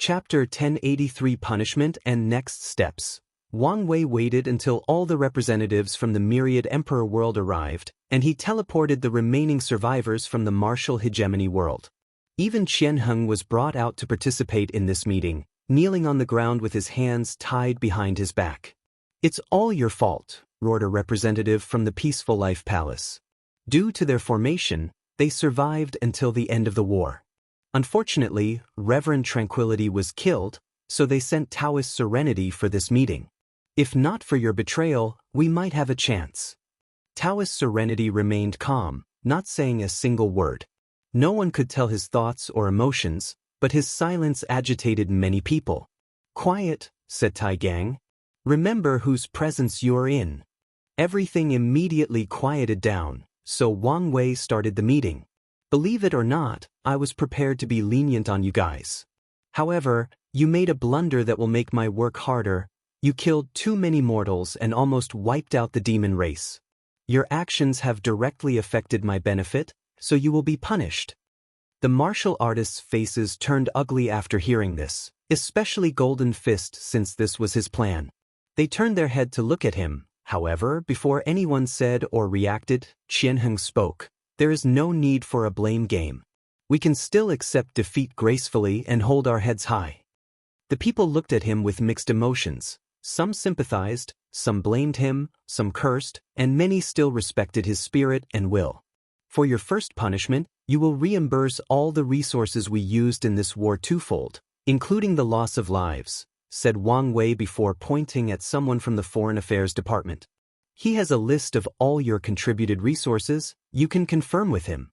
Chapter 1083 Punishment and Next Steps. Wang Wei waited until all the representatives from the myriad emperor world arrived, and he teleported the remaining survivors from the martial hegemony world. Even Qianheng was brought out to participate in this meeting, kneeling on the ground with his hands tied behind his back. "It's all your fault," roared a representative from the Peaceful Life Palace. Due to their formation, they survived until the end of the war. Unfortunately, Reverend Tranquility was killed, so they sent Taoist Serenity for this meeting. "If not for your betrayal, we might have a chance." Taoist Serenity remained calm, not saying a single word. No one could tell his thoughts or emotions, but his silence agitated many people. "Quiet," said Tai Gang. "Remember whose presence you're in." Everything immediately quieted down, so Wang Wei started the meeting. "Believe it or not, I was prepared to be lenient on you guys. However, you made a blunder that will make my work harder. You killed too many mortals and almost wiped out the demon race. Your actions have directly affected my benefit, so you will be punished." The martial artists' faces turned ugly after hearing this, especially Golden Fist, since this was his plan. They turned their head to look at him. However, before anyone said or reacted, Qianheng spoke. "There is no need for a blame game. We can still accept defeat gracefully and hold our heads high." The people looked at him with mixed emotions. Some sympathized, some blamed him, some cursed, and many still respected his spirit and will. "For your first punishment, you will reimburse all the resources we used in this war twofold, including the loss of lives," said Wang Wei before pointing at someone from the Foreign Affairs Department. "He has a list of all your contributed resources. You can confirm with him."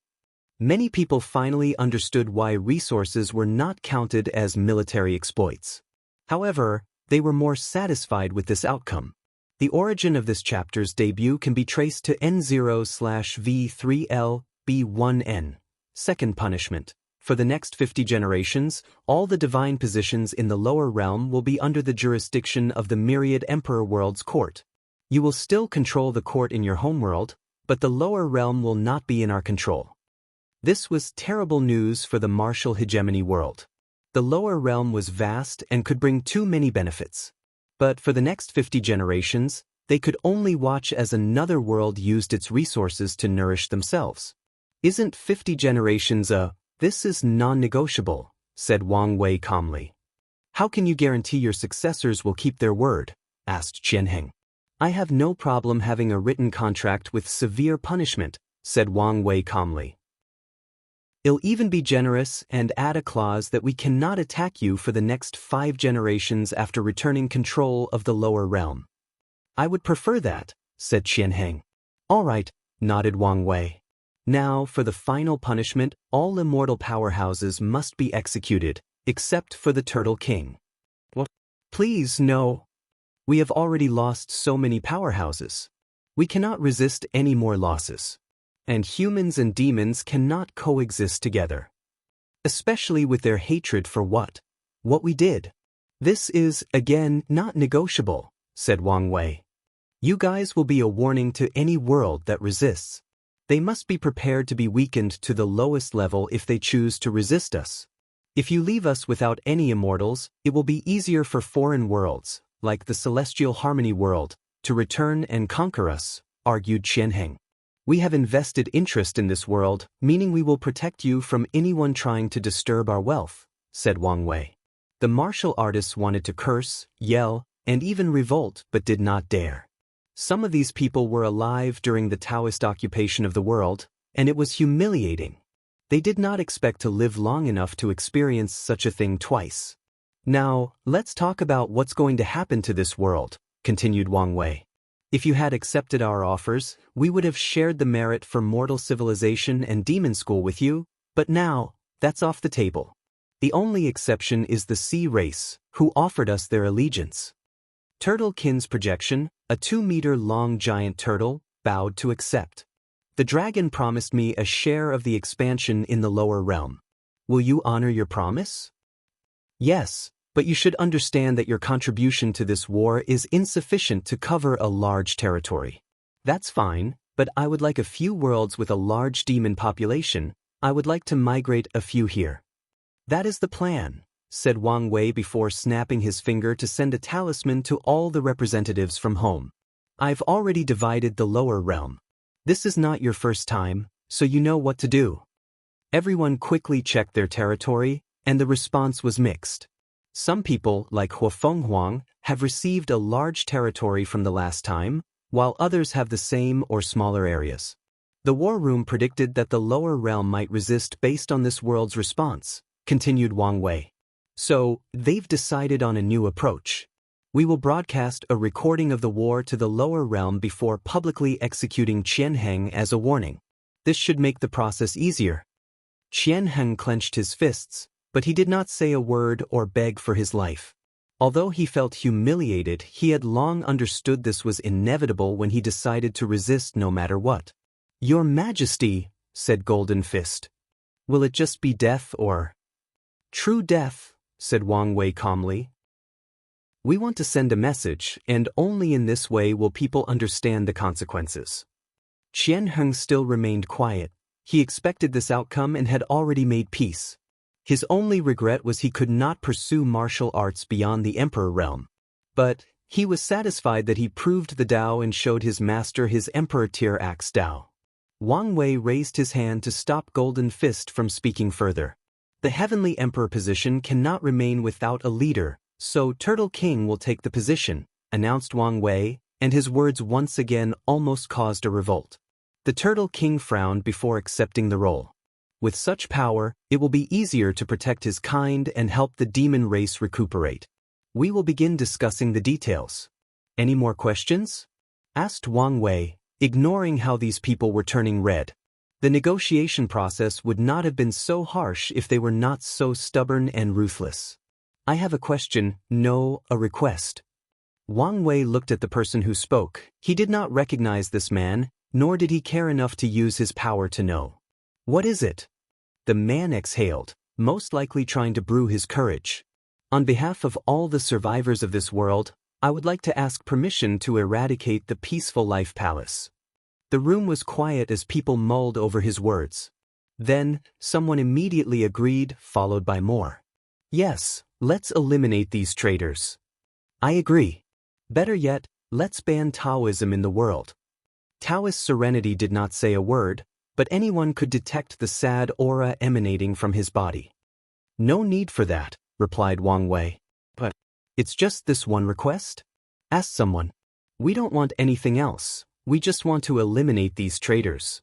Many people finally understood why resources were not counted as military exploits. However, they were more satisfied with this outcome. The origin of this chapter's debut can be traced to N0/V3LB1N. Second punishment. For the next 50 generations, all the divine positions in the lower realm will be under the jurisdiction of the myriad emperor world's court. You will still control the court in your homeworld, but the lower realm will not be in our control. This was terrible news for the martial hegemony world. The lower realm was vast and could bring too many benefits. But for the next 50 generations, they could only watch as another world used its resources to nourish themselves. "Isn't 50 generations this is non-negotiable," said Wang Wei calmly. "How can you guarantee your successors will keep their word?" asked Qianheng. "I have no problem having a written contract with severe punishment," said Wang Wei calmly. "I'll even be generous and add a clause that we cannot attack you for the next 5 generations after returning control of the lower realm." "I would prefer that," said Qianheng. "All right," nodded Wang Wei. "Now, for the final punishment, all immortal powerhouses must be executed, except for the Turtle King." "What? Please, no. We have already lost so many powerhouses. We cannot resist any more losses. And humans and demons cannot coexist together. Especially with their hatred for what we did. This is, again, not negotiable," said Wang Wei. "You guys will be a warning to any world that resists. They must be prepared to be weakened to the lowest level if they choose to resist us. If you leave us without any immortals, it will be easier for foreign worlds, like the Celestial Harmony world, to return and conquer us," argued Qianheng. "We have invested interest in this world, meaning we will protect you from anyone trying to disturb our wealth," said Wang Wei. The martial artists wanted to curse, yell, and even revolt but did not dare. Some of these people were alive during the Taoist occupation of the world, and it was humiliating. They did not expect to live long enough to experience such a thing twice. "Now, let's talk about what's going to happen to this world," continued Wang Wei. "If you had accepted our offers, we would have shared the merit for mortal civilization and demon school with you, but now, that's off the table. The only exception is the sea race, who offered us their allegiance." Turtle Kin's projection, a 2-meter-long giant turtle, bowed to accept. "The dragon promised me a share of the expansion in the lower realm. Will you honor your promise?" "Yes, but you should understand that your contribution to this war is insufficient to cover a large territory." "That's fine, but I would like a few worlds with a large demon population. I would like to migrate a few here." "That is the plan. said Wang Wei before snapping his finger to send a talisman to all the representatives from home. I've already divided the lower realm. This is not your first time, so you know what to do. Everyone quickly checked their territory, and the response was mixed. Some people, like Huafeng Huang, have received a large territory from the last time, while others have the same or smaller areas. The war room predicted that the lower realm might resist based on this world's response, continued Wang Wei. So, they've decided on a new approach. We will broadcast a recording of the war to the lower realm before publicly executing Qianheng as a warning. This should make the process easier. Qianheng clenched his fists, but he did not say a word or beg for his life. Although he felt humiliated, he had long understood this was inevitable when he decided to resist no matter what. Your Majesty, said Golden Fist. Will it just be death or... True death, said Wang Wei calmly. We want to send a message, and only in this way will people understand the consequences. Qianheng still remained quiet. He expected this outcome and had already made peace. His only regret was he could not pursue martial arts beyond the Emperor realm. But he was satisfied that he proved the Dao and showed his master his Emperor tier axe Dao. Wang Wei raised his hand to stop Golden Fist from speaking further. The Heavenly Emperor position cannot remain without a leader, so Turtle King will take the position, announced Wang Wei, and his words once again almost caused a revolt. The Turtle King frowned before accepting the role. With such power, it will be easier to protect his kind and help the demon race recuperate. We will begin discussing the details. Any more questions? Asked Wang Wei, ignoring how these people were turning red. The negotiation process would not have been so harsh if they were not so stubborn and ruthless. I have a question, no, a request. Wang Wei looked at the person who spoke. He did not recognize this man, nor did he care enough to use his power to know. What is it? The man exhaled, most likely trying to brew his courage. On behalf of all the survivors of this world, I would like to ask permission to eradicate the Peaceful Life Palace. The room was quiet as people mulled over his words. Then, someone immediately agreed, followed by more. Yes, let's eliminate these traitors. I agree. Better yet, let's ban Taoism in the world. Taoist Serenity did not say a word, but anyone could detect the sad aura emanating from his body. No need for that, replied Wang Wei. But, it's just this one request? Ask someone. We don't want anything else. We just want to eliminate these traitors.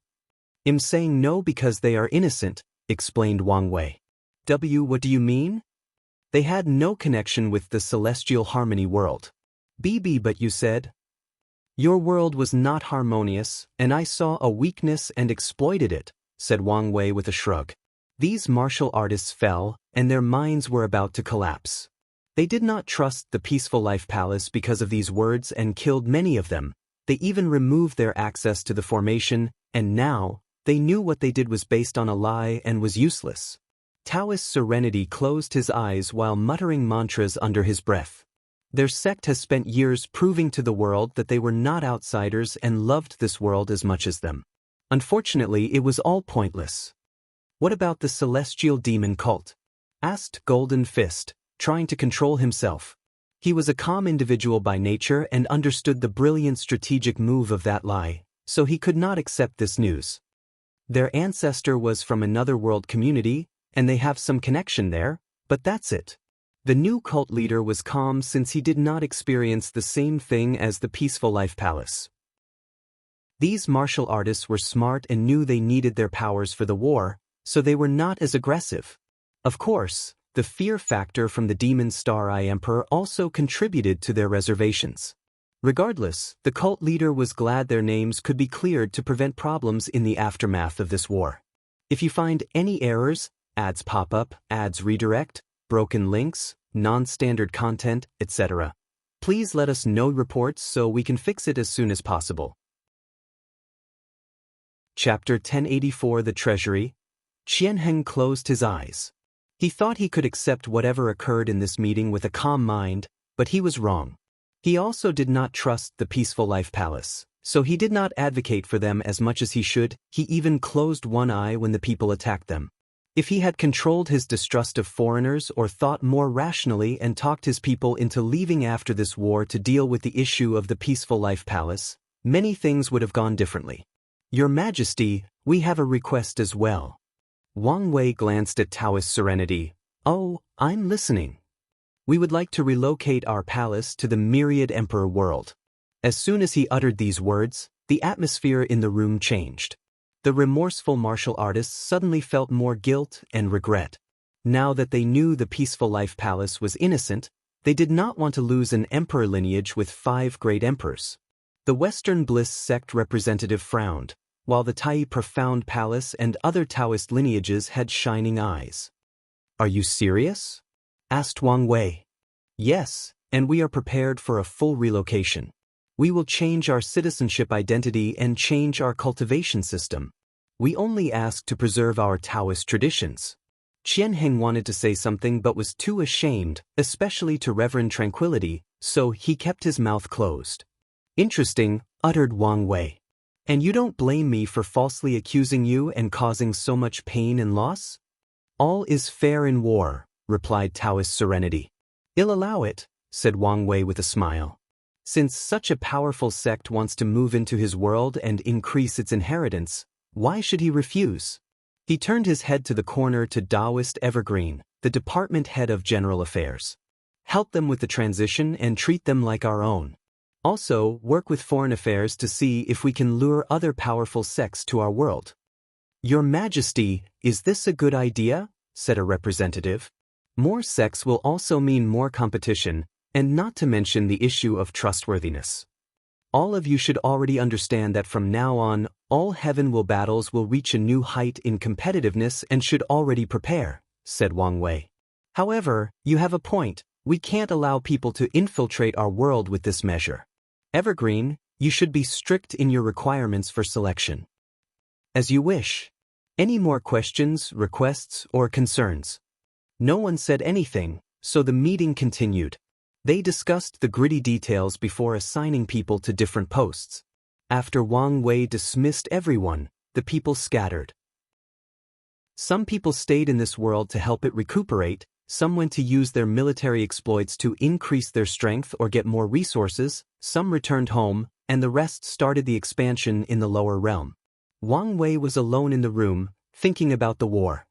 I'm saying no because they are innocent, explained Wang Wei. What do you mean? They had no connection with the celestial harmony world. But you said, your world was not harmonious, and I saw a weakness and exploited it, said Wang Wei with a shrug. These martial artists fell, and their minds were about to collapse. They did not trust the Peaceful Life Palace because of these words and killed many of them. They even removed their access to the formation, and now, they knew what they did was based on a lie and was useless. Taoist Serenity closed his eyes while muttering mantras under his breath. Their sect has spent years proving to the world that they were not outsiders and loved this world as much as them. Unfortunately, it was all pointless. What about the celestial demon cult? Asked Golden Fist, trying to control himself. He was a calm individual by nature and understood the brilliant strategic move of that lie, so he could not accept this news. Their ancestor was from another world community, and they have some connection there, but that's it. The new cult leader was calm since he did not experience the same thing as the Peaceful Life Palace. These martial artists were smart and knew they needed their powers for the war, so they were not as aggressive. Of course, the fear factor from the Demon Star Eye Emperor also contributed to their reservations. Regardless, the cult leader was glad their names could be cleared to prevent problems in the aftermath of this war. If you find any errors, ads pop up, ads redirect, broken links, non-standard content, etc., please let us know reports so we can fix it as soon as possible. Chapter 1084 The Treasury. Qianheng closed his eyes. He thought he could accept whatever occurred in this meeting with a calm mind, but he was wrong. He also did not trust the Peaceful Life Palace, so he did not advocate for them as much as he should. He even closed one eye when the people attacked them. If he had controlled his distrust of foreigners or thought more rationally and talked his people into leaving after this war to deal with the issue of the peaceful life palace, many things would have gone differently. Your Majesty, we have a request as well. Wang Wei glanced at Taoist Serenity. Oh, I'm listening. We would like to relocate our palace to the Myriad Emperor world. As soon as he uttered these words, the atmosphere in the room changed. The remorseful martial artists suddenly felt more guilt and regret. Now that they knew the peaceful life palace was innocent, they did not want to lose an emperor lineage with 5 great emperors. The Western Bliss sect representative frowned, while the Tai Profound Palace and other Taoist lineages had shining eyes. Are you serious? Asked Wang Wei. Yes, and we are prepared for a full relocation. We will change our citizenship identity and change our cultivation system. We only ask to preserve our Taoist traditions. Qianheng wanted to say something but was too ashamed, especially to Reverend Tranquility, so he kept his mouth closed. Interesting, uttered Wang Wei. And you don't blame me for falsely accusing you and causing so much pain and loss? All is fair in war, replied Taoist Serenity. I'll allow it, said Wang Wei with a smile. Since such a powerful sect wants to move into his world and increase its inheritance, why should he refuse? He turned his head to the corner to Taoist Evergreen, the department head of general affairs. Help them with the transition and treat them like our own. Also, work with foreign affairs to see if we can lure other powerful sects to our world. Your Majesty, is this a good idea? Said a representative. More sects will also mean more competition, and not to mention the issue of trustworthiness. All of you should already understand that from now on, all heaven battles will reach a new height in competitiveness and should already prepare, said Wang Wei. However, you have a point, we can't allow people to infiltrate our world with this measure. Evergreen, you should be strict in your requirements for selection. As you wish. Any more questions, requests, or concerns? No one said anything, so the meeting continued. They discussed the gritty details before assigning people to different posts. After Wang Wei dismissed everyone, the people scattered. Some people stayed in this world to help it recuperate, some went to use their military exploits to increase their strength or get more resources, some returned home, and the rest started the expansion in the lower realm. Wang Wei was alone in the room, thinking about the war.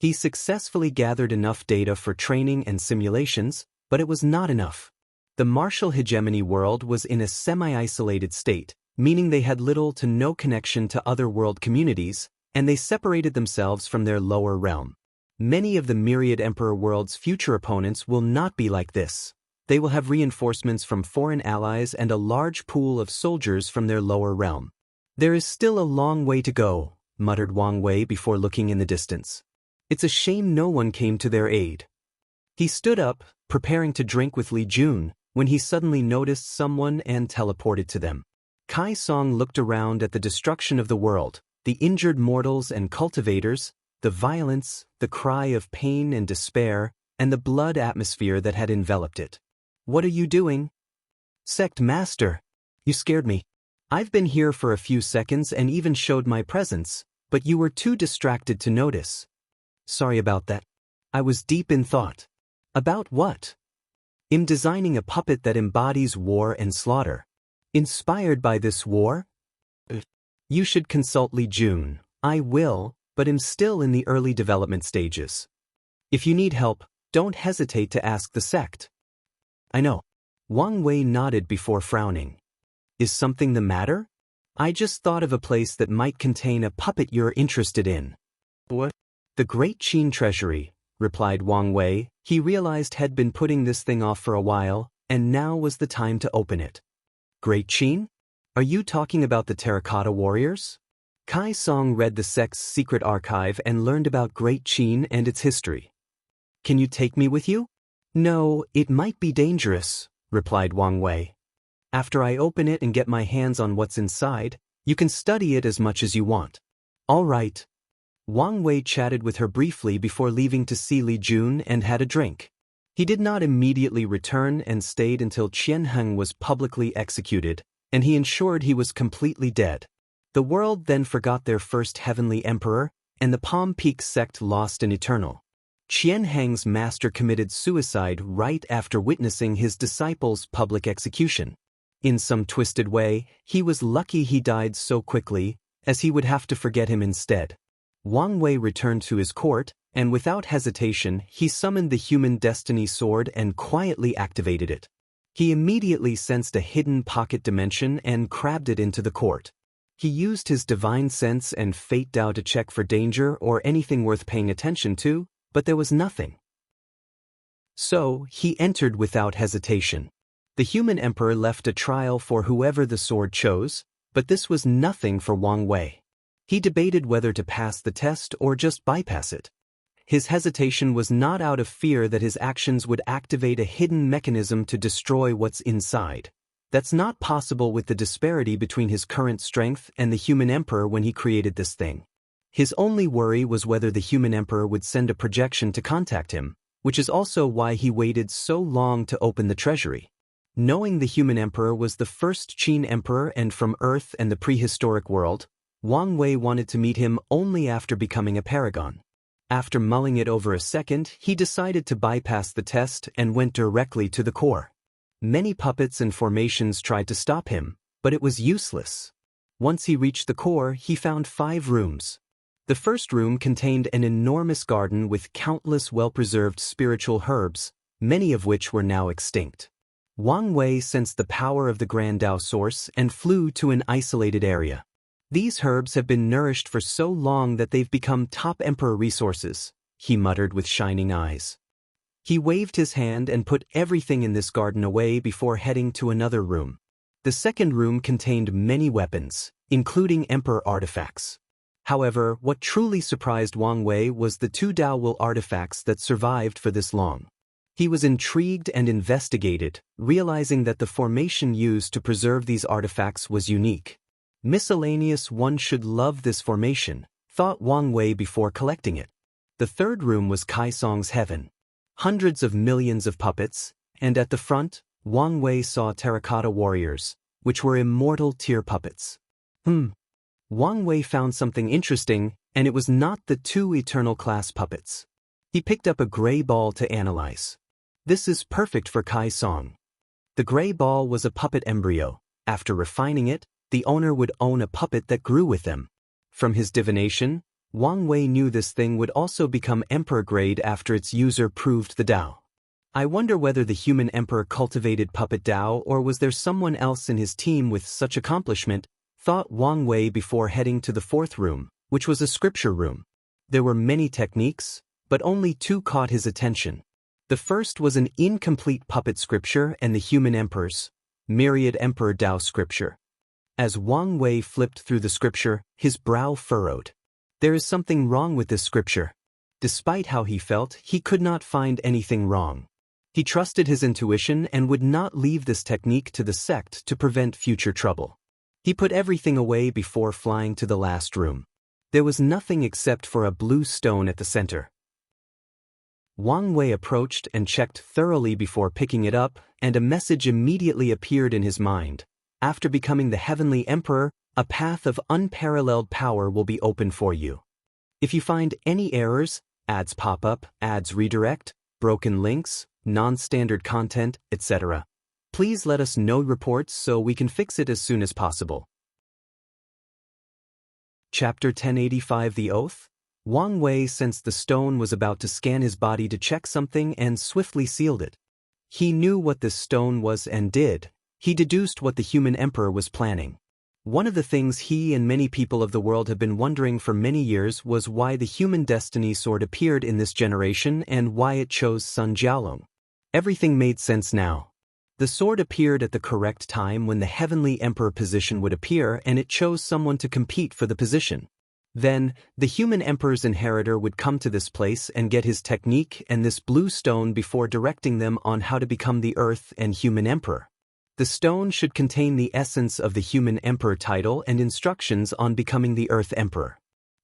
He successfully gathered enough data for training and simulations, but it was not enough. The martial hegemony world was in a semi-isolated state, meaning they had little to no connection to other world communities, and they separated themselves from their lower realm. Many of the Myriad Emperor world's future opponents will not be like this. They will have reinforcements from foreign allies and a large pool of soldiers from their lower realm. There is still a long way to go, muttered Wang Wei before looking in the distance. It's a shame no one came to their aid. He stood up, preparing to drink with Li Jun, when he suddenly noticed someone and teleported to them. Kai Song looked around at the destruction of the world, the injured mortals and cultivators, the violence, the cry of pain and despair, and the blood atmosphere that had enveloped it. What are you doing? Sect Master. You scared me. I've been here for a few seconds and even showed my presence, but you were too distracted to notice. Sorry about that. I was deep in thought. About what? I'm designing a puppet that embodies war and slaughter. Inspired by this war? You should consult Li Jun. I will, but am still in the early development stages. If you need help, don't hesitate to ask the sect. I know. Wang Wei nodded before frowning. Is something the matter? I just thought of a place that might contain a puppet you're interested in. What? The Great Qin Treasury, replied Wang Wei. He realized had been putting this thing off for a while, and now was the time to open it. Great Qin? Are you talking about the terracotta warriors? Kai Song read the sect's secret archive and learned about Great Qin and its history. Can you take me with you? No, it might be dangerous, replied Wang Wei. After I open it and get my hands on what's inside, you can study it as much as you want. All right. Wang Wei chatted with her briefly before leaving to see Li Jun and had a drink. He did not immediately return and stayed until Qianheng was publicly executed, and he ensured he was completely dead. The world then forgot their first heavenly emperor, and the Palm Peak sect lost an eternal. Qian Heng's master committed suicide right after witnessing his disciples' public execution. In some twisted way, he was lucky he died so quickly, as he would have to forget him instead. Wang Wei returned to his court, and without hesitation he summoned the human destiny sword and quietly activated it. He immediately sensed a hidden pocket dimension and crabbed it into the court. He used his divine sense and fate Dao to check for danger or anything worth paying attention to, but there was nothing. So, he entered without hesitation. The human emperor left a trial for whoever the sword chose, but this was nothing for Wang Wei. He debated whether to pass the test or just bypass it. His hesitation was not out of fear that his actions would activate a hidden mechanism to destroy what's inside. That's not possible with the disparity between his current strength and the human emperor when he created this thing. His only worry was whether the human emperor would send a projection to contact him, which is also why he waited so long to open the treasury. Knowing the human emperor was the first Qin emperor and from Earth and the prehistoric world, Wang Wei wanted to meet him only after becoming a paragon. After mulling it over a second, he decided to bypass the test and went directly to the core. Many puppets and formations tried to stop him, but it was useless. Once he reached the core, he found 5 rooms. The first room contained an enormous garden with countless well-preserved spiritual herbs, many of which were now extinct. Wang Wei sensed the power of the Grand Dao source and flew to an isolated area. These herbs have been nourished for so long that they've become top emperor resources, he muttered with shining eyes. He waved his hand and put everything in this garden away before heading to another room. The second room contained many weapons, including emperor artifacts. However, what truly surprised Wang Wei was the 2 Dao Will artifacts that survived for this long. He was intrigued and investigated, realizing that the formation used to preserve these artifacts was unique. Miscellaneous one should love this formation, thought Wang Wei before collecting it. The third room was Kaisong's heaven. Hundreds of millions of puppets, and at the front, Wang Wei saw terracotta warriors, which were immortal tier puppets. Wang Wei found something interesting, and it was not the 2 eternal class puppets. He picked up a gray ball to analyze. This is perfect for Kaisong. The gray ball was a puppet embryo. After refining it, the owner would own a puppet that grew with them. From his divination, Wang Wei knew this thing would also become emperor grade after its user proved the Dao. I wonder whether the human emperor cultivated puppet Dao or was there someone else in his team with such accomplishment, thought Wang Wei before heading to the 4th room, which was a scripture room. There were many techniques, but only 2 caught his attention. The first was an incomplete puppet scripture and the human emperor's myriad emperor Dao scripture. As Wang Wei flipped through the scripture, his brow furrowed. There is something wrong with this scripture. Despite how he felt, he could not find anything wrong. He trusted his intuition and would not leave this technique to the sect to prevent future trouble. He put everything away before flying to the last room. There was nothing except for a blue stone at the center. Wang Wei approached and checked thoroughly before picking it up, and a message immediately appeared in his mind. After becoming the Heavenly Emperor, a path of unparalleled power will be open for you. If you find any errors, ads pop up, ads redirect, broken links, non-standard content, etc., please let us know reports so we can fix it as soon as possible. Chapter 1085 The Oath. Wang Wei sensed the stone was about to scan his body to check something and swiftly sealed it. He knew what this stone was and did. He deduced what the human emperor was planning. One of the things he and many people of the world have been wondering for many years was why the human destiny sword appeared in this generation and why it chose Sun Jiaolong. Everything made sense now. The sword appeared at the correct time when the heavenly emperor position would appear, and it chose someone to compete for the position. Then, the human emperor's inheritor would come to this place and get his technique and this blue stone before directing them on how to become the Earth and human emperor. The stone should contain the essence of the human emperor title and instructions on becoming the Earth emperor.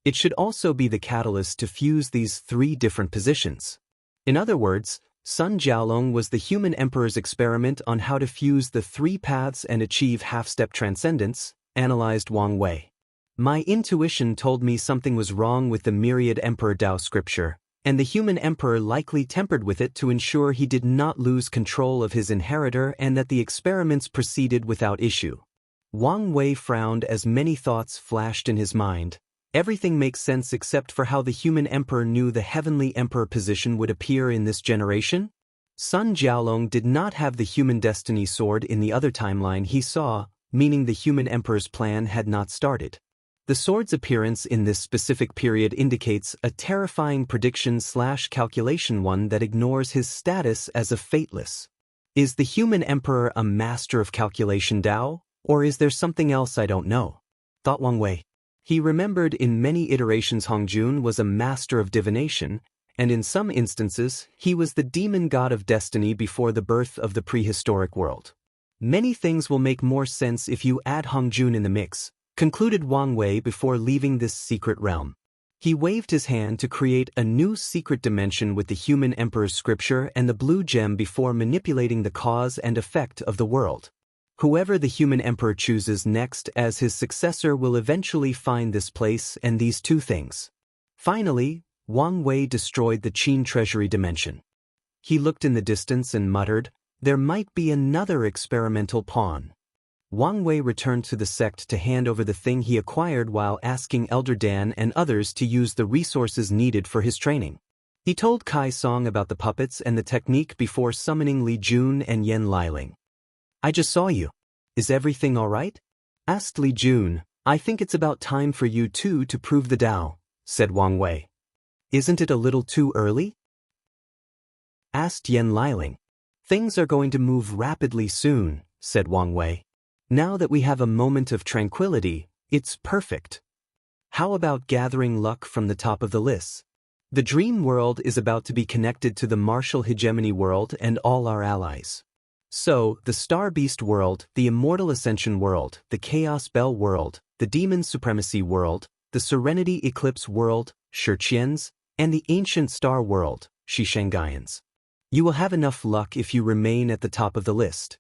It should also be the catalyst to fuse these 3 different positions. In other words, Sun Jiaolong was the human emperor's experiment on how to fuse the 3 paths and achieve half-step transcendence, analyzed Wang Wei. My intuition told me something was wrong with the myriad Emperor Dao scripture, and the human emperor likely tempered with it to ensure he did not lose control of his inheritor and that the experiments proceeded without issue. Wang Wei frowned as many thoughts flashed in his mind. Everything makes sense except for how the human emperor knew the heavenly emperor position would appear in this generation. Sun Jiaolong did not have the human destiny sword in the other timeline he saw, meaning the human emperor's plan had not started. The sword's appearance in this specific period indicates a terrifying prediction/calculation, one that ignores his status as a fateless. Is the human emperor a master of calculation Dao, or is there something else I don't know? Thought Wang Wei. He remembered in many iterations Hongjun was a master of divination, and in some instances, he was the demon god of destiny before the birth of the prehistoric world. Many things will make more sense if you add Hongjun in the mix, concluded Wang Wei before leaving this secret realm. He waved his hand to create a new secret dimension with the human emperor's scripture and the blue gem before manipulating the cause and effect of the world. Whoever the human emperor chooses next as his successor will eventually find this place and these two things. Finally, Wang Wei destroyed the Qin Treasury dimension. He looked in the distance and muttered, "There might be another experimental pawn." Wang Wei returned to the sect to hand over the thing he acquired while asking Elder Dan and others to use the resources needed for his training. He told Kai Song about the puppets and the technique before summoning Li Jun and Yan Liling. "I just saw you. Is everything all right?" asked Li Jun. "I think it's about time for you two to prove the Tao," said Wang Wei. "Isn't it a little too early?" asked Yan Liling. "Things are going to move rapidly soon," said Wang Wei. "Now that we have a moment of tranquility, it's perfect. How about gathering luck from the top of the list? The dream world is about to be connected to the martial hegemony world and all our allies. So, the Star Beast world, the Immortal Ascension world, the Chaos Bell world, the Demon Supremacy world, the Serenity Eclipse world, Shiqians, and the Ancient Star world, Shishangaians. You will have enough luck if you remain at the top of the list."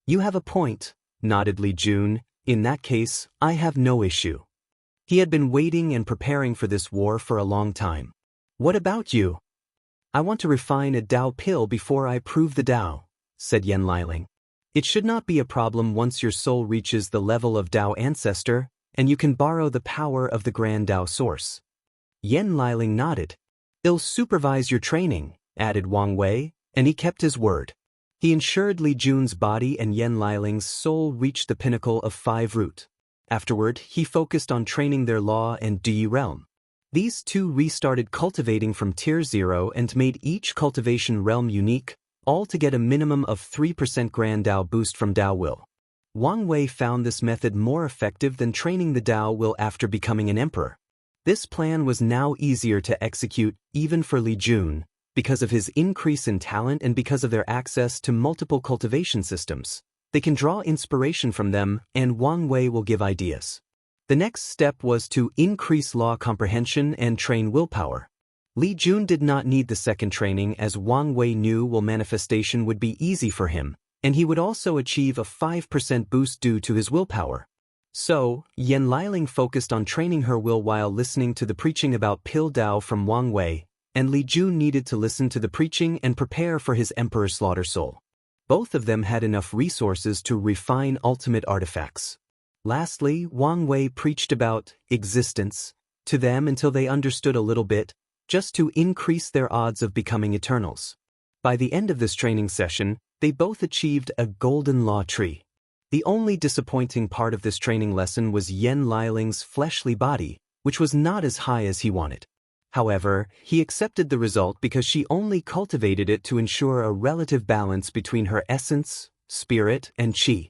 "You have a point," nodded Li Jun. "In that case, I have no issue." He had been waiting and preparing for this war for a long time. "What about you?" "I want to refine a Dao pill before I prove the Dao," said Yan Liling. "It should not be a problem once your soul reaches the level of Dao Ancestor, and you can borrow the power of the Grand Dao Source." Yan Liling nodded. "I'll supervise your training," added Wang Wei, and he kept his word. He ensured Li Jun's body and Yan Liling's soul reached the pinnacle of 5 root. Afterward, he focused on training their Law and Di realm. These two restarted cultivating from Tier 0 and made each cultivation realm unique, all to get a minimum of 3% Grand Dao boost from Dao Will. Wang Wei found this method more effective than training the Dao Will after becoming an emperor. This plan was now easier to execute even for Li Jun, because of his increase in talent and because of their access to multiple cultivation systems. They can draw inspiration from them, and Wang Wei will give ideas. The next step was to increase law comprehension and train willpower. Li Jun did not need the second training as Wang Wei knew will manifestation would be easy for him, and he would also achieve a 5% boost due to his willpower. So, Yan Liling focused on training her will while listening to the preaching about Pill Dao from Wang Wei, and Li Jun needed to listen to the preaching and prepare for his Emperor Slaughter Soul. Both of them had enough resources to refine ultimate artifacts. Lastly, Wang Wei preached about existence to them until they understood a little bit, just to increase their odds of becoming Eternals. By the end of this training session, they both achieved a golden law tree. The only disappointing part of this training lesson was Yan Liling's fleshly body, which was not as high as he wanted. However, he accepted the result because she only cultivated it to ensure a relative balance between her essence, spirit, and qi.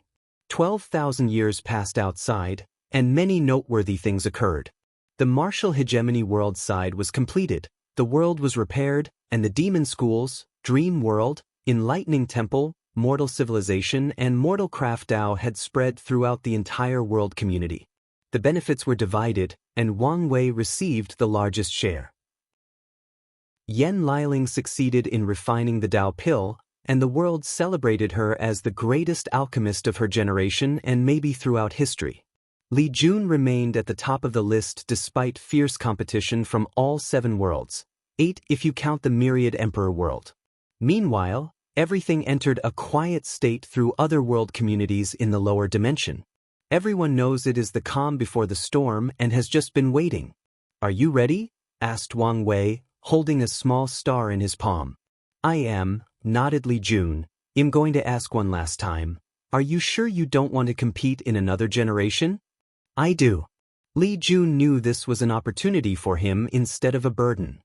12,000 years passed outside, and many noteworthy things occurred. The martial hegemony world side was completed, the world was repaired, and the demon schools, Dream World, Enlightening Temple, Mortal Civilization, and Mortal Craft Dao had spread throughout the entire world community. The benefits were divided, and Wang Wei received the largest share. Yan Liling succeeded in refining the Dao pill, and the world celebrated her as the greatest alchemist of her generation and maybe throughout history. Li Jun remained at the top of the list despite fierce competition from all 7 worlds, 8 if you count the myriad emperor world. Meanwhile, everything entered a quiet state through other world communities in the lower dimension. Everyone knows it is the calm before the storm and has just been waiting. "Are you ready?" asked Wang Wei, holding a small star in his palm. "I am," nodded Li Jun. "I'm going to ask one last time. Are you sure you don't want to compete in another generation?" "I do." Li Jun knew this was an opportunity for him instead of a burden.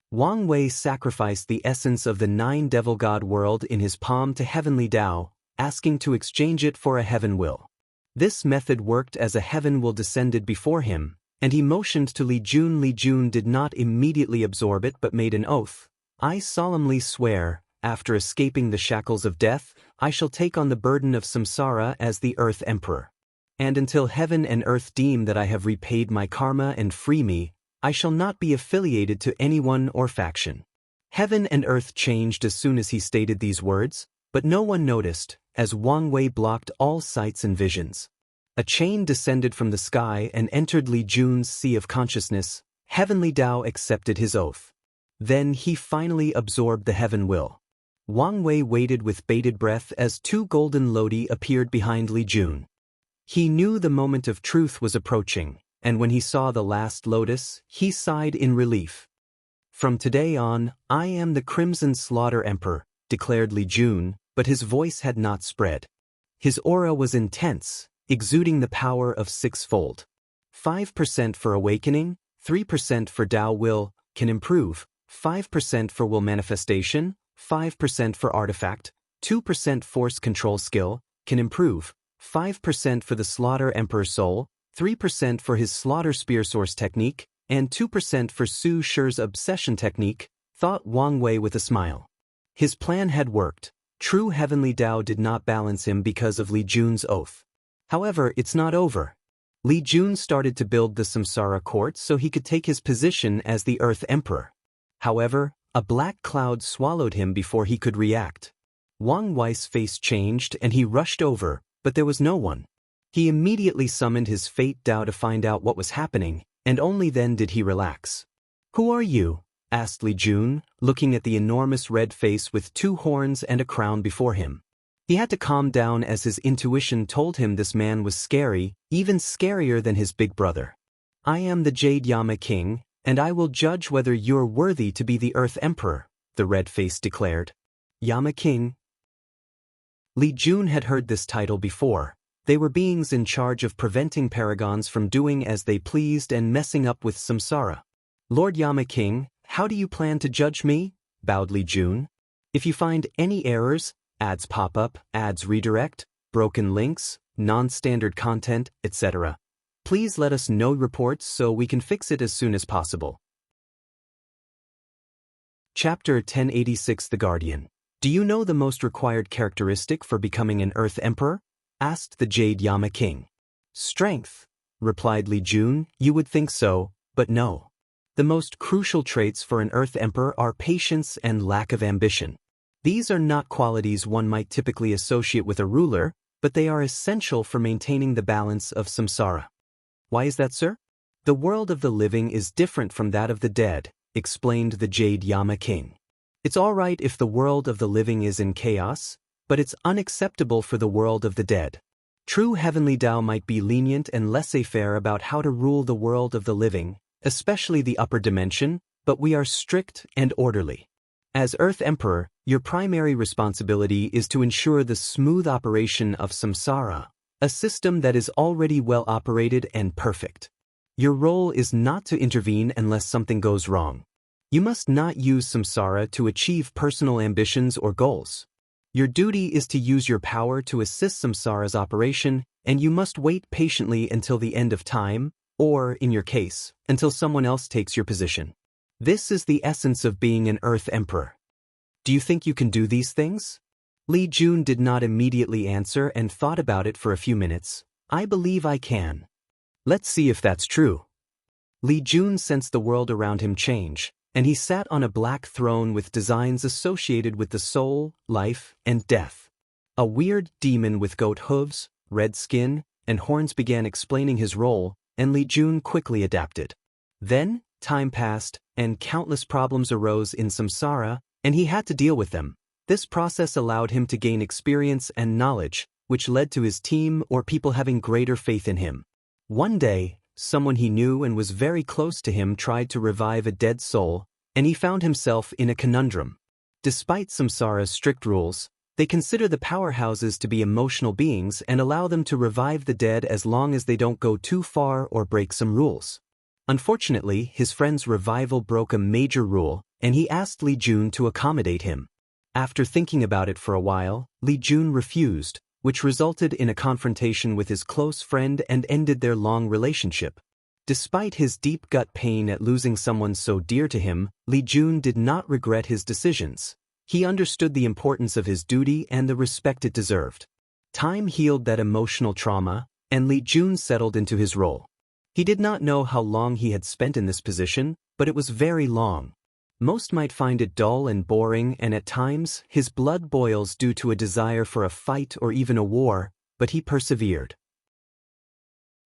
Wang Wei sacrificed the essence of the 9 devil god world in his palm to Heavenly Dao, asking to exchange it for a heaven will. This method worked as a heaven will descended before him, and he motioned to Li Jun. Li Jun did not immediately absorb it but made an oath. "I solemnly swear, after escaping the shackles of death, I shall take on the burden of samsara as the Earth Emperor. And until heaven and earth deem that I have repaid my karma and free me, I shall not be affiliated to anyone or faction." Heaven and earth changed as soon as he stated these words, but no one noticed, as Wang Wei blocked all sights and visions. A chain descended from the sky and entered Li Jun's sea of consciousness. Heavenly Dao accepted his oath. Then he finally absorbed the heaven will. Wang Wei waited with bated breath as 2 golden lodi appeared behind Li Jun. He knew the moment of truth was approaching, and when he saw the last lotus, he sighed in relief. "From today on, I am the Crimson Slaughter Emperor," declared Li Jun, but his voice had not spread. His aura was intense, exuding the power of 6-fold. 5% for awakening, 3% for Dao will, can improve, 5% for will manifestation, 5% for artifact, 2% force control skill, can improve, 5% for the Slaughter Emperor soul, 3% for his Slaughter Spear Source technique, and 2% for Su Shi's Obsession technique, thought Wang Wei with a smile. His plan had worked. True Heavenly Dao did not balance him because of Li Jun's oath. However, it's not over. Li Jun started to build the Samsara court so he could take his position as the Earth Emperor. However, a black cloud swallowed him before he could react. Wang Wei's face changed and he rushed over, but there was no one. He immediately summoned his Fate Dao to find out what was happening, and only then did he relax. "Who are you?" asked Li Jun, looking at the enormous red face with 2 horns and a crown before him. He had to calm down as his intuition told him this man was scary, even scarier than his big brother. "I am the Jade Yama King, and I will judge whether you're worthy to be the Earth Emperor," the red face declared. Yama King? Li Jun had heard this title before. They were beings in charge of preventing paragons from doing as they pleased and messing up with samsara. "Lord Yama King, how do you plan to judge me?" bowed Li Jun. "If you find any errors, ads pop up, ads redirect, broken links, non-standard content, etc., please let us know reports so we can fix it as soon as possible." Chapter 1086 The Guardian. "Do you know the most required characteristic for becoming an Earth Emperor?" asked the Jade Yama King. "Strength," replied Li Jun. "You would think so, but no. The most crucial traits for an Earth Emperor are patience and lack of ambition. These are not qualities one might typically associate with a ruler, but they are essential for maintaining the balance of samsara." "Why is that, sir?" "The world of the living is different from that of the dead," explained the Jade Yama King. "It's all right if the world of the living is in chaos, but it's unacceptable for the world of the dead. True Heavenly Dao might be lenient and laissez-faire about how to rule the world of the living, especially the upper dimension, but we are strict and orderly. As Earth Emperor, your primary responsibility is to ensure the smooth operation of samsara, a system that is already well operated and perfect. Your role is not to intervene unless something goes wrong. You must not use samsara to achieve personal ambitions or goals. Your duty is to use your power to assist samsara's operation, and you must wait patiently until the end of time, or, in your case, until someone else takes your position. This is the essence of being an Earth Emperor. Do you think you can do these things?" Li Jun did not immediately answer and thought about it for a few minutes. "I believe I can." "Let's see if that's true." Li Jun sensed the world around him change, and he sat on a black throne with designs associated with the soul, life, and death. A weird demon with goat hooves, red skin, and Horns began explaining his role, and Li Jun quickly adapted. Then, time passed, and countless problems arose in samsara, and he had to deal with them. This process allowed him to gain experience and knowledge, which led to his team or people having greater faith in him. One day, someone he knew and was very close to him tried to revive a dead soul, and he found himself in a conundrum. Despite samsara's strict rules, they consider the powerhouses to be emotional beings and allow them to revive the dead as long as they don't go too far or break some rules. Unfortunately, his friend's revival broke a major rule, and he asked Li Jun to accommodate him. After thinking about it for a while, Li Jun refused, which resulted in a confrontation with his close friend and ended their long relationship. Despite his deep gut pain at losing someone so dear to him, Li Jun did not regret his decisions. He understood the importance of his duty and the respect it deserved. Time healed that emotional trauma, and Li Jun settled into his role. He did not know how long he had spent in this position, but it was very long. Most might find it dull and boring, and at times, his blood boils due to a desire for a fight or even a war, but he persevered.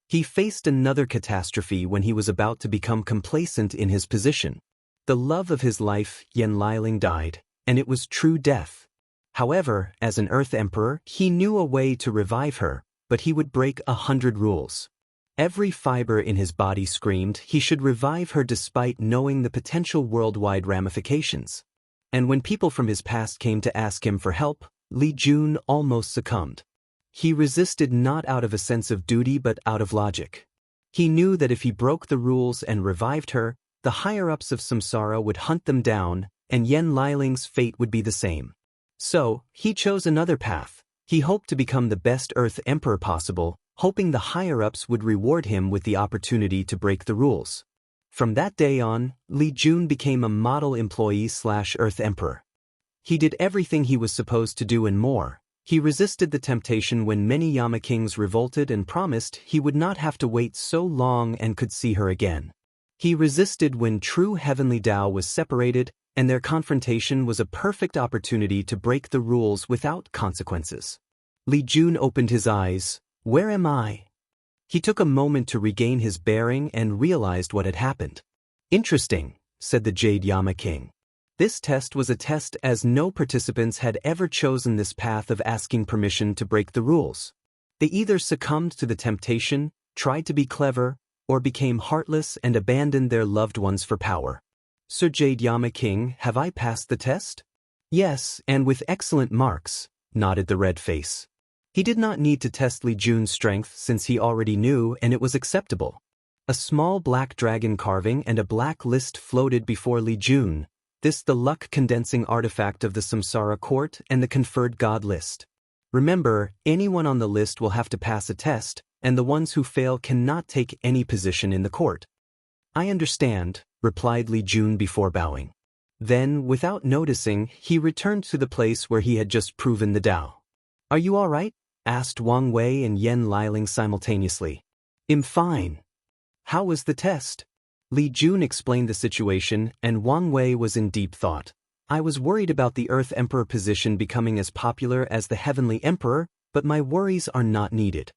He faced another catastrophe when he was about to become complacent in his position. The love of his life, Yen Liling, died, and it was true death. However, as an Earth Emperor, he knew a way to revive her, but he would break 100 rules. Every fiber in his body screamed he should revive her despite knowing the potential worldwide ramifications. And when people from his past came to ask him for help, Li Jun almost succumbed. He resisted not out of a sense of duty but out of logic. He knew that if he broke the rules and revived her, the higher-ups of samsara would hunt them down, and Yen Liling's fate would be the same. So, he chose another path. He hoped to become the best Earth Emperor possible, hoping the higher-ups would reward him with the opportunity to break the rules. From that day on, Li Jun became a model employee/Earth Emperor. He did everything he was supposed to do and more. He resisted the temptation when many Yama kings revolted and promised he would not have to wait so long and could see her again. He resisted when true heavenly Tao was separated, and their confrontation was a perfect opportunity to break the rules without consequences. Li Jun opened his eyes. Where am I? He took a moment to regain his bearing and realized what had happened. Interesting, said the Jade Yama King. This test was a test as no participants had ever chosen this path of asking permission to break the rules. They either succumbed to the temptation, tried to be clever, or became heartless and abandoned their loved ones for power. Sir Jade Yama King, have I passed the test? Yes, and with excellent marks, nodded the red face. He did not need to test Li Jun's strength since he already knew and it was acceptable. A small black dragon carving and a black list floated before Li Jun, this the luck-condensing artifact of the Samsara court and the conferred god list. Remember, anyone on the list will have to pass a test, and the ones who fail cannot take any position in the court. I understand, replied Li Jun before bowing. Then, without noticing, he returned to the place where he had just proven the Tao. Are you all right? Asked Wang Wei and Yen Liling simultaneously. I'm fine. How was the test? Li Jun explained the situation, and Wang Wei was in deep thought. I was worried about the Earth Emperor position becoming as popular as the Heavenly Emperor, but my worries are not needed.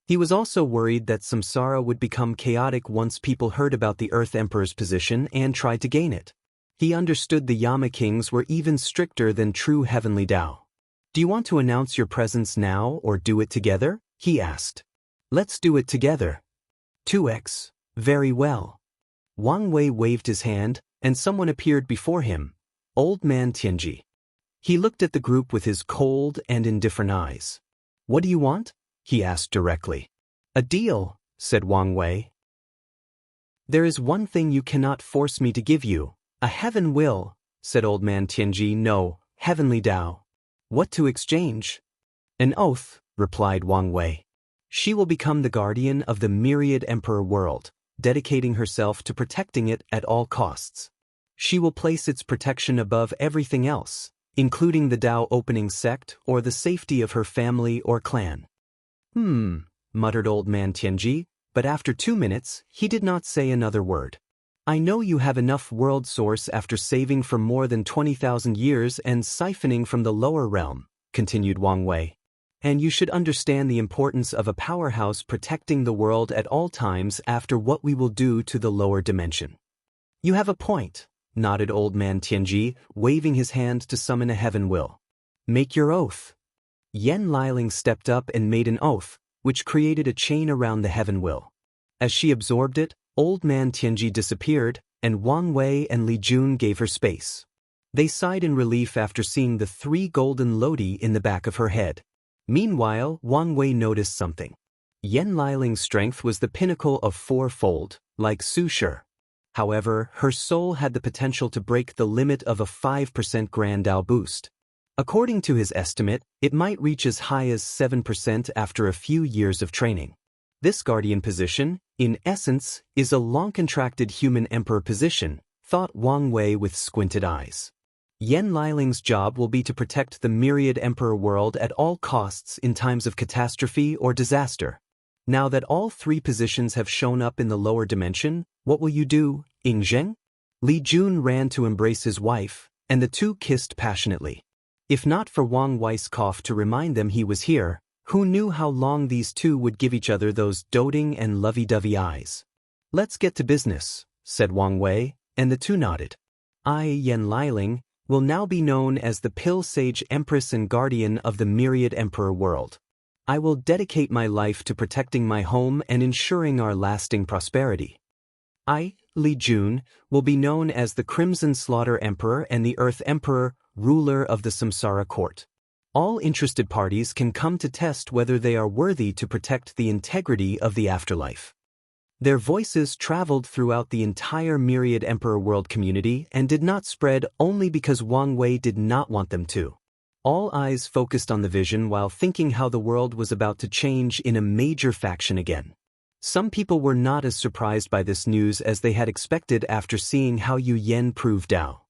He was also worried that samsara would become chaotic once people heard about the Earth Emperor's position and tried to gain it. He understood the Yama Kings were even stricter than true Heavenly Tao. Do you want to announce your presence now or do it together? He asked. Let's do it together. 2x. Very well. Wang Wei waved his hand, and someone appeared before him, Old Man Tianji. He looked at the group with his cold and indifferent eyes. What do you want? He asked directly. A deal, said Wang Wei. There is one thing you cannot force me to give you. A heaven will, said Old Man Tianji. No, Heavenly Tao. What to exchange? An oath, replied Wang Wei. She will become the guardian of the myriad emperor world, dedicating herself to protecting it at all costs. She will place its protection above everything else, including the Tao opening sect or the safety of her family or clan. Muttered Old Man Tianji, but after 2 minutes, he did not say another word. I know you have enough world source after saving for more than 20,000 years and siphoning from the lower realm, continued Wang Wei. and you should understand the importance of a powerhouse protecting the world at all times after what we will do to the lower dimension. You have a point, nodded Old Man Tianji, waving his hand to summon a heaven will. Make your oath. Yen Liling stepped up and made an oath, which created a chain around the heaven will. As she absorbed it, Old Man Tianji disappeared, and Wang Wei and Li Jun gave her space. They sighed in relief after seeing the 3 golden lodi in the back of her head. Meanwhile, Wang Wei noticed something. Yen Liling's strength was the pinnacle of 4-fold, like Su Shi. However, her soul had the potential to break the limit of a 5% Grand Dao boost. According to his estimate, it might reach as high as 7% after a few years of training. This guardian position, in essence, is a long-contracted human emperor position, thought Wang Wei with squinted eyes. Yen Liling's job will be to protect the myriad emperor world at all costs in times of catastrophe or disaster. Now that all 3 positions have shown up in the lower dimension, what will you do, Yingzheng? Li Jun ran to embrace his wife, and the two kissed passionately. If not for Wang Wei's cough to remind them he was here, who knew how long these two would give each other those doting and lovey-dovey eyes? Let's get to business, said Wang Wei, and the two nodded. I, Yen Liling, will now be known as the Pill Sage Empress and Guardian of the Myriad Emperor world. I will dedicate my life to protecting my home and ensuring our lasting prosperity. I, Li Jun, will be known as the Crimson Slaughter Emperor and the Earth Emperor, ruler of the Samsara court. All interested parties can come to test whether they are worthy to protect the integrity of the afterlife. Their voices traveled throughout the entire Myriad Emperor world community and did not spread only because Wang Wei did not want them to. All eyes focused on the vision while thinking how the world was about to change in a major faction again. Some people were not as surprised by this news as they had expected after seeing how Yu Yen proved Dao.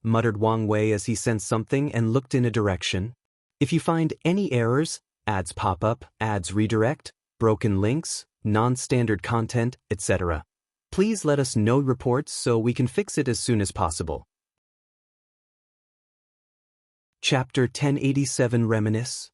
Muttered Wang Wei as he sensed something and looked in a direction. If you find any errors, ads pop up, ads redirect, broken links, non-standard content, etc., please let us know reports so we can fix it as soon as possible. Chapter 1087 Reminisce.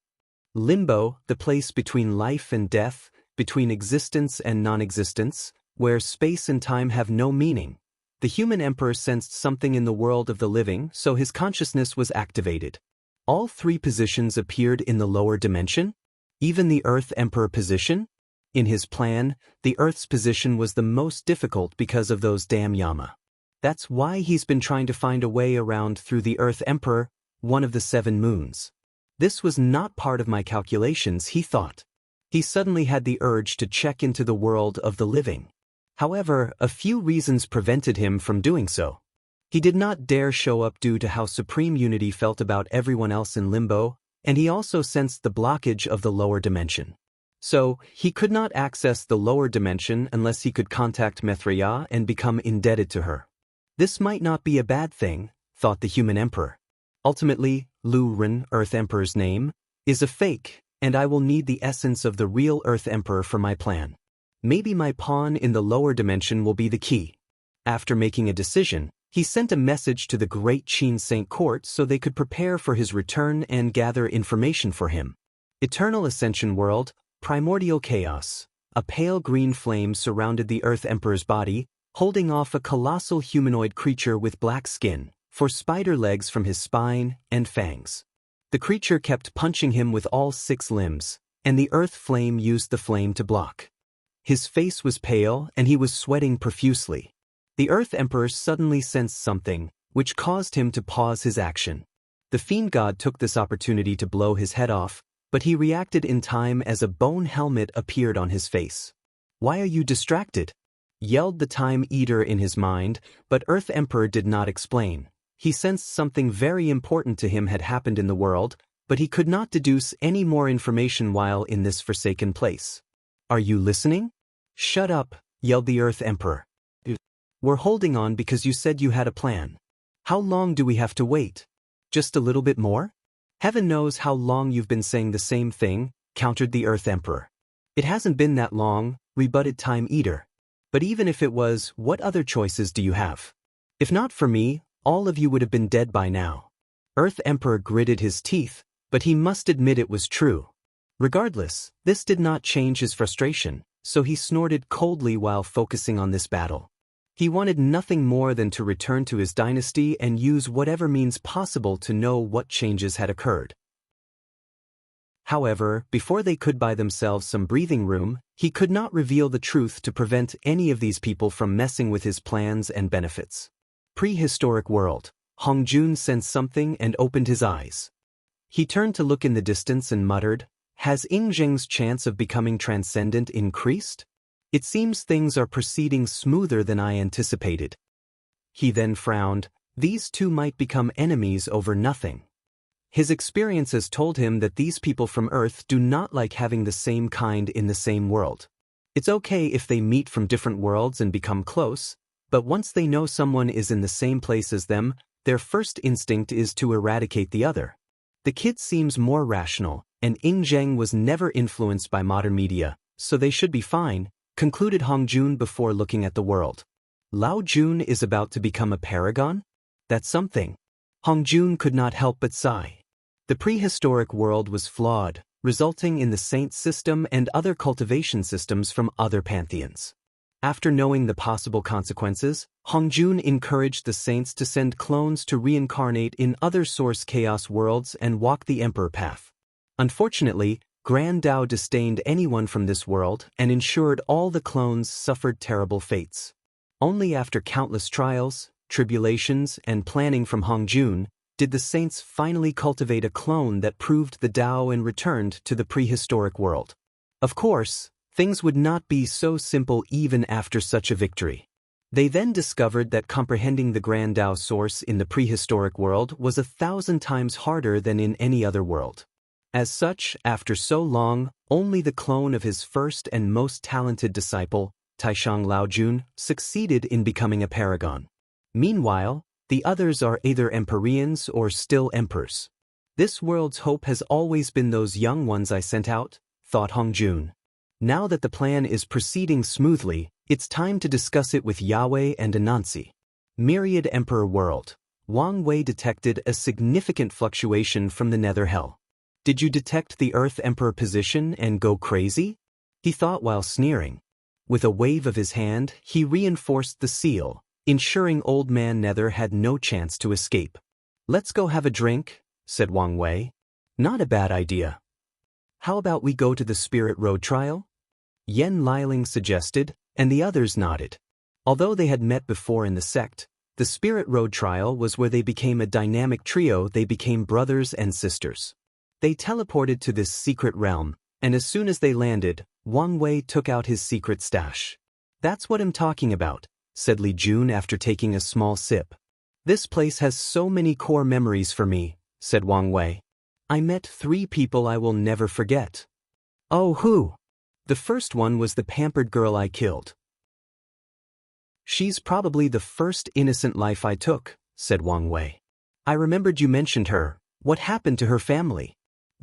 Limbo, the place between life and death, between existence and non-existence, where space and time have no meaning. The human emperor sensed something in the world of the living, so his consciousness was activated. All 3 positions appeared in the lower dimension, even the Earth Emperor position. In his plan, the Earth's position was the most difficult because of those damn Yama. That's why he's been trying to find a way around through the Earth Emperor, one of the 7 moons. This was not part of my calculations, he thought. He suddenly had the urge to check into the world of the living. However, a few reasons prevented him from doing so. He did not dare show up due to how Supreme Unity felt about everyone else in Limbo, and he also sensed the blockage of the lower dimension. So, he could not access the lower dimension unless he could contact Mithriya and become indebted to her. This might not be a bad thing, thought the human emperor. Ultimately, Lu Ren, Earth Emperor's name, is a fake, and I will need the essence of the real Earth Emperor for my plan. Maybe my pawn in the lower dimension will be the key. After making a decision, he sent a message to the Great Qin Saint Court so they could prepare for his return and gather information for him. Eternal Ascension World, Primordial Chaos. A pale green flame surrounded the Earth Emperor's body, holding off a colossal humanoid creature with black skin, for spider legs from his spine and fangs. The creature kept punching him with all 6 limbs, and the Earth Flame used the flame to block. His face was pale and he was sweating profusely. The Earth Emperor suddenly sensed something, which caused him to pause his action. The Fiend God took this opportunity to blow his head off, but he reacted in time as a bone helmet appeared on his face. "Why are you distracted?" yelled the Time Eater in his mind, but Earth Emperor did not explain. He sensed something very important to him had happened in the world, but he could not deduce any more information while in this forsaken place. "Are you listening?" "Shut up," yelled the Earth Emperor. "We're holding on because you said you had a plan. How long do we have to wait? Just a little bit more?" "Heaven knows how long you've been saying the same thing," countered the Earth Emperor. "It hasn't been that long," rebutted Time Eater. "But even if it was, what other choices do you have? If not for me, all of you would have been dead by now." Earth Emperor gritted his teeth, but he must admit it was true. Regardless, this did not change his frustration, so he snorted coldly while focusing on this battle. He wanted nothing more than to return to his dynasty and use whatever means possible to know what changes had occurred. However, before they could buy themselves some breathing room, he could not reveal the truth to prevent any of these people from messing with his plans and benefits. Prehistoric world. Hongjun sensed something and opened his eyes. He turned to look in the distance and muttered, "Has Ingzheng's chance of becoming transcendent increased? It seems things are proceeding smoother than I anticipated." He then frowned. These two might become enemies over nothing. His experiences told him that these people from Earth do not like having the same kind in the same world. It's okay if they meet from different worlds and become close, but once they know someone is in the same place as them, their first instinct is to eradicate the other. The kid seems more rational, and Ingzheng was never influenced by modern media, so they should be fine, concluded Hongjun before looking at the world. Lao Jun is about to become a paragon? That's something. Hongjun could not help but sigh. The prehistoric world was flawed, resulting in the saint system and other cultivation systems from other pantheons. After knowing the possible consequences, Hongjun encouraged the saints to send clones to reincarnate in other source chaos worlds and walk the emperor path. Unfortunately, Gou Dao disdained anyone from this world and ensured all the clones suffered terrible fates. Only after countless trials, tribulations, and planning from Hongjun did the saints finally cultivate a clone that proved the Tao and returned to the prehistoric world. Of course, things would not be so simple even after such a victory. They then discovered that comprehending the Grand Tao source in the prehistoric world was 1,000 times harder than in any other world. As such, after so long, only the clone of his first and most talented disciple, Taishang Laojun, succeeded in becoming a paragon. Meanwhile, the others are either Empyreans or still emperors. This world's hope has always been those young ones I sent out, thought Hongjun. Now that the plan is proceeding smoothly, it's time to discuss it with Yahweh and Anansi. Myriad Emperor World. Wang Wei detected a significant fluctuation from the nether hell. Did you detect the Earth Emperor position and go crazy? He thought while sneering. With a wave of his hand, he reinforced the seal, ensuring Old Man Nether had no chance to escape. "Let's go have a drink," said Wang Wei. "Not a bad idea. How about we go to the Spirit Road trial?" Yen Liling suggested, and the others nodded. Although they had met before in the sect, the Spirit Road trial was where they became a dynamic trio. They became brothers and sisters. They teleported to this secret realm, and as soon as they landed, Wang Wei took out his secret stash. "That's what I'm talking about," said Li Jun after taking a small sip. "This place has so many core memories for me," said Wang Wei. "I met 3 people I will never forget." "Oh, who?" "The first one was the pampered girl I killed." "She's probably the first innocent life I took," said Wang Wei. "I remembered you mentioned her. What happened to her family?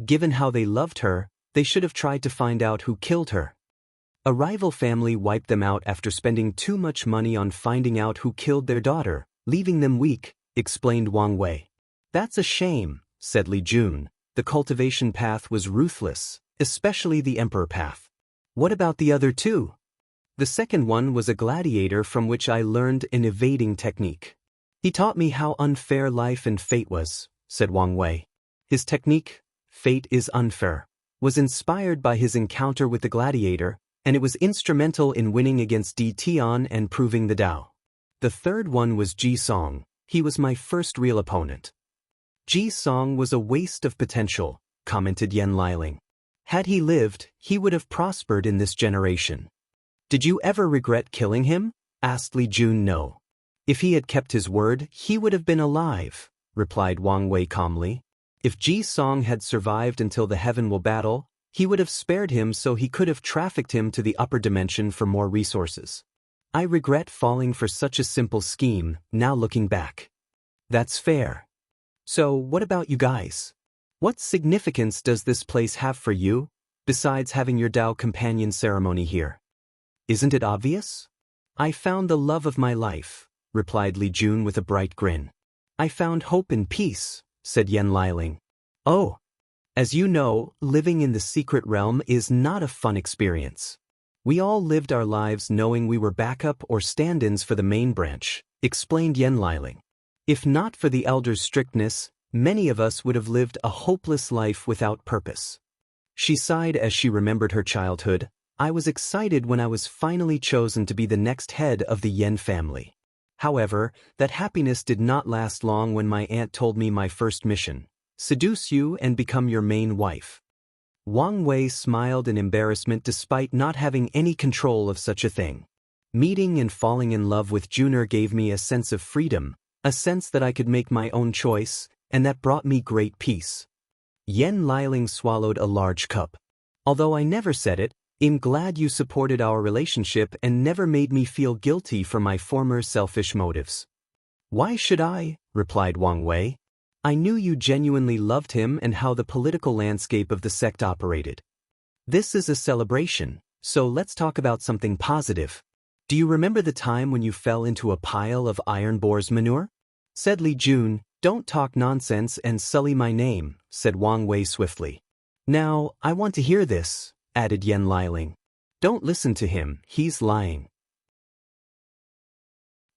Given how they loved her, they should have tried to find out who killed her." "A rival family wiped them out after spending too much money on finding out who killed their daughter, leaving them weak," explained Wang Wei. "That's a shame," said Li Jun. "The cultivation path was ruthless, especially the emperor path." "What about the other 2? "The second one was a gladiator from which I learned an evading technique. He taught me how unfair life and fate was," said Wang Wei. His technique, "Fate is Unfair," was inspired by his encounter with the gladiator, and it was instrumental in winning against Di Tian and proving the Tao. "The third one was Ji Song. He was my first real opponent." "Ji Song was a waste of potential," commented Yen Liling. "Had he lived, he would have prospered in this generation." "Did you ever regret killing him?" asked Li Jun. "No. If he had kept his word, he would have been alive," replied Wang Wei calmly. "If Ji Song had survived until the Heavenwell battle, he would have spared him so he could have trafficked him to the upper dimension for more resources. I regret falling for such a simple scheme, now looking back." "That's fair. So, what about you guys? What significance does this place have for you, besides having your Tao companion ceremony here? Isn't it obvious?" "I found the love of my life," replied Li Jun with a bright grin. "I found hope and peace," said Yen Liling. "Oh, As you know, living in the secret realm is not a fun experience. We all lived our lives knowing we were backup or stand-ins for the main branch, explained Yen Liling. If not for the elders' strictness, many of us would have lived a hopeless life without purpose. She sighed as she remembered her childhood. I was excited when I was finally chosen to be the next head of the Yen family. However, that happiness did not last long when my aunt told me my first mission: seduce you and become your main wife. Wang Wei smiled in embarrassment despite not having any control of such a thing. Meeting and falling in love with Junior gave me a sense of freedom, a sense that I could make my own choice, and that brought me great peace. Yen Liling swallowed a large cup. Although I never said it, I'm glad you supported our relationship and never made me feel guilty for my former selfish motives. Why should I? Replied Wang Wei. I knew you genuinely loved him and how the political landscape of the sect operated. This is a celebration, so let's talk about something positive. Do you remember the time when you fell into a pile of iron boar's manure? Said Li Jun. Don't talk nonsense and sully my name, said Wang Wei swiftly. Now, I want to hear this, added Yen Liling. Don't listen to him, he's lying.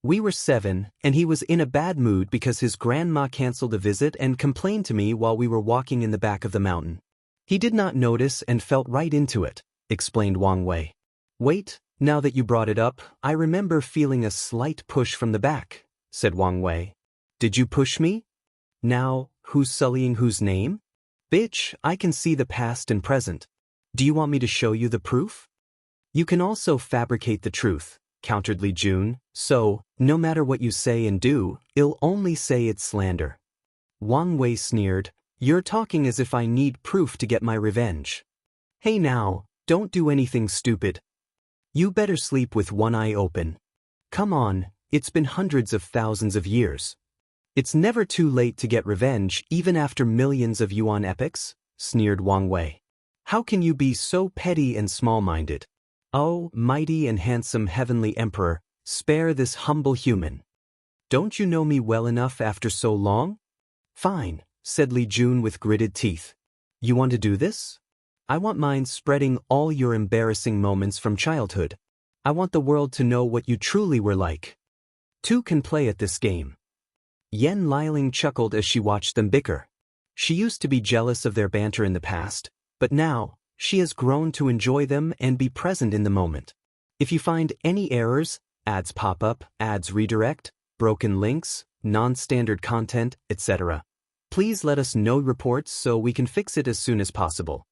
We were 7, and he was in a bad mood because his grandma canceled a visit and complained to me while we were walking in the back of the mountain. He did not notice and felt right into it, explained Wang Wei. Wait, now that you brought it up, I remember feeling a slight push from the back, said Wang Wei. Did you push me? Now, who's sullying whose name? Bitch, I can see the past and present. Do you want me to show you the proof? You can also fabricate the truth, countered Li Jun, so, no matter what you say and do, I'll only say it's slander. Wang Wei sneered, you're talking as if I need proof to get my revenge. Hey now, don't do anything stupid. You better sleep with one eye open. Come on, it's been hundreds of thousands of years. It's never too late to get revenge even after millions of yuan epochs, sneered Wang Wei. How can you be so petty and small-minded? Oh, mighty and handsome heavenly emperor, spare this humble human. Don't you know me well enough after so long? Fine, said Li Jun with gritted teeth. You want to do this? I want mine spreading all your embarrassing moments from childhood. I want the world to know what you truly were like. Two can play at this game. Yen Liling chuckled as she watched them bicker. She used to be jealous of their banter in the past, but now, she has grown to enjoy them and be present in the moment. If you find any errors, ads pop up, ads redirect, broken links, non-standard content, etc., please let us know reports so we can fix it as soon as possible.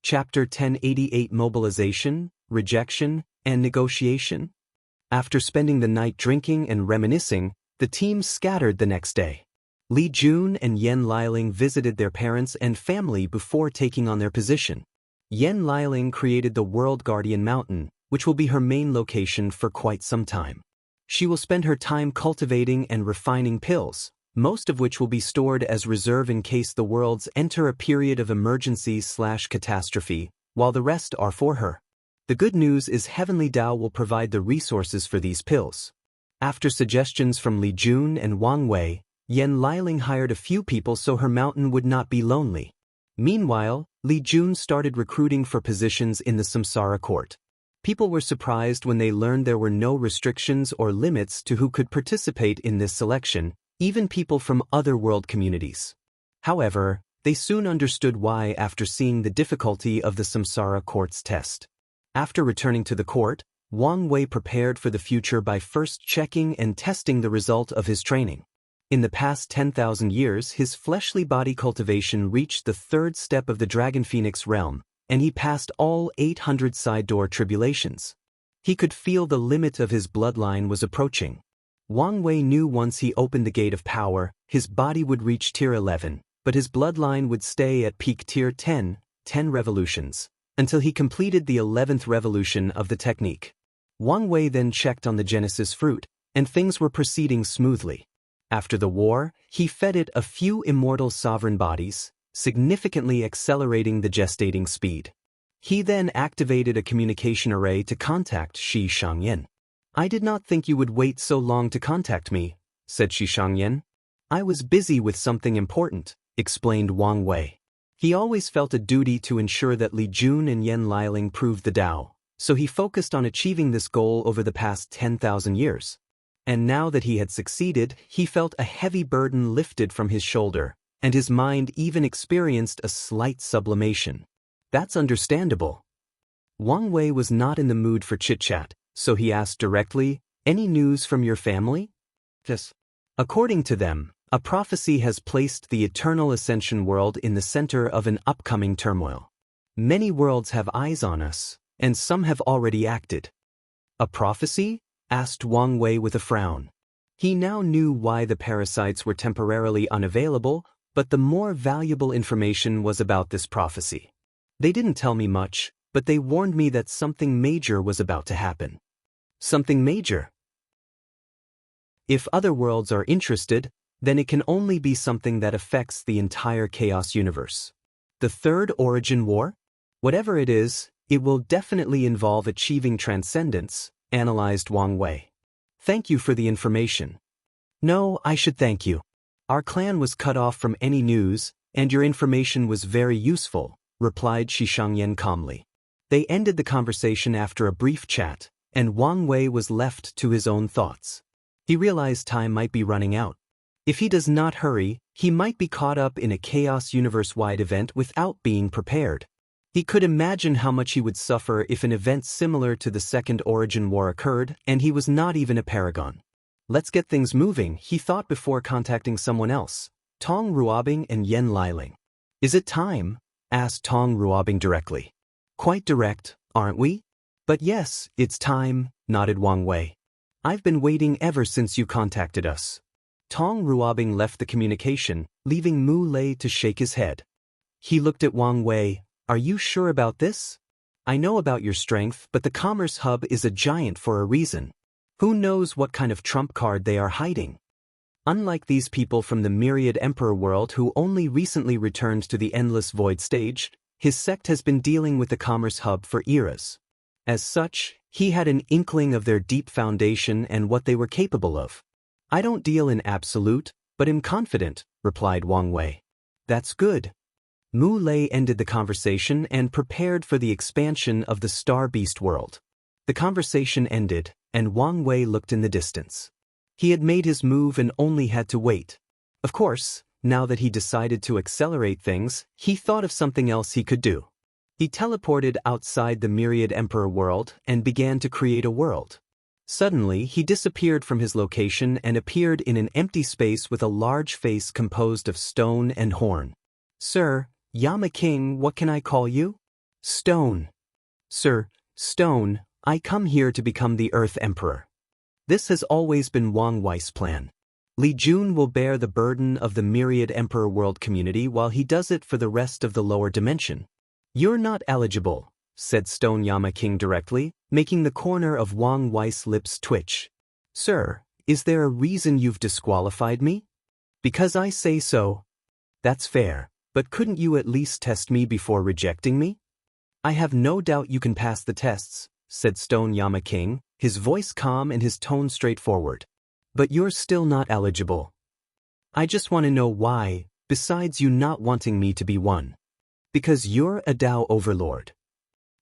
Chapter 1088 Mobilization, Rejection, and Negotiation. After spending the night drinking and reminiscing, the team scattered the next day. Li Jun and Yen Liling visited their parents and family before taking on their position. Yen Liling created the World Guardian Mountain, which will be her main location for quite some time. She will spend her time cultivating and refining pills, most of which will be stored as reserve in case the worlds enter a period of emergency/catastrophe, while the rest are for her. The good news is Heavenly Dao will provide the resources for these pills. After suggestions from Li Jun and Wang Wei, Yen Liling hired a few people so her mountain would not be lonely. Meanwhile, Li Jun started recruiting for positions in the Samsara court. People were surprised when they learned there were no restrictions or limits to who could participate in this selection, even people from other world communities. However, they soon understood why after seeing the difficulty of the Samsara court's test. After returning to the court, Wang Wei prepared for the future by first checking and testing the result of his training. In the past 10,000 years, his fleshly body cultivation reached the third step of the Dragon Phoenix realm, and he passed all 800 side door tribulations. He could feel the limit of his bloodline was approaching. Wang Wei knew once he opened the gate of power, his body would reach tier 11, but his bloodline would stay at peak tier 10 revolutions, until he completed the 11th revolution of the technique. Wang Wei then checked on the Genesis fruit, and things were proceeding smoothly. After the war, he fed it a few immortal sovereign bodies, significantly accelerating the gestating speed. He then activated a communication array to contact Shi Shangyan. I did not think you would wait so long to contact me, said Shi Shangyan. I was busy with something important, explained Wang Wei. He always felt a duty to ensure that Li Jun and Yan Liling proved the Dao, so he focused on achieving this goal over the past 10,000 years. And now that he had succeeded, he felt a heavy burden lifted from his shoulder, and his mind even experienced a slight sublimation. That's understandable. Wang Wei was not in the mood for chit-chat, so he asked directly, "Any news from your family?" Yes. According to them, a prophecy has placed the eternal ascension world in the center of an upcoming turmoil. Many worlds have eyes on us, and some have already acted. A prophecy? Asked Wang Wei with a frown. He now knew why the parasites were temporarily unavailable, but the more valuable information was about this prophecy. They didn't tell me much, but they warned me that something major was about to happen. Something major? If other worlds are interested, then it can only be something that affects the entire chaos universe. The Third Origin War? Whatever it is, it will definitely involve achieving transcendence, analyzed Wang Wei. Thank you for the information. No, I should thank you. Our clan was cut off from any news, and your information was very useful, replied Shishangyan calmly. They ended the conversation after a brief chat, and Wang Wei was left to his own thoughts. He realized time might be running out. If he does not hurry, he might be caught up in a chaos universe-wide event without being prepared. He could imagine how much he would suffer if an event similar to the Second Origin War occurred, and he was not even a paragon. Let's get things moving, he thought before contacting someone else, Tong Ruobing and Yan Liling. Is it time? Asked Tong Ruobing directly. Quite direct, aren't we? But yes, it's time, nodded Wang Wei. I've been waiting ever since you contacted us. Tong Ruobing left the communication, leaving Mu Lei to shake his head. He looked at Wang Wei. Are you sure about this? I know about your strength, but the Commerce Hub is a giant for a reason. Who knows what kind of trump card they are hiding? Unlike these people from the Myriad Emperor world who only recently returned to the Endless Void stage, his sect has been dealing with the Commerce Hub for eras. As such, he had an inkling of their deep foundation and what they were capable of. I don't deal in absolute, but am confident, replied Wang Wei. That's good. Mu Lei ended the conversation and prepared for the expansion of the Star Beast world. The conversation ended, and Wang Wei looked in the distance. He had made his move and only had to wait. Of course, now that he decided to accelerate things, he thought of something else he could do. He teleported outside the Myriad Emperor world and began to create a world. Suddenly, he disappeared from his location and appeared in an empty space with a large face composed of stone and horn. Sir, Yama King, what can I call you? Stone. Sir, Stone, I come here to become the Earth Emperor. This has always been Wang Wei's plan. Li Jun will bear the burden of the Myriad Emperor world community while he does it for the rest of the lower dimension. You're not eligible, said Stone Yama King directly, making the corner of Wang Wei's lips twitch. Sir, is there a reason you've disqualified me? Because I say so. That's fair. But couldn't you at least test me before rejecting me? I have no doubt you can pass the tests, said Stone Yama King, his voice calm and his tone straightforward. But you're still not eligible. I just want to know why, besides you not wanting me to be one. Because you're a Dao overlord.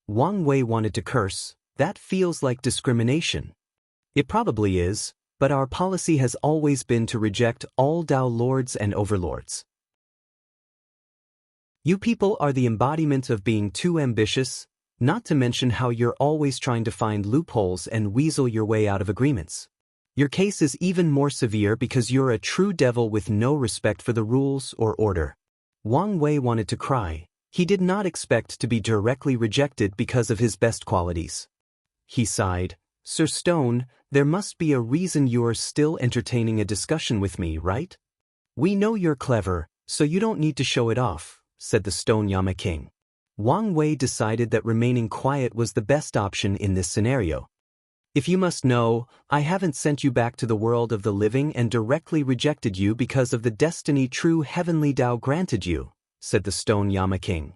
Wang Wei wanted to curse. That feels like discrimination. It probably is, but our policy has always been to reject all Dao lords and overlords. You people are the embodiment of being too ambitious, not to mention how you're always trying to find loopholes and weasel your way out of agreements. Your case is even more severe because you're a true devil with no respect for the rules or order. Wang Wei wanted to cry. He did not expect to be directly rejected because of his best qualities. He sighed. Sir Stone, there must be a reason you're still entertaining a discussion with me, right? We know you're clever, so you don't need to show it off, said the Stone Yama King. Wang Wei decided that remaining quiet was the best option in this scenario. If you must know, I haven't sent you back to the world of the living and directly rejected you because of the destiny true heavenly Dao granted you, said the Stone Yama King.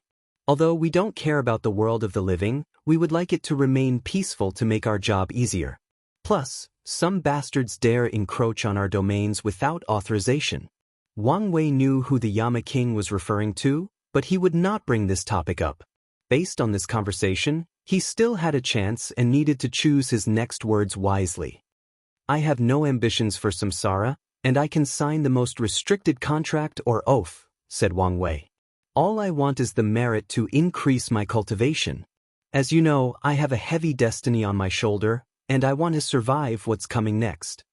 Although we don't care about the world of the living, we would like it to remain peaceful to make our job easier. Plus, some bastards dare encroach on our domains without authorization. Wang Wei knew who the Yama King was referring to, but he would not bring this topic up. Based on this conversation, he still had a chance and needed to choose his next words wisely. I have no ambitions for samsara, and I can sign the most restricted contract or oath, said Wang Wei. All I want is the merit to increase my cultivation. As you know, I have a heavy destiny on my shoulder, and I want to survive what's coming next.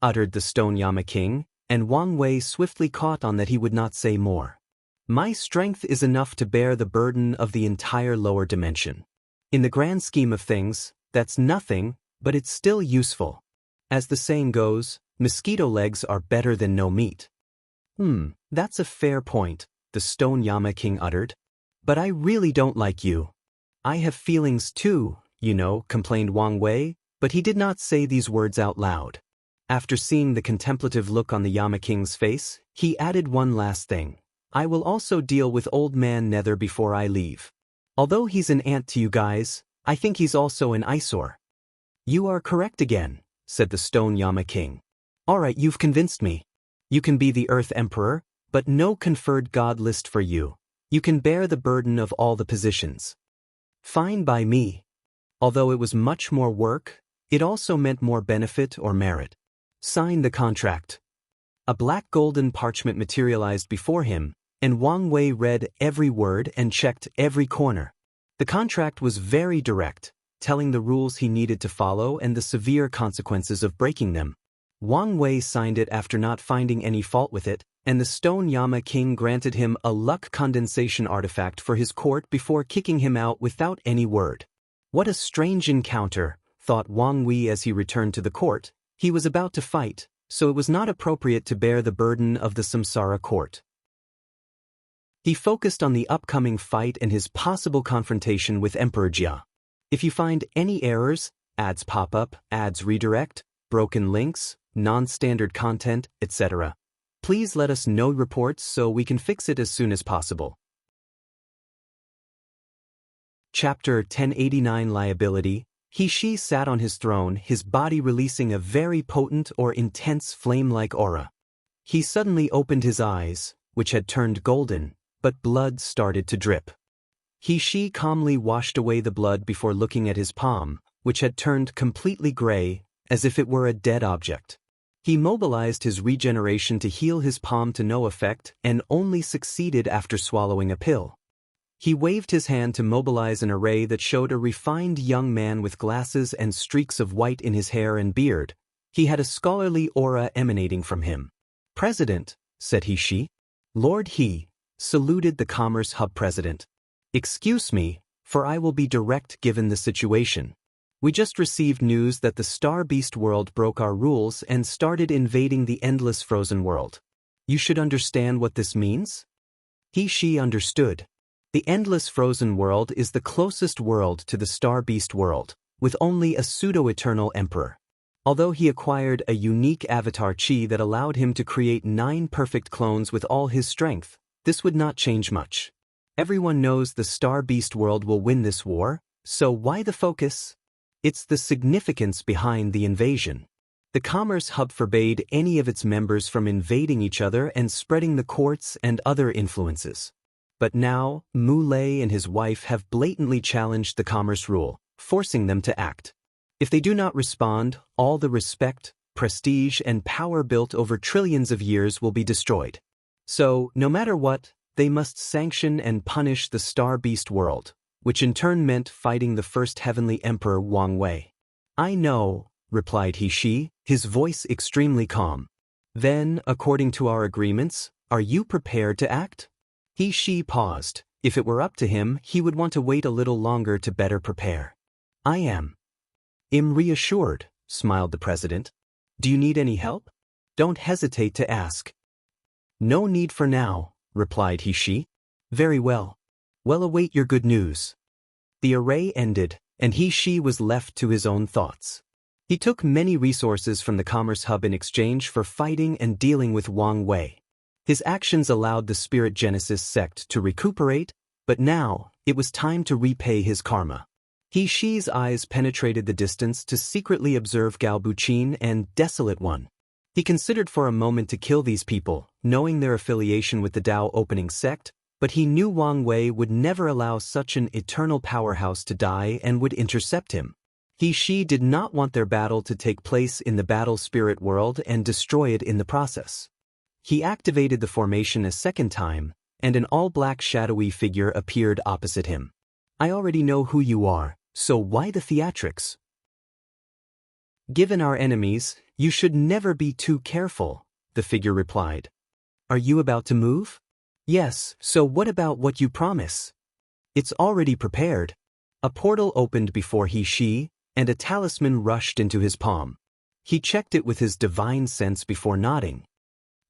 Uttered the Stone Yama King, and Wang Wei swiftly caught on that he would not say more. My strength is enough to bear the burden of the entire lower dimension. In the grand scheme of things, that's nothing, but it's still useful. As the saying goes, mosquito legs are better than no meat. That's a fair point, the Stone Yama King uttered. But I really don't like you. I have feelings too, you know, complained Wang Wei, but he did not say these words out loud. After seeing the contemplative look on the Yama King's face, he added one last thing. I will also deal with Old Man Nether before I leave. Although he's an ant to you guys, I think he's also an eyesore. You are correct again, said the Stone Yama King. Alright, you've convinced me. You can be the Earth Emperor, but no conferred god list for you. You can bear the burden of all the positions. Fine by me. Although it was much more work, it also meant more benefit or merit. Sign the contract. A black golden parchment materialized before him, and Wang Wei read every word and checked every corner. The contract was very direct, telling the rules he needed to follow and the severe consequences of breaking them. Wang Wei signed it after not finding any fault with it, and the Stone Yama King granted him a luck condensation artifact for his court before kicking him out without any word. What a strange encounter, thought Wang Wei as he returned to the court. He was about to fight, so it was not appropriate to bear the burden of the samsara court. He focused on the upcoming fight and his possible confrontation with Emperor Jia. If you find any errors, ads pop up, ads redirect, broken links, non-standard content, etc., please let us know reports so we can fix it as soon as possible. Chapter 1089 Liability. He/she sat on his throne, his body releasing a very potent or intense flame-like aura. He suddenly opened his eyes, which had turned golden, but blood started to drip. He/she calmly washed away the blood before looking at his palm, which had turned completely gray, as if it were a dead object. He mobilized his regeneration to heal his palm to no effect and only succeeded after swallowing a pill. He waved his hand to mobilize an array that showed a refined young man with glasses and streaks of white in his hair and beard. He had a scholarly aura emanating from him. President, said he/she. Lord He saluted the Commerce Hub president. Excuse me, for I will be direct given the situation. We just received news that the Star Beast world broke our rules and started invading the endless frozen world. You should understand what this means? He/she understood. The endless frozen world is the closest world to the Star Beast world, with only a pseudo-eternal emperor. Although he acquired a unique avatar chi that allowed him to create 9 perfect clones with all his strength, this would not change much. Everyone knows the Star Beast world will win this war, so why the focus? It's the significance behind the invasion. The Commerce Hub forbade any of its members from invading each other and spreading the courts and other influences. But now, Mu Lei and his wife have blatantly challenged the commerce rule, forcing them to act. If they do not respond, all the respect, prestige, and power built over trillions of years will be destroyed. So, no matter what, they must sanction and punish the Star Beast world, which in turn meant fighting the first heavenly emperor Wang Wei. I know, replied he/she, his voice extremely calm. Then, according to our agreements, are you prepared to act? He/she paused. If it were up to him, he would want to wait a little longer to better prepare. I am reassured, smiled the president. Do you need any help? Don't hesitate to ask. No need for now, replied he/she. Very well. Well, await your good news. The array ended, and he/she was left to his own thoughts. He took many resources from the Commerce Hub in exchange for fighting and dealing with Wang Wei. His actions allowed the Spirit Genesis sect to recuperate, but now, it was time to repay his karma. He/she's eyes penetrated the distance to secretly observe Gao Buqin and Desolate One. He considered for a moment to kill these people, knowing their affiliation with the Dao opening sect, but he knew Wang Wei would never allow such an eternal powerhouse to die and would intercept him. He did not want their battle to take place in the battle spirit world and destroy it in the process. He activated the formation a second time, and an all-black shadowy figure appeared opposite him. I already know who you are, so why the theatrics? Given our enemies, you should never be too careful, the figure replied. Are you about to move? Yes, so what about what you promise? It's already prepared. A portal opened before he, and a talisman rushed into his palm. He checked it with his divine sense before nodding.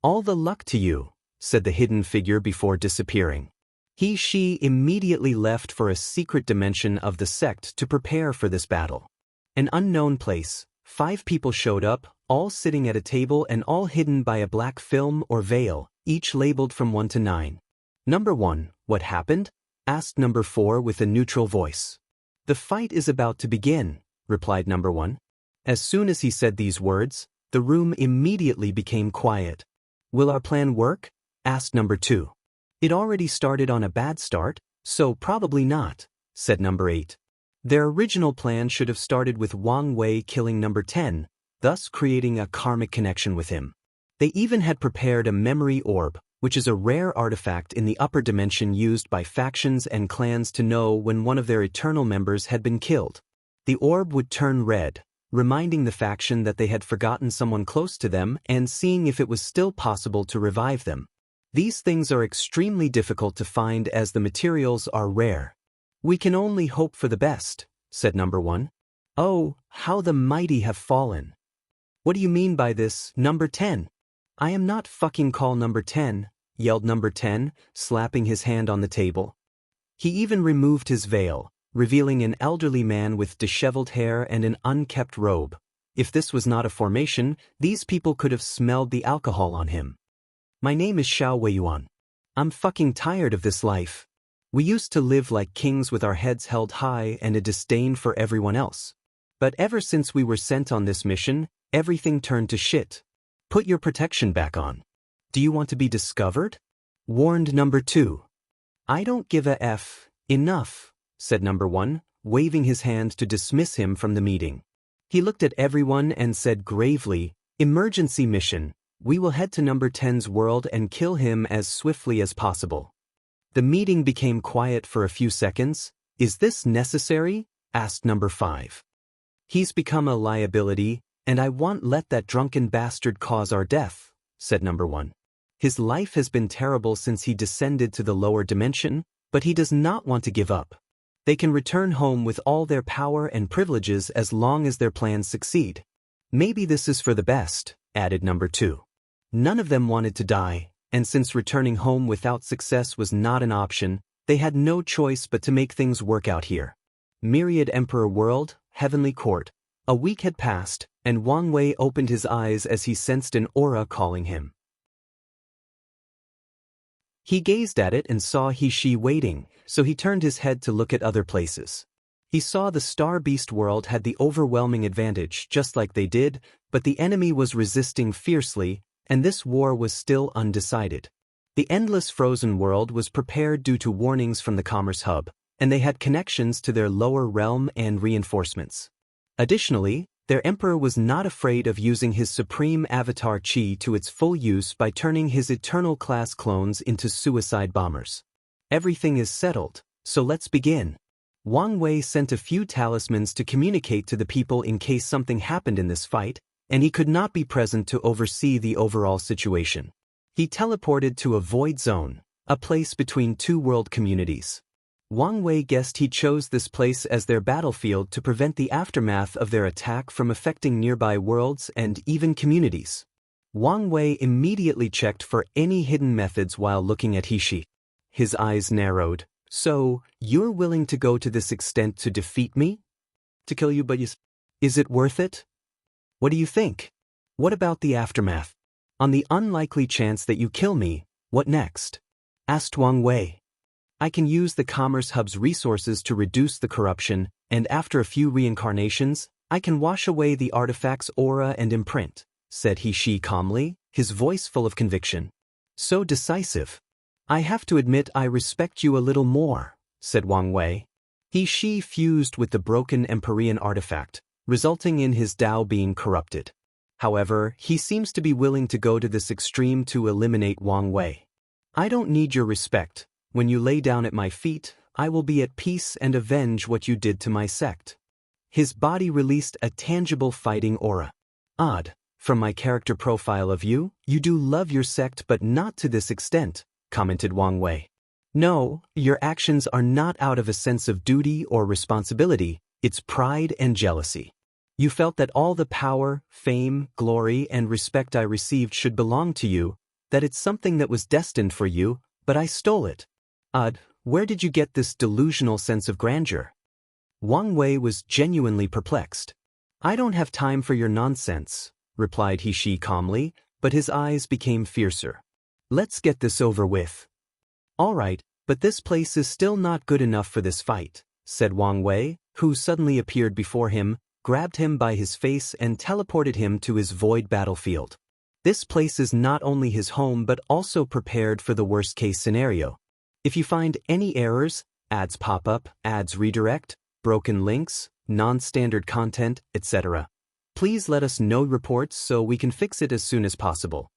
All the luck to you, said the hidden figure before disappearing. He immediately left for a secret dimension of the sect to prepare for this battle. An unknown place, 5 people showed up, all sitting at a table and all hidden by a black film or veil, each labeled from 1 to 9. Number 1, what happened? Asked number 4 with a neutral voice. The fight is about to begin, replied number 1. As soon as he said these words, the room immediately became quiet. Will our plan work? Asked number 2. It already started on a bad start, so probably not, said number 8. Their original plan should have started with Wang Wei killing number 10, thus creating a karmic connection with him. They even had prepared a memory orb, which is a rare artifact in the upper dimension used by factions and clans to know when one of their eternal members had been killed. The orb would turn red, reminding the faction that they had forgotten someone close to them and seeing if it was still possible to revive them. These things are extremely difficult to find as the materials are rare. We can only hope for the best, said number 1. Oh, how the mighty have fallen. What do you mean by this, number 10? I am not fucking call number 10, yelled number 10, slapping his hand on the table. He even removed his veil, revealing an elderly man with disheveled hair and an unkempt robe. If this was not a formation, these people could have smelled the alcohol on him. My name is Xiao Weiyuan. I'm fucking tired of this life. We used to live like kings with our heads held high and a disdain for everyone else. But ever since we were sent on this mission, everything turned to shit. Put your protection back on. Do you want to be discovered? Warned number 2. I don't give a F. Enough, said number 1, waving his hand to dismiss him from the meeting. He looked at everyone and said gravely, Emergency mission. We will head to number 10's world and kill him as swiftly as possible. The meeting became quiet for a few seconds. Is this necessary? Asked number 5. He's become a liability, and I won't let that drunken bastard cause our death, said number 1. His life has been terrible since he descended to the lower dimension, but he does not want to give up. They can return home with all their power and privileges as long as their plans succeed. Maybe this is for the best, added number 2. None of them wanted to die, and since returning home without success was not an option, they had no choice but to make things work out here. Myriad Emperor World, Heavenly Court. A week had passed, and Wang Wei opened his eyes as he sensed an aura calling him. He gazed at it and saw he waiting, so he turned his head to look at other places. He saw the Star Beast world had the overwhelming advantage just like they did, but the enemy was resisting fiercely, and this war was still undecided. The Endless Frozen World was prepared due to warnings from the Commerce Hub, and they had connections to their lower realm and reinforcements. Additionally, their emperor was not afraid of using his supreme avatar Qi to its full use by turning his eternal class clones into suicide bombers. Everything is settled, so let's begin. Wang Wei sent a few talismans to communicate to the people in case something happened in this fight, and he could not be present to oversee the overall situation. He teleported to a void zone, a place between 2 world communities. Wang Wei guessed he chose this place as their battlefield to prevent the aftermath of their attack from affecting nearby worlds and even communities. Wang Wei immediately checked for any hidden methods while looking at He. His eyes narrowed. So, you're willing to go to this extent to defeat me? To kill you, but is it worth it? What do you think? What about the aftermath? On the unlikely chance that you kill me, what next? Asked Wang Wei. I can use the Commerce Hub's resources to reduce the corruption, and after a few reincarnations, I can wash away the artifact's aura and imprint, said He calmly, his voice full of conviction. So decisive. I have to admit I respect you a little more, said Wang Wei. He fused with the broken Empyrean artifact, resulting in his Dao being corrupted. However, he seems to be willing to go to this extreme to eliminate Wang Wei. I don't need your respect. When you lay down at my feet, I will be at peace and avenge what you did to my sect. His body released a tangible fighting aura. Odd. From my character profile of you, you do love your sect but not to this extent, commented Wang Wei. No, your actions are not out of a sense of duty or responsibility, it's pride and jealousy. You felt that all the power, fame, glory, and respect I received should belong to you, that it's something that was destined for you, but I stole it. Odd, where did you get this delusional sense of grandeur? Wang Wei was genuinely perplexed. I don't have time for your nonsense, replied He calmly, but his eyes became fiercer. Let's get this over with. All right, but this place is still not good enough for this fight, said Wang Wei, who suddenly appeared before him, grabbed him by his face and teleported him to his void battlefield. This place is not only his home but also prepared for the worst-case scenario. If you find any errors, ads pop up, ads redirect, broken links, non-standard content, etc., please let us know reports so we can fix it as soon as possible.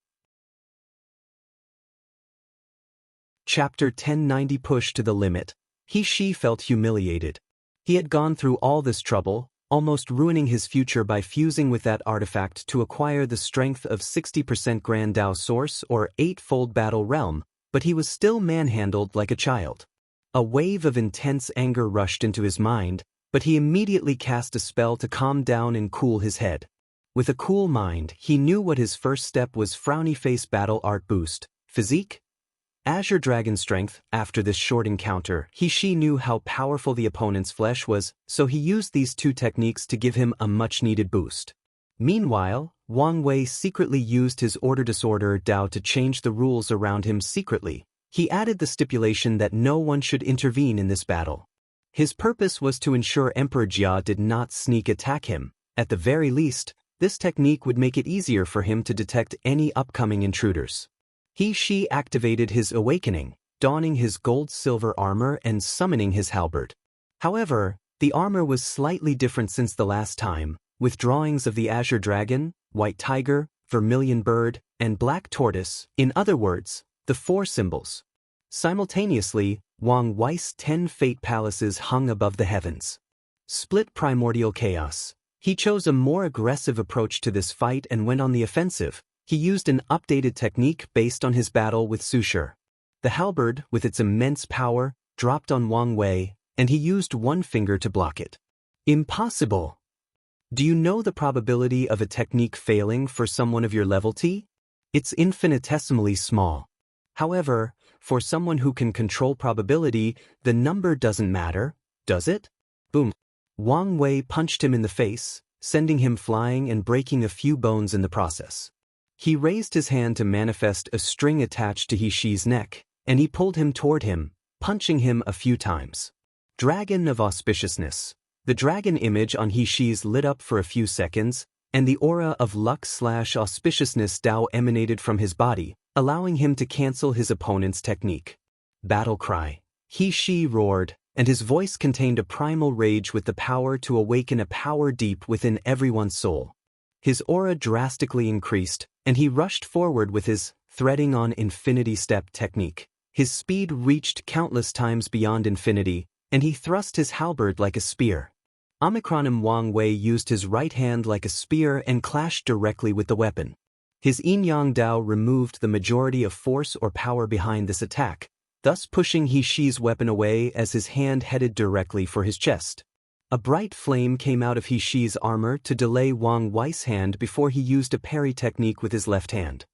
Chapter 1090 Push to the Limit. He felt humiliated. He had gone through all this trouble, almost ruining his future by fusing with that artifact to acquire the strength of 60% Grand Dao Source or 8-fold Battle Realm, but he was still manhandled like a child. A wave of intense anger rushed into his mind, but he immediately cast a spell to calm down and cool his head. With a cool mind, he knew what his first step was. Frowny Face Battle Art Boost. Physique? Azure Dragon Strength. After this short encounter, he knew how powerful the opponent's flesh was, so he used these two techniques to give him a much-needed boost. Meanwhile, Wang Wei secretly used his Order Disorder Dao to change the rules around him secretly. He added the stipulation that no one should intervene in this battle. His purpose was to ensure Emperor Jia did not sneak attack him. At the very least, this technique would make it easier for him to detect any upcoming intruders. He activated his awakening, donning his gold-silver armor and summoning his halberd. However, the armor was slightly different since the last time, with drawings of the Azure Dragon, White Tiger, Vermilion Bird, and Black Tortoise, in other words, the 4 symbols. Simultaneously, Wang Wei's 10 fate palaces hung above the heavens. Split Primordial Chaos. He chose a more aggressive approach to this fight and went on the offensive. He used an updated technique based on his battle with Su Shi. The halberd, with its immense power, dropped on Wang Wei, and he used one finger to block it. Impossible! Do you know the probability of a technique failing for someone of your level T? It's infinitesimally small. However, for someone who can control probability, the number doesn't matter, does it? Boom! Wang Wei punched him in the face, sending him flying and breaking a few bones in the process. He raised his hand to manifest a string attached to He's neck, and he pulled him toward him, punching him a few times. Dragon of Auspiciousness. The dragon image on He's lit up for a few seconds, and the aura of luck/auspiciousness Dao emanated from his body, allowing him to cancel his opponent's technique. Battle Cry. He roared, and his voice contained a primal rage with the power to awaken a power deep within everyone's soul. His aura drastically increased, and he rushed forward with his threading on infinity step technique. His speed reached countless times beyond infinity, and he thrust his halberd like a spear. Omicronim Wang Wei used his right hand like a spear and clashed directly with the weapon. His Yin-Yang Dao removed the majority of force or power behind this attack, thus pushing He's weapon away as his hand headed directly for his chest. A bright flame came out of He's armor to delay Wang Wei's hand before he used a parry technique with his left hand.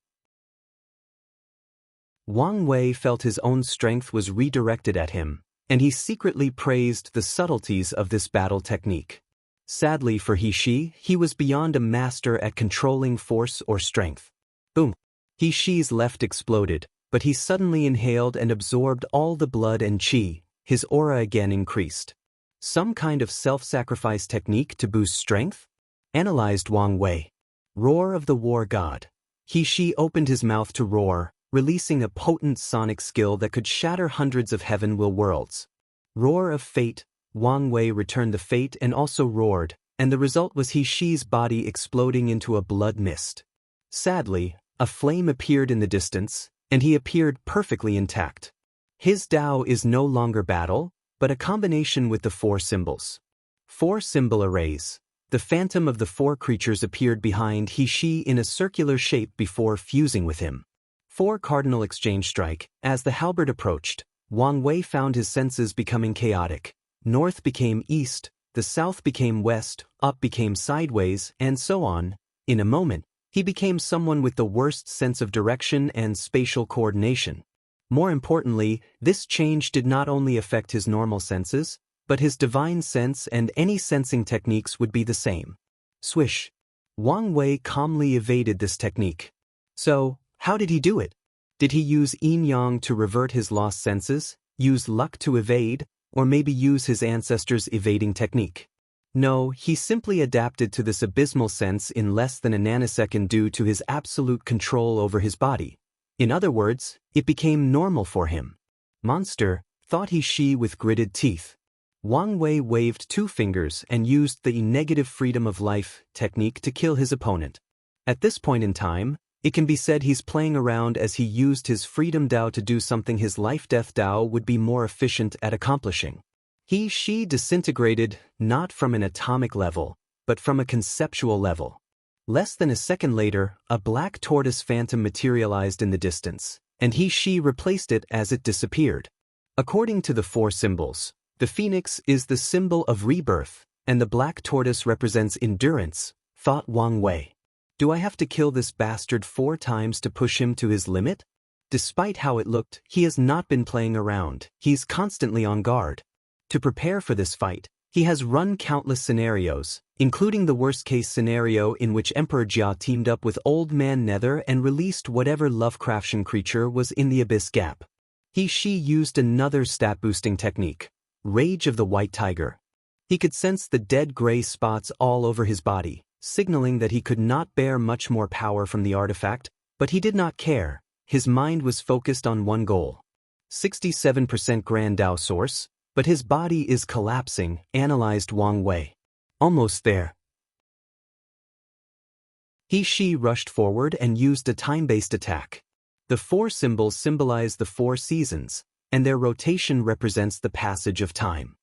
Wang Wei felt his own strength was redirected at him, and he secretly praised the subtleties of this battle technique. Sadly for he was beyond a master at controlling force or strength. Boom! He's left exploded, but he suddenly inhaled and absorbed all the blood and qi. His aura again increased. Some kind of self-sacrifice technique to boost strength? Analyzed Wang Wei. Roar of the War God. He opened his mouth to roar, releasing a potent sonic skill that could shatter hundreds of heaven-will worlds. Roar of Fate. Wang Wei returned the fate and also roared, and the result was He-Shi's body exploding into a blood mist. Sadly, a flame appeared in the distance, and he appeared perfectly intact. His Dao is no longer battle, but a combination with the four symbols. Four symbol arrays. The phantom of the four creatures appeared behind He-Shi in a circular shape before fusing with him. Four cardinal exchange strike. As the halberd approached, Wang Wei found his senses becoming chaotic. North became east, the south became west, up became sideways, and so on. In a moment, he became someone with the worst sense of direction and spatial coordination. More importantly, this change did not only affect his normal senses, but his divine sense and any sensing techniques would be the same. Swish. Wang Wei calmly evaded this technique. So, how did he do it? Did he use yin-yang to revert his lost senses, use luck to evade, or maybe use his ancestors' evading technique? No, he simply adapted to this abysmal sense in less than a nanosecond due to his absolute control over his body. In other words, it became normal for him. Monster, thought He-Shi with gritted teeth. Wang Wei waved two fingers and used the negative freedom of life technique to kill his opponent. At this point in time, it can be said he's playing around as he used his freedom Dao to do something his life-death Dao would be more efficient at accomplishing. He-Shi disintegrated not from an atomic level, but from a conceptual level. Less than a second later, a black tortoise phantom materialized in the distance, and He-Shi replaced it as it disappeared. According to the four symbols, the phoenix is the symbol of rebirth, and the black tortoise represents endurance, thought Wang Wei. Do I have to kill this bastard 4 times to push him to his limit? Despite how it looked, he has not been playing around. He's constantly on guard. To prepare for this fight, he has run countless scenarios, including the worst-case scenario in which Emperor Jia teamed up with Old Man Nether and released whatever Lovecraftian creature was in the Abyss Gap. He-Shi used another stat-boosting technique, Rage of the White Tiger. He could sense the dead gray spots all over his body, signaling that he could not bear much more power from the artifact, but he did not care. His mind was focused on one goal. 67% Grand Dao source, but his body is collapsing, analyzed Wang Wei. Almost there. He-Shi rushed forward and used a time-based attack. The four symbols symbolize the 4 seasons, and their rotation represents the passage of time.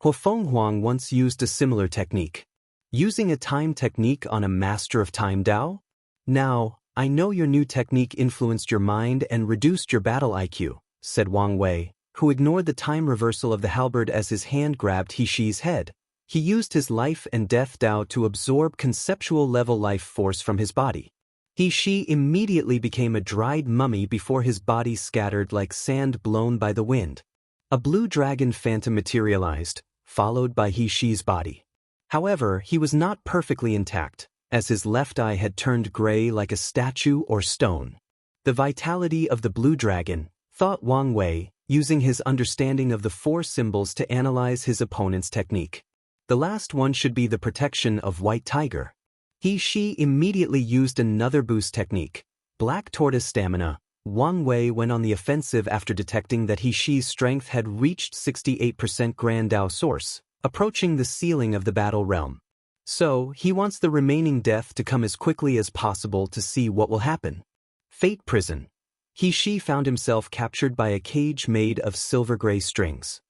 Huofeng Huang once used a similar technique. Using a time technique on a Master of Time Dao? Now, I know your new technique influenced your mind and reduced your battle IQ, said Wang Wei, who ignored the time reversal of the halberd as his hand grabbed He-Shi's head. He used his life and death Dao to absorb conceptual level life force from his body. He-Shi immediately became a dried mummy before his body scattered like sand blown by the wind. A blue dragon phantom materialized, followed by He-Shi's body. However, he was not perfectly intact, as his left eye had turned gray like a statue or stone. The vitality of the blue dragon, thought Wang Wei, using his understanding of the 4 symbols to analyze his opponent's technique. The last one should be the protection of White Tiger. He-Shi immediately used another boost technique, Black Tortoise Stamina. Wang Wei went on the offensive after detecting that He-Shi's strength had reached 68% Grand Dao source, approaching the ceiling of the battle realm. So, he wants the remaining death to come as quickly as possible to see what will happen. Fate Prison. He-Shi found himself captured by a cage made of silver-gray strings.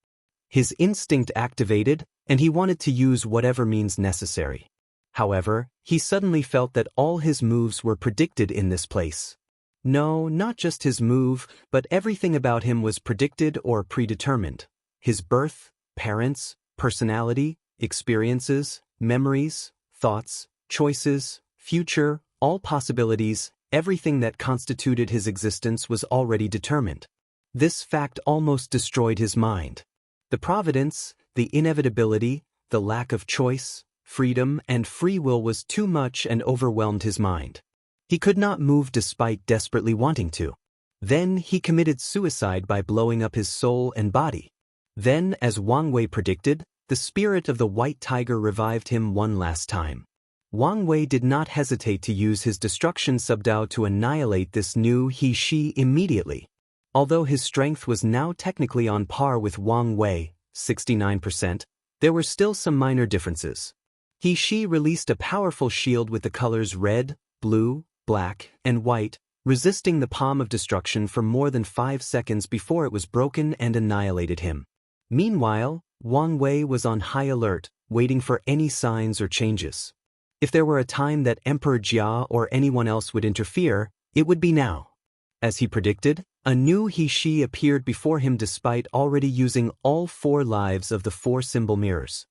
His instinct activated, and he wanted to use whatever means necessary. However, he suddenly felt that all his moves were predicted in this place. No, not just his move, but everything about him was predicted or predetermined. His birth, parents, personality, experiences, memories, thoughts, choices, future, all possibilities, everything that constituted his existence was already determined. This fact almost destroyed his mind. The providence, the inevitability, the lack of choice, freedom, and free will was too much and overwhelmed his mind. He could not move despite desperately wanting to. Then he committed suicide by blowing up his soul and body. Then, as Wang Wei predicted, the spirit of the White Tiger revived him one last time. Wang Wei did not hesitate to use his destruction subdao to annihilate this new he-she immediately. Although his strength was now technically on par with Wang Wei, 69%, there were still some minor differences. He-she released a powerful shield with the colors red, blue, black, and white, resisting the palm of destruction for more than 5 seconds before it was broken and annihilated him. Meanwhile, Wang Wei was on high alert, waiting for any signs or changes. If there were a time that Emperor Jia or anyone else would interfere, it would be now. As he predicted, a new he-she appeared before him despite already using all 4 lives of the 4 symbol mirrors.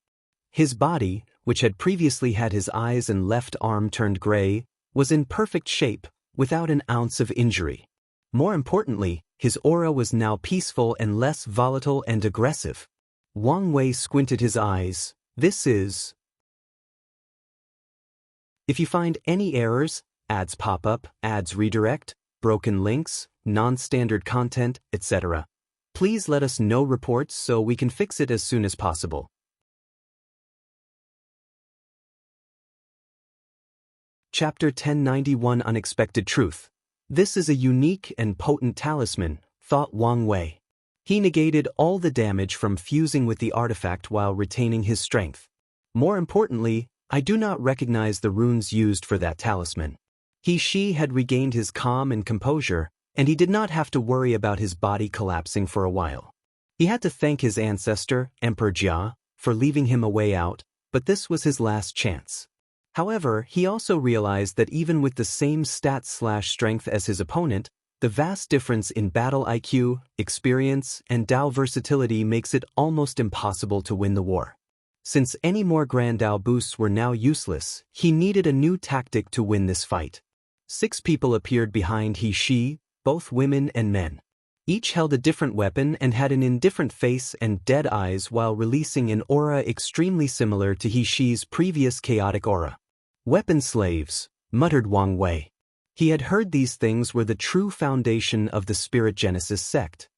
His body, which had previously had his eyes and left arm turned gray, was in perfect shape, without an ounce of injury. More importantly, his aura was now peaceful and less volatile and aggressive. Wang Wei squinted his eyes. This is... If you find any errors, ads pop up, ads redirect, broken links, non-standard content, etc., please let us know reports so we can fix it as soon as possible. Chapter 1091 Unexpected Truth. This is a unique and potent talisman, thought Wang Wei. He negated all the damage from fusing with the artifact while retaining his strength. More importantly, I do not recognize the runes used for that talisman. He-she had regained his calm and composure, and he did not have to worry about his body collapsing for a while. He had to thank his ancestor, Emperor Jia, for leaving him a way out, but this was his last chance. However, he also realized that even with the same stats/strength as his opponent, the vast difference in battle IQ, experience, and Dao versatility makes it almost impossible to win the war. Since any more Grand Dao boosts were now useless, he needed a new tactic to win this fight. 6 people appeared behind he-she, both women and men. Each held a different weapon and had an indifferent face and dead eyes while releasing an aura extremely similar to he-she's previous chaotic aura. Weapon slaves, muttered Wang Wei. He had heard these things were the true foundation of the Spirit Genesis sect.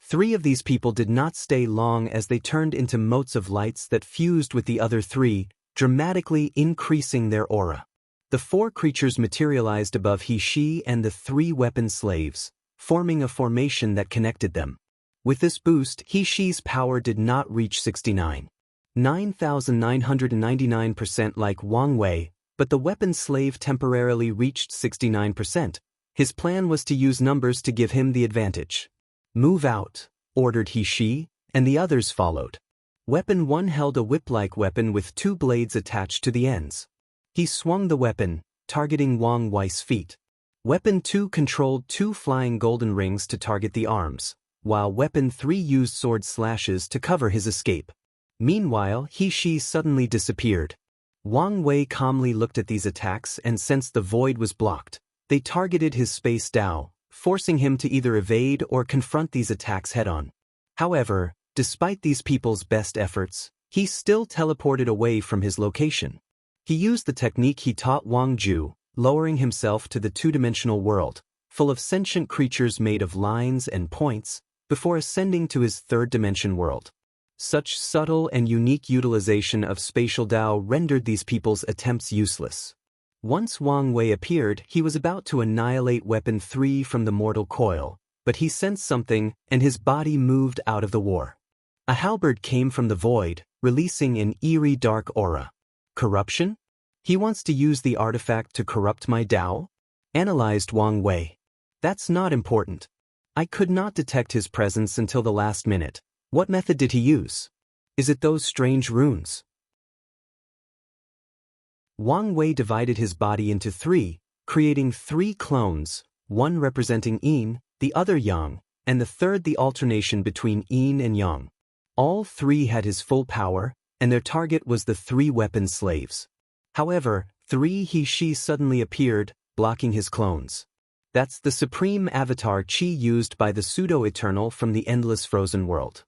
3 of these people did not stay long as they turned into motes of lights that fused with the other 3, dramatically increasing their aura. The 4 creatures materialized above he-she and the 3 weapon slaves, forming a formation that connected them. With this boost, he-she's power did not reach 9,999% like Wang Wei, but the weapon slave temporarily reached 69%. His plan was to use numbers to give him the advantage. Move out, ordered he-she, and the others followed. Weapon 1 held a whip-like weapon with 2 blades attached to the ends. He swung the weapon, targeting Wang Wei's feet. Weapon 2 controlled 2 flying golden rings to target the arms, while Weapon 3 used sword slashes to cover his escape. Meanwhile, he-she suddenly disappeared. Wang Wei calmly looked at these attacks and sensed the void was blocked. They targeted his space Dao, forcing him to either evade or confront these attacks head-on. However, despite these people's best efforts, he still teleported away from his location. He used the technique he taught Wang Ju, lowering himself to the 2-dimensional world, full of sentient creatures made of lines and points, before ascending to his 3rd-dimension world. Such subtle and unique utilization of spatial Dao rendered these people's attempts useless. Once Wang Wei appeared, he was about to annihilate Weapon 3 from the mortal coil, but he sensed something, and his body moved out of the war. A halberd came from the void, releasing an eerie dark aura. Corruption? He wants to use the artifact to corrupt my Dao? Analyzed Wang Wei. That's not important. I could not detect his presence until the last minute. What method did he use? Is it those strange runes? Wang Wei divided his body into 3, creating 3 clones, one representing Yin, the other Yang, and the third the alternation between Yin and Yang. All 3 had his full power, and their target was the 3 weapon slaves. However, 3 he-she suddenly appeared, blocking his clones. That's the supreme avatar Qi used by the pseudo-eternal from the endless frozen world.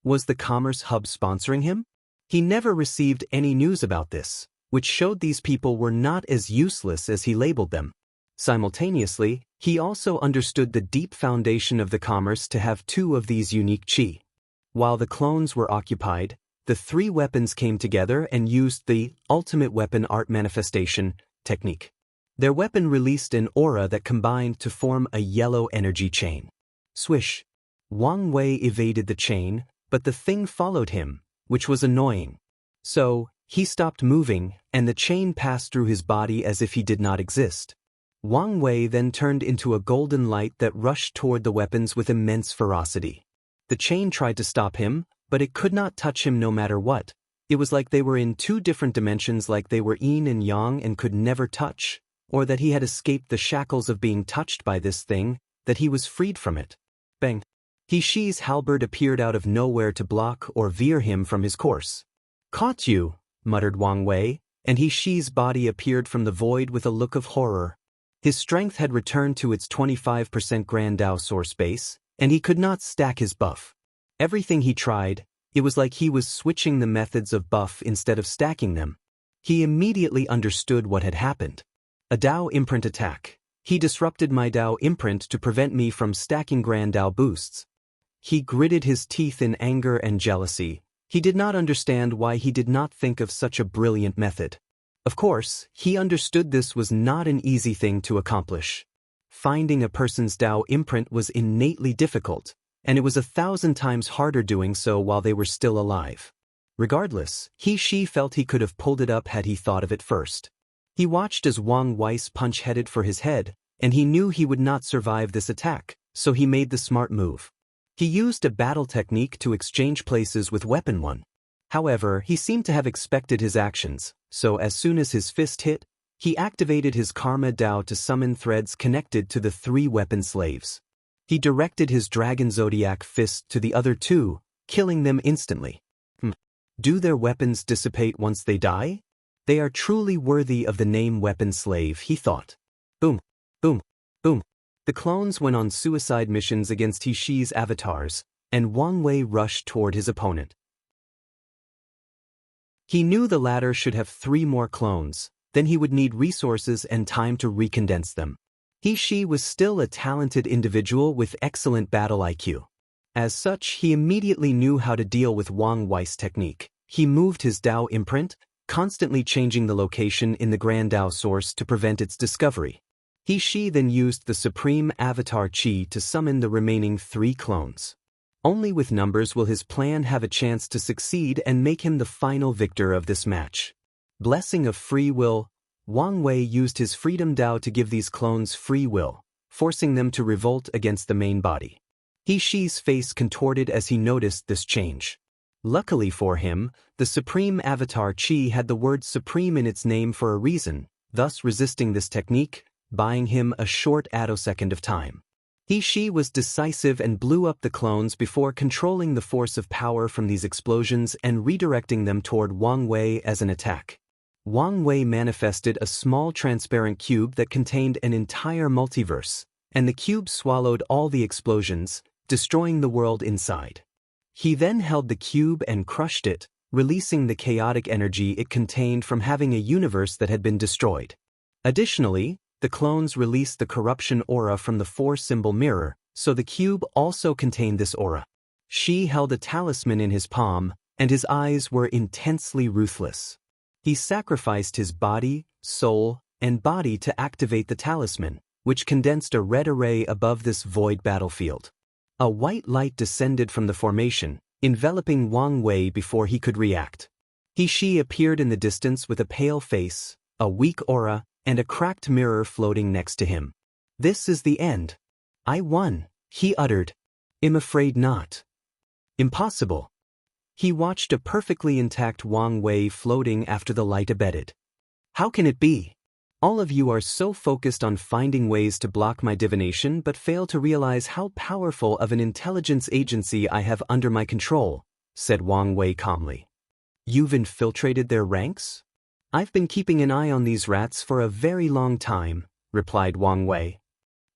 Was the Commerce Hub sponsoring him? He never received any news about this, which showed these people were not as useless as he labeled them. Simultaneously, he also understood the deep foundation of the commerce to have 2 of these unique Qi. While the clones were occupied, the three weapons came together and used the ultimate weapon art manifestation technique. Their weapon released an aura that combined to form a yellow energy chain. Swish. Wang Wei evaded the chain, but the thing followed him, which was annoying. So, he stopped moving, and the chain passed through his body as if he did not exist. Wang Wei then turned into a golden light that rushed toward the weapons with immense ferocity. The chain tried to stop him, but it could not touch him no matter what. It was like they were in two different dimensions, like they were yin and yang and could never touch, or that he had escaped the shackles of being touched by this thing, that he was freed from it. Bang! He Shi's halberd appeared out of nowhere to block or veer him from his course. "Caught you," muttered Wang Wei, and He Shi's body appeared from the void with a look of horror. His strength had returned to its 25% Grand Dao source base, and he could not stack his buff. Everything he tried, it was like he was switching the methods of buff instead of stacking them. He immediately understood what had happened. A Dao imprint attack. He disrupted my Dao imprint to prevent me from stacking Grand Dao boosts. He gritted his teeth in anger and jealousy. He did not understand why he did not think of such a brilliant method. Of course, he understood this was not an easy thing to accomplish. Finding a person's Dao imprint was innately difficult, and it was 1,000 times harder doing so while they were still alive. Regardless, He Shi felt he could have pulled it up had he thought of it first. He watched as Wang Wei's punch headed for his head, and he knew he would not survive this attack, so he made the smart move. He used a battle technique to exchange places with Weapon 1. However, he seemed to have expected his actions, so as soon as his fist hit, he activated his Karma Dao to summon threads connected to the three weapon slaves. He directed his Dragon Zodiac fist to the other two, killing them instantly. Do their weapons dissipate once they die? They are truly worthy of the name Weapon Slave, he thought. Boom, boom, boom. The clones went on suicide missions against He Shi's avatars, and Wang Wei rushed toward his opponent. He knew the latter should have 3 more clones, then he would need resources and time to recondense them. He Shi was still a talented individual with excellent battle IQ. As such, he immediately knew how to deal with Wang Wei's technique. He moved his Dao imprint, constantly changing the location in the Grand Dao source to prevent its discovery. He Shi then used the Supreme Avatar Chi to summon the remaining 3 clones. Only with numbers will his plan have a chance to succeed and make him the final victor of this match. Blessing of free will, Wang Wei used his Freedom Dao to give these clones free will, forcing them to revolt against the main body. He Shi's face contorted as he noticed this change. Luckily for him, the Supreme Avatar Chi had the word Supreme in its name for a reason, thus resisting this technique, buying him a short attosecond of time. He Shi was decisive and blew up the clones before controlling the force of power from these explosions and redirecting them toward Wang Wei as an attack. Wang Wei manifested a small transparent cube that contained an entire multiverse, and the cube swallowed all the explosions, destroying the world inside. He then held the cube and crushed it, releasing the chaotic energy it contained from having a universe that had been destroyed. Additionally, the clones released the corruption aura from the 4-symbol mirror, so the cube also contained this aura. Shi held a talisman in his palm, and his eyes were intensely ruthless. He sacrificed his body, soul, and body to activate the talisman, which condensed a red array above this void battlefield. A white light descended from the formation, enveloping Wang Wei before he could react. He Shi appeared in the distance with a pale face, a weak aura, and a cracked mirror floating next to him. "This is the end. I won," he uttered. "I'm afraid not." "Impossible." He watched a perfectly intact Wang Wei floating after the light abated. "How can it be? All of you are so focused on finding ways to block my divination but fail to realize how powerful of an intelligence agency I have under my control," said Wang Wei calmly. "You've infiltrated their ranks?" "I've been keeping an eye on these rats for a very long time," replied Wang Wei.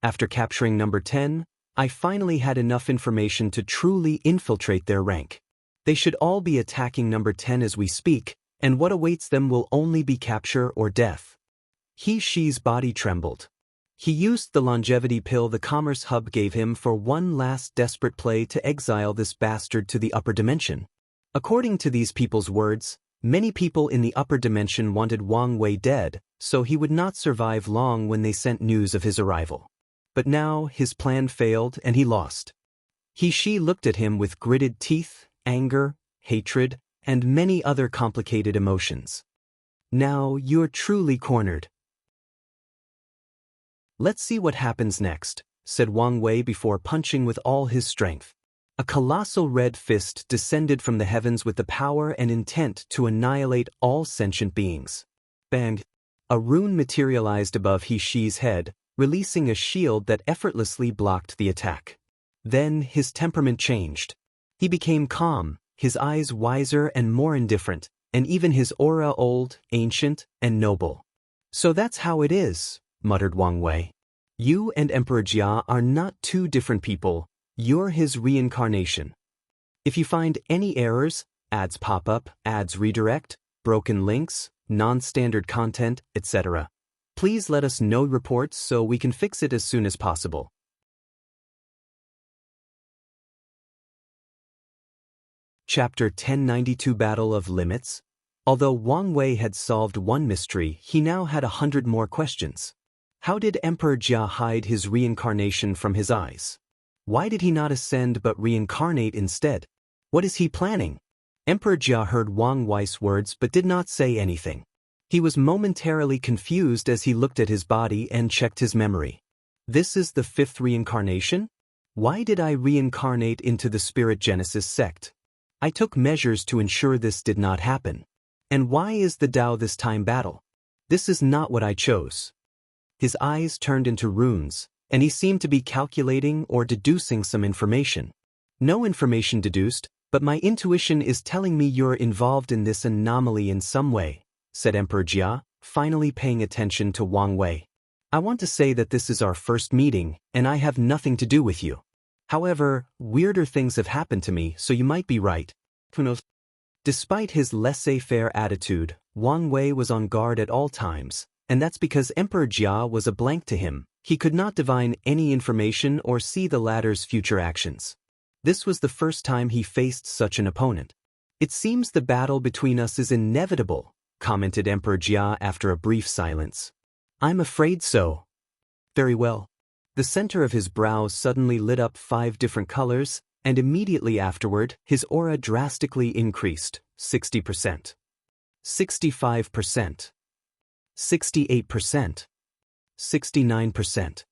"After capturing number 10, I finally had enough information to truly infiltrate their rank. They should all be attacking number 10 as we speak, and what awaits them will only be capture or death." He Shi's body trembled. He used the longevity pill the Commerce Hub gave him for one last desperate play to exile this bastard to the upper dimension. According to these people's words, many people in the upper dimension wanted Wang Wei dead, so he would not survive long when they sent news of his arrival. But now his plan failed and he lost. She looked at him with gritted teeth, anger, hatred, and many other complicated emotions. Now you're truly cornered. Let's see what happens next, said Wang Wei before punching with all his strength. A colossal red fist descended from the heavens with the power and intent to annihilate all sentient beings. Bang! A rune materialized above Shi's head, releasing a shield that effortlessly blocked the attack. Then his temperament changed. He became calm, his eyes wiser and more indifferent, and even his aura old, ancient, and noble. So that's how it is, muttered Wang Wei. You and Emperor Jia are not two different people. You're his reincarnation. If you find any errors, ads pop up, ads redirect, broken links, non-standard content, etc., please let us know reports so we can fix it as soon as possible. Chapter 1092 Battle of Limits. Although Wang Wei had solved one mystery, he now had 100 more questions. How did Emperor Jia hide his reincarnation from his eyes? Why did he not ascend but reincarnate instead? What is he planning? Emperor Jia heard Wang Wei's words but did not say anything. He was momentarily confused as he looked at his body and checked his memory. This is the 5th reincarnation? Why did I reincarnate into the Spirit Genesis sect? I took measures to ensure this did not happen. And why is the Dao this time battle? This is not what I chose. His eyes turned into runes, and he seemed to be calculating or deducing some information. No information deduced, but my intuition is telling me you're involved in this anomaly in some way, said Emperor Jia, finally paying attention to Wang Wei. I want to say that this is our first meeting, and I have nothing to do with you. However, weirder things have happened to me, so you might be right. Who knows? Despite his laissez-faire attitude, Wang Wei was on guard at all times, and that's because Emperor Jia was a blank to him. He could not divine any information or see the latter's future actions. This was the first time he faced such an opponent. It seems the battle between us is inevitable, commented Emperor Jia after a brief silence. I'm afraid so. Very well. The center of his brow suddenly lit up 5 different colors, and immediately afterward, his aura drastically increased, 60%. 65%. 68%. 69%.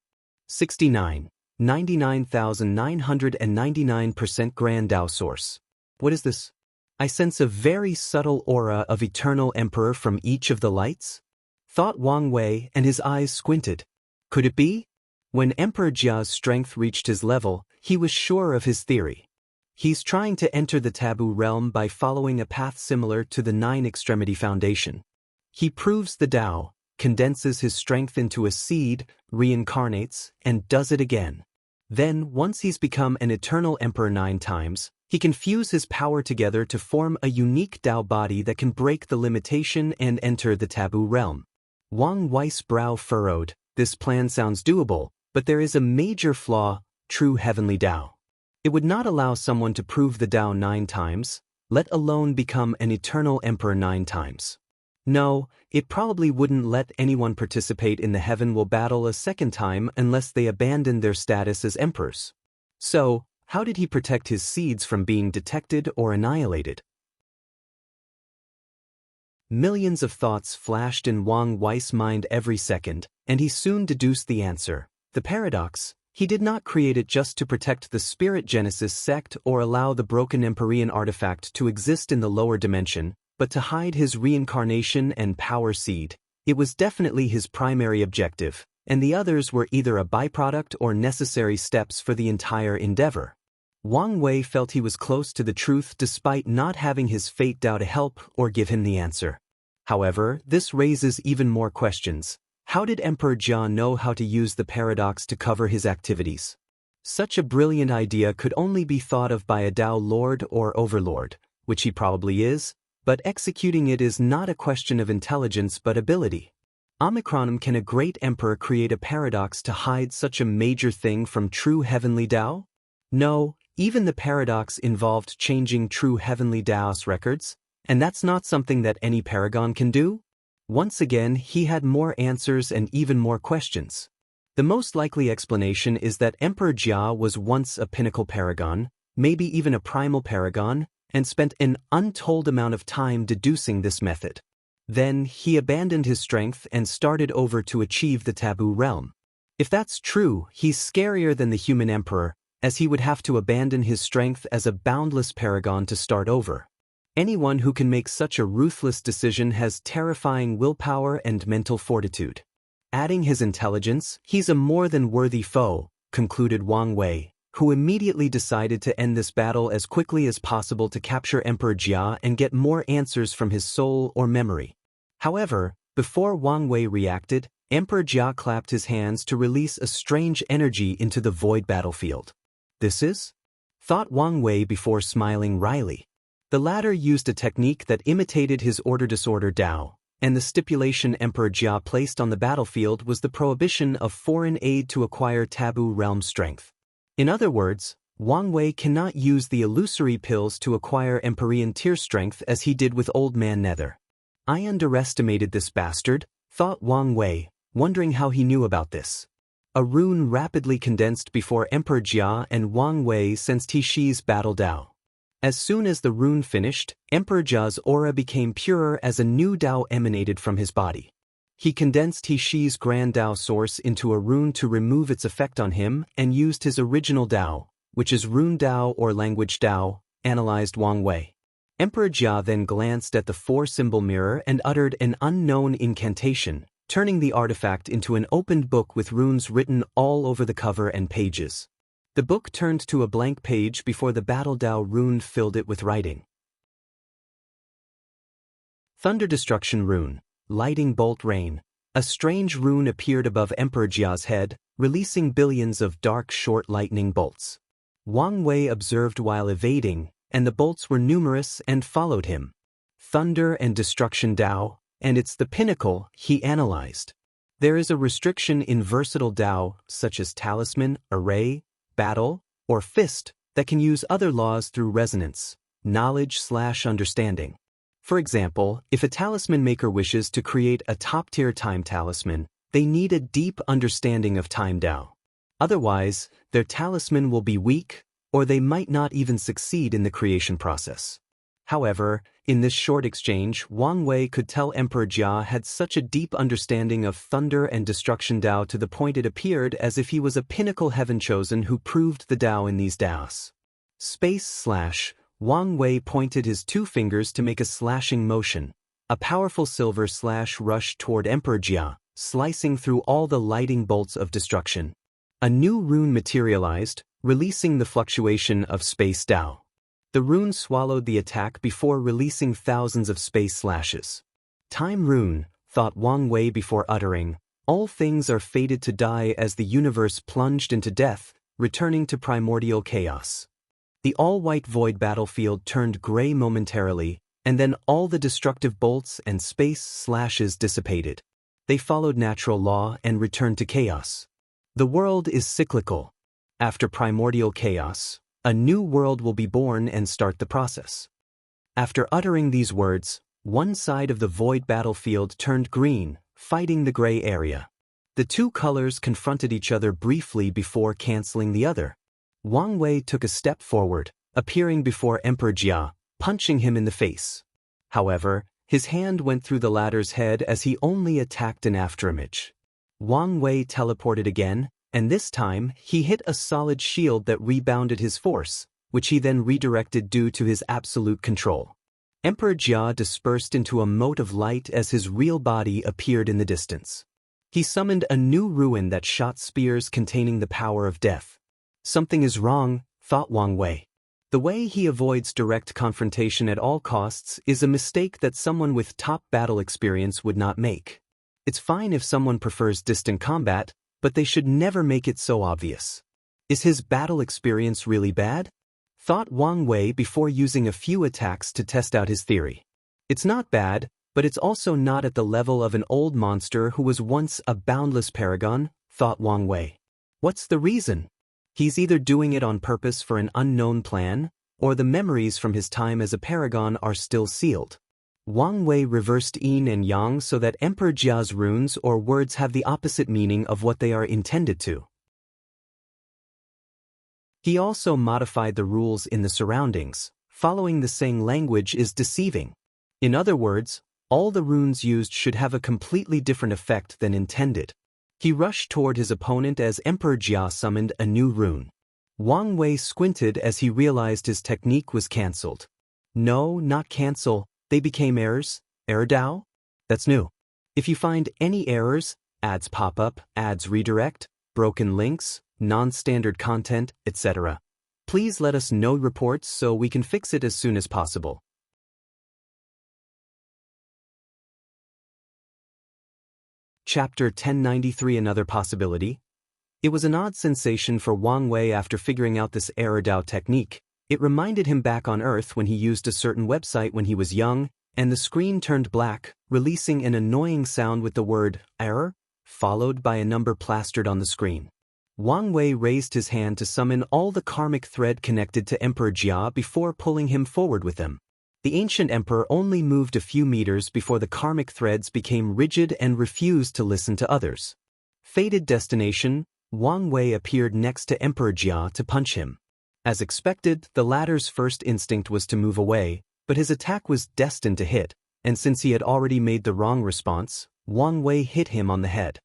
69. 99,999% Grand Dao Source. What is this? I sense a very subtle aura of Eternal Emperor from each of the lights? Thought Wang Wei, and his eyes squinted. Could it be? When Emperor Jia's strength reached his level, he was sure of his theory. He's trying to enter the taboo realm by following a path similar to the 9-extremity foundation. He proves the Dao, condenses his strength into a seed, reincarnates, and does it again. Then, once he's become an eternal emperor 9 times, he can fuse his power together to form a unique Dao body that can break the limitation and enter the taboo realm. Wang Wei's brow furrowed. This plan sounds doable, but there is a major flaw: true heavenly Dao. It would not allow someone to prove the Dao 9 times, let alone become an eternal emperor 9 times. No, it probably wouldn't let anyone participate in the heaven will battle a second time unless they abandon their status as emperors. So, how did he protect his seeds from being detected or annihilated? Millions of thoughts flashed in Wang Wei's mind every second, and he soon deduced the answer. The paradox: he did not create it just to protect the Spirit Genesis sect or allow the broken Empyrean artifact to exist in the lower dimension, but to hide his reincarnation and power seed. It was definitely his primary objective, and the others were either a byproduct or necessary steps for the entire endeavor. Wang Wei felt he was close to the truth despite not having his fate Dao to help or give him the answer. However, this raises even more questions. How did Emperor Jia know how to use the paradox to cover his activities? Such a brilliant idea could only be thought of by a Dao Lord or Overlord, which he probably is, but executing it is not a question of intelligence but ability. Omicron, can a great emperor create a paradox to hide such a major thing from true heavenly Dao? No, Even the paradox involved changing true heavenly Taoist records, and that's not something that any paragon can do? Once again, he had more answers and even more questions. The most likely explanation is that Emperor Jia was once a pinnacle paragon, maybe even a primal paragon, and spent an untold amount of time deducing this method. Then, he abandoned his strength and started over to achieve the taboo realm. If that's true, he's scarier than the human emperor, as he would have to abandon his strength as a boundless paragon to start over. Anyone who can make such a ruthless decision has terrifying willpower and mental fortitude. Adding his intelligence, he's a more than worthy foe, concluded Wang Wei, who immediately decided to end this battle as quickly as possible to capture Emperor Jia and get more answers from his soul or memory. However, before Wang Wei reacted, Emperor Jia clapped his hands to release a strange energy into the void battlefield. This is? Thought Wang Wei before smiling wryly. The latter used a technique that imitated his order-disorder Dao, and the stipulation Emperor Jia placed on the battlefield was the prohibition of foreign aid to acquire taboo realm strength. In other words, Wang Wei cannot use the illusory pills to acquire Empyrean tier strength as he did with Old Man Nether. I underestimated this bastard, thought Wang Wei, wondering how he knew about this. A rune rapidly condensed before Emperor Jia and Wang Wei sensed Tishi's battle Dao. As soon as the rune finished, Emperor Jia's aura became purer as a new Dao emanated from his body. He condensed Tishi's grand Dao source into a rune to remove its effect on him and used his original Dao, which is rune Dao or language Dao, analyzed Wang Wei. Emperor Jia then glanced at the four-symbol mirror and uttered an unknown incantation, turning the artifact into an opened book with runes written all over the cover and pages. The book turned to a blank page before the Battle Dao rune filled it with writing. Thunder Destruction Rune, Lighting Bolt Rain. A strange rune appeared above Emperor Jia's head, releasing billions of dark short lightning bolts. Wang Wei observed while evading, and the bolts were numerous and followed him. Thunder and Destruction Dao, and it's the pinnacle, he analyzed. There is a restriction in versatile Dao, such as Talisman, Array, Battle, or Fist, that can use other laws through resonance, knowledge/understanding. For example, if a talisman maker wishes to create a top-tier time talisman, they need a deep understanding of time Dao. Otherwise, their talisman will be weak, or they might not even succeed in the creation process. However, in this short exchange, Wang Wei could tell Emperor Jia had such a deep understanding of Thunder and Destruction Dao to the point it appeared as if he was a pinnacle heaven chosen who proved the Dao in these Daos. Wang Wei pointed his two fingers to make a slashing motion. A powerful silver slash rushed toward Emperor Jia, slicing through all the lighting bolts of destruction. A new rune materialized, releasing the fluctuation of space Dao. The rune swallowed the attack before releasing thousands of space slashes. Time rune, thought Wang Wei before uttering, all things are fated to die as the universe plunged into death, returning to primordial chaos. The all-white void battlefield turned gray momentarily, and then all the destructive bolts and space slashes dissipated. They followed natural law and returned to chaos. The world is cyclical. After primordial chaos, a new world will be born and start the process. After uttering these words, one side of the void battlefield turned green, fighting the gray area. The two colors confronted each other briefly before canceling the other. Wang Wei took a step forward, appearing before Emperor Jia, punching him in the face. However, his hand went through the latter's head as he only attacked an afterimage. Wang Wei teleported again, and this time he hit a solid shield that rebounded his force, which he then redirected due to his absolute control. Emperor Jia dispersed into a mote of light as his real body appeared in the distance. He summoned a new ruin that shot spears containing the power of death. Something is wrong, thought Wang Wei. The way he avoids direct confrontation at all costs is a mistake that someone with top battle experience would not make. It's fine if someone prefers distant combat, but they should never make it so obvious. Is his battle experience really bad? Thought Wang Wei before using a few attacks to test out his theory. It's not bad, but it's also not at the level of an old monster who was once a boundless paragon, thought Wang Wei. What's the reason? He's either doing it on purpose for an unknown plan, or the memories from his time as a paragon are still sealed. Wang Wei reversed yin and yang so that Emperor Jia's runes or words have the opposite meaning of what they are intended to. He also modified the rules in the surroundings. Following the Seng language is deceiving. In other words, all the runes used should have a completely different effect than intended. He rushed toward his opponent as Emperor Jia summoned a new rune. Wang Wei squinted as he realized his technique was cancelled. No, not cancel, they became errors. Error Dao? That's new. If you find any errors, ads pop up, ads redirect, broken links, non-standard content, etc., please let us know reports so we can fix it as soon as possible. Chapter 1093 Another Possibility. It was an odd sensation for Wang Wei after figuring out this error Dao technique. It reminded him back on Earth when he used a certain website when he was young, and the screen turned black, releasing an annoying sound with the word error, followed by a number plastered on the screen. Wang Wei raised his hand to summon all the karmic thread connected to Emperor Jia before pulling him forward with him. The ancient emperor only moved a few meters before the karmic threads became rigid and refused to listen to others. Fated destination, Wang Wei appeared next to Emperor Jia to punch him. As expected, the latter's first instinct was to move away, but his attack was destined to hit, and since he had already made the wrong response, Wang Wei hit him on the head.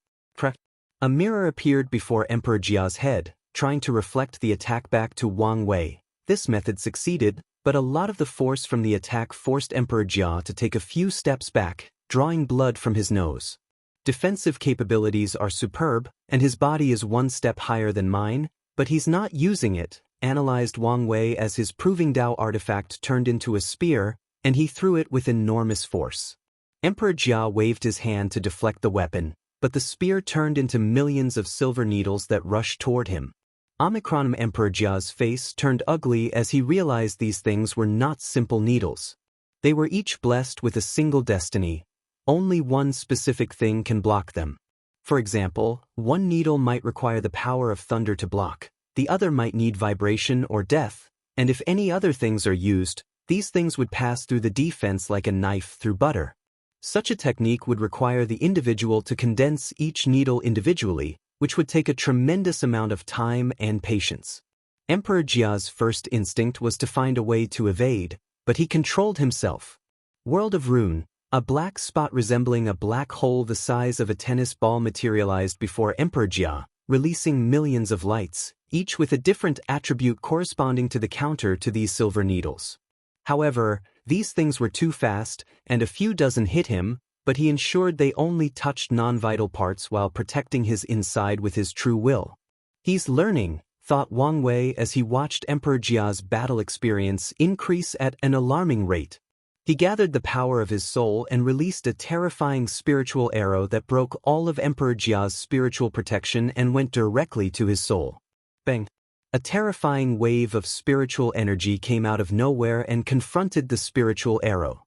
A mirror appeared before Emperor Jia's head, trying to reflect the attack back to Wang Wei. This method succeeded, but a lot of the force from the attack forced Emperor Jia to take a few steps back, drawing blood from his nose. Defensive capabilities are superb, and his body is one step higher than mine, but he's not using it, analyzed Wang Wei as his Proving Dao artifact turned into a spear, and he threw it with enormous force. Emperor Jia waved his hand to deflect the weapon, but the spear turned into millions of silver needles that rushed toward him. Omicron Emperor Jia's face turned ugly as he realized these things were not simple needles. They were each blessed with a single destiny. Only one specific thing can block them. For example, one needle might require the power of thunder to block, the other might need vibration or death, and if any other things are used, these things would pass through the defense like a knife through butter. Such a technique would require the individual to condense each needle individually, which would take a tremendous amount of time and patience. Emperor Jia's first instinct was to find a way to evade, but he controlled himself. World of Rune, a black spot resembling a black hole the size of a tennis ball materialized before Emperor Jia, releasing millions of lights, each with a different attribute corresponding to the counter to these silver needles. However, these things were too fast, and a few dozen hit him, but he ensured they only touched non-vital parts while protecting his inside with his true will. He's learning, thought Wang Wei as he watched Emperor Jia's battle experience increase at an alarming rate. He gathered the power of his soul and released a terrifying spiritual arrow that broke all of Emperor Jia's spiritual protection and went directly to his soul. Bang! A terrifying wave of spiritual energy came out of nowhere and confronted the spiritual arrow.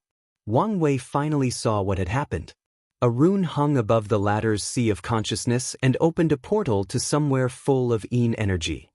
Wang Wei finally saw what had happened. A rune hung above the latter's sea of consciousness and opened a portal to somewhere full of yin energy.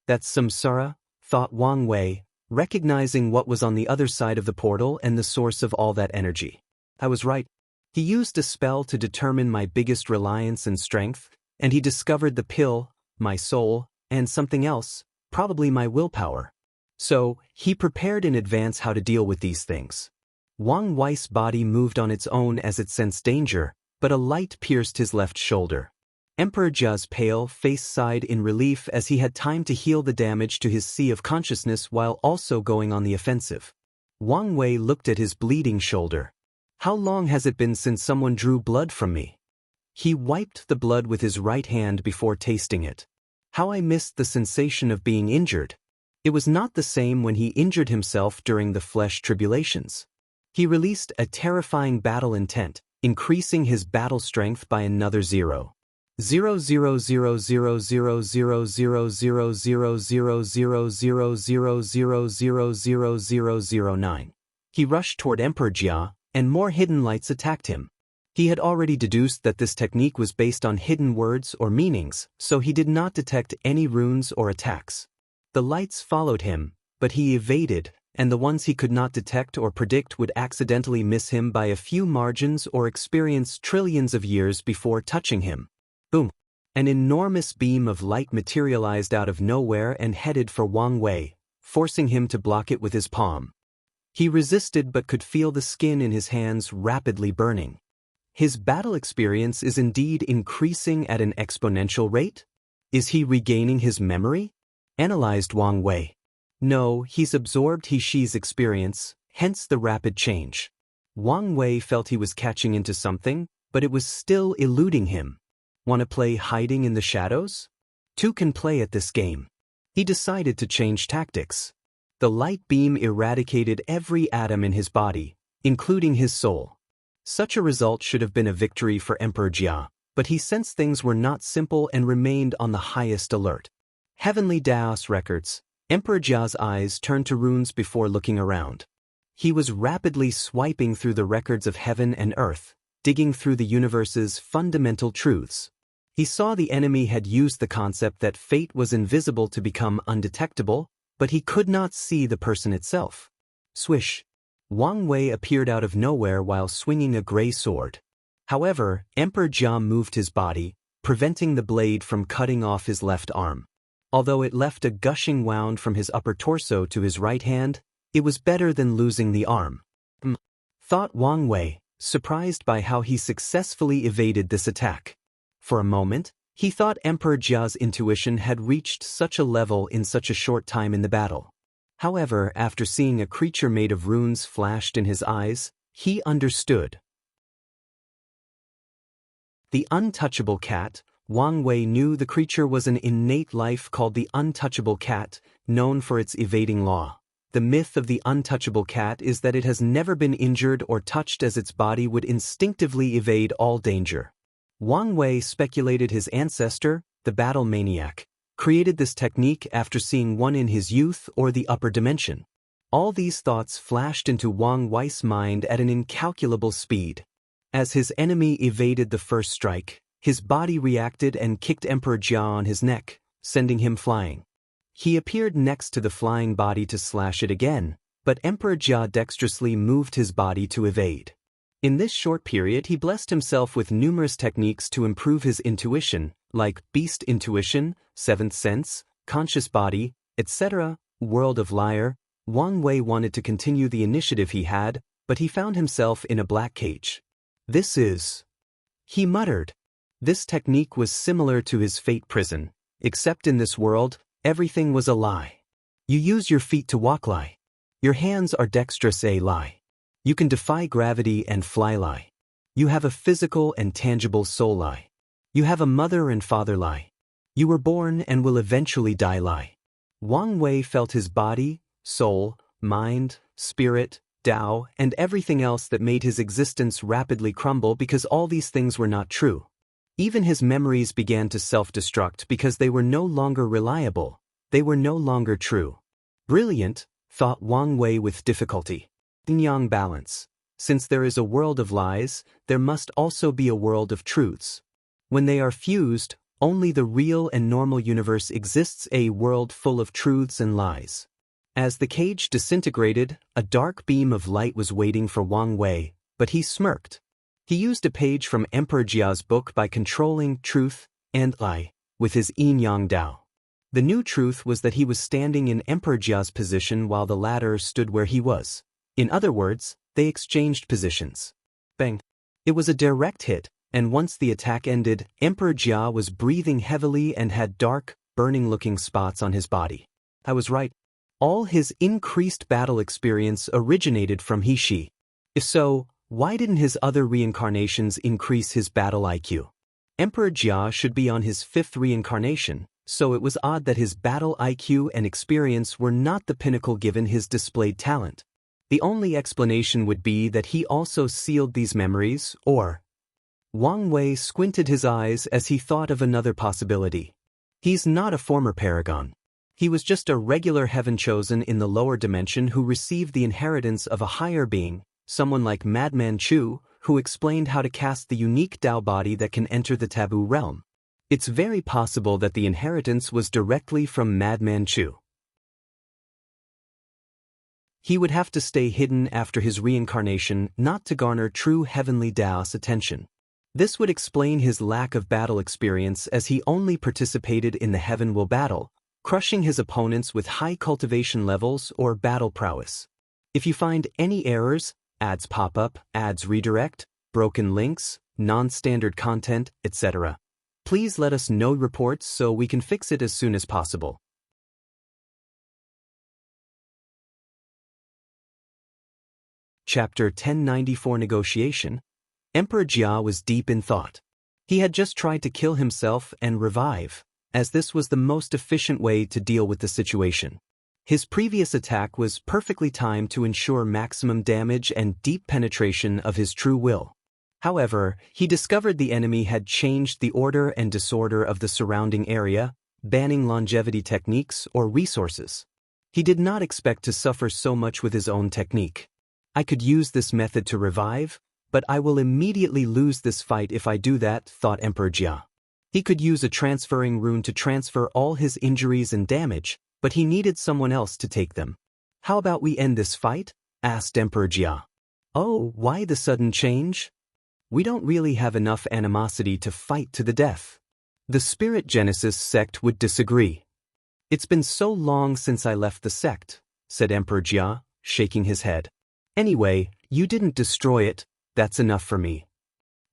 That's samsara, thought Wang Wei, recognizing what was on the other side of the portal and the source of all that energy. I was right. He used a spell to determine my biggest reliance and strength, and he discovered the pill, my soul, and something else, probably my willpower. So, he prepared in advance how to deal with these things. Wang Wei's body moved on its own as it sensed danger, but a light pierced his left shoulder. Emperor Jia's pale face sighed in relief as he had time to heal the damage to his sea of consciousness while also going on the offensive. Wang Wei looked at his bleeding shoulder. How long has it been since someone drew blood from me? He wiped the blood with his right hand before tasting it. How I missed the sensation of being injured. It was not the same when he injured himself during the flesh tribulations. He released a terrifying battle intent, increasing his battle strength by another 0. 0.0000000000000000009. He rushed toward Emperor Jia, and more hidden lights attacked him. He had already deduced that this technique was based on hidden words or meanings, so he did not detect any runes or attacks. The lights followed him, but he evaded, and the ones he could not detect or predict would accidentally miss him by a few margins or experience trillions of years before touching him. Boom! An enormous beam of light materialized out of nowhere and headed for Wang Wei, forcing him to block it with his palm. He resisted but could feel the skin in his hands rapidly burning. His battle experience is indeed increasing at an exponential rate? Is he regaining his memory? Analyzed Wang Wei. No, he's absorbed He Shi's experience, hence the rapid change. Wang Wei felt he was catching into something, but it was still eluding him. Want to play hiding in the shadows? Two can play at this game. He decided to change tactics. The light beam eradicated every atom in his body, including his soul. Such a result should have been a victory for Emperor Jia, but he sensed things were not simple and remained on the highest alert. Heavenly Daos records. Emperor Jia's eyes turned to runes before looking around. He was rapidly swiping through the records of heaven and earth, digging through the universe's fundamental truths. He saw the enemy had used the concept that fate was invisible to become undetectable, but he could not see the person itself. Swish! Wang Wei appeared out of nowhere while swinging a gray sword. However, Emperor Jia moved his body, preventing the blade from cutting off his left arm. Although it left a gushing wound from his upper torso to his right hand, it was better than losing the arm. Thought Wang Wei, surprised by how he successfully evaded this attack. For a moment, he thought Emperor Jia's intuition had reached such a level in such a short time in the battle. However, after seeing a creature made of runes flashed in his eyes, he understood. The untouchable cat. Wang Wei knew the creature was an innate life called the untouchable cat, known for its evading law. The myth of the untouchable cat is that it has never been injured or touched, as its body would instinctively evade all danger. Wang Wei speculated his ancestor, the battle maniac, created this technique after seeing one in his youth or the upper dimension. All these thoughts flashed into Wang Wei's mind at an incalculable speed. As his enemy evaded the first strike, his body reacted and kicked Emperor Jia on his neck, sending him flying. He appeared next to the flying body to slash it again, but Emperor Jia dexterously moved his body to evade. In this short period he blessed himself with numerous techniques to improve his intuition, like beast intuition, seventh sense, conscious body, etc., world of liar. Wang Wei wanted to continue the initiative he had, but he found himself in a black cage. This is... he muttered. This technique was similar to his fate prison, except in this world, everything was a lie. You use your feet to walk lie. Your hands are dexterous a lie. You can defy gravity and fly lie. You have a physical and tangible soul lie. You have a mother and father lie. You were born and will eventually die lie. Wang Wei felt his body, soul, mind, spirit, Dao, and everything else that made his existence rapidly crumble because all these things were not true. Even his memories began to self-destruct because they were no longer reliable. They were no longer true. Brilliant, thought Wang Wei with difficulty. Yin-yang balance. Since there is a world of lies, there must also be a world of truths. When they are fused, only the real and normal universe exists, a world full of truths and lies. As the cage disintegrated, a dark beam of light was waiting for Wang Wei, but he smirked. He used a page from Emperor Jia's book by controlling truth and lie with his yin-yang Dao. The new truth was that he was standing in Emperor Jia's position while the latter stood where he was. In other words, they exchanged positions. Bang! It was a direct hit, and once the attack ended, Emperor Jia was breathing heavily and had dark, burning-looking spots on his body. I was right. All his increased battle experience originated from He Shi. If so, why didn't his other reincarnations increase his battle IQ? Emperor Jia should be on his 5th reincarnation, so it was odd that his battle IQ and experience were not the pinnacle given his displayed talent. The only explanation would be that he also sealed these memories, or... Wang Wei squinted his eyes as he thought of another possibility. He's not a former paragon. He was just a regular heaven chosen in the lower dimension who received the inheritance of a higher being, someone like Madman Chu, who explained how to cast the unique Dao body that can enter the taboo realm. It's very possible that the inheritance was directly from Madman Chu. He would have to stay hidden after his reincarnation not to garner true heavenly Dao's attention. This would explain his lack of battle experience, as he only participated in the Heaven Will battle, crushing his opponents with high cultivation levels or battle prowess. If you find any errors, ads pop up, ads redirect, broken links, non-standard content, etc., please let us know reports so we can fix it as soon as possible. Chapter 1094 Negotiation. Emperor Jia was deep in thought. He had just tried to kill himself and revive, as this was the most efficient way to deal with the situation. His previous attack was perfectly timed to ensure maximum damage and deep penetration of his true will. However, he discovered the enemy had changed the order and disorder of the surrounding area, banning longevity techniques or resources. He did not expect to suffer so much with his own technique. I could use this method to revive, but I will immediately lose this fight if I do that, thought Emperor Jia. He could use a transferring rune to transfer all his injuries and damage, but he needed someone else to take them. How about we end this fight? Asked Emperor Jia. Oh, why the sudden change? We don't really have enough animosity to fight to the death. The Spirit Genesis sect would disagree. It's been so long since I left the sect, said Emperor Jia, shaking his head. Anyway, you didn't destroy it, that's enough for me.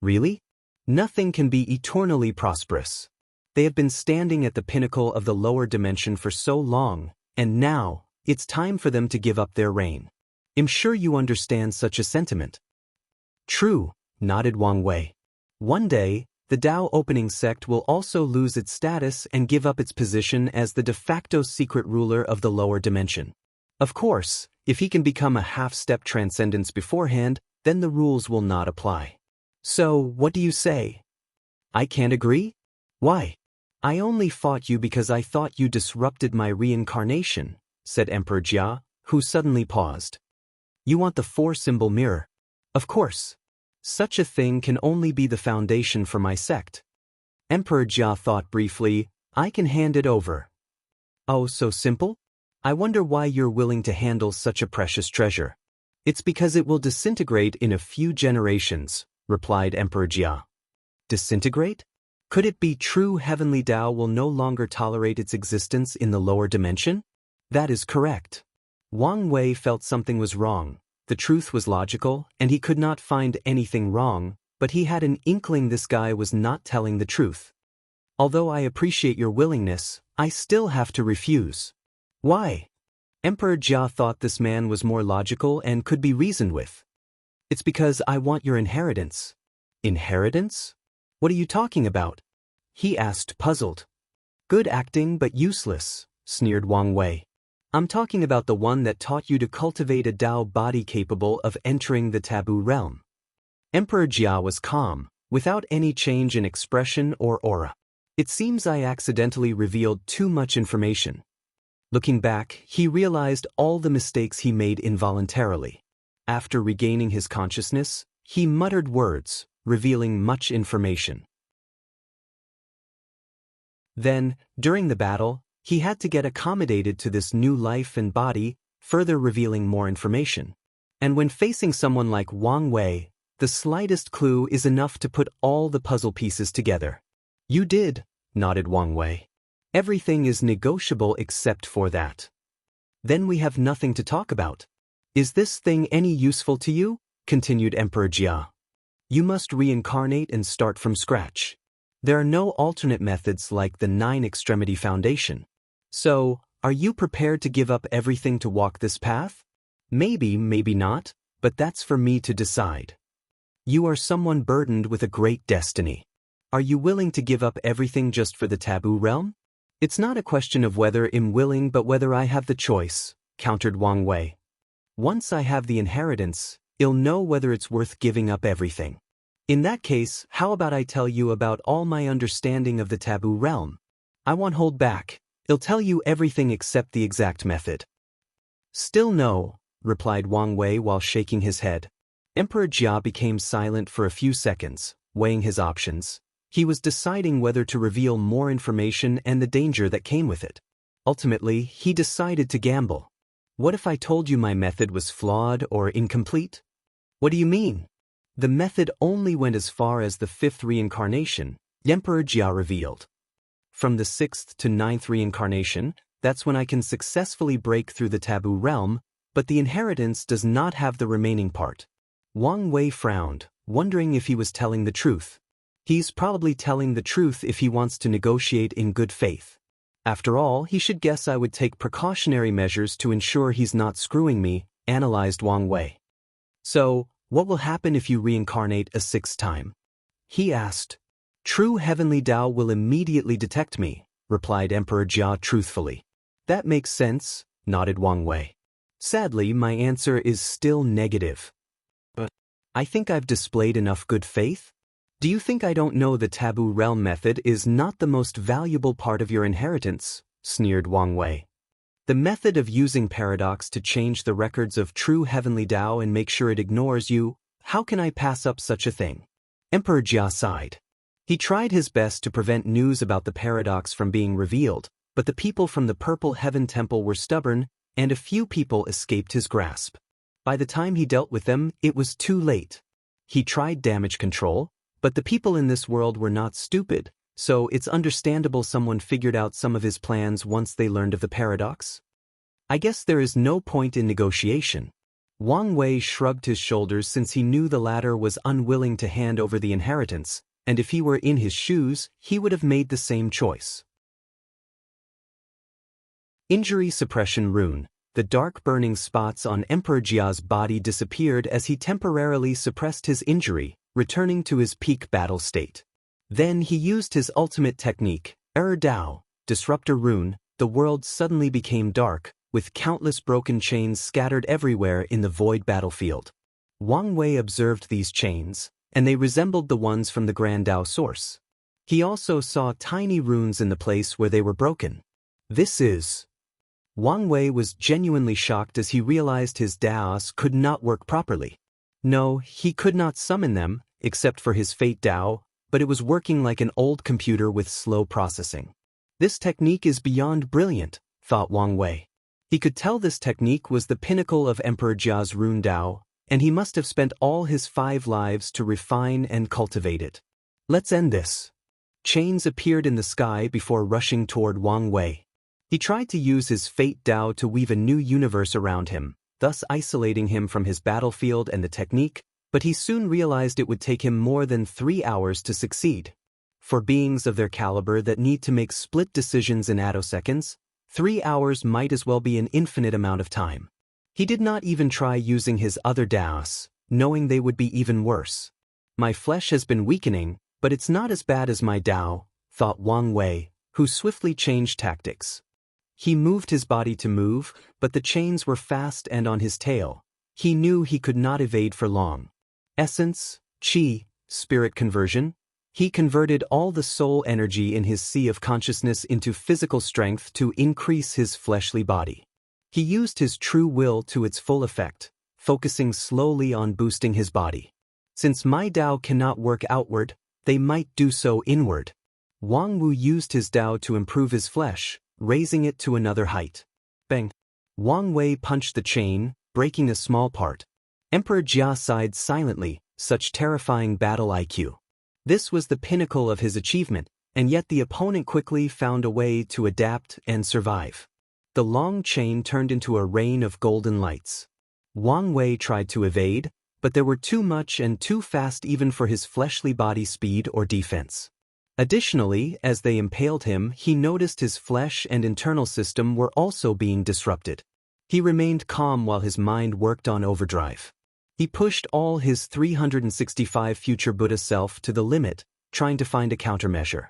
Really? Nothing can be eternally prosperous. They have been standing at the pinnacle of the lower dimension for so long, and now, it's time for them to give up their reign. I'm sure you understand such a sentiment. True, nodded Wang Wei. One day, the Dao opening sect will also lose its status and give up its position as the de facto secret ruler of the lower dimension. Of course, if he can become a half-step transcendence beforehand, then the rules will not apply. So, what do you say? I can't agree? Why? I only fought you because I thought you disrupted my reincarnation, said Emperor Jia, who suddenly paused. You want the four-symbol mirror? Of course. Such a thing can only be the foundation for my sect. Emperor Jia thought briefly. I can hand it over. Oh, so simple? I wonder why you're willing to handle such a precious treasure. It's because it will disintegrate in a few generations, replied Emperor Jia. Disintegrate? Could it be true heavenly Dao will no longer tolerate its existence in the lower dimension? That is correct. Wang Wei felt something was wrong. The truth was logical, and he could not find anything wrong, but he had an inkling this guy was not telling the truth. Although I appreciate your willingness, I still have to refuse. Why? Emperor Jia thought this man was more logical and could be reasoned with. It's because I want your inheritance. Inheritance? What are you talking about? He asked, puzzled. Good acting but useless, sneered Wang Wei. I'm talking about the one that taught you to cultivate a Dao body capable of entering the taboo realm. Emperor Jia was calm, without any change in expression or aura. It seems I accidentally revealed too much information. Looking back, he realized all the mistakes he made involuntarily. After regaining his consciousness, he muttered words, revealing much information. Then, during the battle, he had to get accommodated to this new life and body, further revealing more information. And when facing someone like Wang Wei, the slightest clue is enough to put all the puzzle pieces together. You did, nodded Wang Wei. Everything is negotiable except for that. Then we have nothing to talk about. Is this thing any useful to you? Continued Emperor Jia. You must reincarnate and start from scratch. There are no alternate methods like the 9-extremity foundation. So, are you prepared to give up everything to walk this path? Maybe, maybe not, but that's for me to decide. You are someone burdened with a great destiny. Are you willing to give up everything just for the taboo realm? It's not a question of whether I'm willing but whether I have the choice, countered Wang Wei. Once I have the inheritance, I'll know whether it's worth giving up everything. In that case, how about I tell you about all my understanding of the taboo realm? I won't hold back. I'll tell you everything except the exact method. Still no, replied Wang Wei while shaking his head. Emperor Jia became silent for a few seconds, weighing his options. He was deciding whether to reveal more information and the danger that came with it. Ultimately, he decided to gamble. What if I told you my method was flawed or incomplete? What do you mean? The method only went as far as the 5th reincarnation, Emperor Jia revealed. From the 6th to 9th reincarnation, that's when I can successfully break through the taboo realm, but the inheritance does not have the remaining part. Wang Wei frowned, wondering if he was telling the truth. He's probably telling the truth if he wants to negotiate in good faith. After all, he should guess I would take precautionary measures to ensure he's not screwing me, analyzed Wang Wei. So, what will happen if you reincarnate a 6th time? He asked. True heavenly Tao will immediately detect me, replied Emperor Jia truthfully. That makes sense, nodded Wang Wei. Sadly, my answer is still negative. But I think I've displayed enough good faith? Do you think I don't know the taboo realm method is not the most valuable part of your inheritance? Sneered Wang Wei. The method of using paradox to change the records of true heavenly Tao and make sure it ignores you, how can I pass up such a thing? Emperor Jia sighed. He tried his best to prevent news about the paradox from being revealed, but the people from the Purple Heaven Temple were stubborn, and a few people escaped his grasp. By the time he dealt with them, it was too late. He tried damage control, but the people in this world were not stupid, so it's understandable someone figured out some of his plans once they learned of the paradox. I guess there is no point in negotiation. Wang Wei shrugged his shoulders since he knew the latter was unwilling to hand over the inheritance, and if he were in his shoes, he would have made the same choice. Injury Suppression Rune. The dark burning spots on Emperor Jia's body disappeared as he temporarily suppressed his injury, returning to his peak battle state. Then he used his ultimate technique, Dao, Disruptor Rune. The world suddenly became dark, with countless broken chains scattered everywhere in the void battlefield. Wang Wei observed these chains, and they resembled the ones from the Grand Dao source. He also saw tiny runes in the place where they were broken. This is... Wang Wei was genuinely shocked as he realized his Daos could not work properly. No, he could not summon them, except for his Fate Dao, but it was working like an old computer with slow processing. This technique is beyond brilliant, thought Wang Wei. He could tell this technique was the pinnacle of Emperor Jia's Rune Dao, and he must have spent all his 5 lives to refine and cultivate it. Let's end this. Chains appeared in the sky before rushing toward Wang Wei. He tried to use his Fate Dao to weave a new universe around him, thus isolating him from his battlefield and the technique, but he soon realized it would take him more than 3 hours to succeed. For beings of their caliber that need to make split decisions in attoseconds, 3 hours might as well be an infinite amount of time. He did not even try using his other Daos, knowing they would be even worse. My flesh has been weakening, but it's not as bad as my Dao, thought Wang Wei, who swiftly changed tactics. He moved his body to move, but the chains were fast and on his tail. He knew he could not evade for long. Essence, Qi, spirit conversion. He converted all the soul energy in his sea of consciousness into physical strength to increase his fleshly body. He used his true will to its full effect, focusing slowly on boosting his body. Since my Dao cannot work outward, they might do so inward. Wang Wu used his Dao to improve his flesh, raising it to another height. Bang! Wang Wei punched the chain, breaking a small part. Emperor Jia sighed silently, such terrifying battle IQ. This was the pinnacle of his achievement, and yet the opponent quickly found a way to adapt and survive. The long chain turned into a rain of golden lights. Wang Wei tried to evade, but there were too much and too fast even for his fleshly body speed or defense. Additionally, as they impaled him, he noticed his flesh and internal system were also being disrupted. He remained calm while his mind worked on overdrive. He pushed all his 365 future Buddha self to the limit, trying to find a countermeasure.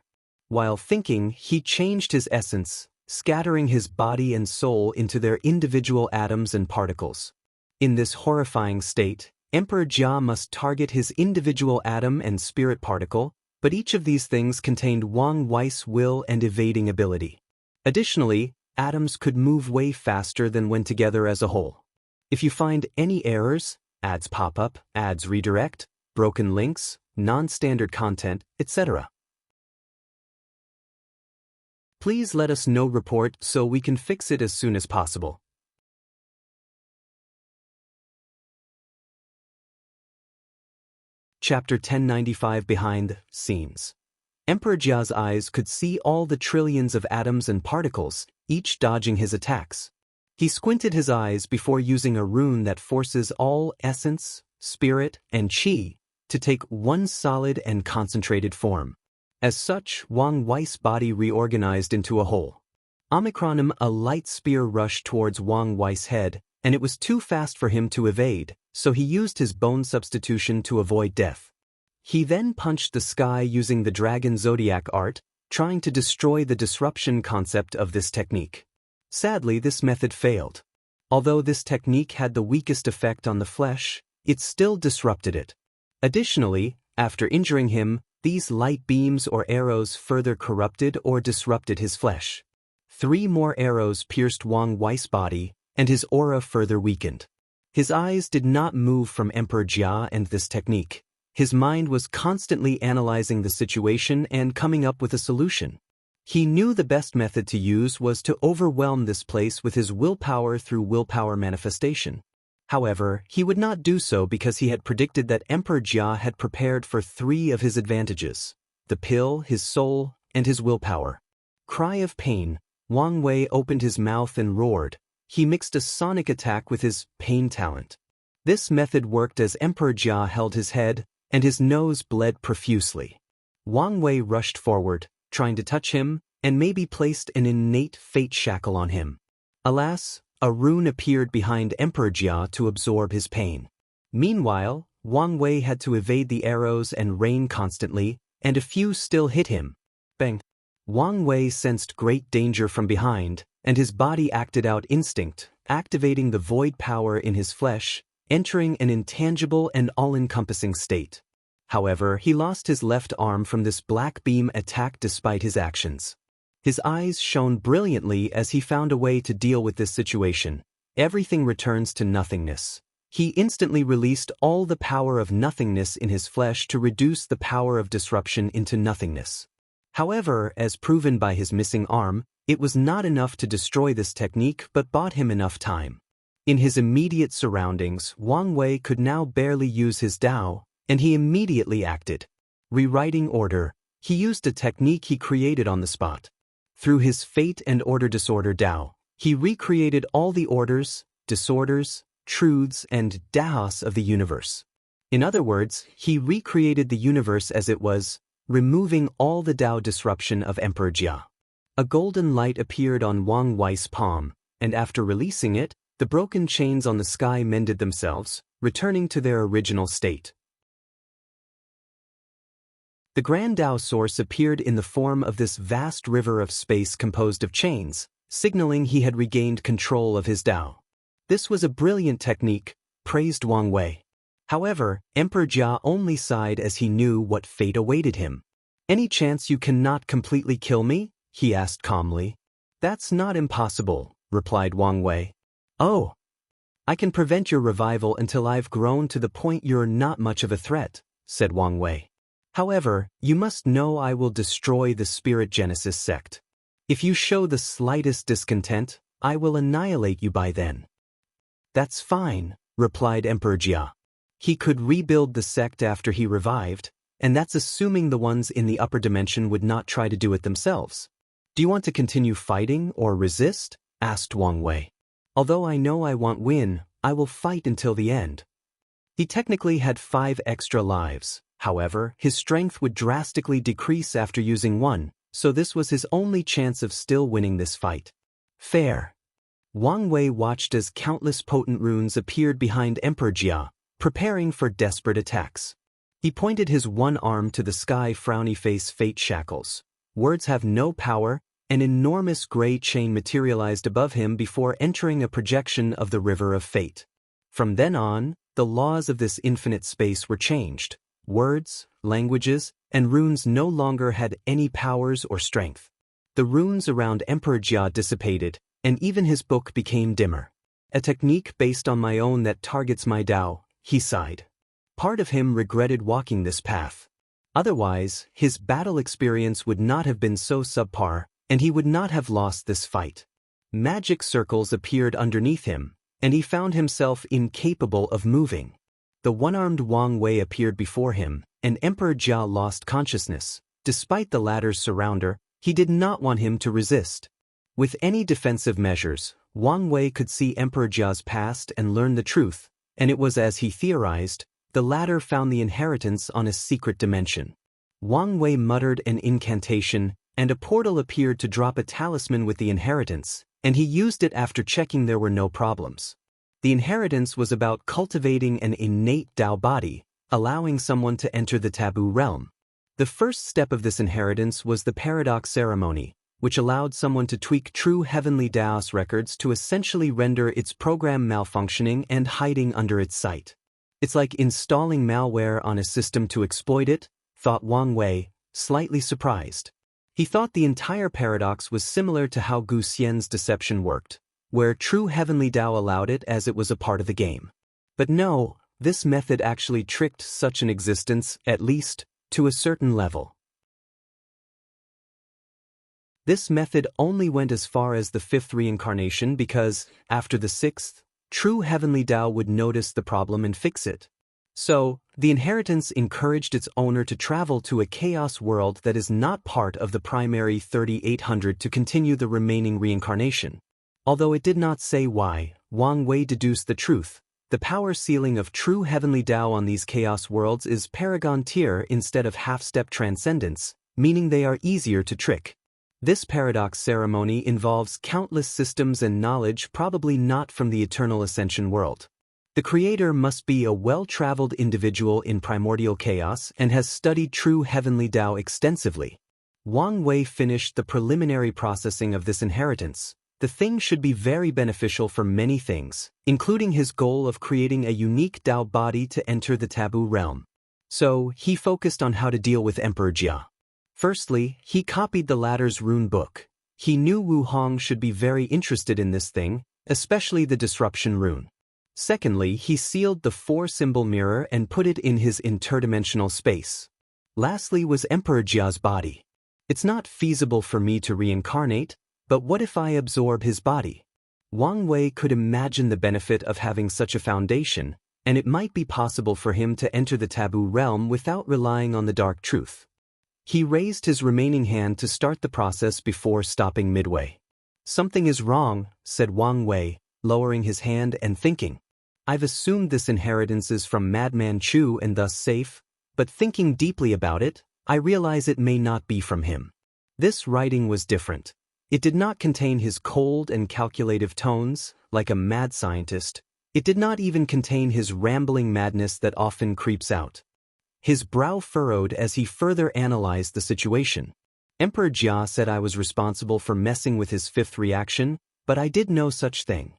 While thinking, he changed his essence, scattering his body and soul into their individual atoms and particles. In this horrifying state, Emperor Jia must target his individual atom and spirit particle, but each of these things contained Wang Wei's will and evading ability. Additionally, atoms could move way faster than when together as a whole. If you find any errors, ads pop up, ads redirect, broken links, non-standard content, etc. Please let us know report so we can fix it as soon as possible. Chapter 1095 Behind Scenes. Emperor Jia's eyes could see all the trillions of atoms and particles, each dodging his attacks. He squinted his eyes before using a rune that forces all essence, spirit, and qi to take one solid and concentrated form. As such, Wang Wei's body reorganized into a whole. Omicronim, a light spear rushed towards Wang Wei's head, and it was too fast for him to evade, so he used his bone substitution to avoid death. He then punched the sky using the dragon zodiac art, trying to destroy the disruption concept of this technique. Sadly, this method failed. Although this technique had the weakest effect on the flesh, it still disrupted it. Additionally, after injuring him, these light beams or arrows further corrupted or disrupted his flesh. 3 more arrows pierced Wang Wei's body, and his aura further weakened. His eyes did not move from Emperor Jia and this technique. His mind was constantly analyzing the situation and coming up with a solution. He knew the best method to use was to overwhelm this place with his willpower through willpower manifestation. However, he would not do so because he had predicted that Emperor Jia had prepared for 3 of his advantages: the pill, his soul, and his willpower. Cry of pain, Wang Wei opened his mouth and roared. He mixed a sonic attack with his pain talent. This method worked as Emperor Jia held his head, and his nose bled profusely. Wang Wei rushed forward, trying to touch him, and maybe placed an innate fate shackle on him. Alas, a rune appeared behind Emperor Jia to absorb his pain. Meanwhile, Wang Wei had to evade the arrows and rain constantly, and a few still hit him. Bang! Wang Wei sensed great danger from behind, and his body acted out instinct, activating the void power in his flesh, entering an intangible and all-encompassing state. However, he lost his left arm from this black beam attack despite his actions. His eyes shone brilliantly as he found a way to deal with this situation. Everything returns to nothingness. He instantly released all the power of nothingness in his flesh to reduce the power of disruption into nothingness. However, as proven by his missing arm, it was not enough to destroy this technique but bought him enough time. In his immediate surroundings, Wang Wei could now barely use his Dao, and he immediately acted. Rewriting order, he used a technique he created on the spot. Through his fate and order disorder Dao, he recreated all the orders, disorders, truths, and Daos of the universe. In other words, he recreated the universe as it was, removing all the Dao disruption of Emperor Jia. A golden light appeared on Wang Wei's palm, and after releasing it, the broken chains on the sky mended themselves, returning to their original state. The Grand Dao source appeared in the form of this vast river of space composed of chains, signaling he had regained control of his Dao. This was a brilliant technique, praised Wang Wei. However, Emperor Jia only sighed as he knew what fate awaited him. "Any chance you cannot completely kill me?" he asked calmly. "That's not impossible," replied Wang Wei. "Oh, I can prevent your revival until I've grown to the point you're not much of a threat," said Wang Wei. "However, you must know I will destroy the Spirit Genesis sect. If you show the slightest discontent, I will annihilate you by then." "That's fine," replied Emperor Jia. He could rebuild the sect after he revived, and that's assuming the ones in the upper dimension would not try to do it themselves. "Do you want to continue fighting or resist?" asked Wang Wei. "Although I know I won't win, I will fight until the end." He technically had 5 extra lives. However, his strength would drastically decrease after using one, so this was his only chance of still winning this fight. Fair. Wang Wei watched as countless potent runes appeared behind Emperor Jia, preparing for desperate attacks. He pointed his one arm to the sky, frowny face fate shackles. Words have no power. An enormous gray chain materialized above him before entering a projection of the river of fate. From then on, the laws of this infinite space were changed. Words, languages, and runes no longer had any powers or strength. The runes around Emperor Jia dissipated, and even his book became dimmer. "A technique based on my own that targets my Dao," he sighed. Part of him regretted walking this path. Otherwise, his battle experience would not have been so subpar, and he would not have lost this fight. Magic circles appeared underneath him, and he found himself incapable of moving. The one-armed Wang Wei appeared before him, and Emperor Jia lost consciousness. Despite the latter's surrounder, he did not want him to resist. With any defensive measures, Wang Wei could see Emperor Jia's past and learn the truth, and it was as he theorized, the latter found the inheritance on a secret dimension. Wang Wei muttered an incantation, and a portal appeared to drop a talisman with the inheritance, and he used it after checking there were no problems. The inheritance was about cultivating an innate Dao body, allowing someone to enter the taboo realm. The first step of this inheritance was the paradox ceremony, which allowed someone to tweak true heavenly Daos records to essentially render its program malfunctioning and hiding under its sight. It's like installing malware on a system to exploit it, thought Wang Wei, slightly surprised. He thought the entire paradox was similar to how Gu Xian's deception worked, where true heavenly Dao allowed it as it was a part of the game. But no, this method actually tricked such an existence, at least, to a certain level. This method only went as far as the fifth reincarnation because, after the sixth, true heavenly Dao would notice the problem and fix it. So, the inheritance encouraged its owner to travel to a chaos world that is not part of the primary 3800 to continue the remaining reincarnation. Although it did not say why, Wang Wei deduced the truth. The power ceiling of true heavenly Dao on these chaos worlds is paragon tier instead of half-step transcendence, meaning they are easier to trick. This paradox ceremony involves countless systems and knowledge probably not from the eternal ascension world. The creator must be a well-traveled individual in primordial chaos and has studied true heavenly Dao extensively. Wang Wei finished the preliminary processing of this inheritance. The thing should be very beneficial for many things, including his goal of creating a unique Dao body to enter the taboo realm. So, he focused on how to deal with Emperor Jia. Firstly, he copied the latter's rune book. He knew Wu Hong should be very interested in this thing, especially the disruption rune. Secondly, he sealed the four-symbol mirror and put it in his interdimensional space. Lastly was Emperor Jia's body. It's not feasible for me to reincarnate, but what if I absorb his body? Wang Wei could imagine the benefit of having such a foundation, and it might be possible for him to enter the taboo realm without relying on the dark truth. He raised his remaining hand to start the process before stopping midway. Something is wrong, said Wang Wei, lowering his hand and thinking. I've assumed this inheritance is from Madman Chu and thus safe, but thinking deeply about it, I realize it may not be from him. This writing was different. It did not contain his cold and calculative tones, like a mad scientist. It did not even contain his rambling madness that often creeps out. His brow furrowed as he further analyzed the situation. Emperor Jia said I was responsible for messing with his fifth reaction, but I did no such thing.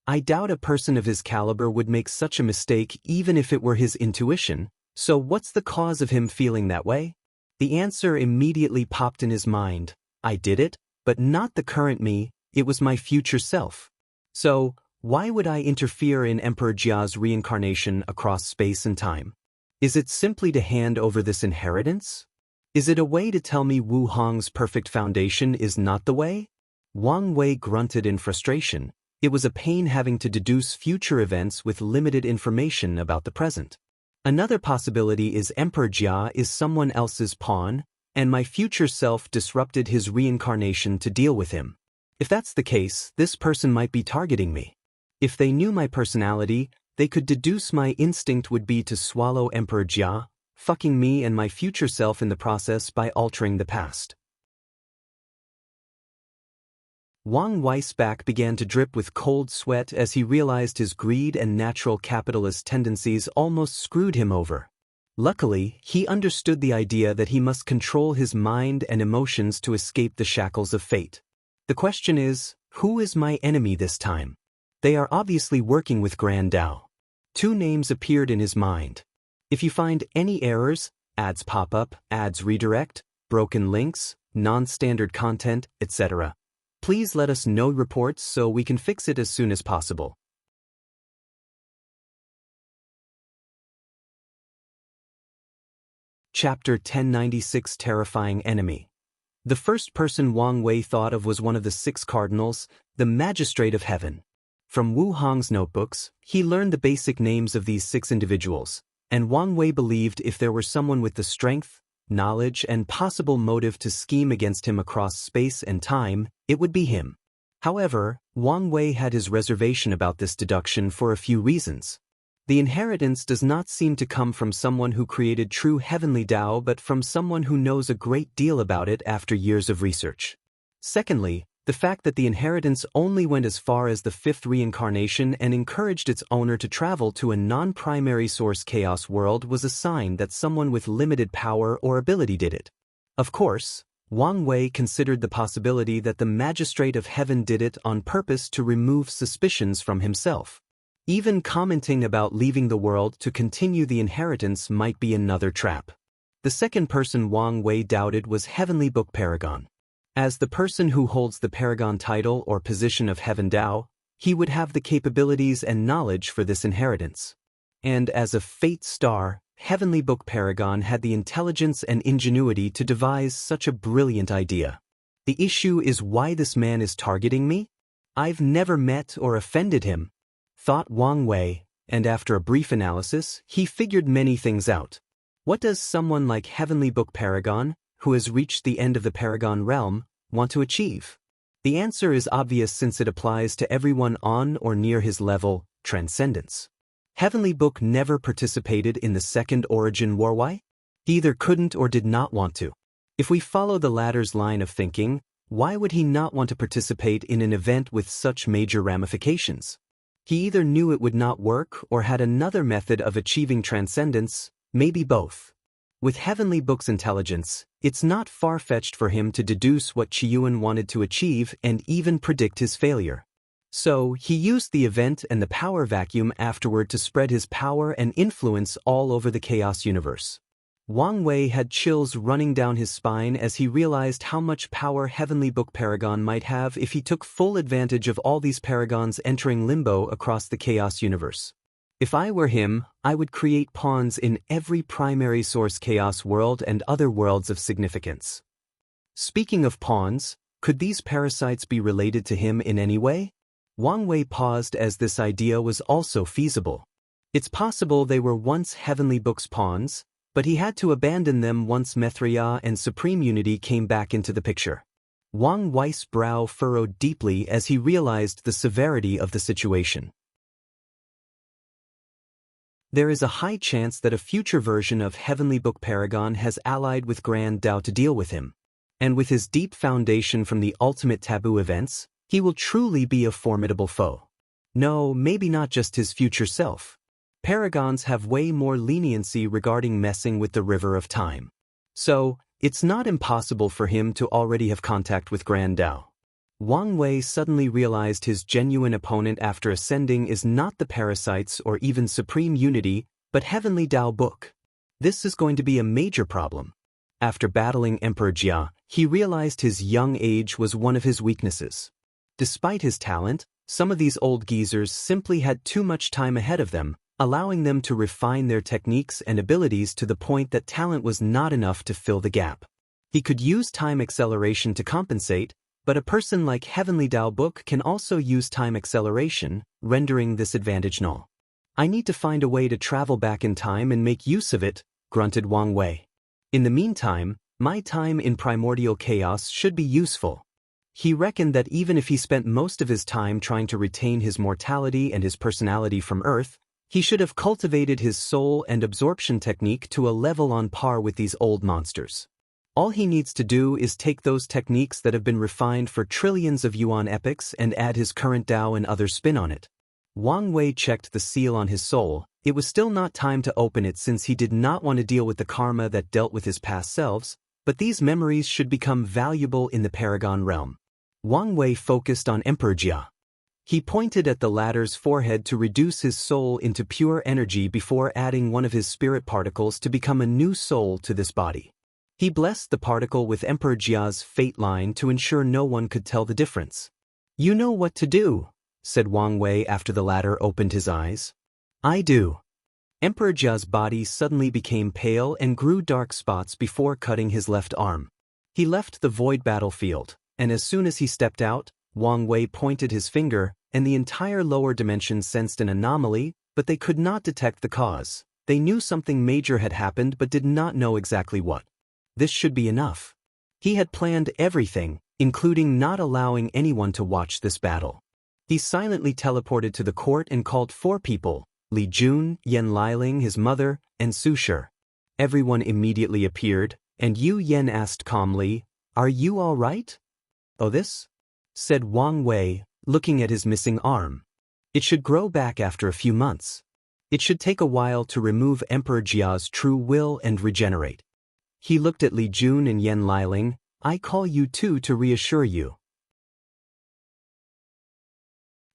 I doubt a person of his caliber would make such a mistake even if it were his intuition, so what's the cause of him feeling that way? The answer immediately popped in his mind. I did it, but not the current me, it was my future self. So, why would I interfere in Emperor Jia's reincarnation across space and time? Is it simply to hand over this inheritance? Is it a way to tell me Wu Hong's perfect foundation is not the way? Wang Wei grunted in frustration. It was a pain having to deduce future events with limited information about the present. Another possibility is Emperor Jia is someone else's pawn, and my future self disrupted his reincarnation to deal with him. If that's the case, this person might be targeting me. If they knew my personality, they could deduce my instinct would be to swallow Emperor Jia, fucking me and my future self in the process by altering the past. Wang Wei's back began to drip with cold sweat as he realized his greed and natural capitalist tendencies almost screwed him over. Luckily, he understood the idea that he must control his mind and emotions to escape the shackles of fate. The question is, who is my enemy this time? They are obviously working with Grand Dao. Two names appeared in his mind. If you find any errors, ads pop up, ads redirect, broken links, non-standard content, etc., please let us know reports so we can fix it as soon as possible. Chapter 1096 Terrifying Enemy. The first person Wang Wei thought of was one of the 6 cardinals, the Magistrate of Heaven. From Wu Hong's notebooks, he learned the basic names of these 6 individuals, and Wang Wei believed if there were someone with the strength, knowledge, and possible motive to scheme against him across space and time, it would be him. However, Wang Wei had his reservation about this deduction for a few reasons. The inheritance does not seem to come from someone who created true heavenly Dao but from someone who knows a great deal about it after years of research. Secondly, the fact that the inheritance only went as far as the 5th reincarnation and encouraged its owner to travel to a non-primary source chaos world was a sign that someone with limited power or ability did it. Of course, Wang Wei considered the possibility that the Magistrate of Heaven did it on purpose to remove suspicions from himself. Even commenting about leaving the world to continue the inheritance might be another trap. The second person Wang Wei doubted was Heavenly Book Paragon. As the person who holds the Paragon title or position of Heaven Dao, he would have the capabilities and knowledge for this inheritance. And as a fate star, Heavenly Book Paragon had the intelligence and ingenuity to devise such a brilliant idea. The issue is why this man is targeting me? I've never met or offended him, thought Wang Wei, and after a brief analysis, he figured many things out. What does someone like Heavenly Book Paragon, who has reached the end of the Paragon realm, want to achieve? The answer is obvious since it applies to everyone on or near his level, Transcendence. Heavenly Book never participated in the Second Origin War. Why? He either couldn't or did not want to. If we follow the latter's line of thinking, why would he not want to participate in an event with such major ramifications? He either knew it would not work or had another method of achieving transcendence, maybe both. With Heavenly Book's intelligence, it's not far-fetched for him to deduce what Qiyuan wanted to achieve and even predict his failure. So, he used the event and the power vacuum afterward to spread his power and influence all over the chaos universe. Wang Wei had chills running down his spine as he realized how much power Heavenly Book Paragon might have if he took full advantage of all these paragons entering limbo across the chaos universe. If I were him, I would create pawns in every primary source chaos world and other worlds of significance. Speaking of pawns, could these parasites be related to him in any way? Wang Wei paused as this idea was also feasible. It's possible they were once Heavenly Book's pawns, but he had to abandon them once Methriya and Supreme Unity came back into the picture. Wang Wei's brow furrowed deeply as he realized the severity of the situation. There is a high chance that a future version of Heavenly Book Paragon has allied with Grand Dao to deal with him. And with his deep foundation from the ultimate taboo events, he will truly be a formidable foe. No, maybe not just his future self. Paragons have way more leniency regarding messing with the river of time. So, it's not impossible for him to already have contact with Grand Dao. Wang Wei suddenly realized his genuine opponent after ascending is not the parasites or even Supreme Unity, but Heavenly Dao Book. This is going to be a major problem. After battling Emperor Jia, he realized his young age was one of his weaknesses. Despite his talent, some of these old geezers simply had too much time ahead of them, allowing them to refine their techniques and abilities to the point that talent was not enough to fill the gap. He could use time acceleration to compensate, but a person like Heavenly Dao Book can also use time acceleration, rendering this advantage null. I need to find a way to travel back in time and make use of it, grunted Wang Wei. In the meantime, my time in primordial chaos should be useful. He reckoned that even if he spent most of his time trying to retain his mortality and his personality from Earth, he should have cultivated his soul and absorption technique to a level on par with these old monsters. All he needs to do is take those techniques that have been refined for trillions of yuan epochs and add his current Dao and other spin on it. Wang Wei checked the seal on his soul. It was still not time to open it since he did not want to deal with the karma that dealt with his past selves, but these memories should become valuable in the Paragon realm. Wang Wei focused on Emperor Jia. He pointed at the latter's forehead to reduce his soul into pure energy before adding one of his spirit particles to become a new soul to this body. He blessed the particle with Emperor Jia's fate line to ensure no one could tell the difference. "You know what to do," said Wang Wei after the latter opened his eyes. "I do." Emperor Jia's body suddenly became pale and grew dark spots before cutting his left arm. He left the void battlefield, and as soon as he stepped out, Wang Wei pointed his finger, and the entire lower dimension sensed an anomaly, but they could not detect the cause. They knew something major had happened but did not know exactly what. This should be enough. He had planned everything, including not allowing anyone to watch this battle. He silently teleported to the court and called 4 people, Li Jun, Yan Liling, his mother, and Su Shi. Everyone immediately appeared, and Yu Yan asked calmly, "Are you all right?" "Oh, this?" said Wang Wei, looking at his missing arm. "It should grow back after a few months. It should take a while to remove Emperor Jia's true will and regenerate." He looked at Li Jun and Yan Liling. "I call you two to reassure you."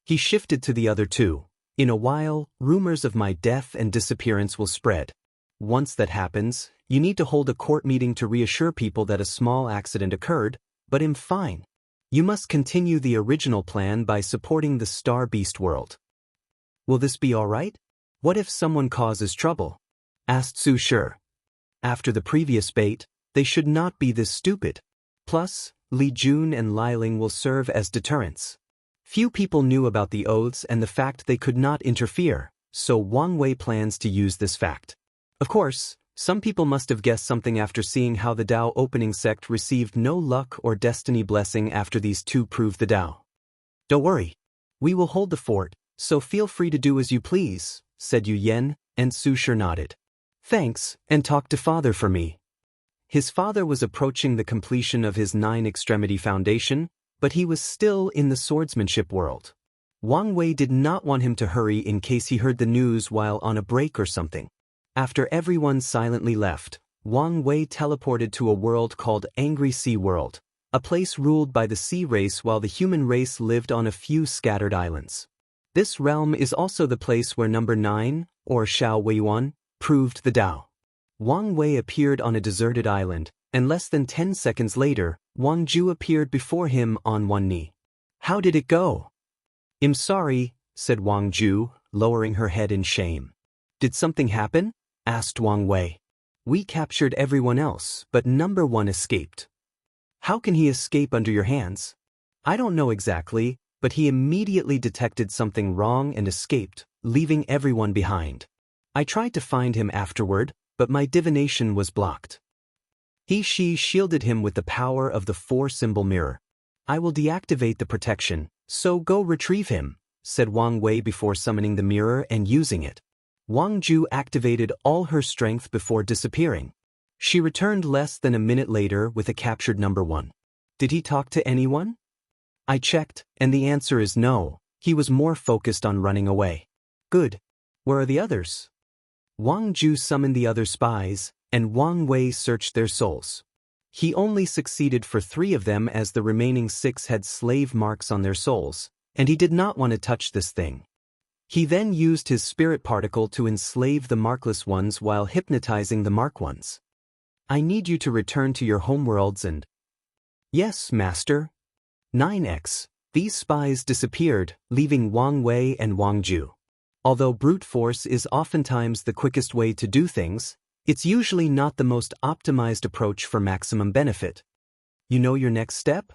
He shifted to the other two. "In a while, rumors of my death and disappearance will spread. Once that happens, you need to hold a court meeting to reassure people that a small accident occurred, but I'm fine. You must continue the original plan by supporting the Star Beast world." "Will this be all right? What if someone causes trouble?" asked Su Shi. After the previous bait, they should not be this stupid. Plus, Li Jun and Liling will serve as deterrents. Few people knew about the oaths and the fact they could not interfere, so Wang Wei plans to use this fact. Of course, some people must have guessed something after seeing how the Dao opening sect received no luck or destiny blessing after these two proved the Dao. "Don't worry. We will hold the fort, so feel free to do as you please," said Yu Yan, and Su Shi nodded. "Thanks, and talk to father for me." His father was approaching the completion of his 9-extremity foundation, but he was still in the swordsmanship world. Wang Wei did not want him to hurry in case he heard the news while on a break or something. After everyone silently left, Wang Wei teleported to a world called Angry Sea World, a place ruled by the sea race while the human race lived on a few scattered islands. This realm is also the place where number 9, or Shao Weiyuan, proved the Dao. Wang Wei appeared on a deserted island, and less than 10 seconds later, Wang Ju appeared before him on one knee. "How did it go?" "I'm sorry," said Wang Ju, lowering her head in shame. "Did something happen?" asked Wang Wei. "We captured everyone else, but number 1 escaped." "How can he escape under your hands?" "I don't know exactly, but he immediately detected something wrong and escaped, leaving everyone behind. I tried to find him afterward, but my divination was blocked." She shielded him with the power of the 4-symbol mirror. "I will deactivate the protection, so go retrieve him," said Wang Wei before summoning the mirror and using it. Wang Ju activated all her strength before disappearing. She returned less than a minute later with a captured number 1. "Did he talk to anyone?" "I checked, and the answer is no. He was more focused on running away." "Good. Where are the others?" Wang Ju summoned the other spies, and Wang Wei searched their souls. He only succeeded for 3 of them as the remaining 6 had slave marks on their souls, and he did not want to touch this thing. He then used his spirit particle to enslave the markless ones while hypnotizing the mark ones. "I need you to return to your homeworlds and—" "Yes, master." 9x. These spies disappeared, leaving Wang Wei and Wang Ju. Although brute force is oftentimes the quickest way to do things, it's usually not the most optimized approach for maximum benefit. "You know your next step?"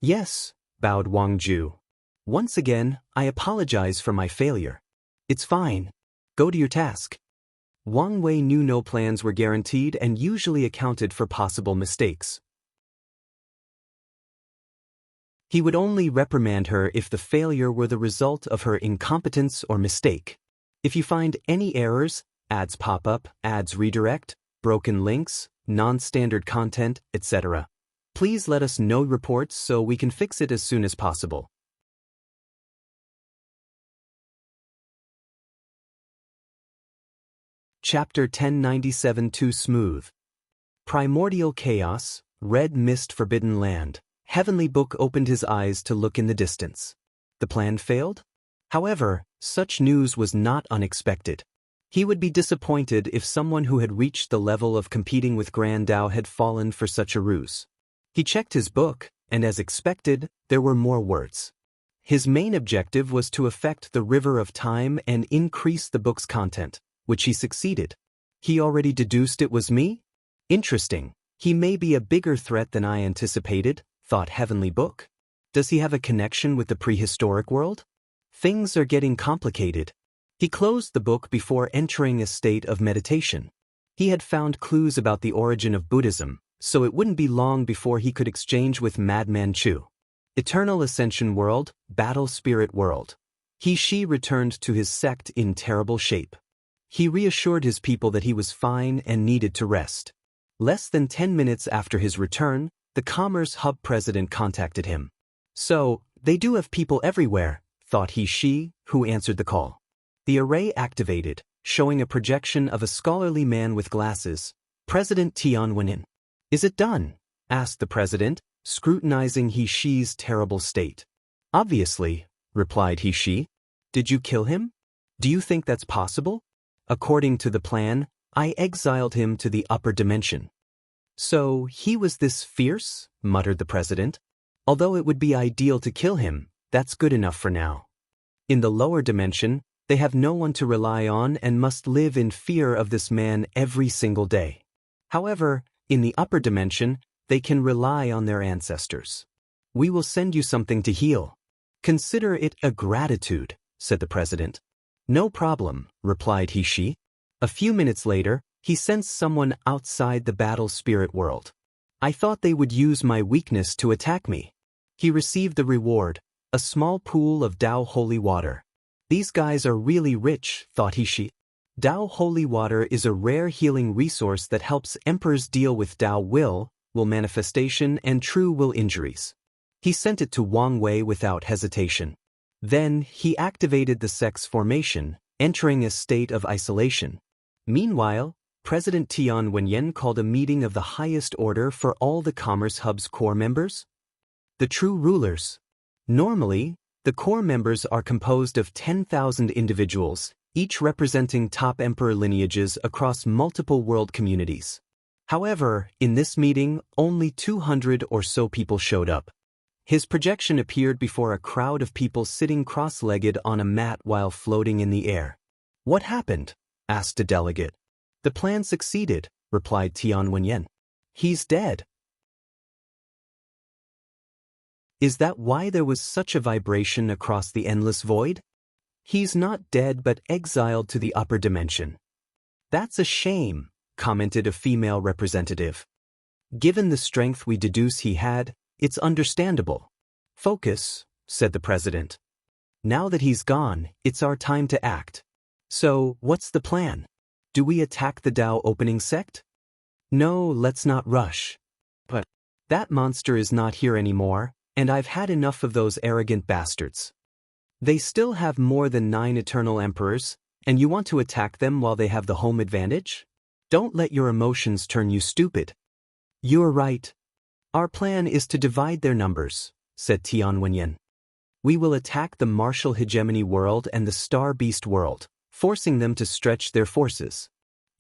"Yes," bowed Wang Ju. "Once again, I apologize for my failure." "It's fine. Go to your task." Wang Wei knew no plans were guaranteed and usually accounted for possible mistakes. He would only reprimand her if the failure were the result of her incompetence or mistake. If you find any errors, ads pop up, ads redirect, broken links, non-standard content, etc., please let us know reports so we can fix it as soon as possible. Chapter 1097 Too Smooth. Primordial Chaos, Red Mist Forbidden Land. Heavenly Book opened his eyes to look in the distance. The plan failed? However, such news was not unexpected. He would be disappointed if someone who had reached the level of competing with Grand Dao had fallen for such a ruse. He checked his book, and as expected, there were more words. His main objective was to affect the river of time and increase the book's content. which he succeeded. He already deduced it was me? Interesting. He may be a bigger threat than I anticipated, thought Heavenly Book. Does he have a connection with the prehistoric world? Things are getting complicated. He closed the book before entering a state of meditation. He had found clues about the origin of Buddhism, so it wouldn't be long before he could exchange with Madman Chu. Eternal Ascension World, Battle Spirit World. She returned to his sect in terrible shape. He reassured his people that he was fine and needed to rest. Less than 10 minutes after his return, the Commerce Hub president contacted him. So, they do have people everywhere, thought she who answered the call. The array activated, showing a projection of a scholarly man with glasses. President Tianwen. Is it done? Asked the president, scrutinizing she's terrible state. Obviously, replied she. Did you kill him? Do you think that's possible? According to the plan, I exiled him to the upper dimension. So he was this fierce? Muttered the president. Although it would be ideal to kill him, that's good enough for now. In the lower dimension, they have no one to rely on and must live in fear of this man every single day. However, in the upper dimension, they can rely on their ancestors. We will send you something to heal. Consider it a gratitude, said the president. No problem, replied she. A few minutes later, he sensed someone outside the battle spirit world. I thought they would use my weakness to attack me. He received the reward, a small pool of Dao holy water. These guys are really rich, thought she. Dao holy water is a rare healing resource that helps emperors deal with Dao will manifestation and true will injuries. He sent it to Wang Wei without hesitation. Then, he activated the sect's formation, entering a state of isolation. Meanwhile, President Tianwen called a meeting of the highest order for all the Commerce Hub's core members. The true rulers. Normally, the core members are composed of 10,000 individuals, each representing top emperor lineages across multiple world communities. However, in this meeting, only 200 or so people showed up. His projection appeared before a crowd of people sitting cross-legged on a mat while floating in the air. What happened? Asked a delegate. The plan succeeded, replied Tianwen. He's dead. Is that why there was such a vibration across the endless void? He's not dead but exiled to the upper dimension. That's a shame, commented a female representative. Given the strength we deduce he had, it's understandable. Focus, said the president. Now that he's gone, it's our time to act. So, what's the plan? Do we attack the Dao opening sect? No, let's not rush. But that monster is not here anymore, and I've had enough of those arrogant bastards. They still have more than 9 eternal emperors, and you want to attack them while they have the home advantage? Don't let your emotions turn you stupid. You're right. Our plan is to divide their numbers, said Tianwen. We will attack the martial hegemony world and the star beast world, forcing them to stretch their forces.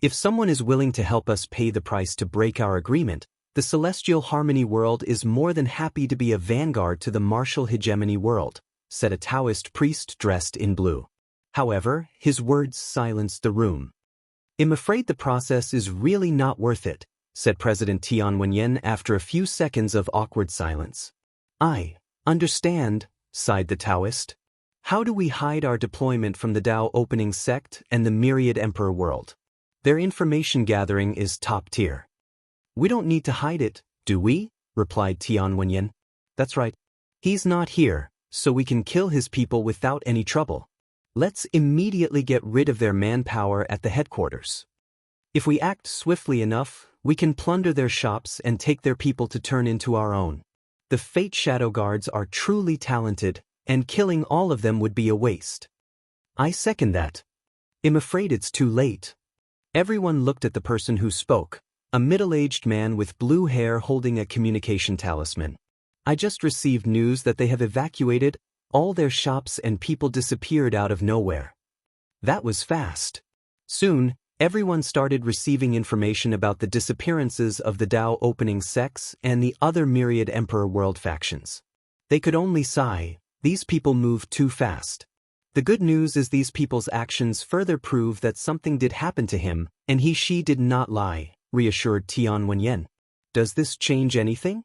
If someone is willing to help us pay the price to break our agreement, the celestial harmony world is more than happy to be a vanguard to the martial hegemony world, said a Taoist priest dressed in blue. However, his words silenced the room. I'm afraid the process is really not worth it, said President Tianwen after a few seconds of awkward silence. I understand, sighed the Taoist. How do we hide our deployment from the Dao opening sect and the myriad emperor world? Their information gathering is top tier. We don't need to hide it, do we? Replied Tianwen. That's right. He's not here, so we can kill his people without any trouble. Let's immediately get rid of their manpower at the headquarters. If we act swiftly enough, we can plunder their shops and take their people to turn into our own. The Fate Shadow Guards are truly talented, and killing all of them would be a waste. I second that. I'm afraid it's too late. Everyone looked at the person who spoke, a middle-aged man with blue hair holding a communication talisman. I just received news that they have evacuated, all their shops and people disappeared out of nowhere. That was fast. Soon, everyone started receiving information about the disappearances of the Dao opening sects and the other myriad emperor world factions. They could only sigh, these people moved too fast. The good news is these people's actions further prove that something did happen to him, and she did not lie, reassured Tian Wenyan. Does this change anything?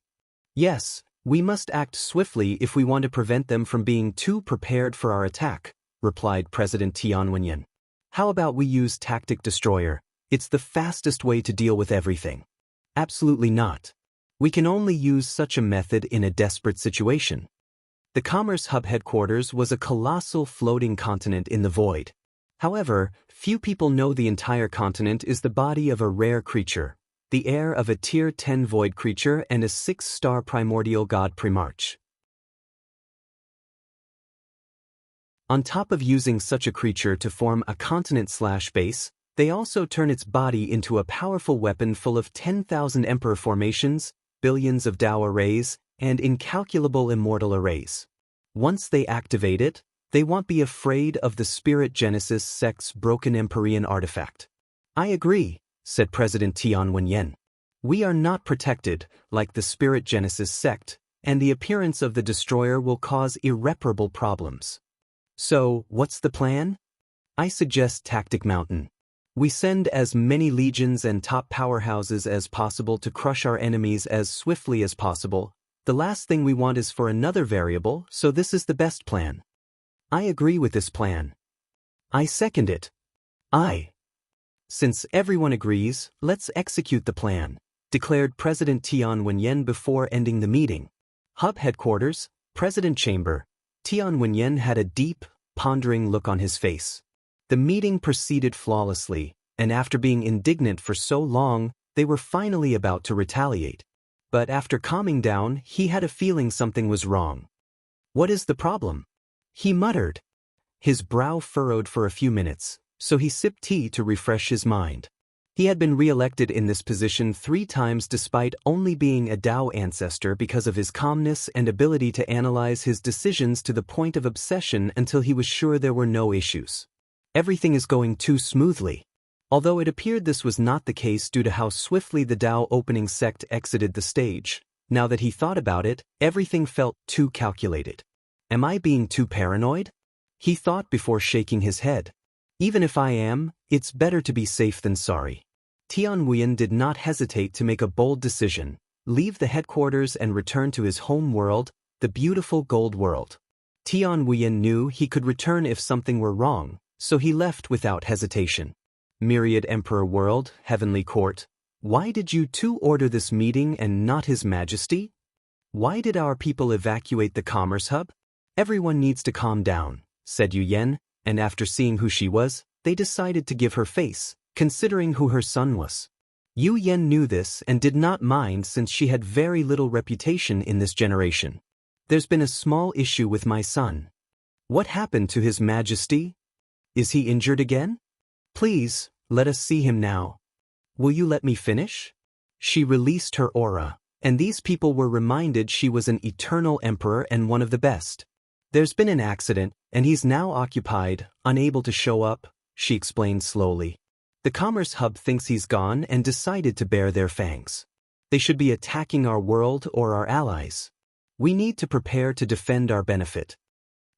Yes, we must act swiftly if we want to prevent them from being too prepared for our attack, replied President Tian Wenyan. How about we use Tactic Destroyer? It's the fastest way to deal with everything. Absolutely not. We can only use such a method in a desperate situation. The Commerce Hub headquarters was a colossal floating continent in the void. However, few people know the entire continent is the body of a rare creature, the heir of a Tier 10 void creature and a 6-star primordial god Primarch. On top of using such a creature to form a continent/base, they also turn its body into a powerful weapon full of 10,000 Emperor formations, billions of Dao arrays, and incalculable immortal arrays. Once they activate it, they won't be afraid of the Spirit Genesis sect's broken Empyrean artifact. I agree, said President Tian Wenyan. We are not protected, like the Spirit Genesis sect, and the appearance of the destroyer will cause irreparable problems. So, what's the plan? I suggest Tactic Mountain. We send as many legions and top powerhouses as possible to crush our enemies as swiftly as possible. The last thing we want is for another variable, so this is the best plan. I agree with this plan. I second it. Since everyone agrees, let's execute the plan, declared President Tian Wenyan before ending the meeting. Hub headquarters, President Chamber. Tian Wenyan had a deep, pondering look on his face. The meeting proceeded flawlessly, and after being indignant for so long, they were finally about to retaliate. But after calming down, he had a feeling something was wrong. What is the problem? He muttered. His brow furrowed for a few minutes, so he sipped tea to refresh his mind. He had been re-elected in this position 3 times despite only being a Dao ancestor because of his calmness and ability to analyze his decisions to the point of obsession until he was sure there were no issues. Everything is going too smoothly. Although it appeared this was not the case due to how swiftly the Dao opening sect exited the stage, now that he thought about it, everything felt too calculated. Am I being too paranoid? He thought before shaking his head. Even if I am, it's better to be safe than sorry. Tian Wenyan did not hesitate to make a bold decision, leave the headquarters and return to his home world, the beautiful Gold World. Tian Wenyan knew he could return if something were wrong, so he left without hesitation. Myriad Emperor World, Heavenly Court. Why did you two order this meeting and not His Majesty? Why did our people evacuate the Commerce Hub? Everyone needs to calm down, said Yu Yen, and after seeing who she was, they decided to give her face, considering who her son was. Yu Yen knew this and did not mind since she had very little reputation in this generation. There's been a small issue with my son. What happened to His Majesty? Is he injured again? Please, let us see him now. Will you let me finish? She released her aura, and these people were reminded she was an eternal emperor and one of the best. There's been an accident, and he's now occupied, unable to show up, she explained slowly. The Commerce Hub thinks he's gone and decided to bare their fangs. They should be attacking our world or our allies. We need to prepare to defend our benefit.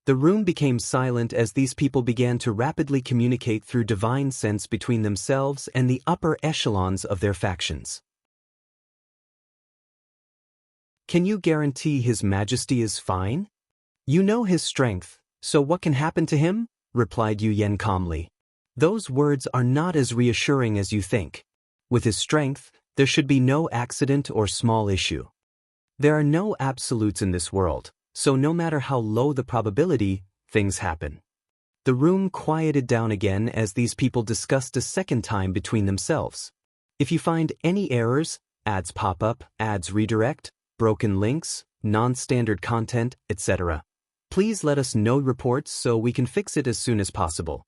The room became silent as these people began to rapidly communicate through divine sense between themselves and the upper echelons of their factions. Can you guarantee His Majesty is fine? You know his strength, so what can happen to him? Replied Yu Yen calmly. Those words are not as reassuring as you think. With his strength, there should be no accident or small issue. There are no absolutes in this world, so no matter how low the probability, things happen. The room quieted down again as these people discussed a second time between themselves. If you find any errors, ads pop up, ads redirect, broken links, non-standard content, etc., please let us know reports so we can fix it as soon as possible.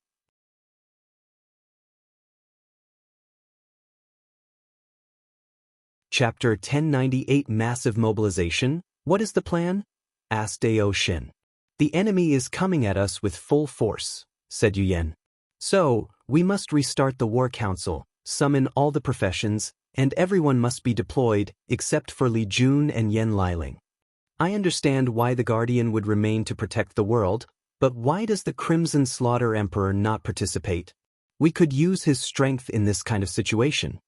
Chapter 1098 Massive Mobilization. What is the plan? Asked Dao Shin. The enemy is coming at us with full force, said Yu Yen. So, we must restart the War Council, summon all the professions, and everyone must be deployed except for Li Jun and Yen Liling. I understand why the Guardian would remain to protect the world, But why does the Crimson Slaughter Emperor not participate? We could use his strength in this kind of situation.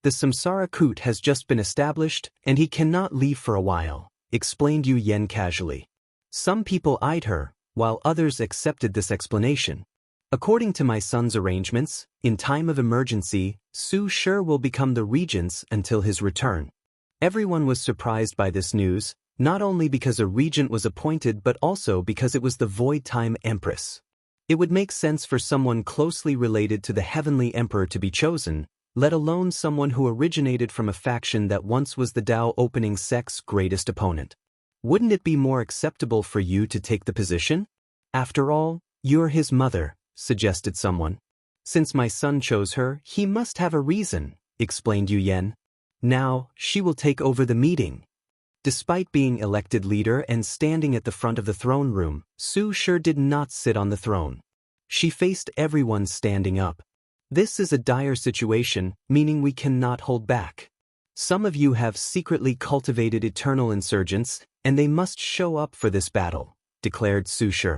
The Samsara Kut has just been established, and he cannot leave for a while, explained Yu Yen casually. Some people eyed her, while others accepted this explanation. According to my son's arrangements, in time of emergency, Su Shi will become the regents until his return. Everyone was surprised by this news, not only because a regent was appointed but also because it was the Void Time Empress. It would make sense for someone closely related to the Heavenly Emperor to be chosen, let alone someone who originated from a faction that once was the Dao opening sect's greatest opponent. Wouldn't it be more acceptable for you to take the position? After all, you're his mother, suggested someone. Since my son chose her, he must have a reason, explained Yu Yen. Now, she will take over the meeting. Despite being elected leader and standing at the front of the throne room, Su Shi did not sit on the throne. She faced everyone standing up. This is a dire situation, meaning we cannot hold back. Some of you have secretly cultivated eternal insurgents, and they must show up for this battle, declared Su Shi.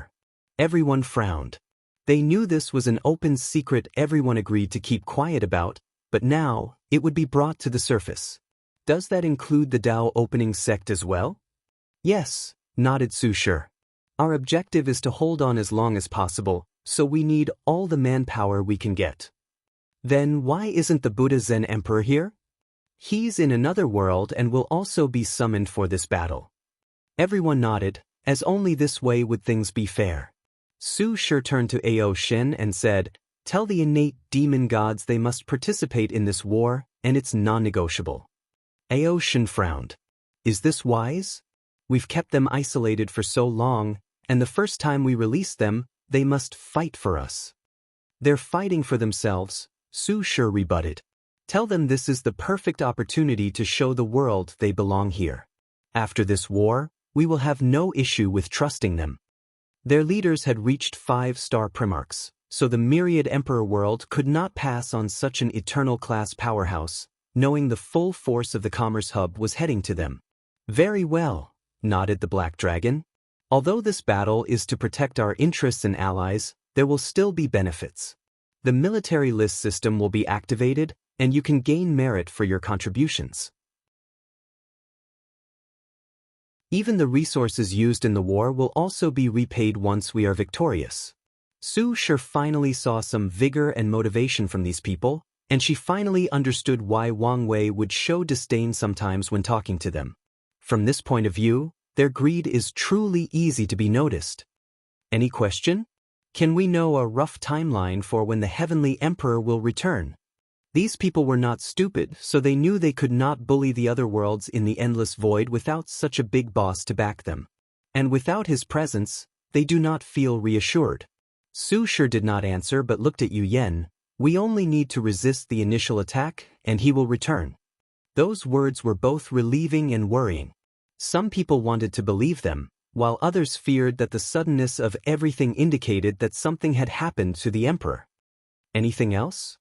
Everyone frowned. They knew this was an open secret everyone agreed to keep quiet about, but now, it would be brought to the surface. Does that include the Dao opening sect as well? Yes, nodded Su Shi. Our objective is to hold on as long as possible, so we need all the manpower we can get. Then why isn't the Buddha Zen Emperor here? He's in another world and will also be summoned for this battle. Everyone nodded, as only this way would things be fair. Su Shi turned to Ao Shen and said, "Tell the innate demon gods they must participate in this war, and it's non-negotiable." Ao Shen frowned. Is this wise? We've kept them isolated for so long, and the first time we release them, they must fight for us. They're fighting for themselves, Su Shi rebutted. Tell them this is the perfect opportunity to show the world they belong here. After this war, we will have no issue with trusting them. Their leaders had reached 5-star primarchs, so the myriad emperor world could not pass on such an eternal class powerhouse, knowing the full force of the commerce hub was heading to them. Very well, nodded the Black Dragon. Although this battle is to protect our interests and allies, there will still be benefits. The military list system will be activated, and you can gain merit for your contributions. Even the resources used in the war will also be repaid once we are victorious. Su Shi finally saw some vigor and motivation from these people, and she finally understood why Wang Wei would show disdain sometimes when talking to them. From this point of view, their greed is truly easy to be noticed. Any question? Can we know a rough timeline for when the Heavenly Emperor will return? These people were not stupid, so they knew they could not bully the other worlds in the endless void without such a big boss to back them. And without his presence, they do not feel reassured. Su Shi did not answer but looked at Yu Yen. We only need to resist the initial attack, and he will return. Those words were both relieving and worrying. Some people wanted to believe them, while others feared that the suddenness of everything indicated that something had happened to the emperor. Anything else?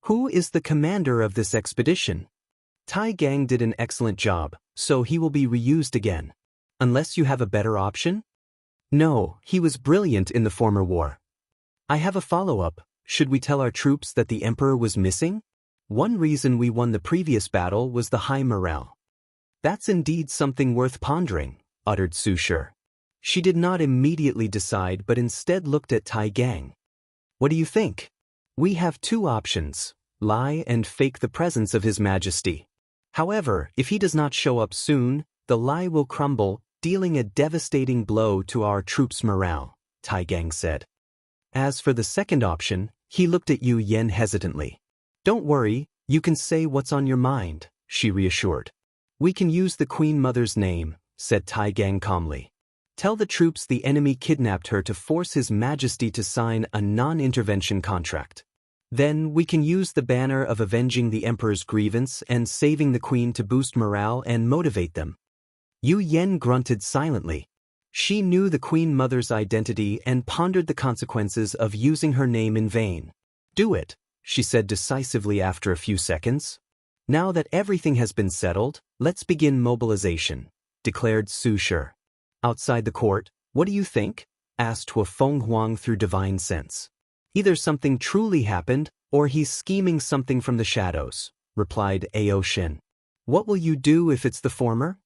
Who is the commander of this expedition? Tai Gang did an excellent job, so he will be reused again. Unless you have a better option? No, he was brilliant in the former war. I have a follow-up. Should we tell our troops that the emperor was missing? One reason we won the previous battle was the high morale. That's indeed something worth pondering, uttered Su Shi. She did not immediately decide but instead looked at Tai Gang. What do you think? We have two options, lie and fake the presence of His Majesty. However, if he does not show up soon, the lie will crumble, dealing a devastating blow to our troops' morale, Tai Gang said. As for the second option, he looked at Yu Yen hesitantly. Don't worry, you can say what's on your mind, she reassured. We can use the Queen Mother's name, said Tai Gang calmly. Tell the troops the enemy kidnapped her to force His Majesty to sign a non-intervention contract. Then we can use the banner of avenging the Emperor's grievance and saving the Queen to boost morale and motivate them. Yu Yen grunted silently. She knew the Queen Mother's identity and pondered the consequences of using her name in vain. Do it, she said decisively after a few seconds. Now that everything has been settled, let's begin mobilization, declared Su Shi. Outside the court, what do you think? asked Huafeng Huang through divine sense. Either something truly happened, or he's scheming something from the shadows, replied Ao Shen. What will you do if it's the former?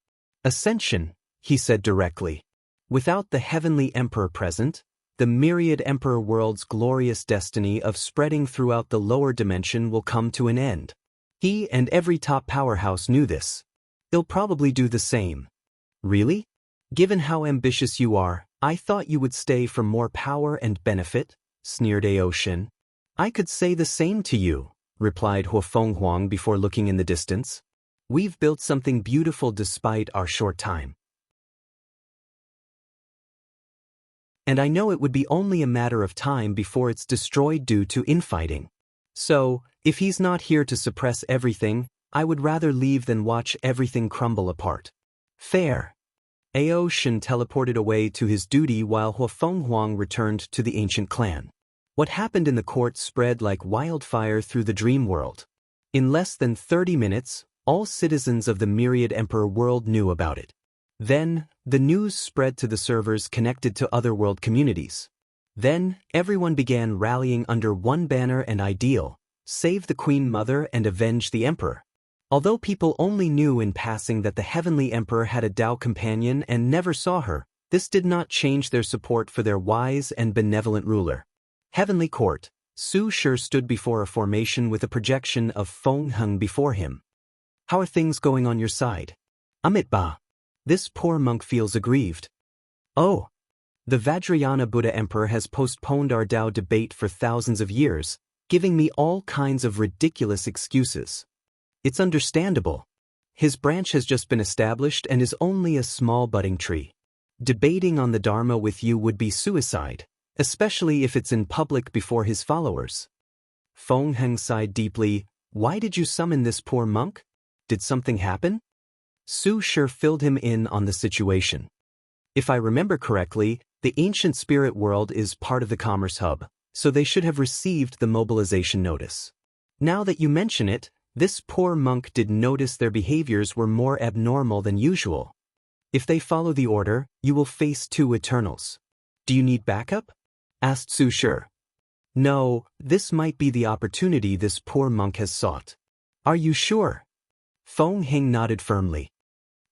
Ascension, he said directly. Without the heavenly emperor present, the myriad emperor world's glorious destiny of spreading throughout the lower dimension will come to an end. He and every top powerhouse knew this. He'll probably do the same. Really? Given how ambitious you are, I thought you would stay for more power and benefit, sneered Ao Shen. I could say the same to you, replied Huafeng Huang before looking in the distance. We've built something beautiful despite our short time. And I know it would be only a matter of time before it's destroyed due to infighting. So, if he's not here to suppress everything, I would rather leave than watch everything crumble apart. Fair. Ao Shen teleported away to his duty while Huafeng Huang returned to the ancient clan. What happened in the court spread like wildfire through the dream world. In less than 30 minutes, all citizens of the myriad emperor world knew about it. Then, the news spread to the servers connected to other world communities. Then, everyone began rallying under one banner and ideal: save the Queen Mother and avenge the Emperor. Although people only knew in passing that the Heavenly Emperor had a Dao companion and never saw her, this did not change their support for their wise and benevolent ruler. Heavenly Court, Su Shi stood before a formation with a projection of Feng Heng before him. How are things going on your side? Amitabha. This poor monk feels aggrieved. Oh. The Vajrayana Buddha Emperor has postponed our Dao debate for thousands of years, giving me all kinds of ridiculous excuses. It's understandable. His branch has just been established and is only a small budding tree. Debating on the Dharma with you would be suicide, especially if it's in public before his followers. Feng Heng sighed deeply. Why did you summon this poor monk? Did something happen? Su Shi filled him in on the situation. If I remember correctly, the ancient spirit world is part of the commerce hub, so they should have received the mobilization notice. Now that you mention it, this poor monk did notice their behaviors were more abnormal than usual. If they follow the order, you will face 2 Eternals. Do you need backup? Asked Su Shi. No, this might be the opportunity this poor monk has sought. Are you sure? Feng Heng nodded firmly.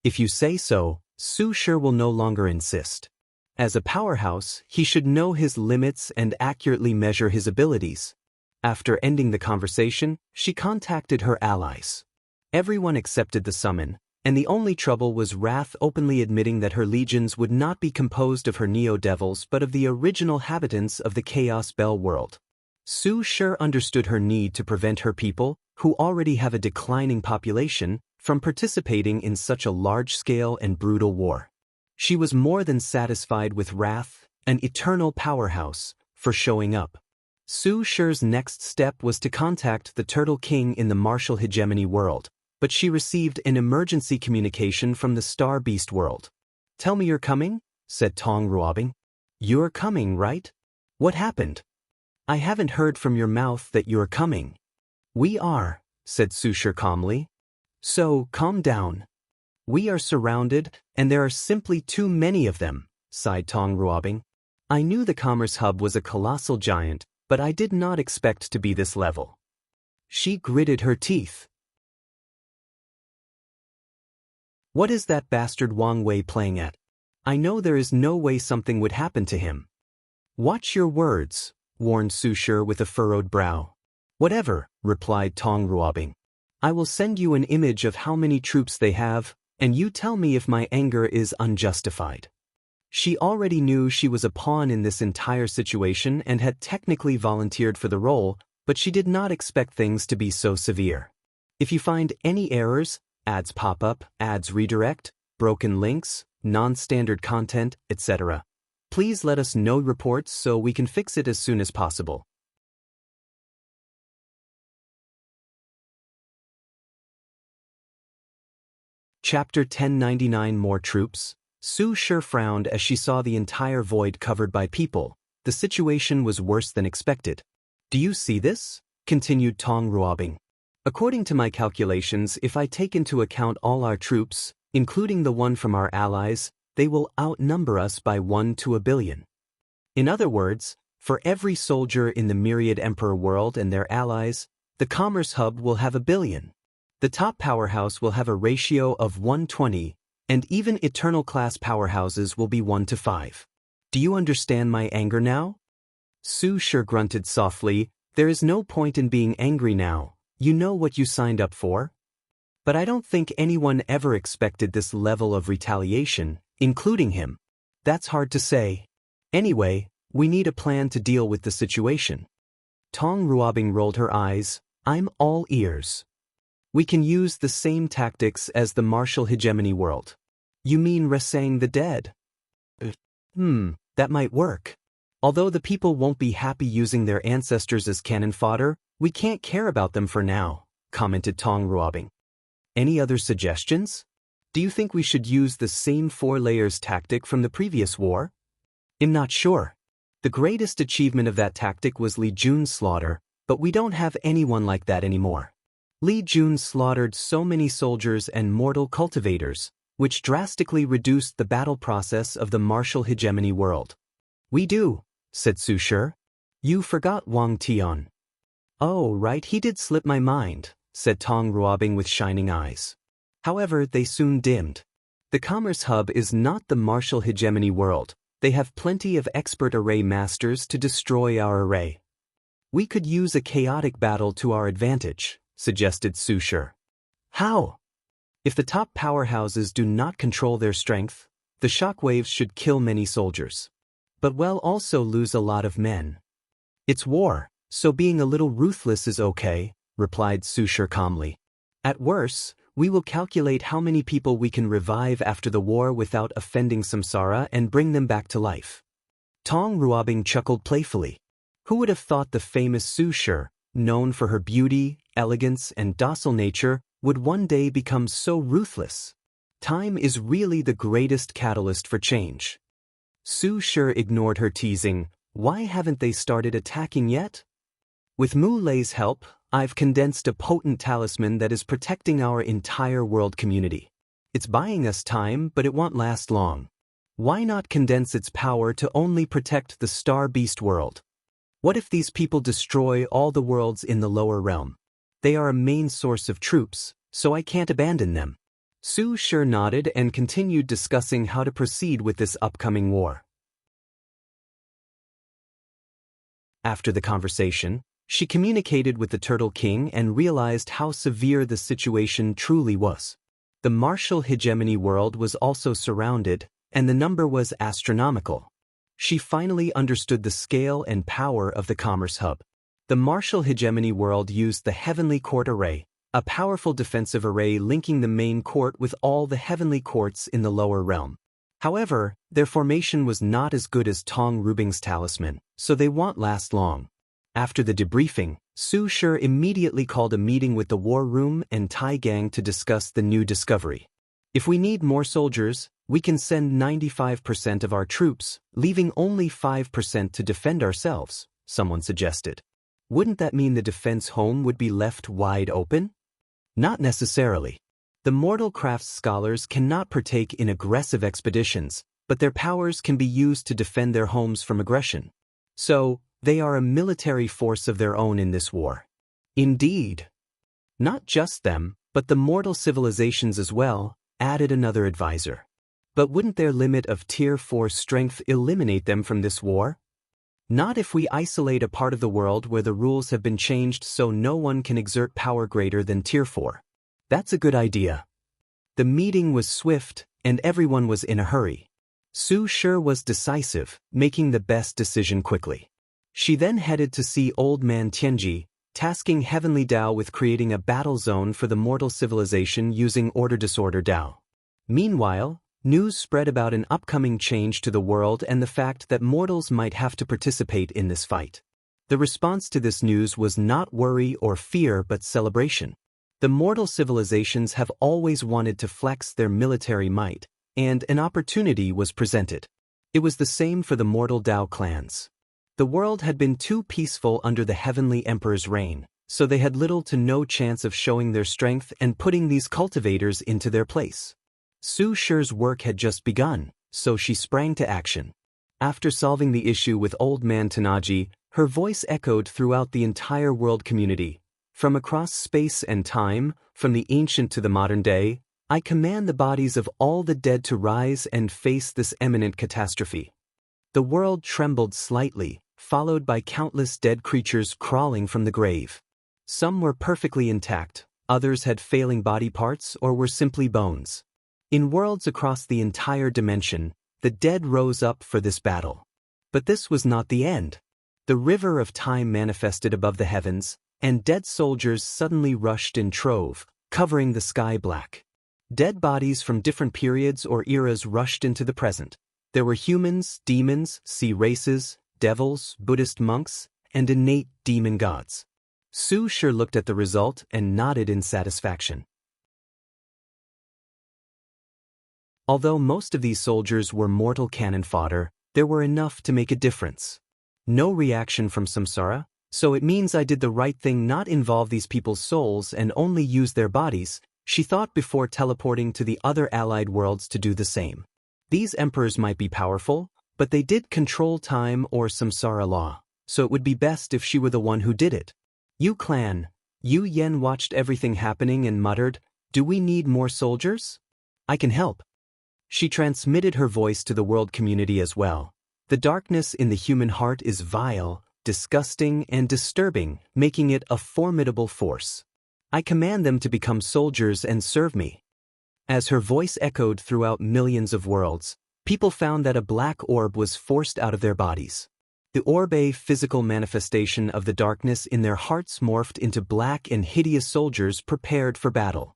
If you say so, Su Shi will no longer insist. As a powerhouse, he should know his limits and accurately measure his abilities. After ending the conversation, she contacted her allies. Everyone accepted the summon, and the only trouble was Wrath openly admitting that her legions would not be composed of her neo-devils but of the original habitants of the Chaos Bell world. Su Shi understood her need to prevent her people, who already have a declining population, from participating in such a large-scale and brutal war. She was more than satisfied with Wrath, an eternal powerhouse, for showing up. Su Shi's next step was to contact the Turtle King in the martial hegemony world, but she received an emergency communication from the Star Beast world. Tell me you're coming, said Tong Ruobing. You're coming, right? What happened? I haven't heard from your mouth that you're coming. We are, said Su Shi calmly. So, calm down. We are surrounded, and there are simply too many of them, sighed Tong Ruobing. I knew the Commerce Hub was a colossal giant, but I did not expect to be this level. She gritted her teeth. What is that bastard Wang Wei playing at? I know there is no way something would happen to him. Watch your words, warned Su Shi with a furrowed brow. Whatever, replied Tong Ruobing. I will send you an image of how many troops they have, and you tell me if my anger is unjustified. She already knew she was a pawn in this entire situation and had technically volunteered for the role, but she did not expect things to be so severe. If you find any errors, ads pop up, ads redirect, broken links, non-standard content, etc., please let us know reports so we can fix it as soon as possible. Chapter 1099 More Troops. Su Shi frowned as she saw the entire void covered by people. The situation was worse than expected. Do you see this? Continued Tong Ruobing. According to my calculations, if I take into account all our troops, including the one from our allies, they will outnumber us by 1 to a billion. In other words, for every soldier in the myriad emperor world and their allies, the commerce hub will have 1 billion. The top powerhouse will have a ratio of 120, and even eternal class powerhouses will be 1:5. Do you understand my anger now? Su Shi grunted softly. There is no point in being angry now. You know what you signed up for? But I don't think anyone ever expected this level of retaliation, including him. That's hard to say. Anyway, we need a plan to deal with the situation. Tong Ruobing rolled her eyes. I'm all ears. We can use the same tactics as the martial hegemony world. You mean resaying the dead? That might work. Although the people won't be happy using their ancestors as cannon fodder, we can't care about them for now, commented Tong Ruobing. Any other suggestions? Do you think we should use the same 4 layers tactic from the previous war? I'm not sure. The greatest achievement of that tactic was Li Jun's slaughter, but we don't have anyone like that anymore. Li Jun slaughtered so many soldiers and mortal cultivators, which drastically reduced the battle process of the martial hegemony world. We do, said Su Shi. You forgot Wang Tian. Oh, right, he did slip my mind, said Tong Ruobing with shining eyes. However, they soon dimmed. The commerce hub is not the martial hegemony world. They have plenty of expert array masters to destroy our array. We could use a chaotic battle to our advantage, suggested Su Shi. How? If the top powerhouses do not control their strength, the shockwaves should kill many soldiers. But we'll also lose a lot of men. It's war, so being a little ruthless is okay, replied Su Shi calmly. At worst, we will calculate how many people we can revive after the war without offending samsara and bring them back to life. Tong Ruobing chuckled playfully. Who would have thought the famous Su Shi, known for her beauty, elegance, and docile nature, would one day become so ruthless? Time is really the greatest catalyst for change. Su Shi ignored her teasing. Why haven't they started attacking yet? With Mu Lei's help, I've condensed a potent talisman that is protecting our entire world community. It's buying us time, but it won't last long. Why not condense its power to only protect the Star Beast world? What if these people destroy all the worlds in the lower realm? They are a main source of troops, so I can't abandon them. Su Shi nodded and continued discussing how to proceed with this upcoming war. After the conversation, she communicated with the Turtle King and realized how severe the situation truly was. The martial hegemony world was also surrounded, and the number was astronomical. She finally understood the scale and power of the commerce hub. The martial hegemony world used the Heavenly Court Array, a powerful defensive array linking the main court with all the heavenly courts in the lower realm. However, their formation was not as good as Tong Ruobing's talisman, so they won't last long. After the debriefing, Su Shi immediately called a meeting with the War Room and Tai Gang to discuss the new discovery. If we need more soldiers, we can send 95% of our troops, leaving only 5% to defend ourselves, someone suggested. Wouldn't that mean the defense home would be left wide open? Not necessarily. The mortal crafts scholars cannot partake in aggressive expeditions, but their powers can be used to defend their homes from aggression. So, they are a military force of their own in this war. Indeed. Not just them, but the mortal civilizations as well, added another advisor. But wouldn't their limit of Tier 4 strength eliminate them from this war? Not if we isolate a part of the world where the rules have been changed so no one can exert power greater than Tier 4. That's a good idea. The meeting was swift, and everyone was in a hurry. Su Shi was decisive, making the best decision quickly. She then headed to see Old Man Tianji, tasking Heavenly Dao with creating a battle zone for the mortal civilization using Order-Disorder Dao. Meanwhile, news spread about an upcoming change to the world and the fact that mortals might have to participate in this fight. The response to this news was not worry or fear but celebration. The mortal civilizations have always wanted to flex their military might, and an opportunity was presented. It was the same for the mortal Dao clans. The world had been too peaceful under the Heavenly Emperor's reign, so they had little to no chance of showing their strength and putting these cultivators into their place. Su Shi's work had just begun, so she sprang to action. After solving the issue with Old Man Tanaji, her voice echoed throughout the entire world community. From across space and time, from the ancient to the modern day, I command the bodies of all the dead to rise and face this imminent catastrophe. The world trembled slightly, followed by countless dead creatures crawling from the grave. Some were perfectly intact, others had failing body parts or were simply bones. In worlds across the entire dimension, the dead rose up for this battle. But this was not the end. The river of time manifested above the heavens, and dead soldiers suddenly rushed in trove, covering the sky black. Dead bodies from different periods or eras rushed into the present. There were humans, demons, sea races, devils, Buddhist monks, and innate demon gods. Su Shi looked at the result and nodded in satisfaction. Although most of these soldiers were mortal cannon fodder, there were enough to make a difference. No reaction from samsara, so it means I did the right thing, not involve these people's souls and only use their bodies, she thought before teleporting to the other allied worlds to do the same. These emperors might be powerful, but they did control time or samsara law, so it would be best if she were the one who did it. Yu clan. Yu Yen watched everything happening and muttered, "Do we need more soldiers? I can help." She transmitted her voice to the world community as well. The darkness in the human heart is vile, disgusting, and disturbing, making it a formidable force. I command them to become soldiers and serve me. As her voice echoed throughout millions of worlds, people found that a black orb was forced out of their bodies. The orb, a physical manifestation of the darkness in their hearts, morphed into black and hideous soldiers prepared for battle.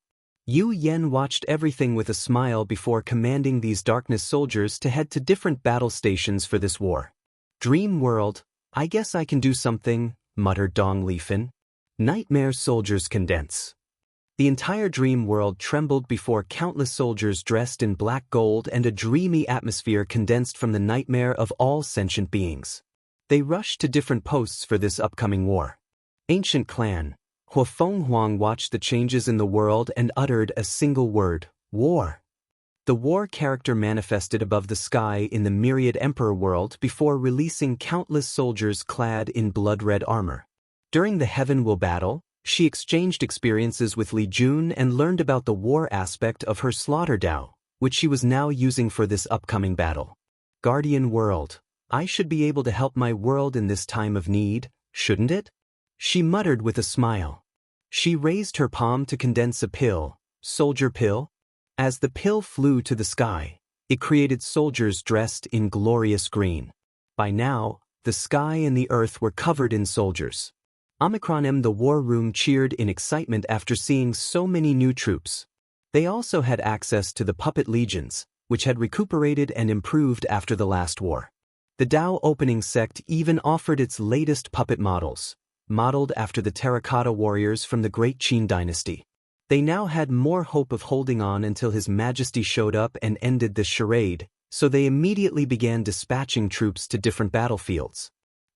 Yu Yen watched everything with a smile before commanding these darkness soldiers to head to different battle stations for this war. Dream world, I guess I can do something, muttered Dong Lifan. Nightmare soldiers condense. The entire dream world trembled before countless soldiers dressed in black gold and a dreamy atmosphere condensed from the nightmare of all sentient beings. They rushed to different posts for this upcoming war. Ancient clan. Hua Fenghuang watched the changes in the world and uttered a single word, war. The war character manifested above the sky in the myriad emperor world before releasing countless soldiers clad in blood-red armor. During the Heaven Will battle, she exchanged experiences with Li Jun and learned about the war aspect of her slaughter Dao, which she was now using for this upcoming battle. Guardian world, I should be able to help my world in this time of need, shouldn't it? She muttered with a smile. She raised her palm to condense a pill, soldier pill. As the pill flew to the sky, it created soldiers dressed in glorious green. By now, the sky and the earth were covered in soldiers. Omicron M. The war room cheered in excitement after seeing so many new troops. They also had access to the puppet legions, which had recuperated and improved after the last war. The Dao opening sect even offered its latest puppet models, modeled after the terracotta warriors from the Great Qin dynasty. They now had more hope of holding on until His Majesty showed up and ended the charade, so they immediately began dispatching troops to different battlefields.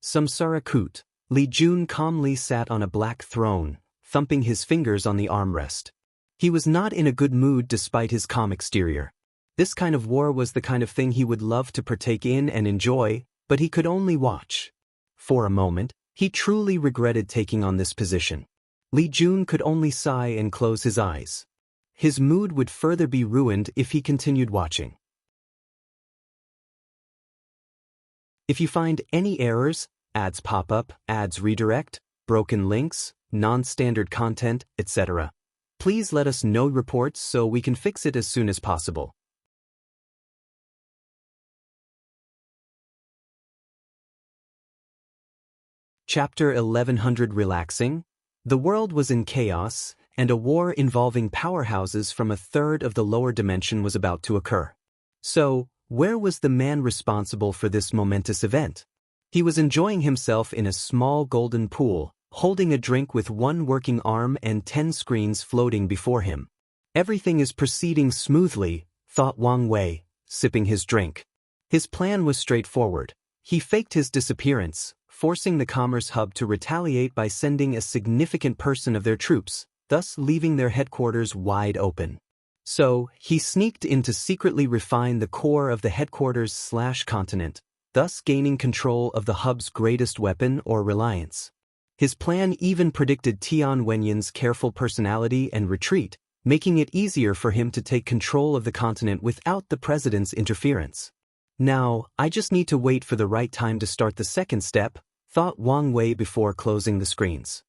Samsara Kut. Li Jun calmly sat on a black throne, thumping his fingers on the armrest. He was not in a good mood despite his calm exterior. This kind of war was the kind of thing he would love to partake in and enjoy, but he could only watch. For a moment, he truly regretted taking on this position. Li Jun could only sigh and close his eyes. His mood would further be ruined if he continued watching. If you find any errors, ads pop up, ads redirect, broken links, non-standard content, etc., please let us know reports so we can fix it as soon as possible. Chapter 1100 Relaxing. The world was in chaos, and a war involving powerhouses from a third of the lower dimension was about to occur. So, where was the man responsible for this momentous event? He was enjoying himself in a small golden pool, holding a drink with one working arm and 10 screens floating before him. Everything is proceeding smoothly, thought Wang Wei, sipping his drink. His plan was straightforward. He faked his disappearance, forcing the Commerce Hub to retaliate by sending a significant portion of their troops, thus leaving their headquarters wide open. So, he sneaked in to secretly refine the core of the headquarters/continent, thus gaining control of the hub's greatest weapon or reliance. His plan even predicted Tian Wenyan's careful personality and retreat, making it easier for him to take control of the continent without the president's interference. Now, I just need to wait for the right time to start the second step, thought Wang Wei before closing the screens.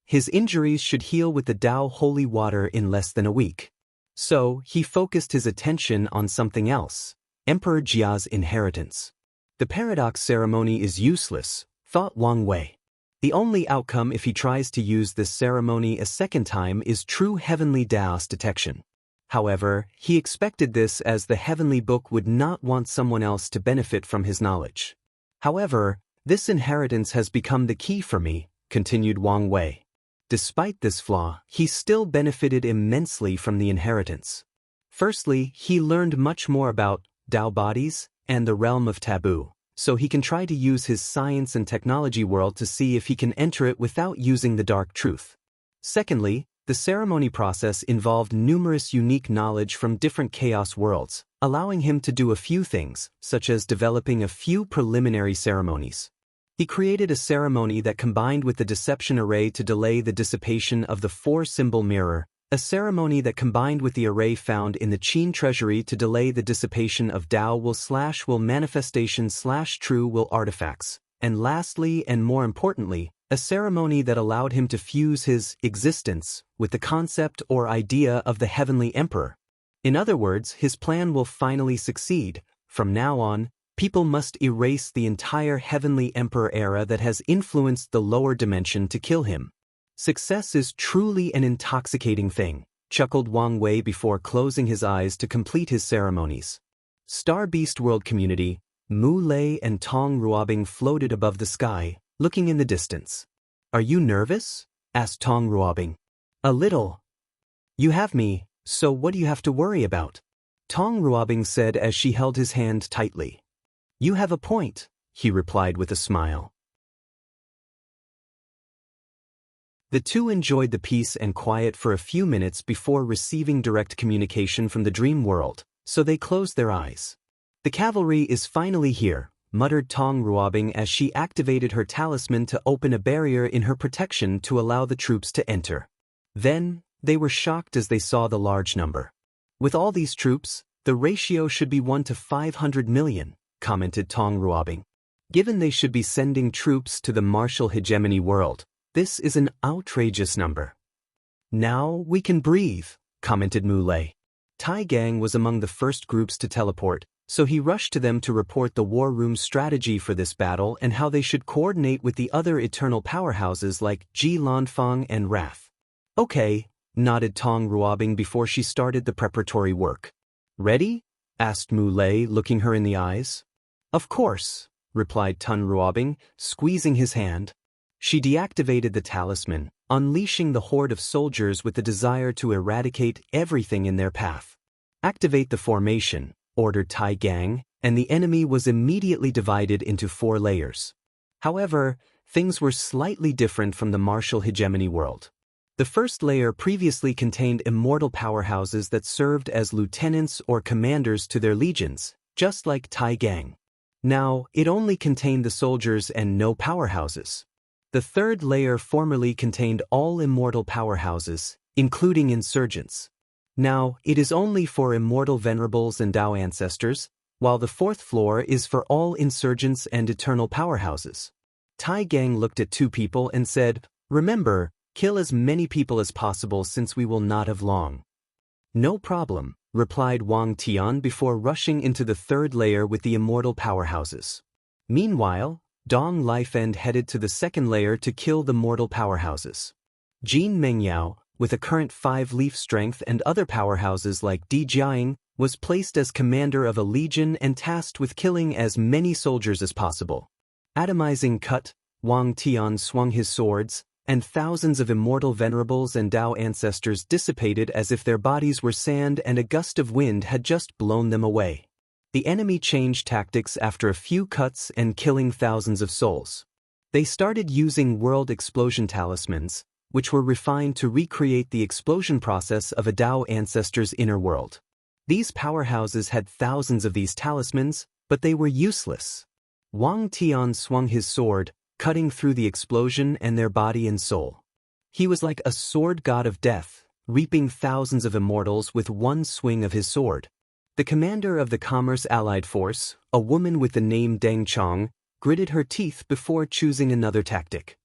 His injuries should heal with the Dao holy water in less than a week. So, he focused his attention on something else, Emperor Jia's inheritance. The paradox ceremony is useless, thought Wang Wei. The only outcome if he tries to use this ceremony a second time is true heavenly Daos detection. However, he expected this as the heavenly book would not want someone else to benefit from his knowledge. However, this inheritance has become the key for me, continued Wang Wei. Despite this flaw, he still benefited immensely from the inheritance. Firstly, he learned much more about Dao bodies and the realm of taboo, so he can try to use his science and technology world to see if he can enter it without using the dark truth. Secondly, the ceremony process involved numerous unique knowledge from different chaos worlds, allowing him to do a few things, such as developing a few preliminary ceremonies. He created a ceremony that combined with the deception array to delay the dissipation of the four-symbol mirror, a ceremony that combined with the array found in the Qin Treasury to delay the dissipation of Dao will manifestation/true will artifacts, and lastly and more importantly, a ceremony that allowed him to fuse his existence with the concept or idea of the heavenly emperor. In other words, his plan will finally succeed. From now on, people must erase the entire heavenly emperor era that has influenced the lower dimension to kill him. Success is truly an intoxicating thing, chuckled Wang Wei before closing his eyes to complete his ceremonies. Star Beast World Community, Mu Lei and Tong Ruobing floated above the sky, looking in the distance. Are you nervous? Asked Tong Ruobing. A little. You have me, so what do you have to worry about? Tong Ruobing said as she held his hand tightly. You have a point, he replied with a smile. The two enjoyed the peace and quiet for a few minutes before receiving direct communication from the dream world, so they closed their eyes. The cavalry is finally here, muttered Tong Ruobing as she activated her talisman to open a barrier in her protection to allow the troops to enter. Then, they were shocked as they saw the large number. With all these troops, the ratio should be 1 to 500 million, commented Tong Ruobing. Given they should be sending troops to the martial hegemony world, this is an outrageous number. Now we can breathe, commented Mu Lei. Tai Gang was among the first groups to teleport, so he rushed to them to report the war room strategy for this battle and how they should coordinate with the other eternal powerhouses like Ji Lanfang and Wrath. Okay, nodded Tong Ruobing before she started the preparatory work. Ready? Asked Mu Lei, looking her in the eyes. Of course, replied Tun Ruobing, squeezing his hand. She deactivated the talisman, unleashing the horde of soldiers with the desire to eradicate everything in their path. Activate the formation, ordered Tai Gang, and the enemy was immediately divided into 4 layers. However, things were slightly different from the martial hegemony world. The first layer previously contained immortal powerhouses that served as lieutenants or commanders to their legions, just like Tai Gang. Now, it only contained the soldiers and no powerhouses. The third layer formerly contained all immortal powerhouses, including insurgents. Now, it is only for immortal venerables and Dao ancestors, while the 4th floor is for all insurgents and eternal powerhouses. Tai Gang looked at 2 people and said, "Remember, kill as many people as possible since we will not have long." No problem, replied Wang Tian before rushing into the 3rd layer with the immortal powerhouses. Meanwhile, Dong Lifend headed to the 2nd layer to kill the mortal powerhouses. Jin Mengyao, with a current 5-leaf strength and other powerhouses like Di Jiaying, was placed as commander of a legion and tasked with killing as many soldiers as possible. Atomizing Cut, Wang Tian swung his swords, and thousands of immortal venerables and Dao ancestors dissipated as if their bodies were sand and a gust of wind had just blown them away. The enemy changed tactics after a few cuts and killing thousands of souls. They started using world explosion talismans, which were refined to recreate the explosion process of a Dao ancestor's inner world. These powerhouses had thousands of these talismans, but they were useless. Wang Tian swung his sword, cutting through the explosion and their body and soul. He was like a sword god of death, reaping thousands of immortals with one swing of his sword. The commander of the Commerce Allied Force, a woman with the name Deng Chong, gritted her teeth before choosing another tactic.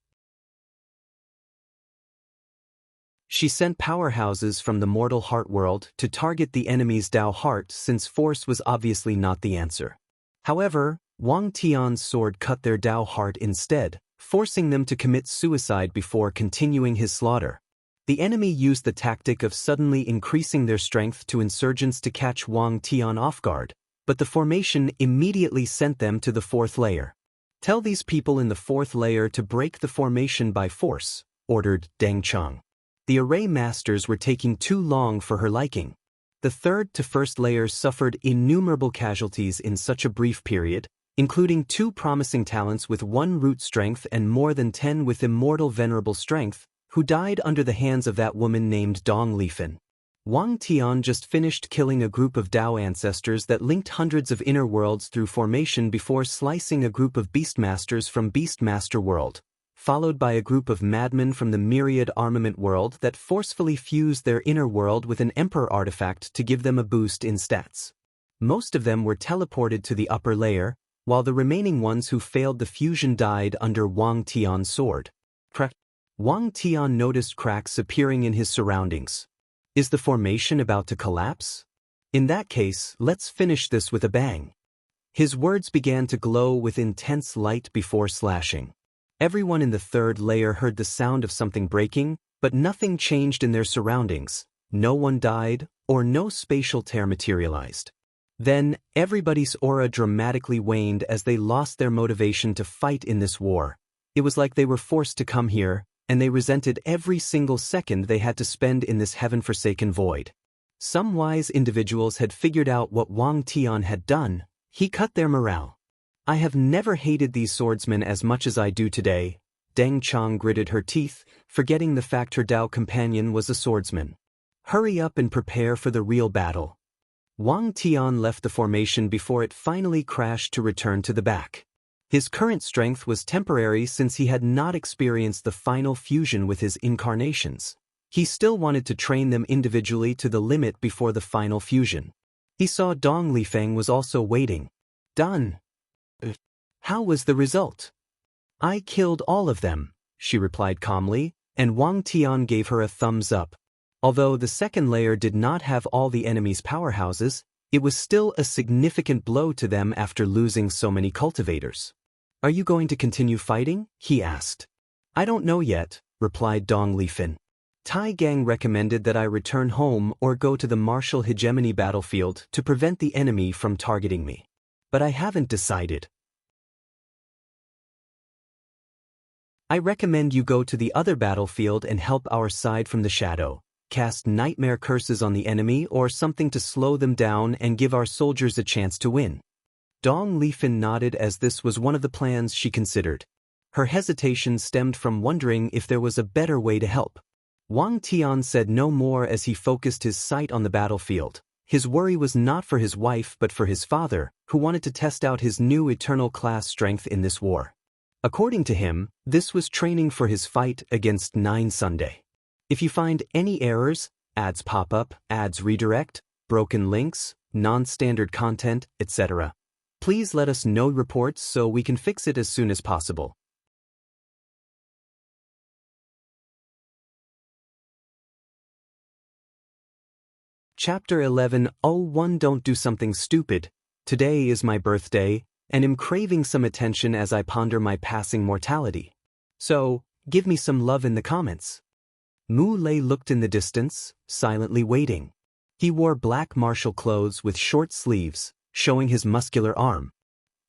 She sent powerhouses from the mortal heart world to target the enemy's Dao heart since force was obviously not the answer. However, Wang Tian's sword cut their Dao heart instead, forcing them to commit suicide before continuing his slaughter. The enemy used the tactic of suddenly increasing their strength to insurgents to catch Wang Tian off guard, but the formation immediately sent them to the fourth layer. Tell these people in the fourth layer to break the formation by force, ordered Deng Chong. The array masters were taking too long for her liking. The third to first layers suffered innumerable casualties in such a brief period, including 2 promising talents with 1 root strength and more than 10 with immortal venerable strength, who died under the hands of that woman named Dong Lifan. Wang Tian just finished killing a group of Dao ancestors that linked hundreds of inner worlds through formation before slicing a group of Beastmasters from Beastmaster World, followed by a group of madmen from the Myriad Armament World that forcefully fused their inner world with an Emperor artifact to give them a boost in stats. Most of them were teleported to the upper layer, while the remaining ones who failed the fusion died under Wang Tian's sword. Wang Tian noticed cracks appearing in his surroundings. Is the formation about to collapse? In that case, let's finish this with a bang. His words began to glow with intense light before slashing. Everyone in the third layer heard the sound of something breaking, but nothing changed in their surroundings. No one died, or no spatial tear materialized. Then, everybody's aura dramatically waned as they lost their motivation to fight in this war. It was like they were forced to come here, and they resented every single second they had to spend in this heaven-forsaken void. Some wise individuals had figured out what Wang Tian had done. He cut their morale. I have never hated these swordsmen as much as I do today. Deng Chong gritted her teeth, forgetting the fact her Dao companion was a swordsman. Hurry up and prepare for the real battle. Wang Tian left the formation before it finally crashed to return to the back. His current strength was temporary since he had not experienced the final fusion with his incarnations. He still wanted to train them individually to the limit before the final fusion. He saw Dong Lifang was also waiting. Done. How was the result? I killed all of them, she replied calmly, and Wang Tian gave her a thumbs up. Although the second layer did not have all the enemy's powerhouses, it was still a significant blow to them after losing so many cultivators. Are you going to continue fighting? He asked. I don't know yet, replied Dong Lifan. Tai Gang recommended that I return home or go to the martial hegemony battlefield to prevent the enemy from targeting me. But I haven't decided. I recommend you go to the other battlefield and help our side from the shadow, cast nightmare curses on the enemy or something to slow them down and give our soldiers a chance to win. Dong Lifan nodded as this was one of the plans she considered. Her hesitation stemmed from wondering if there was a better way to help. Wang Tian said no more as he focused his sight on the battlefield. His worry was not for his wife but for his father, who wanted to test out his new eternal class strength in this war. According to him, this was training for his fight against 9 Sunday. If you find any errors, ads pop up, ads redirect, broken links, non-standard content, etc., please let us know reports so we can fix it as soon as possible. Chapter 11:01 Don't do something stupid. Today is my birthday, and am craving some attention as I ponder my passing mortality. So, give me some love in the comments. Mu Lei looked in the distance, silently waiting. He wore black martial clothes with short sleeves, showing his muscular arm.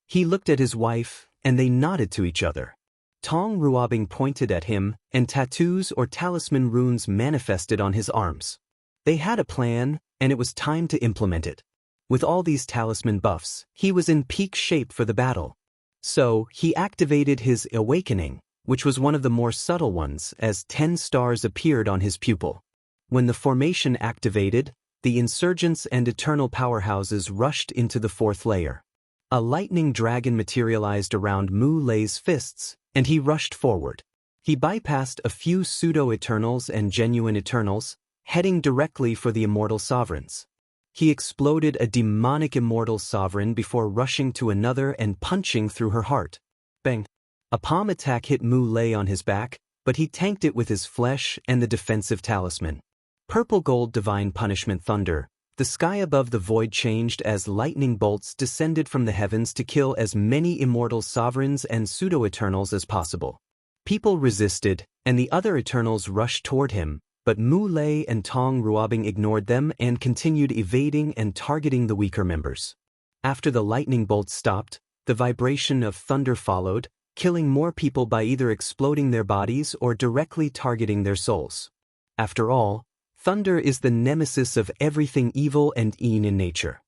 He looked at his wife, and they nodded to each other. Tong Ruobing pointed at him, and tattoos or talisman runes manifested on his arms. They had a plan, and it was time to implement it. With all these talisman buffs, he was in peak shape for the battle. So, he activated his awakening, which was one of the more subtle ones, as 10 stars appeared on his pupil. When the formation activated, the insurgents and eternal powerhouses rushed into the fourth layer. A lightning dragon materialized around Mu Lei's fists, and he rushed forward. He bypassed a few pseudo-Eternals and genuine Eternals, heading directly for the Immortal Sovereigns. He exploded a demonic Immortal Sovereign before rushing to another and punching through her heart. Bang! A palm attack hit Mu Lei on his back, but he tanked it with his flesh and the defensive talisman. Purple gold divine punishment thunder. The sky above the void changed as lightning bolts descended from the heavens to kill as many Immortal Sovereigns and Pseudo-Eternals as possible. People resisted, and the other Eternals rushed toward him, but Mu Lei and Tong Ruobing ignored them and continued evading and targeting the weaker members. After the lightning bolts stopped, the vibration of thunder followed, killing more people by either exploding their bodies or directly targeting their souls. After all, thunder is the nemesis of everything evil and mean in nature.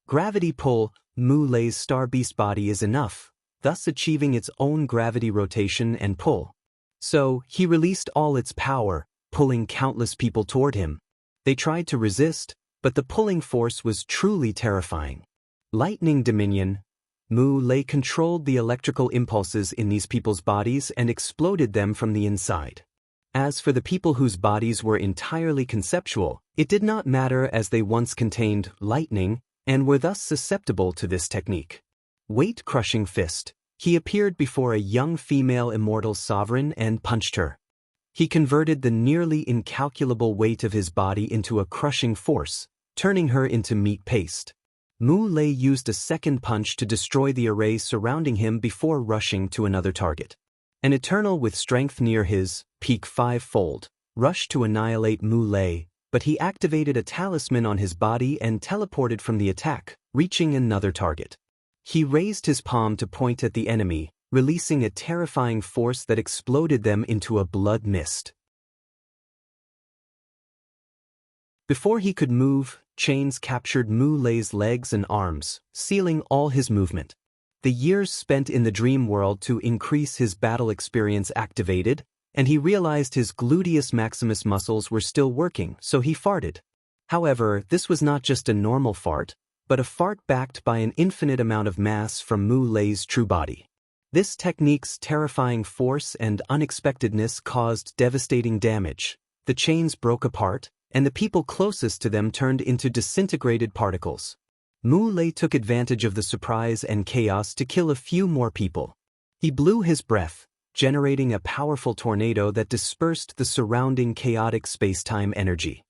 Gravity pull, Mu Lei's star beast body is enough, thus achieving its own gravity rotation and pull. So, he released all its power, pulling countless people toward him. They tried to resist, but the pulling force was truly terrifying. Lightning Dominion. Mu Lei controlled the electrical impulses in these people's bodies and exploded them from the inside. As for the people whose bodies were entirely conceptual, it did not matter as they once contained lightning and were thus susceptible to this technique. Weight-crushing fist. He appeared before a young female Immortal Sovereign and punched her. He converted the nearly incalculable weight of his body into a crushing force, turning her into meat paste. Mu Lei used a second punch to destroy the array surrounding him before rushing to another target. An Eternal with strength near his peak five-fold rushed to annihilate Mu Lei, but he activated a talisman on his body and teleported from the attack, reaching another target. He raised his palm to point at the enemy, releasing a terrifying force that exploded them into a blood mist. Before he could move, chains captured Mu Lei's legs and arms, sealing all his movement. The years spent in the dream world to increase his battle experience activated, and he realized his gluteus maximus muscles were still working, so he farted. However, this was not just a normal fart, but a fart backed by an infinite amount of mass from Mu Lei's true body. This technique's terrifying force and unexpectedness caused devastating damage. The chains broke apart, and the people closest to them turned into disintegrated particles. Mu Lei took advantage of the surprise and chaos to kill a few more people. He blew his breath, generating a powerful tornado that dispersed the surrounding chaotic space-time energy.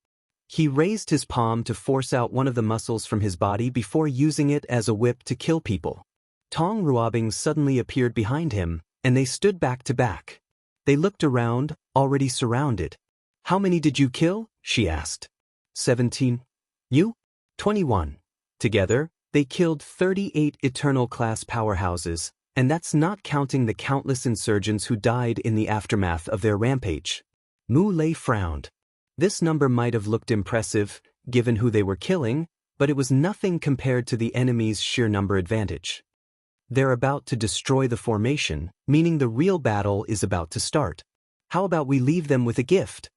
He raised his palm to force out one of the muscles from his body before using it as a whip to kill people. Tong Ruobing suddenly appeared behind him, and they stood back to back. They looked around, already surrounded. "How many did you kill?" she asked. 17. You? 21. Together, they killed 38 Eternal-class powerhouses, and that's not counting the countless insurgents who died in the aftermath of their rampage. Mu Lei frowned. This number might have looked impressive, given who they were killing, but it was nothing compared to the enemy's sheer number advantage. They're about to destroy the formation, meaning the real battle is about to start. How about we leave them with a gift?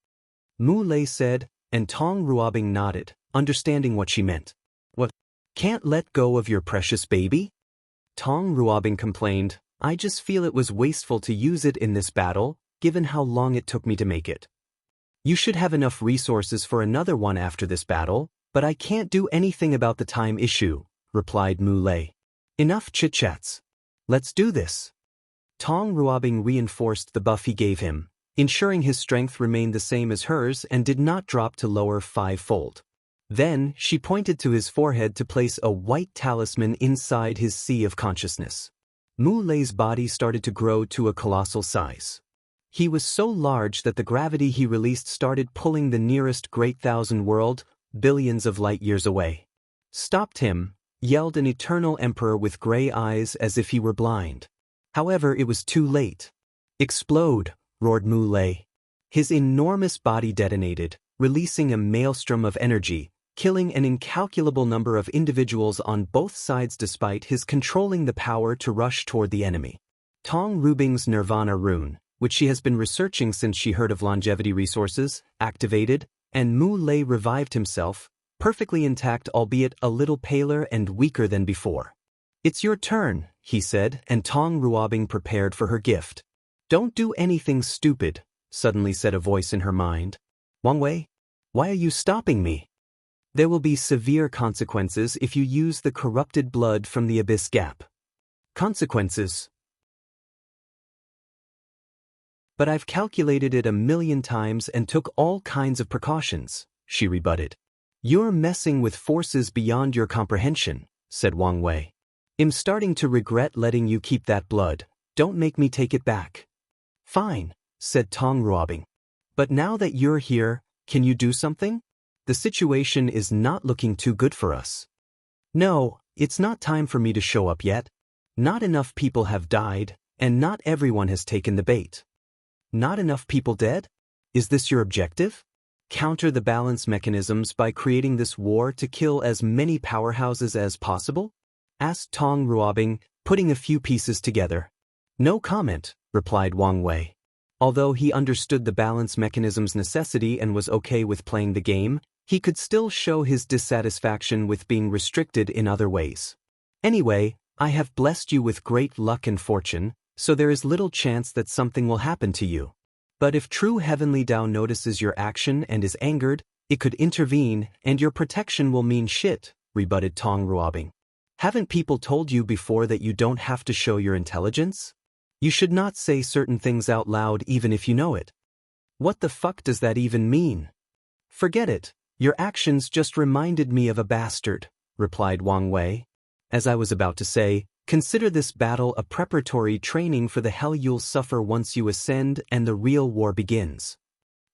Mu Lei said, and Tong Ruobing nodded, understanding what she meant. What? Can't let go of your precious baby? Tong Ruobing complained, I just feel it was wasteful to use it in this battle, given how long it took me to make it. You should have enough resources for another one after this battle, but I can't do anything about the time issue, replied Mu Lei. Enough chit-chats. Let's do this. Tong Ruobing reinforced the buff he gave him, ensuring his strength remained the same as hers and did not drop to lower five-fold. Then, she pointed to his forehead to place a white talisman inside his sea of consciousness. Mu Lei's body started to grow to a colossal size. He was so large that the gravity he released started pulling the nearest great thousand world, billions of light years away. Stopped him, yelled an eternal emperor with gray eyes as if he were blind. However, it was too late. Explode, roared Mu Lei. His enormous body detonated, releasing a maelstrom of energy, killing an incalculable number of individuals on both sides despite his controlling the power to rush toward the enemy. Tong Ruobing's Nirvana rune, which she has been researching since she heard of longevity resources, activated, and Mu Lei revived himself, perfectly intact albeit a little paler and weaker than before. It's your turn, he said, and Tong Ruobing prepared for her gift. Don't do anything stupid, suddenly said a voice in her mind. Wang Wei, why are you stopping me? There will be severe consequences if you use the corrupted blood from the abyss gap. Consequences? But I've calculated it 1,000,000 times and took all kinds of precautions, she rebutted. You're messing with forces beyond your comprehension, said Wang Wei. I'm starting to regret letting you keep that blood. Don't make me take it back. Fine, said Tong Ruobing. But now that you're here, can you do something? The situation is not looking too good for us. No, it's not time for me to show up yet. Not enough people have died, and not everyone has taken the bait. Not enough people dead? Is this your objective? Counter the balance mechanisms by creating this war to kill as many powerhouses as possible? Asked Tong Ruobing, putting a few pieces together. No comment, replied Wang Wei. Although he understood the balance mechanism's necessity and was okay with playing the game, he could still show his dissatisfaction with being restricted in other ways. Anyway, I have blessed you with great luck and fortune, so there is little chance that something will happen to you. But if true heavenly Tao notices your action and is angered, it could intervene, and your protection will mean shit, rebutted Tong Ruobing. Haven't people told you before that you don't have to show your intelligence? You should not say certain things out loud even if you know it. What the fuck does that even mean? Forget it, your actions just reminded me of a bastard, replied Wang Wei. As I was about to say, consider this battle a preparatory training for the hell you'll suffer once you ascend and the real war begins.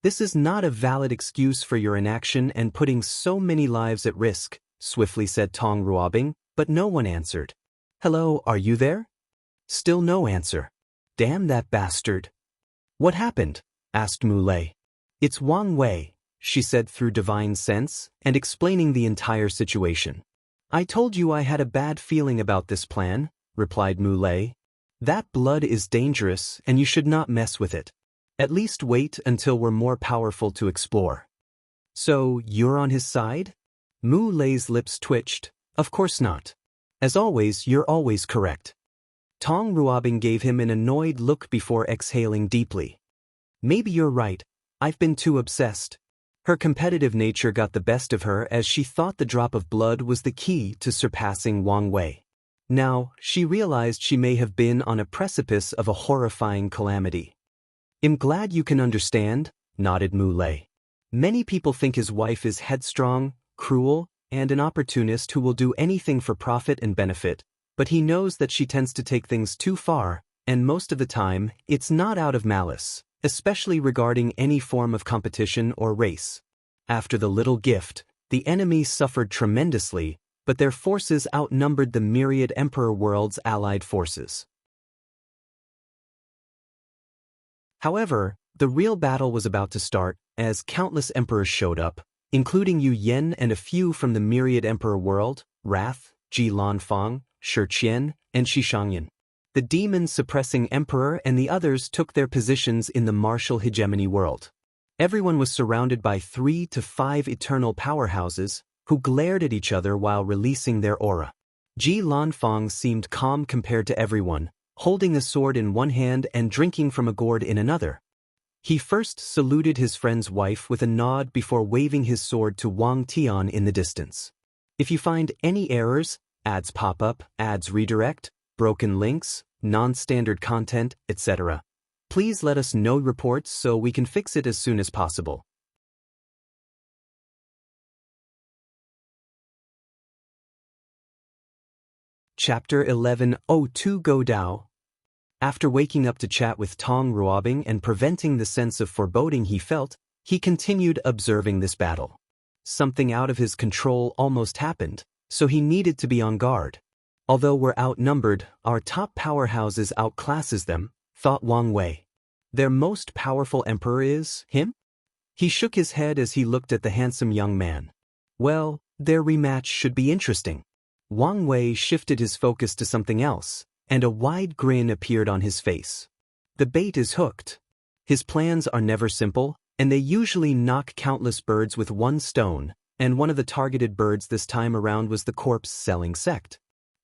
This is not a valid excuse for your inaction and putting so many lives at risk, swiftly said Tong Ruobing, but no one answered. Hello, are you there? Still no answer. Damn that bastard. What happened? Asked Mu Lei. It's Wang Wei, she said through divine sense, and explaining the entire situation. I told you I had a bad feeling about this plan, replied Mu Lei. That blood is dangerous and you should not mess with it. At least wait until we're more powerful to explore. So, you're on his side? Mu Lei's lips twitched. Of course not. As always, you're always correct. Tong Ruobing gave him an annoyed look before exhaling deeply. Maybe you're right. I've been too obsessed. Her competitive nature got the best of her as she thought the drop of blood was the key to surpassing Wang Wei. Now, she realized she may have been on a precipice of a horrifying calamity. I'm glad you can understand, nodded Mu Lei. Many people think his wife is headstrong, cruel, and an opportunist who will do anything for profit and benefit, but he knows that she tends to take things too far, and most of the time, it's not out of malice, especially regarding any form of competition or race. After the little gift, the enemy suffered tremendously, but their forces outnumbered the myriad Emperor world's allied forces. However, the real battle was about to start, as countless emperors showed up, including Yu Yen and a few from the myriad Emperor world, Wrath, Ji Lanfang, Shi Qian, and Shishangyan. The demon-suppressing emperor and the others took their positions in the martial hegemony world. Everyone was surrounded by 3 to 5 eternal powerhouses, who glared at each other while releasing their aura. Ji Lanfang seemed calm compared to everyone, holding a sword in one hand and drinking from a gourd in another. He first saluted his friend's wife with a nod before waving his sword to Wang Tian in the distance. If you find any errors, ads pop up, ads redirect, broken links, non-standard content, etc., please let us know reports so we can fix it as soon as possible. Chapter 11:02 Gou Dao. After waking up to chat with Tong Ruobing and preventing the sense of foreboding he felt, he continued observing this battle. Something out of his control almost happened, so he needed to be on guard. Although we're outnumbered, our top powerhouses outclasses them, thought Wang Wei. Their most powerful emperor is him? He shook his head as he looked at the handsome young man. Well, their rematch should be interesting. Wang Wei shifted his focus to something else, and a wide grin appeared on his face. The bait is hooked. His plans are never simple, and they usually knock countless birds with one stone, and one of the targeted birds this time around was the corpse-selling sect.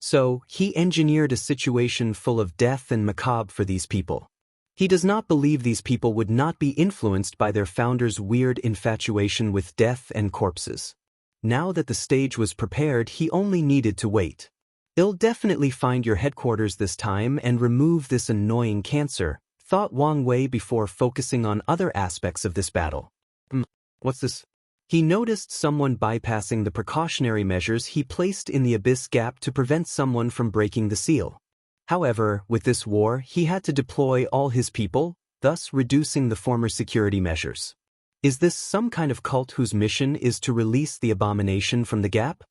So, he engineered a situation full of death and macabre for these people. He does not believe these people would not be influenced by their founder's weird infatuation with death and corpses. Now that the stage was prepared, he only needed to wait. "I'll definitely find your headquarters this time and remove this annoying cancer," thought Wang Wei before focusing on other aspects of this battle. What's this? He noticed someone bypassing the precautionary measures he placed in the abyss gap to prevent someone from breaking the seal. However, with this war, he had to deploy all his people, thus reducing the former security measures. Is this some kind of cult whose mission is to release the abomination from the gap?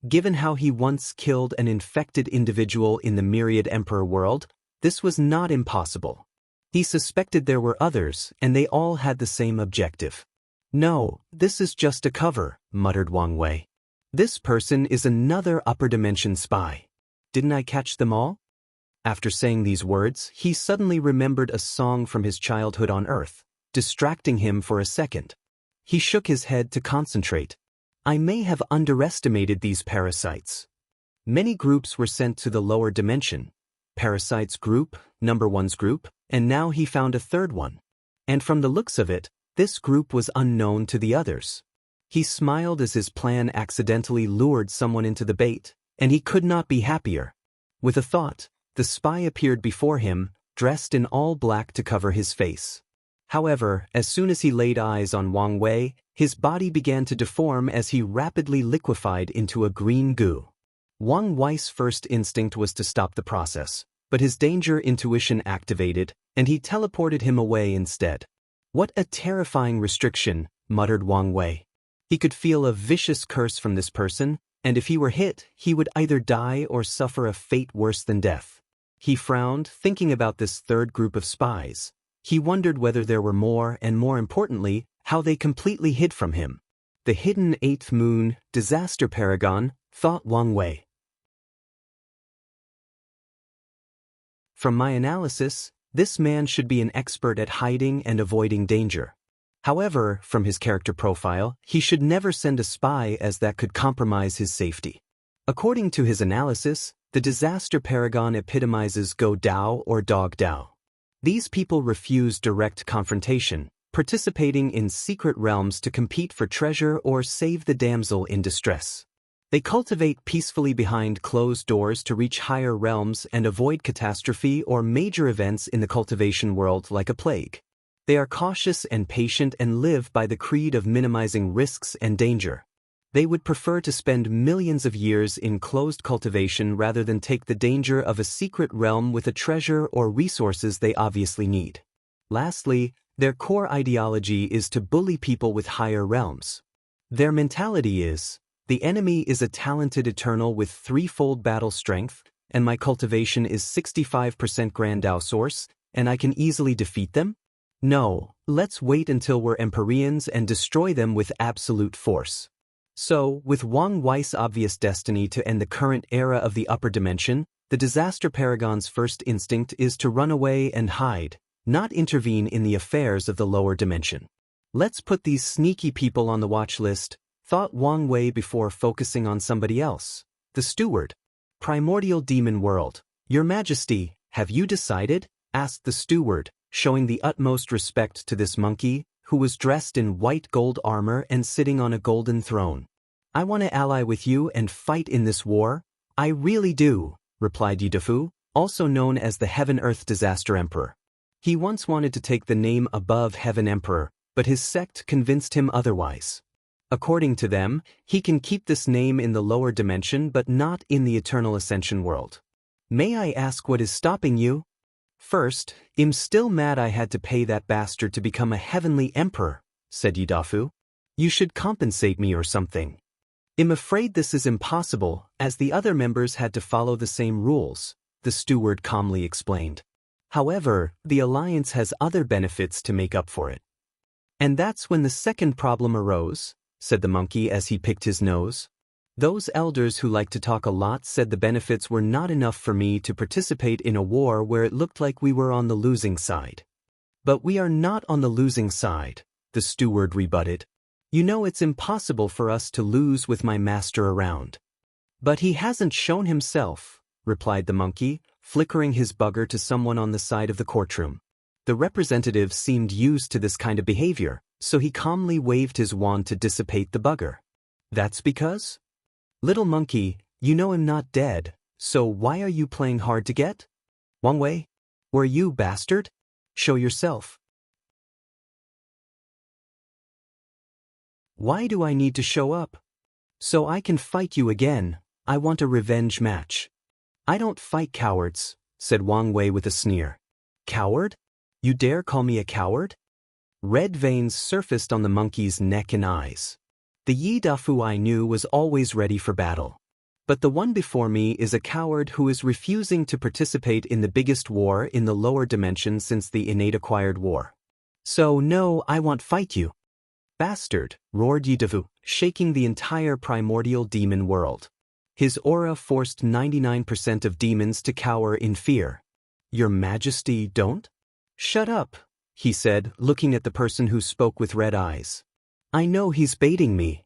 Given how he once killed an infected individual in the Myriad Emperor world, this was not impossible. He suspected there were others, and they all had the same objective. "No, this is just a cover," muttered Wang Wei. "This person is another upper dimension spy. Didn't I catch them all?" After saying these words, he suddenly remembered a song from his childhood on Earth, distracting him for a second. He shook his head to concentrate. "I may have underestimated these parasites." Many groups were sent to the lower dimension. Parasites group, number one's group, and now he found a third one. And from the looks of it, this group was unknown to the others. He smiled as his plan accidentally lured someone into the bait, and he could not be happier. With a thought, the spy appeared before him, dressed in all black to cover his face. However, as soon as he laid eyes on Wang Wei, his body began to deform as he rapidly liquefied into a green goo. Wang Wei's first instinct was to stop the process, but his danger intuition activated, and he teleported him away instead. "What a terrifying restriction," muttered Wang Wei. He could feel a vicious curse from this person, and if he were hit, he would either die or suffer a fate worse than death. He frowned, thinking about this third group of spies. He wondered whether there were more, and more importantly, how they completely hid from him. The hidden eighth moon, disaster paragon, thought Wang Wei. From my analysis, this man should be an expert at hiding and avoiding danger. However, from his character profile, he should never send a spy as that could compromise his safety. According to his analysis, the disaster paragon epitomizes Gou Dao or Dog Dao. These people refuse direct confrontation, participating in secret realms to compete for treasure or save the damsel in distress. They cultivate peacefully behind closed doors to reach higher realms and avoid catastrophe or major events in the cultivation world like a plague. They are cautious and patient and live by the creed of minimizing risks and danger. They would prefer to spend millions of years in closed cultivation rather than take the danger of a secret realm with a treasure or resources they obviously need. Lastly, their core ideology is to bully people with higher realms. Their mentality is, the enemy is a talented eternal with threefold battle strength, and my cultivation is 65% Grand Dao source, and I can easily defeat them? No, let's wait until we're Empyreans and destroy them with absolute force. So, with Wang Wei's obvious destiny to end the current era of the upper dimension, the disaster paragon's first instinct is to run away and hide, not intervene in the affairs of the lower dimension. Let's put these sneaky people on the watch list, thought Wang Wei before focusing on somebody else. The steward. Primordial demon world. Your Majesty, have you decided? Asked the steward, showing the utmost respect to this monkey, who was dressed in white gold armor and sitting on a golden throne. I want to ally with you and fight in this war. I really do, replied Yidafu, also known as the Heaven-Earth Disaster Emperor. He once wanted to take the name above Heaven Emperor, but his sect convinced him otherwise. According to them, he can keep this name in the lower dimension but not in the eternal ascension world. May I ask what is stopping you? First, I'm still mad I had to pay that bastard to become a heavenly emperor, said Yidafu. You should compensate me or something. I'm afraid this is impossible, as the other members had to follow the same rules, the steward calmly explained. However, the alliance has other benefits to make up for it. And that's when the second problem arose, said the monkey as he picked his nose. Those elders who like to talk a lot said the benefits were not enough for me to participate in a war where it looked like we were on the losing side. But we are not on the losing side, the steward rebutted. You know it's impossible for us to lose with my master around. But he hasn't shown himself, replied the monkey, flickering his bugger to someone on the side of the courtroom. The representative seemed used to this kind of behavior, so he calmly waved his wand to dissipate the bugger. That's because? Little monkey, you know I'm not dead, so why are you playing hard to get? Wang Wei? Were you, bastard? Show yourself. Why do I need to show up? So I can fight you again. I want a revenge match. I don't fight cowards, said Wang Wei with a sneer. Coward? You dare call me a coward? Red veins surfaced on the monkey's neck and eyes. The Yi Dafu I knew was always ready for battle. But the one before me is a coward who is refusing to participate in the biggest war in the lower dimension since the innate acquired war. So no, I won't fight you. Bastard, roared Yi Dafu, shaking the entire primordial demon world. His aura forced 99% of demons to cower in fear. Your Majesty, don't? Shut up, he said, looking at the person who spoke with red eyes. I know he's baiting me.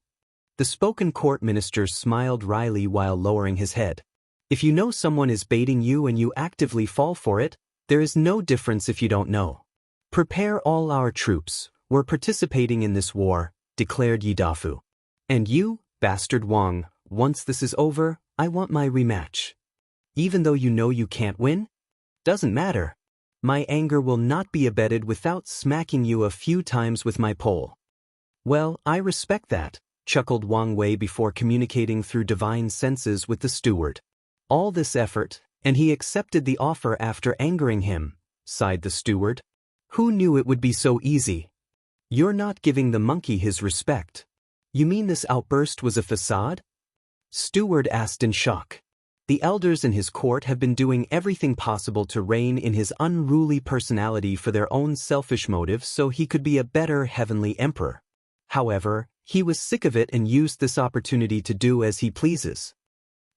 The spoken court minister smiled wryly while lowering his head. If you know someone is baiting you and you actively fall for it, there is no difference if you don't know. Prepare all our troops. We're participating in this war, declared Yi Dafu. And you, bastard Wang, once this is over, I want my rematch. Even though you know you can't win? Doesn't matter. My anger will not be abated without smacking you a few times with my pole. Well, I respect that, chuckled Wang Wei before communicating through divine senses with the steward. All this effort, and he accepted the offer after angering him, sighed the steward. Who knew it would be so easy? You're not giving the monkey his respect. You mean this outburst was a facade? Steward asked in shock. The elders in his court have been doing everything possible to rein in his unruly personality for their own selfish motives so he could be a better heavenly emperor. However, he was sick of it and used this opportunity to do as he pleases.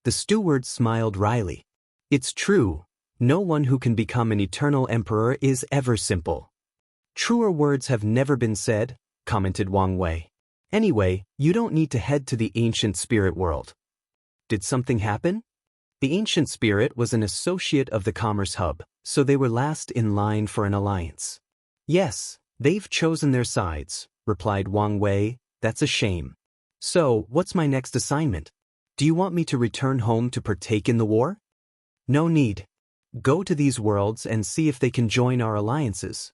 The steward smiled wryly. It's true, no one who can become an eternal emperor is ever simple. Truer words have never been said, commented Wang Wei. Anyway, you don't need to head to the ancient spirit world. Did something happen? The ancient spirit was an associate of the Commerce Hub, so they were last in line for an alliance. Yes, they've chosen their sides, replied Wang Wei. That's a shame. So, what's my next assignment? Do you want me to return home to partake in the war? No need. Go to these worlds and see if they can join our alliances.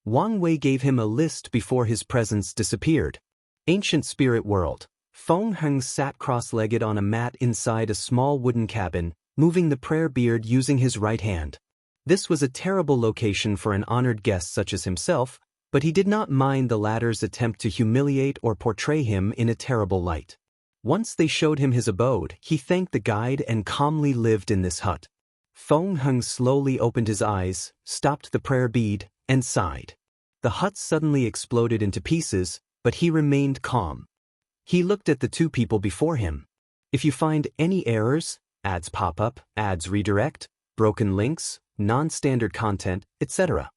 Wang Wei gave him a list before his presence disappeared. Ancient Spirit World. Feng Heng sat cross-legged on a mat inside a small wooden cabin, moving the prayer beard using his right hand. This was a terrible location for an honored guest such as himself, but he did not mind the latter's attempt to humiliate or portray him in a terrible light. Once they showed him his abode, he thanked the guide and calmly lived in this hut. Feng Heng slowly opened his eyes, stopped the prayer bead, and sighed. The hut suddenly exploded into pieces, but he remained calm. He looked at the two people before him. If you find any errors, ads pop up, ads redirect, broken links, non-standard content, etc.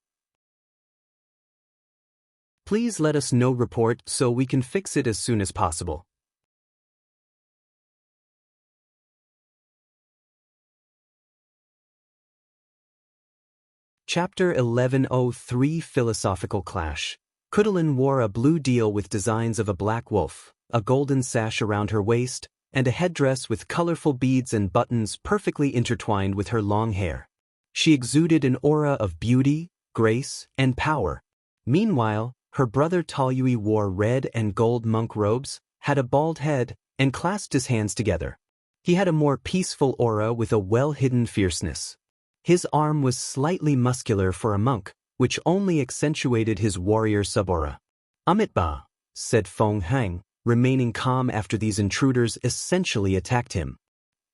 Please let us know report so we can fix it as soon as possible. Chapter 1103 Philosophical Clash. Khutulun wore a blue deal with designs of a black wolf, a golden sash around her waist, and a headdress with colorful beads and buttons perfectly intertwined with her long hair. She exuded an aura of beauty, grace, and power. Meanwhile, her brother Taoyui wore red and gold monk robes, had a bald head, and clasped his hands together. He had a more peaceful aura with a well-hidden fierceness. His arm was slightly muscular for a monk, which only accentuated his warrior subaura. Amitba, said Feng Heng, remaining calm after these intruders essentially attacked him.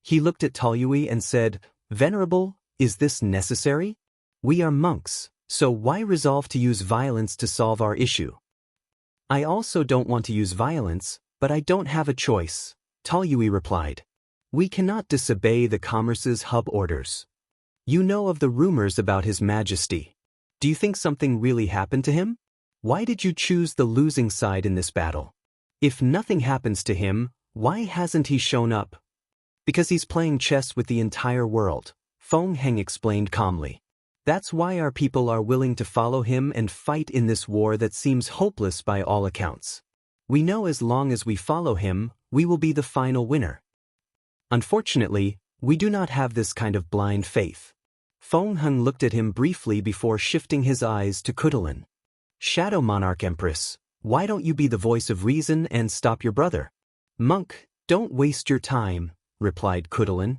He looked at Taoyui and said, Venerable, is this necessary? We are monks, so why resolve to use violence to solve our issue? I also don't want to use violence, but I don't have a choice, Taoyui replied. We cannot disobey the Commerce's hub orders. You know of the rumors about His Majesty. Do you think something really happened to him? Why did you choose the losing side in this battle? If nothing happens to him, why hasn't he shown up? Because he's playing chess with the entire world, Feng Heng explained calmly. That's why our people are willing to follow him and fight in this war that seems hopeless by all accounts. We know as long as we follow him, we will be the final winner. Unfortunately, we do not have this kind of blind faith. Feng Heng looked at him briefly before shifting his eyes to Khutulun. Shadow Monarch Empress, why don't you be the voice of reason and stop your brother? Monk, don't waste your time, replied Khutulun.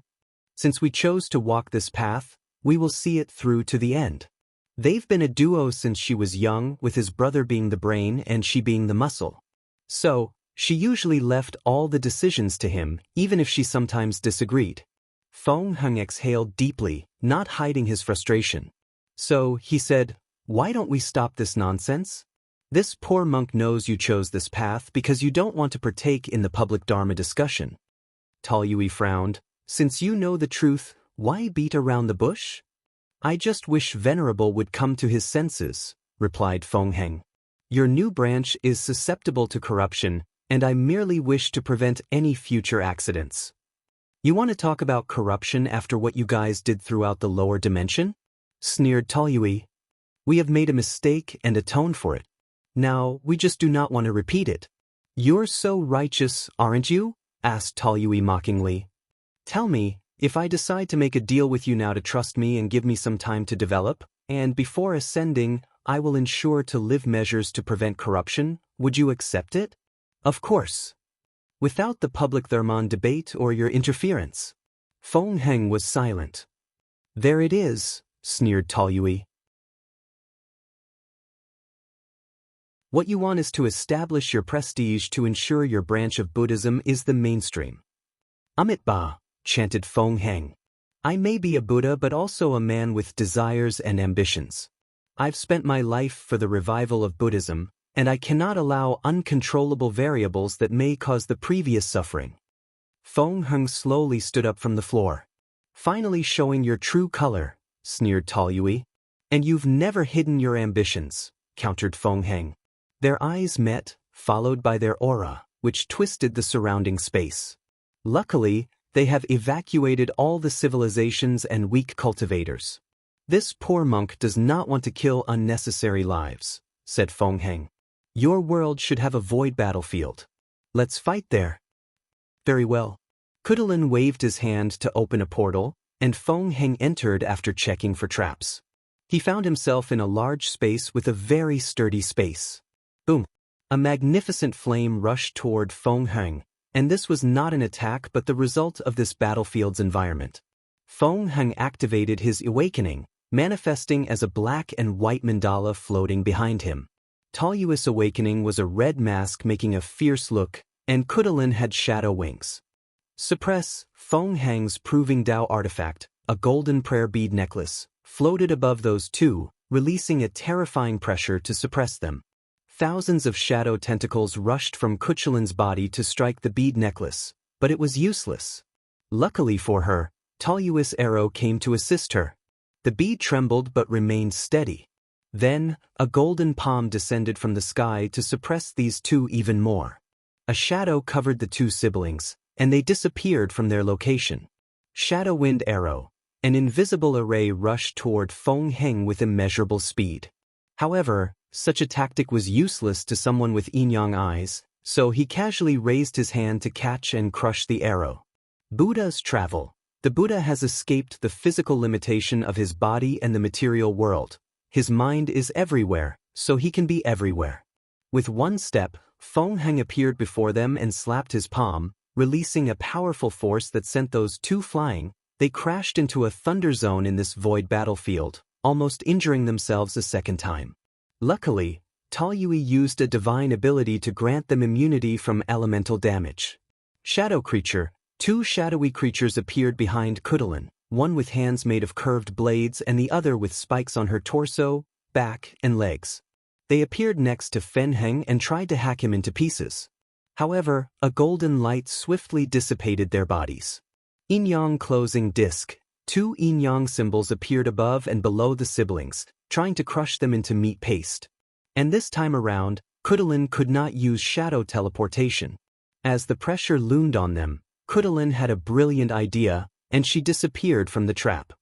Since we chose to walk this path, we will see it through to the end. They've been a duo since she was young, with his brother being the brain and she being the muscle. So, she usually left all the decisions to him, even if she sometimes disagreed. Feng Heng exhaled deeply, not hiding his frustration. So, he said, why don't we stop this nonsense? This poor monk knows you chose this path because you don't want to partake in the public Dharma discussion. Taoyui frowned. Since you know the truth, why beat around the bush? I just wish Venerable would come to his senses, replied Feng Heng. Your new branch is susceptible to corruption, and I merely wish to prevent any future accidents. You want to talk about corruption after what you guys did throughout the lower dimension? Sneered Taoyui. We have made a mistake and atoned for it. Now, we just do not want to repeat it. You're so righteous, aren't you? Asked Taoyui mockingly. Tell me, if I decide to make a deal with you now to trust me and give me some time to develop, and before ascending, I will ensure to live measures to prevent corruption, would you accept it? Of course. Without the public Thermon debate or your interference. Feng Heng was silent. There it is, sneered Taoyui. What you want is to establish your prestige to ensure your branch of Buddhism is the mainstream. Amitabha, chanted Feng Heng. I may be a Buddha but also a man with desires and ambitions. I've spent my life for the revival of Buddhism, and I cannot allow uncontrollable variables that may cause the previous suffering. Feng Heng slowly stood up from the floor. Finally showing your true color, sneered Taoyui. And you've never hidden your ambitions, countered Feng Heng. Their eyes met, followed by their aura, which twisted the surrounding space. Luckily, they have evacuated all the civilizations and weak cultivators. This poor monk does not want to kill unnecessary lives, said Feng Heng. Your world should have a void battlefield. Let's fight there. Very well. Khutulun waved his hand to open a portal, and Feng Heng entered after checking for traps. He found himself in a large space with a very sturdy space. Boom! A magnificent flame rushed toward Feng Heng, and this was not an attack but the result of this battlefield's environment. Feng Heng activated his awakening, manifesting as a black and white mandala floating behind him. Taoyui's awakening was a red mask making a fierce look, and Khutulun had shadow wings. Suppress, Feng Heng's Proving Dao artifact, a golden prayer bead necklace, floated above those two, releasing a terrifying pressure to suppress them. Thousands of shadow tentacles rushed from Khutulun's body to strike the bead necklace, but it was useless. Luckily for her, Taoyui's arrow came to assist her. The bead trembled but remained steady. Then, a golden palm descended from the sky to suppress these two even more. A shadow covered the two siblings, and they disappeared from their location. Shadow Wind Arrow, an invisible array rushed toward Feng Heng with immeasurable speed. However, such a tactic was useless to someone with yin-yang eyes, so he casually raised his hand to catch and crush the arrow. Buddha's travel. The Buddha has escaped the physical limitation of his body and the material world. His mind is everywhere, so he can be everywhere. With one step, Feng Heng appeared before them and slapped his palm, releasing a powerful force that sent those two flying. They crashed into a thunder zone in this void battlefield, almost injuring themselves a second time. Luckily, Taoyui used a divine ability to grant them immunity from elemental damage. Shadow Creature. Two shadowy creatures appeared behind Khutulun, one with hands made of curved blades and the other with spikes on her torso, back, and legs. They appeared next to Feng Heng and tried to hack him into pieces. However, a golden light swiftly dissipated their bodies. Yin-yang Closing Disc. Two yin-yang symbols appeared above and below the siblings, trying to crush them into meat paste. And this time around, Khutulun could not use shadow teleportation. As the pressure loomed on them, Khutulun had a brilliant idea, and she disappeared from the trap.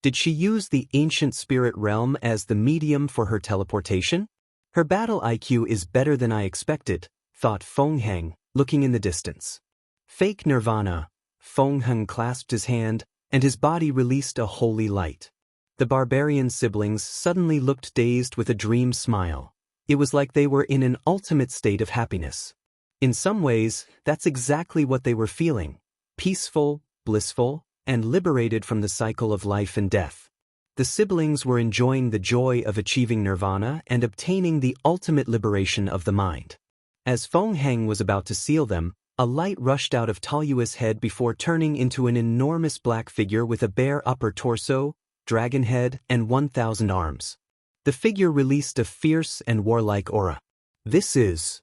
Did she use the ancient spirit realm as the medium for her teleportation? Her battle IQ is better than I expected, thought Feng Heng, looking in the distance. Fake nirvana. Feng Heng clasped his hand, and his body released a holy light. The barbarian siblings suddenly looked dazed with a dream smile. It was like they were in an ultimate state of happiness. In some ways, that's exactly what they were feeling: peaceful, blissful, and liberated from the cycle of life and death. The siblings were enjoying the joy of achieving nirvana and obtaining the ultimate liberation of the mind. As Feng Heng was about to seal them, a light rushed out of Taoyui's head before turning into an enormous black figure with a bare upper torso, dragon head, and 1,000 arms. The figure released a fierce and warlike aura. This is...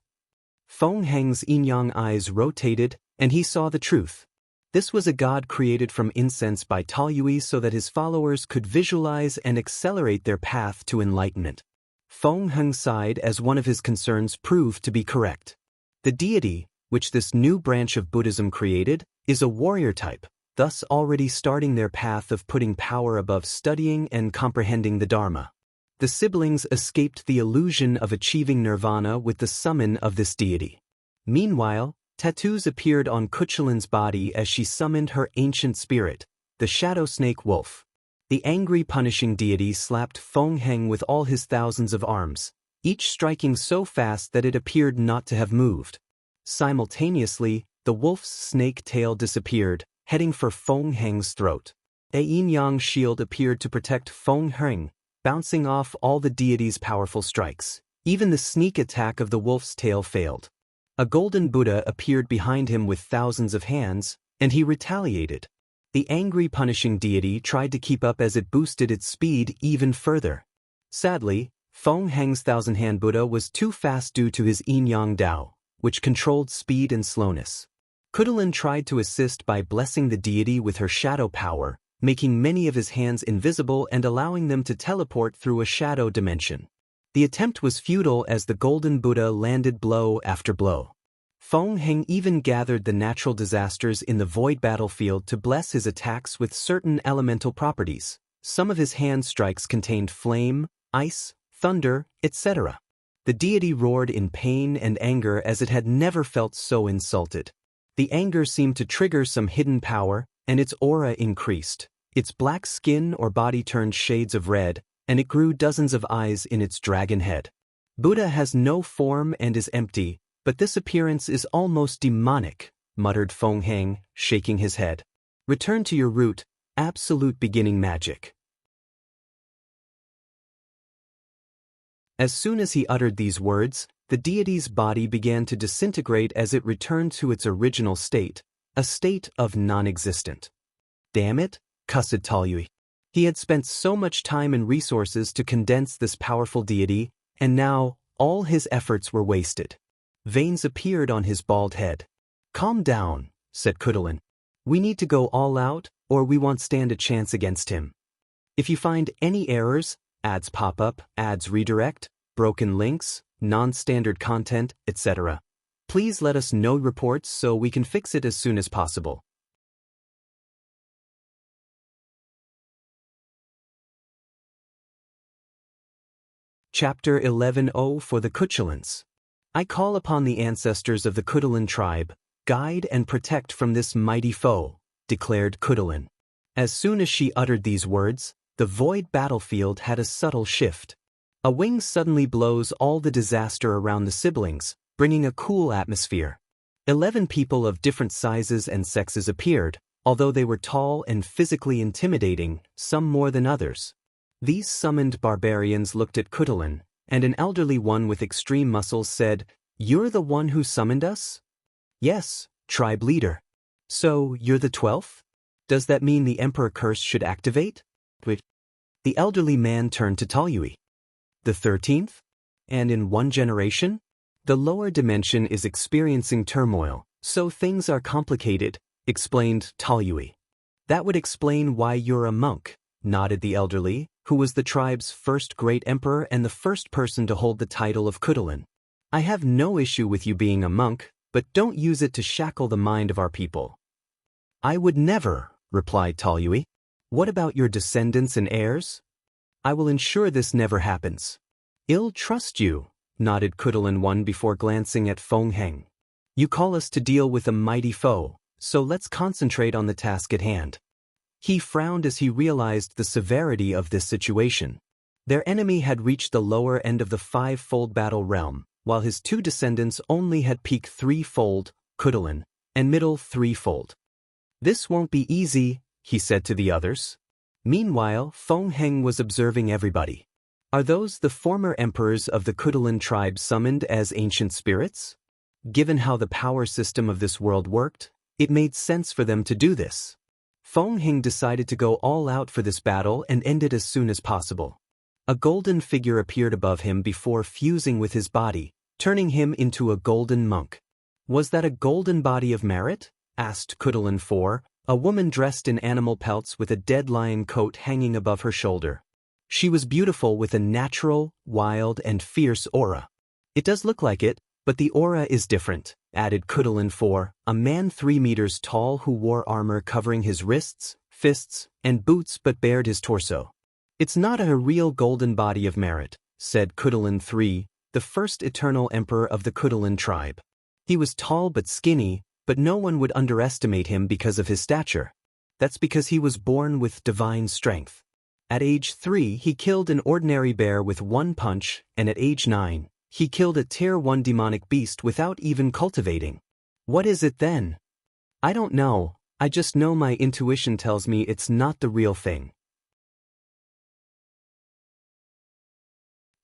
Feng Heng's yin-yang eyes rotated, and he saw the truth. This was a god created from incense by Taoyui so that his followers could visualize and accelerate their path to enlightenment. Feng Heng sighed as one of his concerns proved to be correct. The deity, which this new branch of Buddhism created, is a warrior type, thus already starting their path of putting power above studying and comprehending the Dharma. The siblings escaped the illusion of achieving nirvana with the summon of this deity. Meanwhile, tattoos appeared on Khutulun's body as she summoned her ancient spirit, the shadow snake wolf. The angry punishing deity slapped Feng Heng with all his thousands of arms, each striking so fast that it appeared not to have moved. Simultaneously, the wolf's snake tail disappeared, heading for Feng Heng's throat. A yin-yang shield appeared to protect Feng Heng, bouncing off all the deity's powerful strikes. Even the sneak attack of the wolf's tail failed. A golden Buddha appeared behind him with thousands of hands, and he retaliated. The angry punishing deity tried to keep up as it boosted its speed even further. Sadly, Feng Heng's thousand-hand Buddha was too fast due to his yin-yang Dao, which controlled speed and slowness. Khutulun tried to assist by blessing the deity with her shadow power, making many of his hands invisible and allowing them to teleport through a shadow dimension. The attempt was futile as the golden Buddha landed blow after blow. Feng Heng even gathered the natural disasters in the void battlefield to bless his attacks with certain elemental properties. Some of his hand strikes contained flame, ice, thunder, etc. The deity roared in pain and anger as it had never felt so insulted. The anger seemed to trigger some hidden power, and its aura increased. Its black skin or body turned shades of red, and it grew dozens of eyes in its dragon head. Buddha has no form and is empty, but this appearance is almost demonic, muttered Feng Heng, shaking his head. Return to your root, absolute beginning magic. As soon as he uttered these words, the deity's body began to disintegrate as it returned to its original state, a state of non-existent. Damn it, cussed Taoyui. He had spent so much time and resources to condense this powerful deity, and now all his efforts were wasted. Veins appeared on his bald head. Calm down, said Khutulun. We need to go all out, or we won't stand a chance against him. If you find any errors, ads pop up, ads redirect, broken links, non-standard content, etc., please let us know reports so we can fix it as soon as possible. Chapter 11:0 for the Khutuluns. I call upon the ancestors of the Khutulun tribe, guide and protect from this mighty foe, declared Khutulun. As soon as she uttered these words, the void battlefield had a subtle shift. A wind suddenly blows all the disaster around the siblings, bringing a cool atmosphere. 11 people of different sizes and sexes appeared, although they were tall and physically intimidating, some more than others. These summoned barbarians looked at Khutulun, and an elderly one with extreme muscles said, "You're the one who summoned us?" "Yes, tribe leader." "So, you're the 12th? Does that mean the Emperor Curse should activate?" The elderly man turned to Taoyui. "The 13th? And in one generation?" "The lower dimension is experiencing turmoil, so things are complicated," explained Taoyui. "That would explain why you're a monk," nodded the elderly, who was the tribe's first great emperor and the first person to hold the title of Khutulun. I have no issue with you being a monk, but don't use it to shackle the mind of our people. I would never, replied Taoyui. What about your descendants and heirs? I will ensure this never happens. I'll trust you, nodded Khutulun 1 before glancing at Feng Heng. You call us to deal with a mighty foe, so let's concentrate on the task at hand. He frowned as he realized the severity of this situation. Their enemy had reached the lower end of the five-fold battle realm, while his two descendants only had peak three-fold, Khutulun, and middle three-fold. This won't be easy, he said to the others. Meanwhile, Feng Heng was observing everybody. Are those the former emperors of the Khutulun tribe summoned as ancient spirits? Given how the power system of this world worked, it made sense for them to do this. Feng Heng decided to go all out for this battle and end it as soon as possible. A golden figure appeared above him before fusing with his body, turning him into a golden monk. Was that a golden body of merit? Asked Khutulun 4, a woman dressed in animal pelts with a dead lion coat hanging above her shoulder. She was beautiful with a natural, wild, and fierce aura. It does look like it, but the aura is different, added Khutulun 4, a man 3 meters tall who wore armor covering his wrists, fists, and boots but bared his torso. It's not a real golden body of merit, said Khutulun 3, the first eternal emperor of the Khutulun tribe. He was tall but skinny, but no one would underestimate him because of his stature. That's because he was born with divine strength. At age 3, he killed an ordinary bear with one punch, and at age 9, he killed a Tier 1 demonic beast without even cultivating. What is it then? I don't know, I just know my intuition tells me it's not the real thing.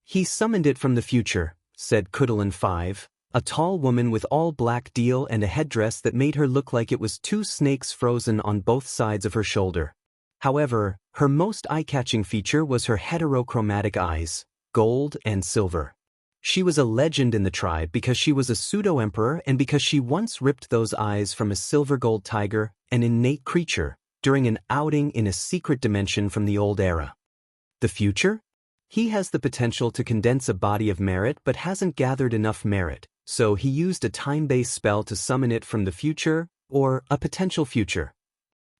He summoned it from the future, said Khutulun 5, a tall woman with all black deal and a headdress that made her look like it was 2 snakes frozen on both sides of her shoulder. However, her most eye-catching feature was her heterochromatic eyes, gold and silver. She was a legend in the tribe because she was a pseudo-emperor and because she once ripped those eyes from a silver-gold tiger, an innate creature, during an outing in a secret dimension from the old era. The future? He has the potential to condense a body of merit but hasn't gathered enough merit, so he used a time-based spell to summon it from the future, or a potential future.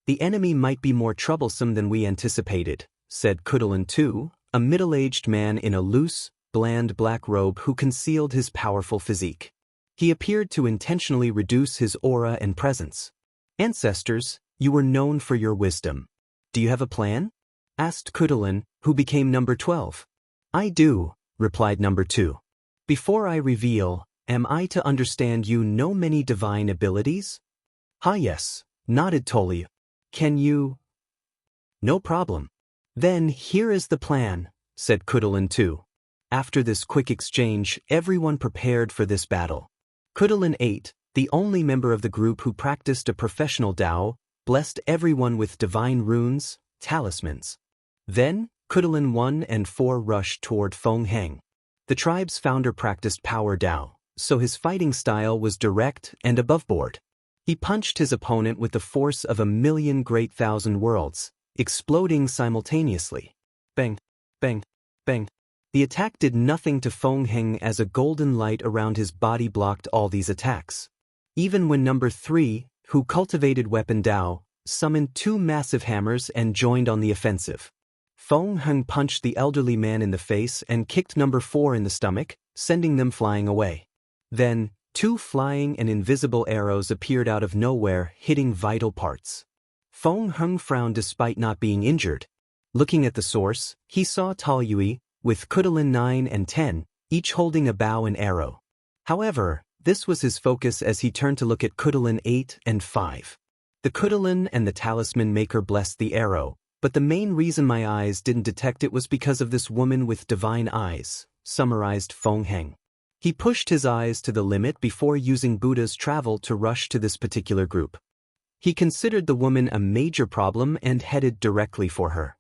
The enemy might be more troublesome than we anticipated, said Khutulun 2, a middle-aged man in a loose, bland black robe who concealed his powerful physique. He appeared to intentionally reduce his aura and presence. Ancestors, you were known for your wisdom. Do you have a plan? Asked Khutulun, who became number 12. I do, replied number 2. Before I reveal, am I to understand you know many divine abilities? Yes, nodded Tolly. Can you? No problem. Then here is the plan, said Khutulun 2. After this quick exchange, everyone prepared for this battle. Khutulun 8, the only member of the group who practiced a professional Dao, blessed everyone with divine runes, talismans. Then, Khutulun 1 and 4 rushed toward Feng Heng. The tribe's founder practiced power Dao, so his fighting style was direct and aboveboard. He punched his opponent with the force of 1,000,000 great thousand worlds, exploding simultaneously. Bang, bang, bang. The attack did nothing to Feng Heng as a golden light around his body blocked all these attacks. Even when number 3, who cultivated weapon Dao, summoned 2 massive hammers and joined on the offensive. Feng Heng punched the elderly man in the face and kicked number 4 in the stomach, sending them flying away. Then, 2 flying and invisible arrows appeared out of nowhere, hitting vital parts. Feng Heng frowned despite not being injured. Looking at the source, he saw Taoyui, with Khutulun 9 and 10, each holding a bow and arrow. However, this was his focus as he turned to look at Khutulun 8 and 5. The Khutulun and the talisman maker blessed the arrow, but the main reason my eyes didn't detect it was because of this woman with divine eyes, summarized Feng Heng. He pushed his eyes to the limit before using Buddha's travel to rush to this particular group. He considered the woman a major problem and headed directly for her.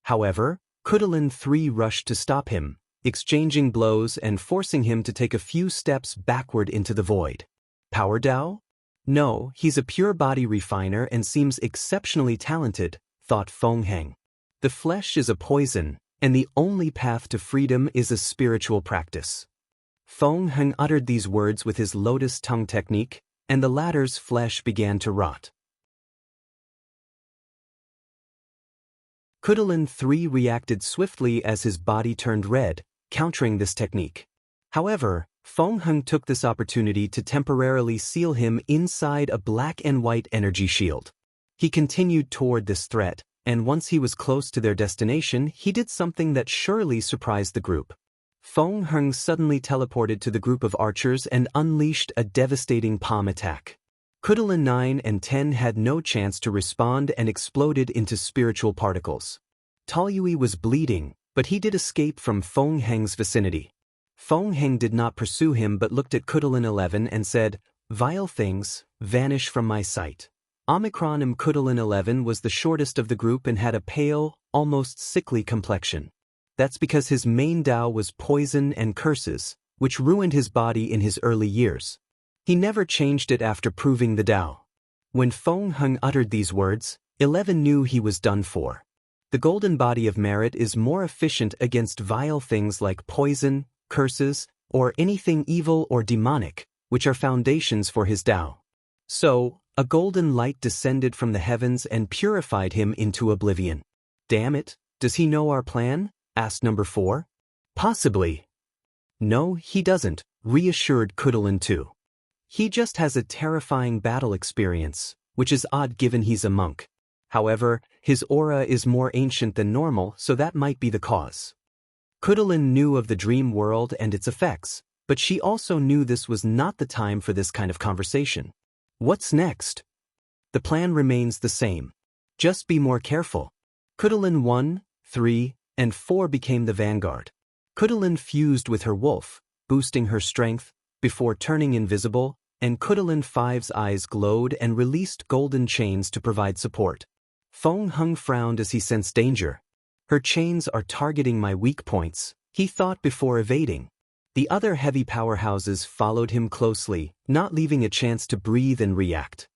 However, Khutulun 3 rushed to stop him, exchanging blows and forcing him to take a few steps backward into the void. Power Dao? No, he's a pure body refiner and seems exceptionally talented, thought Feng Heng. The flesh is a poison, and the only path to freedom is a spiritual practice. Feng Heng uttered these words with his lotus tongue technique, and the latter's flesh began to rot. Khutulun III reacted swiftly as his body turned red, countering this technique. However, Feng Heng took this opportunity to temporarily seal him inside a black and white energy shield. He continued toward this threat, and once he was close to their destination, he did something that surely surprised the group. Feng Heng suddenly teleported to the group of archers and unleashed a devastating palm attack. Khutulun 9 and 10 had no chance to respond and exploded into spiritual particles. Taoyui was bleeding, but he did escape from Feng Heng's vicinity. Feng Heng did not pursue him but looked at Khutulun 11 and said, "Vile things, vanish from my sight." Omicron Khutulun 11 was the shortest of the group and had a pale, almost sickly complexion. That's because his main Dao was poison and curses, which ruined his body in his early years. He never changed it after proving the Dao. When Feng Heng uttered these words, 11 knew he was done for. The golden body of merit is more efficient against vile things like poison, curses, or anything evil or demonic, which are foundations for his Dao. So, a golden light descended from the heavens and purified him into oblivion. "Damn it, does he know our plan?" asked number 4. "Possibly." "No, he doesn't," reassured Khutulun 2. "He just has a terrifying battle experience, which is odd given he's a monk. However, his aura is more ancient than normal, so that might be the cause." Khutulun knew of the dream world and its effects, but she also knew this was not the time for this kind of conversation. What's next? The plan remains the same. Just be more careful. Khutulun 1, 3, and 4 became the vanguard. Khutulun fused with her wolf, boosting her strength, before turning invisible, and Khutulun 5's eyes glowed and released golden chains to provide support. Feng Heng frowned as he sensed danger. "Her chains are targeting my weak points," he thought before evading. The other heavy powerhouses followed him closely, not leaving a chance to breathe and react.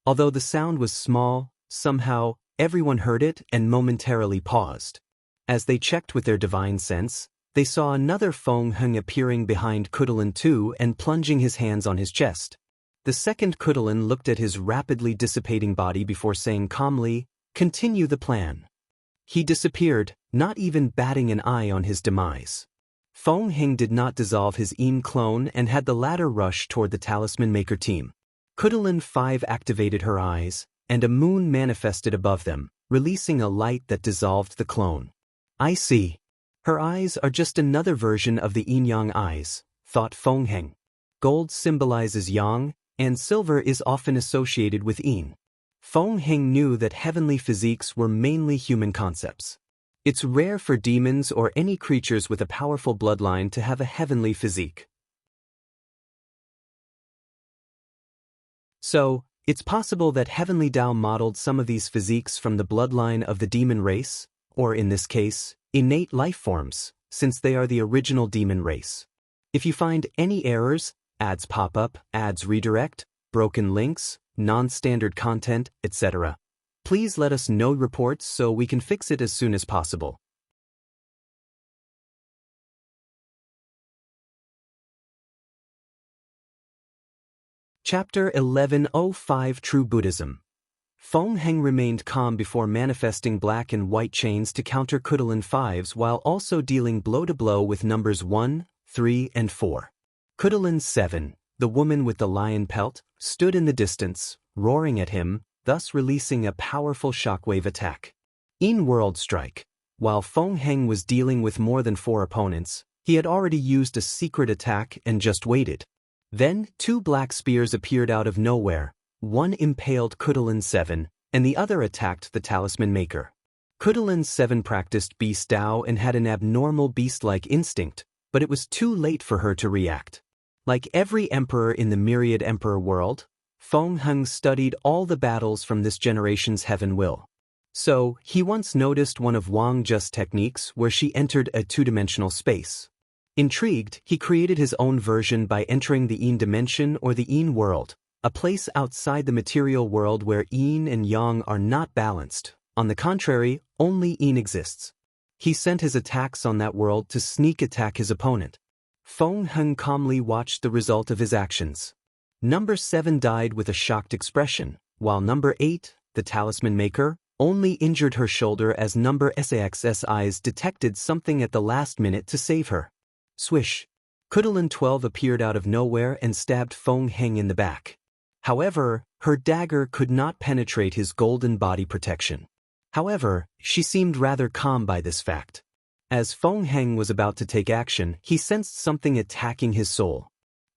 Although the sound was small, somehow, everyone heard it and momentarily paused. As they checked with their divine sense, they saw another Feng Heng appearing behind Khutulun 2 and plunging his hands on his chest. The second Khutulun looked at his rapidly dissipating body before saying calmly, "Continue the plan." He disappeared, not even batting an eye on his demise. Feng Heng did not dissolve his Yin clone and had the latter rush toward the Talisman Maker team. Khutulun 5 activated her eyes, and a moon manifested above them, releasing a light that dissolved the clone. "I see. Her eyes are just another version of the yin-yang eyes," thought Feng Heng. Gold symbolizes yang, and silver is often associated with yin. Feng Heng knew that heavenly physiques were mainly human concepts. It's rare for demons or any creatures with a powerful bloodline to have a heavenly physique. So, it's possible that Heavenly Dao modeled some of these physiques from the bloodline of the demon race, or in this case, innate life forms, since they are the original demon race. If you find any errors, ads pop up, ads redirect, broken links, non-standard content, etc., please let us know reports so we can fix it as soon as possible. Chapter 1105 True Buddhism. Feng Heng remained calm before manifesting black and white chains to counter Khutulun 5's while also dealing blow-to-blow with numbers 1, 3, and 4. Khutulun 7, the woman with the lion pelt, stood in the distance, roaring at him, thus releasing a powerful shockwave attack. In-world strike. While Feng Heng was dealing with more than 4 opponents, he had already used a secret attack and just waited. Then, 2 black spears appeared out of nowhere. One impaled Khutulun 7, and the other attacked the Talisman Maker. Khutulun 7 practiced Beast Dao and had an abnormal beast-like instinct, but it was too late for her to react. Like every emperor in the myriad emperor world, Feng Heng studied all the battles from this generation's heaven will. So, he once noticed one of Wang Just techniques where she entered a 2-dimensional space. Intrigued, he created his own version by entering the Yin dimension or the Yin world, a place outside the material world where Yin and Yang are not balanced. On the contrary, only Yin exists. He sent his attacks on that world to sneak attack his opponent. Feng Heng calmly watched the result of his actions. Number 7 died with a shocked expression, while number 8, the talisman maker, only injured her shoulder as number 6's eyes detected something at the last minute to save her. Swish! Khutulun 12 appeared out of nowhere and stabbed Feng Heng in the back. However, her dagger could not penetrate his golden body protection. However, she seemed rather calm by this fact. As Feng Heng was about to take action, he sensed something attacking his soul.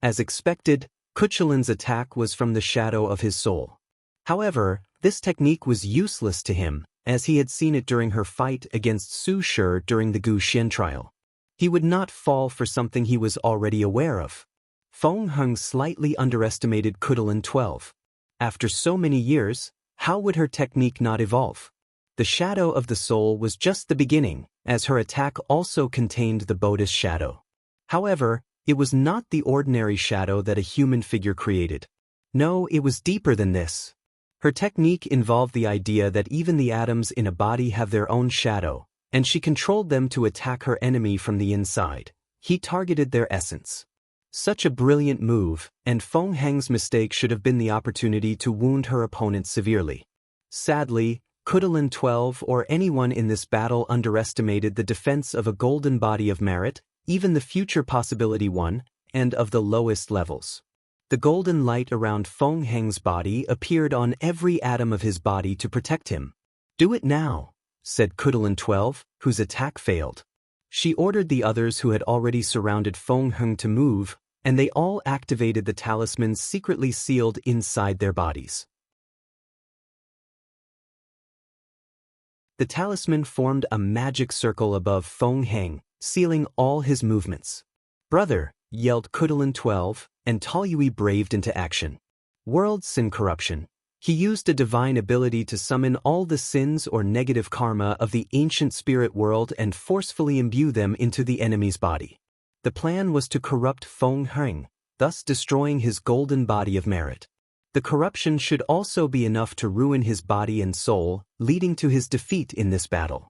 As expected, Khutulun's attack was from the shadow of his soul. However, this technique was useless to him, as he had seen it during her fight against Su Shi during the Gu Xian trial. He would not fall for something he was already aware of. Feng Heng slightly underestimated Khutulun 12. After so many years, how would her technique not evolve? The shadow of the soul was just the beginning, as her attack also contained the Buddhist shadow. However, it was not the ordinary shadow that a human figure created. No, it was deeper than this. Her technique involved the idea that even the atoms in a body have their own shadow, and she controlled them to attack her enemy from the inside. He targeted their essence. Such a brilliant move, and Feng Heng's mistake should have been the opportunity to wound her opponent severely. Sadly, Khutulun 12 or anyone in this battle underestimated the defense of a golden body of merit, even the future possibility one, and of the lowest levels. The golden light around Feng Heng's body appeared on every atom of his body to protect him. "Do it now," said Khutulun 12, whose attack failed. She ordered the others who had already surrounded Feng Heng to move, and they all activated the talismans secretly sealed inside their bodies. The talisman formed a magic circle above Feng Heng, sealing all his movements. "Brother," yelled Khutulun 12, and Taoyui braved into action. World sin corruption. He used a divine ability to summon all the sins or negative karma of the ancient spirit world and forcefully imbue them into the enemy's body. The plan was to corrupt Feng Heng, thus destroying his golden body of merit. The corruption should also be enough to ruin his body and soul, leading to his defeat in this battle.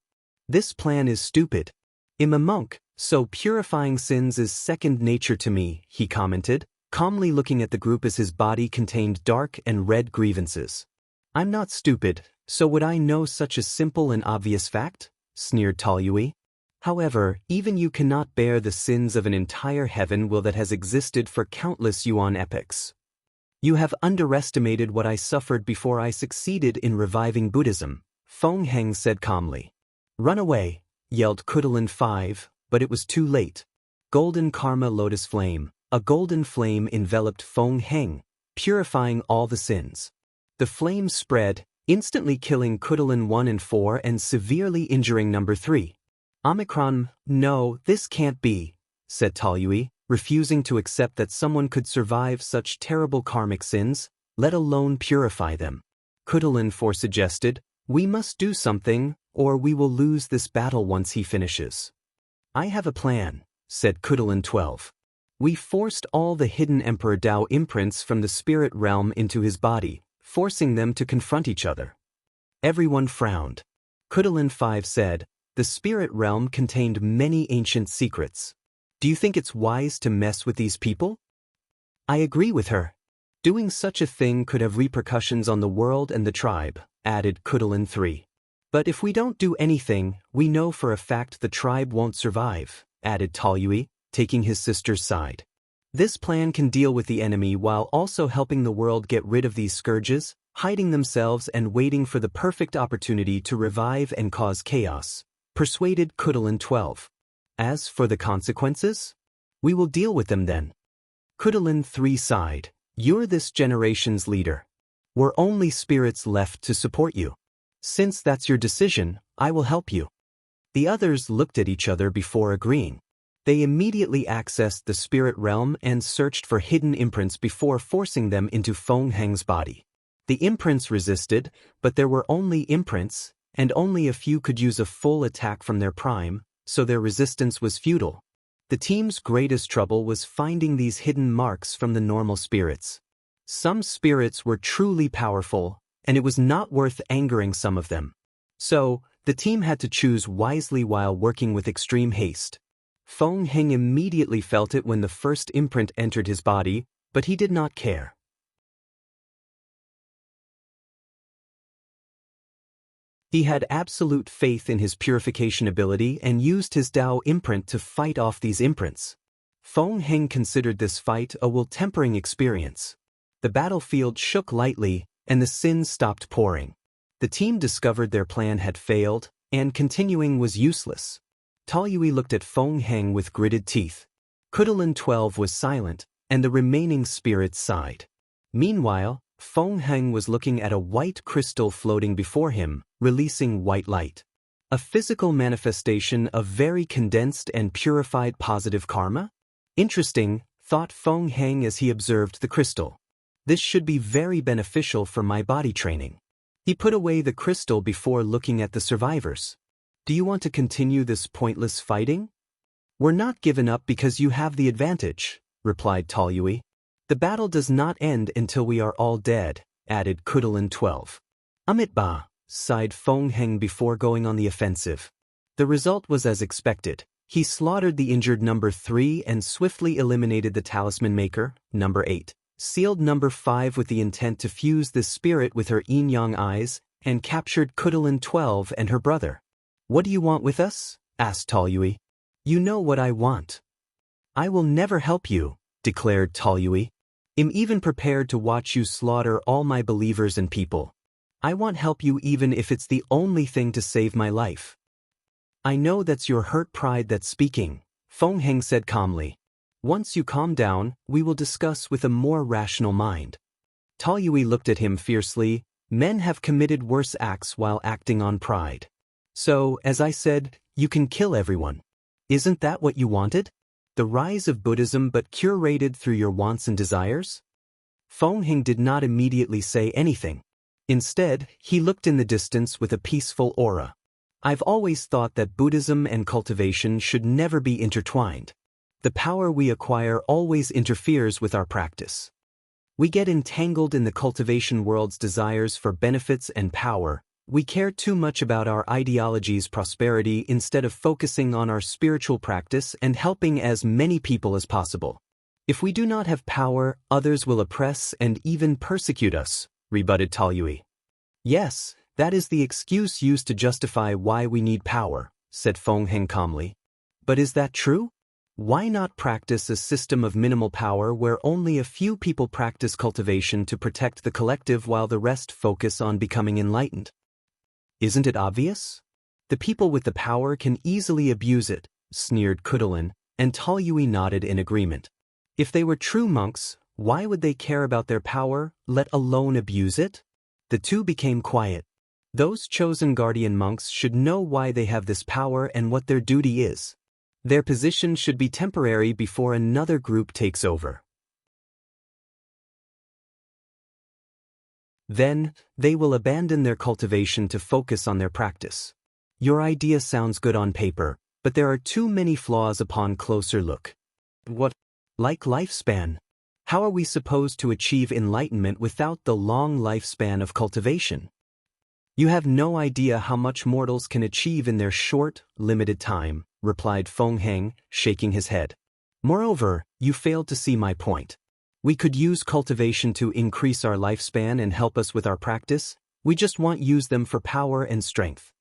This plan is stupid. "I'm a monk, so purifying sins is second nature to me," he commented, calmly looking at the group as his body contained dark and red grievances. "I'm not stupid, so would I know such a simple and obvious fact?" sneered Taoyui. "However, even you cannot bear the sins of an entire heaven will that has existed for countless yuan epochs. You have underestimated what I suffered before I succeeded in reviving Buddhism," Feng Heng said calmly. "Run away," yelled Khutulun 5, but it was too late. Golden Karma Lotus Flame. A golden flame enveloped Feng Heng, purifying all the sins. The flame spread, instantly killing Khutulun 1 and 4 and severely injuring number 3. "Omicron, no, this can't be," said Taoyui, refusing to accept that someone could survive such terrible karmic sins, let alone purify them. Khutulun 4 suggested, "We must do something, or we will lose this battle once he finishes." "I have a plan," said Khutulun 12. "We forced all the hidden Emperor Dao imprints from the spirit realm into his body, forcing them to confront each other." Everyone frowned. Khutulun 5 said, "The spirit realm contained many ancient secrets. Do you think it's wise to mess with these people?" "I agree with her. Doing such a thing could have repercussions on the world and the tribe," added Khutulun 3. "But if we don't do anything, we know for a fact the tribe won't survive," added Taoyui, taking his sister's side. "This plan can deal with the enemy while also helping the world get rid of these scourges, hiding themselves and waiting for the perfect opportunity to revive and cause chaos," persuaded Khutulun 12. "As for the consequences? We will deal with them then." Khutulun 3 sighed. "You're this generation's leader. We're only spirits left to support you. Since that's your decision, I will help you." The others looked at each other before agreeing. They immediately accessed the spirit realm and searched for hidden imprints before forcing them into Feng Heng's body. The imprints resisted, but there were only imprints, and only a few could use a full attack from their prime, so their resistance was futile. The team's greatest trouble was finding these hidden marks from the normal spirits. Some spirits were truly powerful, and it was not worth angering some of them. So, the team had to choose wisely while working with extreme haste. Feng Heng immediately felt it when the first imprint entered his body, but he did not care. He had absolute faith in his purification ability and used his Dao imprint to fight off these imprints. Feng Heng considered this fight a will-tempering experience. The battlefield shook lightly, and the sins stopped pouring. The team discovered their plan had failed, and continuing was useless. Taoyui looked at Feng Heng with gritted teeth. Khutulun 12 was silent, and the remaining spirits sighed. Meanwhile, Feng Heng was looking at a white crystal floating before him, releasing white light. A physical manifestation of very condensed and purified positive karma? Interesting, thought Feng Heng as he observed the crystal. This should be very beneficial for my body training. He put away the crystal before looking at the survivors. Do you want to continue this pointless fighting? We're not given up because you have the advantage, replied Taoyui. The battle does not end until we are all dead, added Khutulun 12. Amitba, sighed Feng Heng before going on the offensive. The result was as expected. He slaughtered the injured number 3 and swiftly eliminated the talisman maker, number 8. Sealed number 5 with the intent to fuse this spirit with her yin-yang eyes, and captured Khutulun 12 and her brother. What do you want with us? Asked Taoyui. You know what I want. I will never help you, declared Taoyui. I'm even prepared to watch you slaughter all my believers and people. I won't help you even if it's the only thing to save my life. I know that's your hurt pride that's speaking, Feng Heng said calmly. Once you calm down, we will discuss with a more rational mind. Taoyui looked at him fiercely. Men have committed worse acts while acting on pride. So, as I said, you can kill everyone. Isn't that what you wanted? The rise of Buddhism but curated through your wants and desires? Feng Heng did not immediately say anything. Instead, he looked in the distance with a peaceful aura. I've always thought that Buddhism and cultivation should never be intertwined. The power we acquire always interferes with our practice. We get entangled in the cultivation world's desires for benefits and power. We care too much about our ideology's prosperity instead of focusing on our spiritual practice and helping as many people as possible. If we do not have power, others will oppress and even persecute us, rebutted Taoyui. Yes, that is the excuse used to justify why we need power, said Feng Heng calmly. But is that true? Why not practice a system of minimal power where only a few people practice cultivation to protect the collective while the rest focus on becoming enlightened? Isn't it obvious? The people with the power can easily abuse it, sneered Khutulun, and Taoyui nodded in agreement. If they were true monks, why would they care about their power, let alone abuse it? The two became quiet. Those chosen guardian monks should know why they have this power and what their duty is. Their position should be temporary before another group takes over. Then, they will abandon their cultivation to focus on their practice. Your idea sounds good on paper, but there are too many flaws upon closer look. What? Like lifespan? How are we supposed to achieve enlightenment without the long lifespan of cultivation? You have no idea how much mortals can achieve in their short, limited time, replied Feng Heng, shaking his head. Moreover, you failed to see my point. We could use cultivation to increase our lifespan and help us with our practice. We just won't use them for power and strength.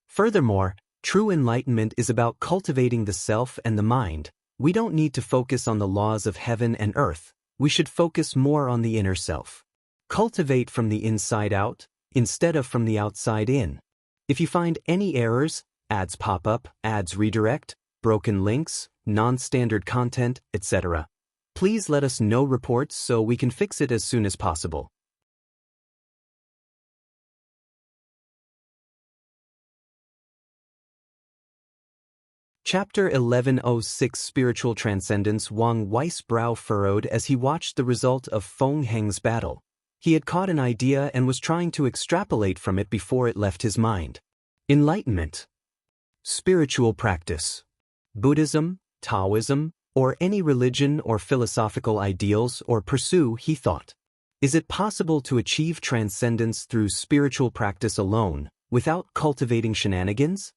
Furthermore, true enlightenment is about cultivating the self and the mind. We don't need to focus on the laws of heaven and earth. We should focus more on the inner self. Cultivate from the inside out, instead of from the outside in. If you find any errors, ads pop up, ads redirect, broken links, non-standard content, etc., please let us know reports so we can fix it as soon as possible. Chapter 1106 Spiritual Transcendence. Wang Wei's brow furrowed as he watched the result of Feng Heng's battle. He had caught an idea and was trying to extrapolate from it before it left his mind. Enlightenment. Spiritual practice. Buddhism, Taoism, or any religion or philosophical ideals or pursue, he thought. Is it possible to achieve transcendence through spiritual practice alone, without cultivating shenanigans?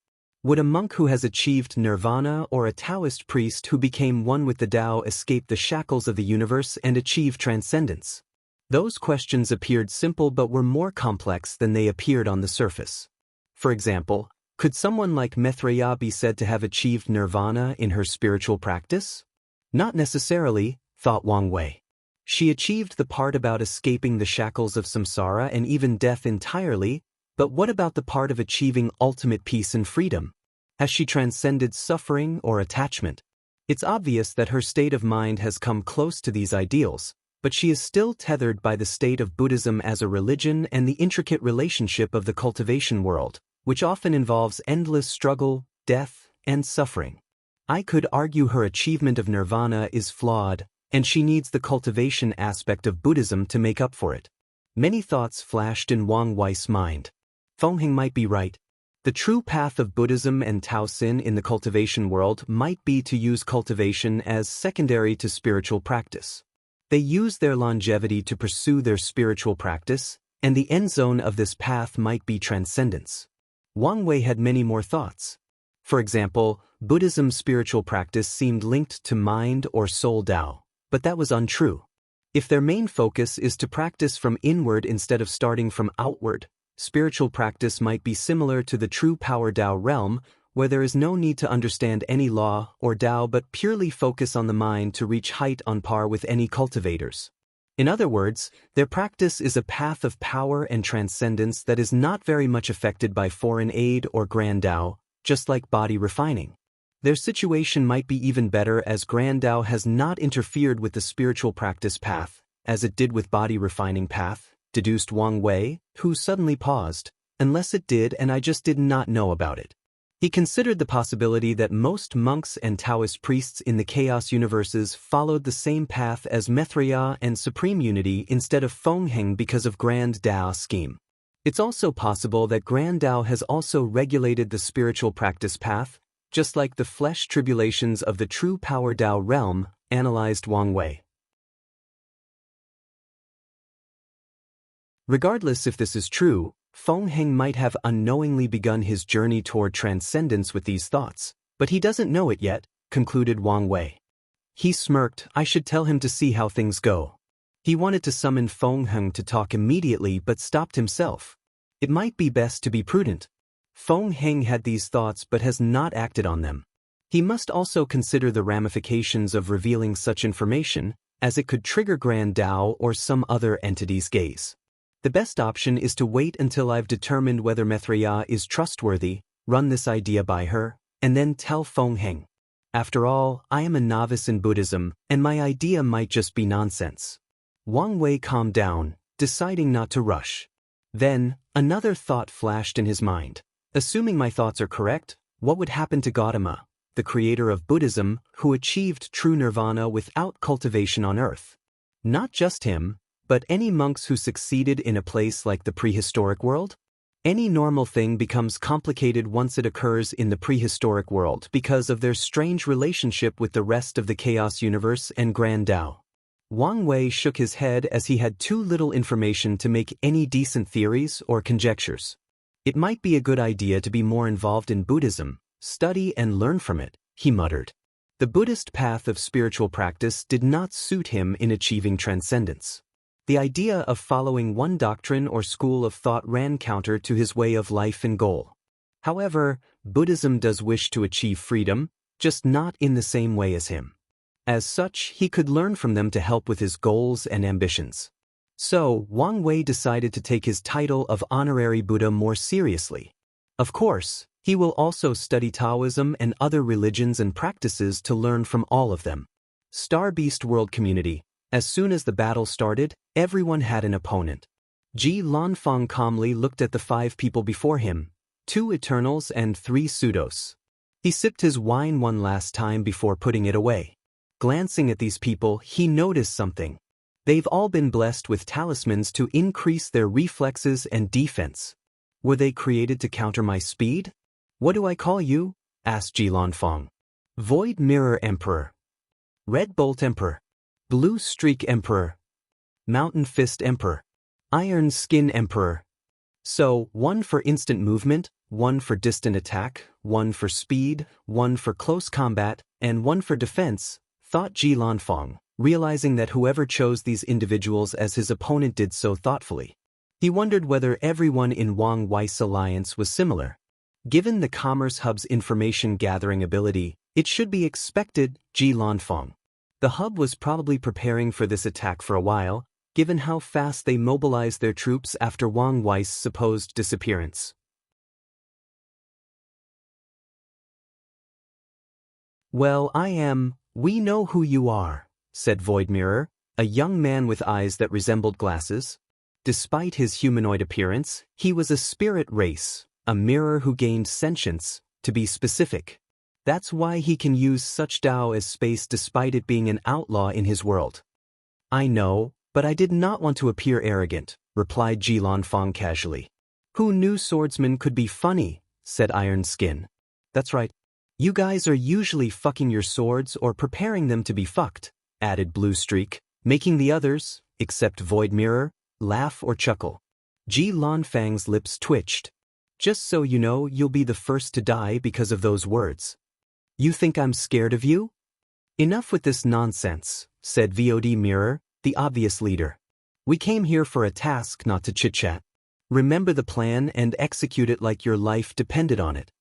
Would a monk who has achieved nirvana or a Taoist priest who became one with the Tao escape the shackles of the universe and achieve transcendence? Those questions appeared simple but were more complex than they appeared on the surface. For example, could someone like Maitreya be said to have achieved nirvana in her spiritual practice? Not necessarily, thought Wang Wei. She achieved the part about escaping the shackles of samsara and even death entirely, but what about the part of achieving ultimate peace and freedom? Has she transcended suffering or attachment? It's obvious that her state of mind has come close to these ideals, but she is still tethered by the state of Buddhism as a religion and the intricate relationship of the cultivation world, which often involves endless struggle, death, and suffering. I could argue her achievement of nirvana is flawed, and she needs the cultivation aspect of Buddhism to make up for it. Many thoughts flashed in Wang Wei's mind. Fengheng might be right. The true path of Buddhism and Taoism in the cultivation world might be to use cultivation as secondary to spiritual practice. They use their longevity to pursue their spiritual practice, and the end zone of this path might be transcendence. Wang Wei had many more thoughts. For example, Buddhism's spiritual practice seemed linked to mind or soul Dao, but that was untrue. If their main focus is to practice from inward instead of starting from outward, spiritual practice might be similar to the true power Dao realm, where there is no need to understand any law or Dao but purely focus on the mind to reach height on par with any cultivators. In other words, their practice is a path of power and transcendence that is not very much affected by foreign aid or grand Dao, just like body refining. Their situation might be even better as grand Dao has not interfered with the spiritual practice path, as it did with body refining path, deduced Wang Wei, who suddenly paused, unless it did and I just did not know about it. He considered the possibility that most monks and Taoist priests in the chaos universes followed the same path as Maitreya and Supreme Unity instead of Fengheng because of Grand Dao scheme. It's also possible that Grand Dao has also regulated the spiritual practice path, just like the flesh tribulations of the true power Dao realm, analyzed Wang Wei. Regardless if this is true, Fengheng might have unknowingly begun his journey toward transcendence with these thoughts, but he doesn't know it yet, concluded Wang Wei. He smirked. I should tell him to see how things go. He wanted to summon Fengheng to talk immediately but stopped himself. It might be best to be prudent. Fengheng had these thoughts but has not acted on them. He must also consider the ramifications of revealing such information, as it could trigger Grand Dao or some other entity's gaze. The best option is to wait until I've determined whether Maitreya is trustworthy, run this idea by her, and then tell Fengheng. After all, I am a novice in Buddhism, and my idea might just be nonsense. Wang Wei calmed down, deciding not to rush. Then, another thought flashed in his mind. Assuming my thoughts are correct, what would happen to Gautama, the creator of Buddhism, who achieved true nirvana without cultivation on earth? Not just him, but any monks who succeeded in a place like the prehistoric world? Any normal thing becomes complicated once it occurs in the prehistoric world because of their strange relationship with the rest of the chaos universe and Grand Dao. Wang Wei shook his head as he had too little information to make any decent theories or conjectures. It might be a good idea to be more involved in Buddhism, study and learn from it, he muttered. The Buddhist path of spiritual practice did not suit him in achieving transcendence. The idea of following one doctrine or school of thought ran counter to his way of life and goal. However, Buddhism does wish to achieve freedom, just not in the same way as him. As such, he could learn from them to help with his goals and ambitions. So, Wang Wei decided to take his title of Honorary Buddha more seriously. Of course, he will also study Taoism and other religions and practices to learn from all of them. Star Beast World Community. As soon as the battle started, everyone had an opponent. Ji Lanfang calmly looked at the 5 people before him, 2 Eternals and 3 Pseudos. He sipped his wine one last time before putting it away. Glancing at these people, he noticed something. They've all been blessed with talismans to increase their reflexes and defense. Were they created to counter my speed? What do I call you? Asked Ji Lanfang. Void Mirror Emperor. Red Bolt Emperor. Blue Streak Emperor. Mountain Fist Emperor. Iron Skin Emperor. So, 1 for instant movement, one for distant attack, one for speed, one for close combat, and one for defense, thought Ji Lanfang, realizing that whoever chose these individuals as his opponent did so thoughtfully. He wondered whether everyone in Wang Wei's alliance was similar. Given the Commerce Hub's information-gathering ability, it should be expected, Ji Lanfang. The hub was probably preparing for this attack for a while, given how fast they mobilized their troops after Wang Wei's supposed disappearance. "Well, we know who you are," said Void Mirror, a young man with eyes that resembled glasses. Despite his humanoid appearance, he was a spirit race, a mirror who gained sentience, to be specific. That's why he can use such Dao as space despite it being an outlaw in his world. "I know, but I did not want to appear arrogant," replied Ji Lanfang casually. "Who knew swordsmen could be funny?" said Iron Skin. "That's right. You guys are usually fucking your swords or preparing them to be fucked," added Blue Streak, making the others, except Void Mirror, laugh or chuckle. Ji Lanfang's lips twitched. "Just so you know, you'll be the first to die because of those words." "You think I'm scared of you?" "Enough with this nonsense," said VOD Mirror, the obvious leader. "We came here for a task, not to chit-chat. Remember the plan and execute it like your life depended on it."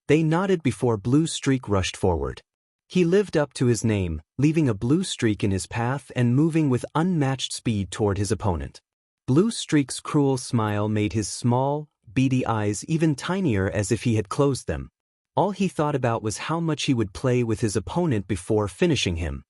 They nodded before Blue Streak rushed forward. He lived up to his name, leaving a blue streak in his path and moving with unmatched speed toward his opponent. Blue Streak's cruel smile made his small, beady eyes even tinier as if he had closed them. All he thought about was how much he would play with his opponent before finishing him.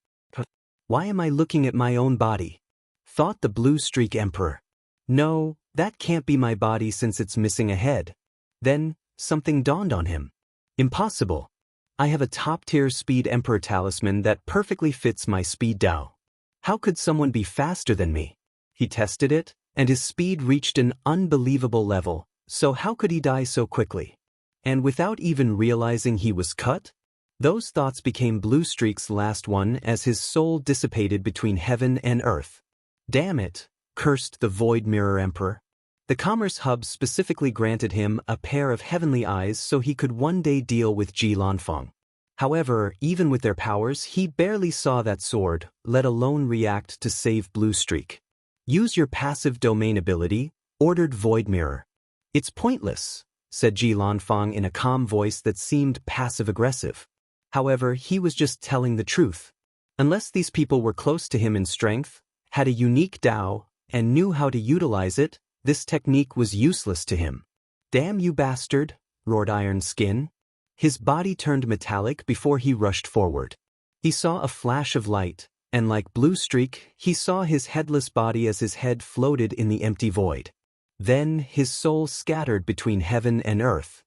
"Why am I looking at my own body?" thought the Blue Streak Emperor. "No, that can't be my body since it's missing a head." Then, something dawned on him. "Impossible. I have a top-tier Speed Emperor talisman that perfectly fits my Speed Dao. How could someone be faster than me?" He tested it, and his speed reached an unbelievable level, so how could he die so quickly? And without even realizing he was cut? Those thoughts became Blue Streak's last one as his soul dissipated between heaven and earth. "Damn it," cursed the Void Mirror Emperor. The Commerce Hub specifically granted him a pair of heavenly eyes so he could one day deal with Ji Lanfang. However, even with their powers, he barely saw that sword, let alone react to save Blue Streak. "Use your passive domain ability," ordered Void Mirror. "It's pointless," said Ji Lanfang in a calm voice that seemed passive-aggressive. However, he was just telling the truth. Unless these people were close to him in strength, had a unique Dao, and knew how to utilize it, this technique was useless to him. "Damn you bastard," roared Iron Skin. His body turned metallic before he rushed forward. He saw a flash of light, and like Blue Streak, he saw his headless body as his head floated in the empty void. Then his soul scattered between heaven and earth.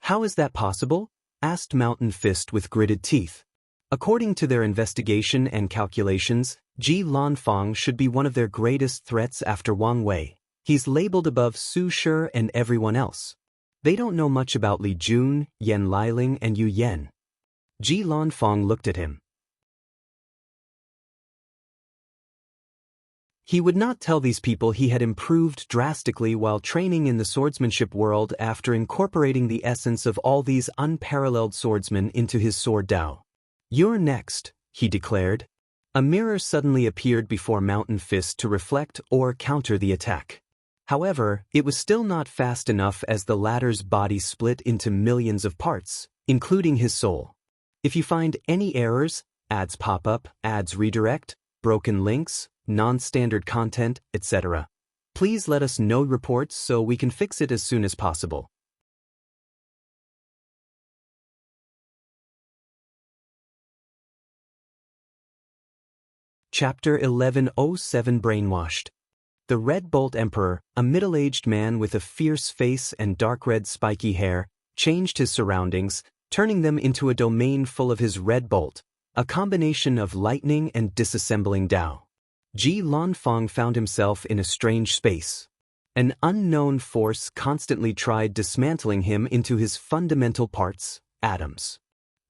"How is that possible?" asked Mountain Fist with gritted teeth. According to their investigation and calculations, Ji Lanfang should be one of their greatest threats after Wang Wei. He's labeled above Su Shi and everyone else. They don't know much about Li Jun, Yan Liling, and Yu Yen. Ji Lanfang looked at him. He would not tell these people he had improved drastically while training in the swordsmanship world after incorporating the essence of all these unparalleled swordsmen into his sword Dao. "You're next," he declared. A mirror suddenly appeared before Mountain Fist to reflect or counter the attack. However, it was still not fast enough as the latter's body split into millions of parts, including his soul. If you find any errors, ads pop up, ads redirect, broken links, non-standard content, etc., please let us know reports so we can fix it as soon as possible. Chapter 1107 Brainwashed. The Red Bolt Emperor, a middle-aged man with a fierce face and dark red spiky hair, changed his surroundings, turning them into a domain full of his red bolt, a combination of lightning and disassembling Dao. Ji Lanfang found himself in a strange space. An unknown force constantly tried dismantling him into his fundamental parts, atoms.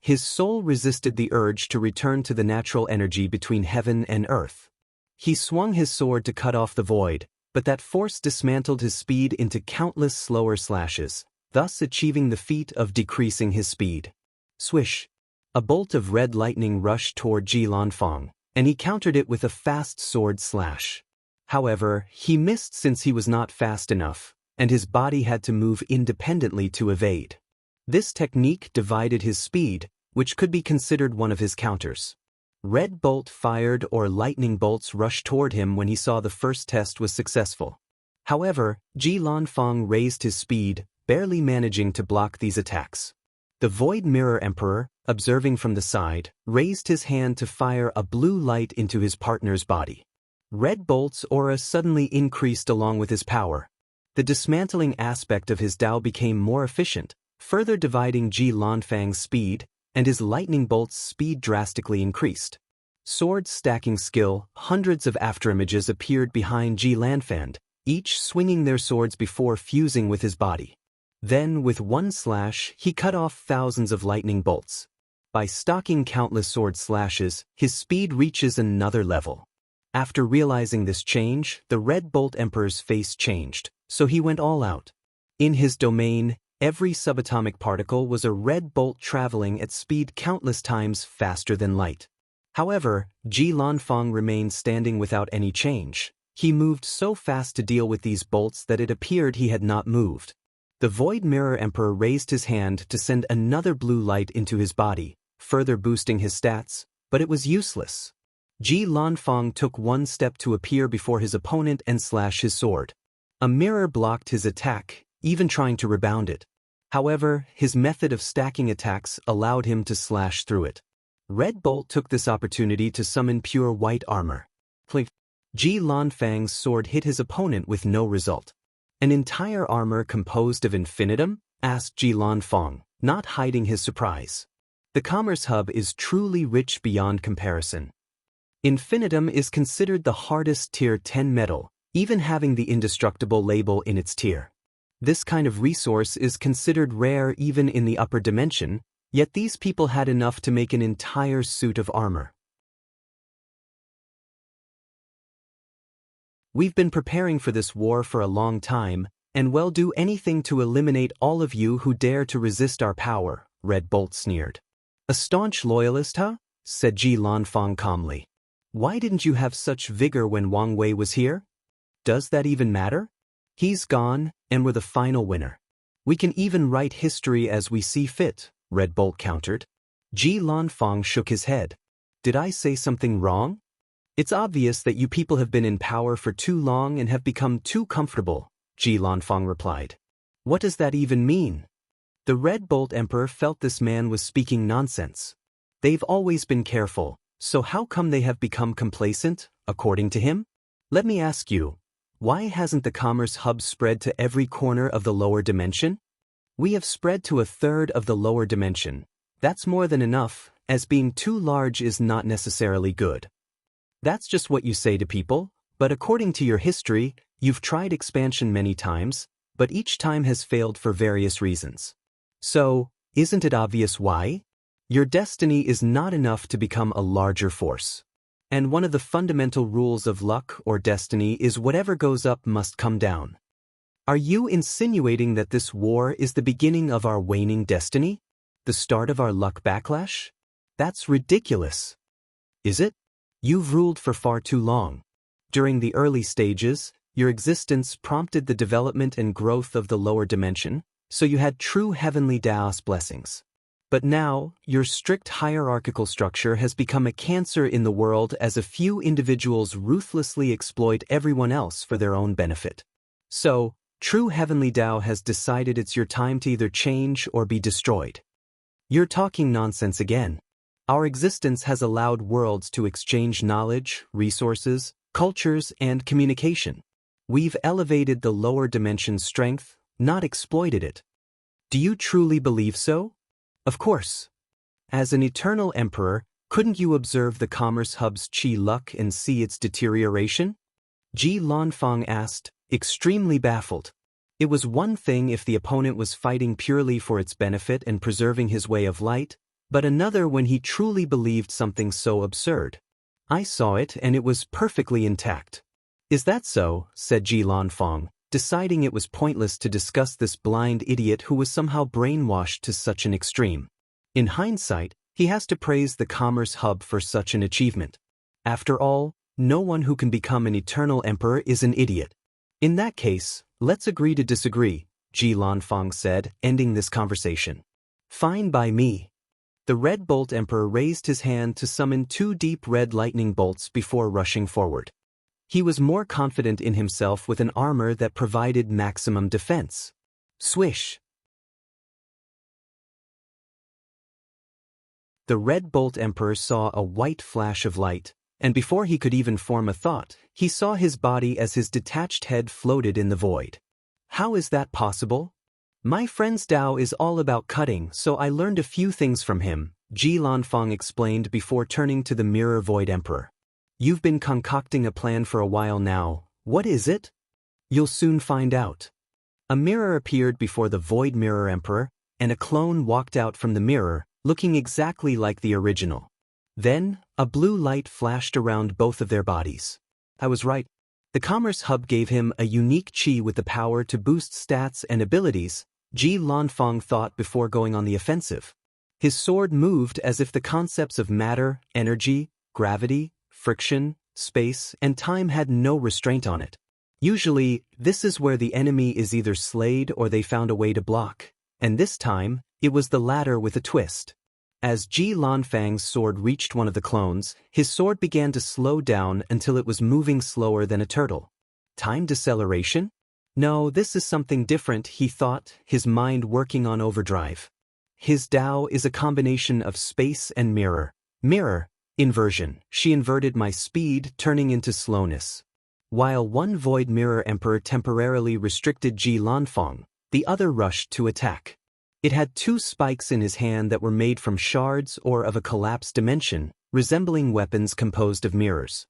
His soul resisted the urge to return to the natural energy between heaven and earth. He swung his sword to cut off the void, but that force dismantled his speed into countless slower slashes, thus achieving the feat of decreasing his speed. Swish! A bolt of red lightning rushed toward Ji Lanfang, and he countered it with a fast sword slash. However, he missed since he was not fast enough, and his body had to move independently to evade. This technique divided his speed, which could be considered one of his counters. Red bolt fired or lightning bolts rushed toward him when he saw the first test was successful. However, Ji Lanfang raised his speed, barely managing to block these attacks. The Void Mirror Emperor, observing from the side, raised his hand to fire a blue light into his partner's body. Red bolt's aura suddenly increased along with his power. The dismantling aspect of his Dao became more efficient, further dividing Ji Lanfang's speed, and his lightning bolt's speed drastically increased. Sword stacking skill, hundreds of afterimages appeared behind Ji Lanfang, each swinging their swords before fusing with his body. Then, with one slash, he cut off thousands of lightning bolts. By stocking countless sword slashes, his speed reaches another level. After realizing this change, the Red Bolt Emperor's face changed, so he went all out. In his domain, every subatomic particle was a red bolt traveling at speed countless times faster than light. However, Ji Lanfang remained standing without any change. He moved so fast to deal with these bolts that it appeared he had not moved. The Void Mirror Emperor raised his hand to send another blue light into his body, further boosting his stats, but it was useless. Ji Lanfang took one step to appear before his opponent and slash his sword. A mirror blocked his attack, even trying to rebound it. However, his method of stacking attacks allowed him to slash through it. Red Bolt took this opportunity to summon pure white armor. Clink. Ji Lanfang's sword hit his opponent with no result. An entire armor composed of infinitum? Asked Ji Lanfang, not hiding his surprise. The Commerce Hub is truly rich beyond comparison. Infinitum is considered the hardest Tier 10 metal, even having the indestructible label in its tier. This kind of resource is considered rare even in the upper dimension, yet these people had enough to make an entire suit of armor. We've been preparing for this war for a long time, and will do anything to eliminate all of you who dare to resist our power, Red Bolt sneered. A staunch loyalist, huh? Said Ji Lanfang calmly. Why didn't you have such vigor when Wang Wei was here? Does that even matter? He's gone, and we're the final winner. We can even write history as we see fit, Red Bolt countered. Ji Lanfang shook his head. Did I say something wrong? It's obvious that you people have been in power for too long and have become too comfortable, Ji Lanfang replied. What does that even mean? The Red Bolt Emperor felt this man was speaking nonsense. They've always been careful, so how come they have become complacent, according to him? Let me ask you, why hasn't the Commerce Hub spread to every corner of the lower dimension? We have spread to a third of the lower dimension. That's more than enough, as being too large is not necessarily good. That's just what you say to people, but according to your history, you've tried expansion many times, but each time has failed for various reasons. So, isn't it obvious why? Your destiny is not enough to become a larger force. And one of the fundamental rules of luck or destiny is whatever goes up must come down. Are you insinuating that this war is the beginning of our waning destiny? The start of our luck backlash? That's ridiculous. Is it? You've ruled for far too long. During the early stages, your existence prompted the development and growth of the lower dimension, so you had true heavenly Daos blessings. But now, your strict hierarchical structure has become a cancer in the world as a few individuals ruthlessly exploit everyone else for their own benefit. So, true heavenly Dao has decided it's your time to either change or be destroyed. You're talking nonsense again. Our existence has allowed worlds to exchange knowledge, resources, cultures, and communication. We've elevated the lower dimension's strength, not exploited it. Do you truly believe so? Of course. As an eternal emperor, couldn't you observe the Commerce Hub's chi luck and see its deterioration? Ji Lanfang asked, extremely baffled. It was one thing if the opponent was fighting purely for its benefit and preserving his way of light, but another when he truly believed something so absurd. I saw it and it was perfectly intact. Is that so? Said Ji Lanfang, deciding it was pointless to discuss this blind idiot who was somehow brainwashed to such an extreme. In hindsight, he has to praise the Commerce Hub for such an achievement. After all, no one who can become an eternal emperor is an idiot. In that case, let's agree to disagree, Ji Lanfang said, ending this conversation. Fine by me. The Red Bolt Emperor raised his hand to summon 2 deep red lightning bolts before rushing forward. He was more confident in himself with an armor that provided maximum defense. Swish! The Red Bolt Emperor saw a white flash of light, and before he could even form a thought, he saw his body as his detached head floated in the void. How is that possible? My friend's Dao is all about cutting, so I learned a few things from him, Ji Lanfang explained before turning to the Mirror Void Emperor. You've been concocting a plan for a while now. What is it? You'll soon find out. A mirror appeared before the Void Mirror Emperor, and a clone walked out from the mirror, looking exactly like the original. Then, a blue light flashed around both of their bodies. I was right. The Commerce Hub gave him a unique chi with the power to boost stats and abilities, Ji Lanfang thought before going on the offensive. His sword moved as if the concepts of matter, energy, gravity, friction, space, and time had no restraint on it. Usually, this is where the enemy is either slayed or they found a way to block, and this time, it was the latter with a twist. As Ji Lanfang's sword reached one of the clones, his sword began to slow down until it was moving slower than a turtle. Time deceleration? No, this is something different, he thought, his mind working on overdrive. His Dao is a combination of space and mirror. Mirror, inversion. She inverted my speed, turning into slowness. While one Void Mirror Emperor temporarily restricted Ji Lanfang, the other rushed to attack. It had 2 spikes in his hand that were made from shards or of a collapsed dimension, resembling weapons composed of mirrors.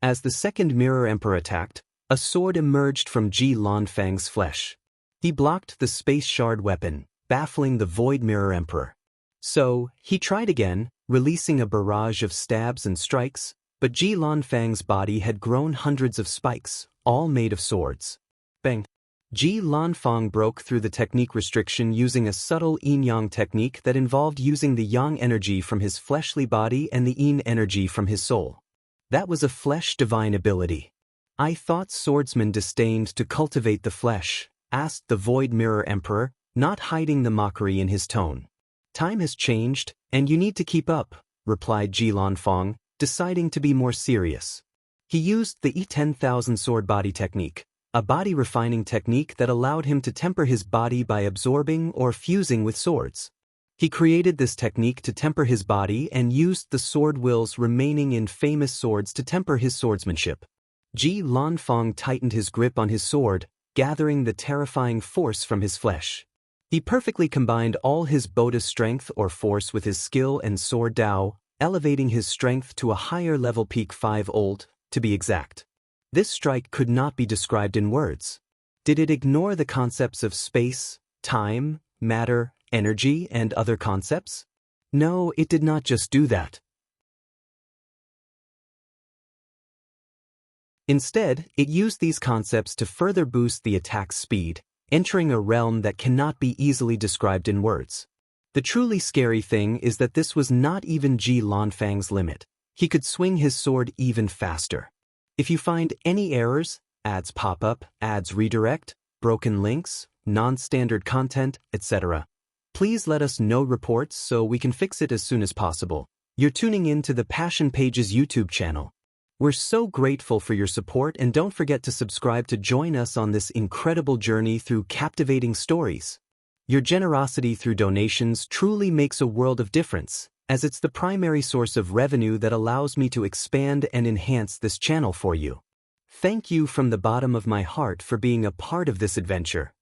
As the second Mirror Emperor attacked, a sword emerged from Ji Lanfang's flesh. He blocked the space shard weapon, baffling the Void Mirror Emperor. So, he tried again, releasing a barrage of stabs and strikes, but Ji Lanfang's body had grown hundreds of spikes, all made of swords. Bang! Ji Lanfang broke through the technique restriction using a subtle yin-yang technique that involved using the yang energy from his fleshly body and the yin energy from his soul. That was a flesh divine ability. I thought swordsmen disdained to cultivate the flesh, asked the Void Mirror Emperor, not hiding the mockery in his tone. Time has changed, and you need to keep up, replied Ji Lanfang, deciding to be more serious. He used the E10,000 sword body technique, a body refining technique that allowed him to temper his body by absorbing or fusing with swords. He created this technique to temper his body and used the sword wills remaining in famous swords to temper his swordsmanship. Ji Lanfang tightened his grip on his sword, gathering the terrifying force from his flesh. He perfectly combined all his Buddha strength or force with his skill and sword Dao, elevating his strength to a higher level peak 5 old, to be exact. This strike could not be described in words. Did it ignore the concepts of space, time, matter, energy, and other concepts? No, it did not just do that. Instead, it used these concepts to further boost the attack's speed, entering a realm that cannot be easily described in words. The truly scary thing is that this was not even Ji Lanfang's limit. He could swing his sword even faster. If you find any errors, ads pop up, ads redirect, broken links, non-standard content, etc., please let us know reports so we can fix it as soon as possible. You're tuning in to the Passion Pages YouTube channel. We're so grateful for your support, and don't forget to subscribe to join us on this incredible journey through captivating stories. Your generosity through donations truly makes a world of difference, as it's the primary source of revenue that allows me to expand and enhance this channel for you. Thank you from the bottom of my heart for being a part of this adventure.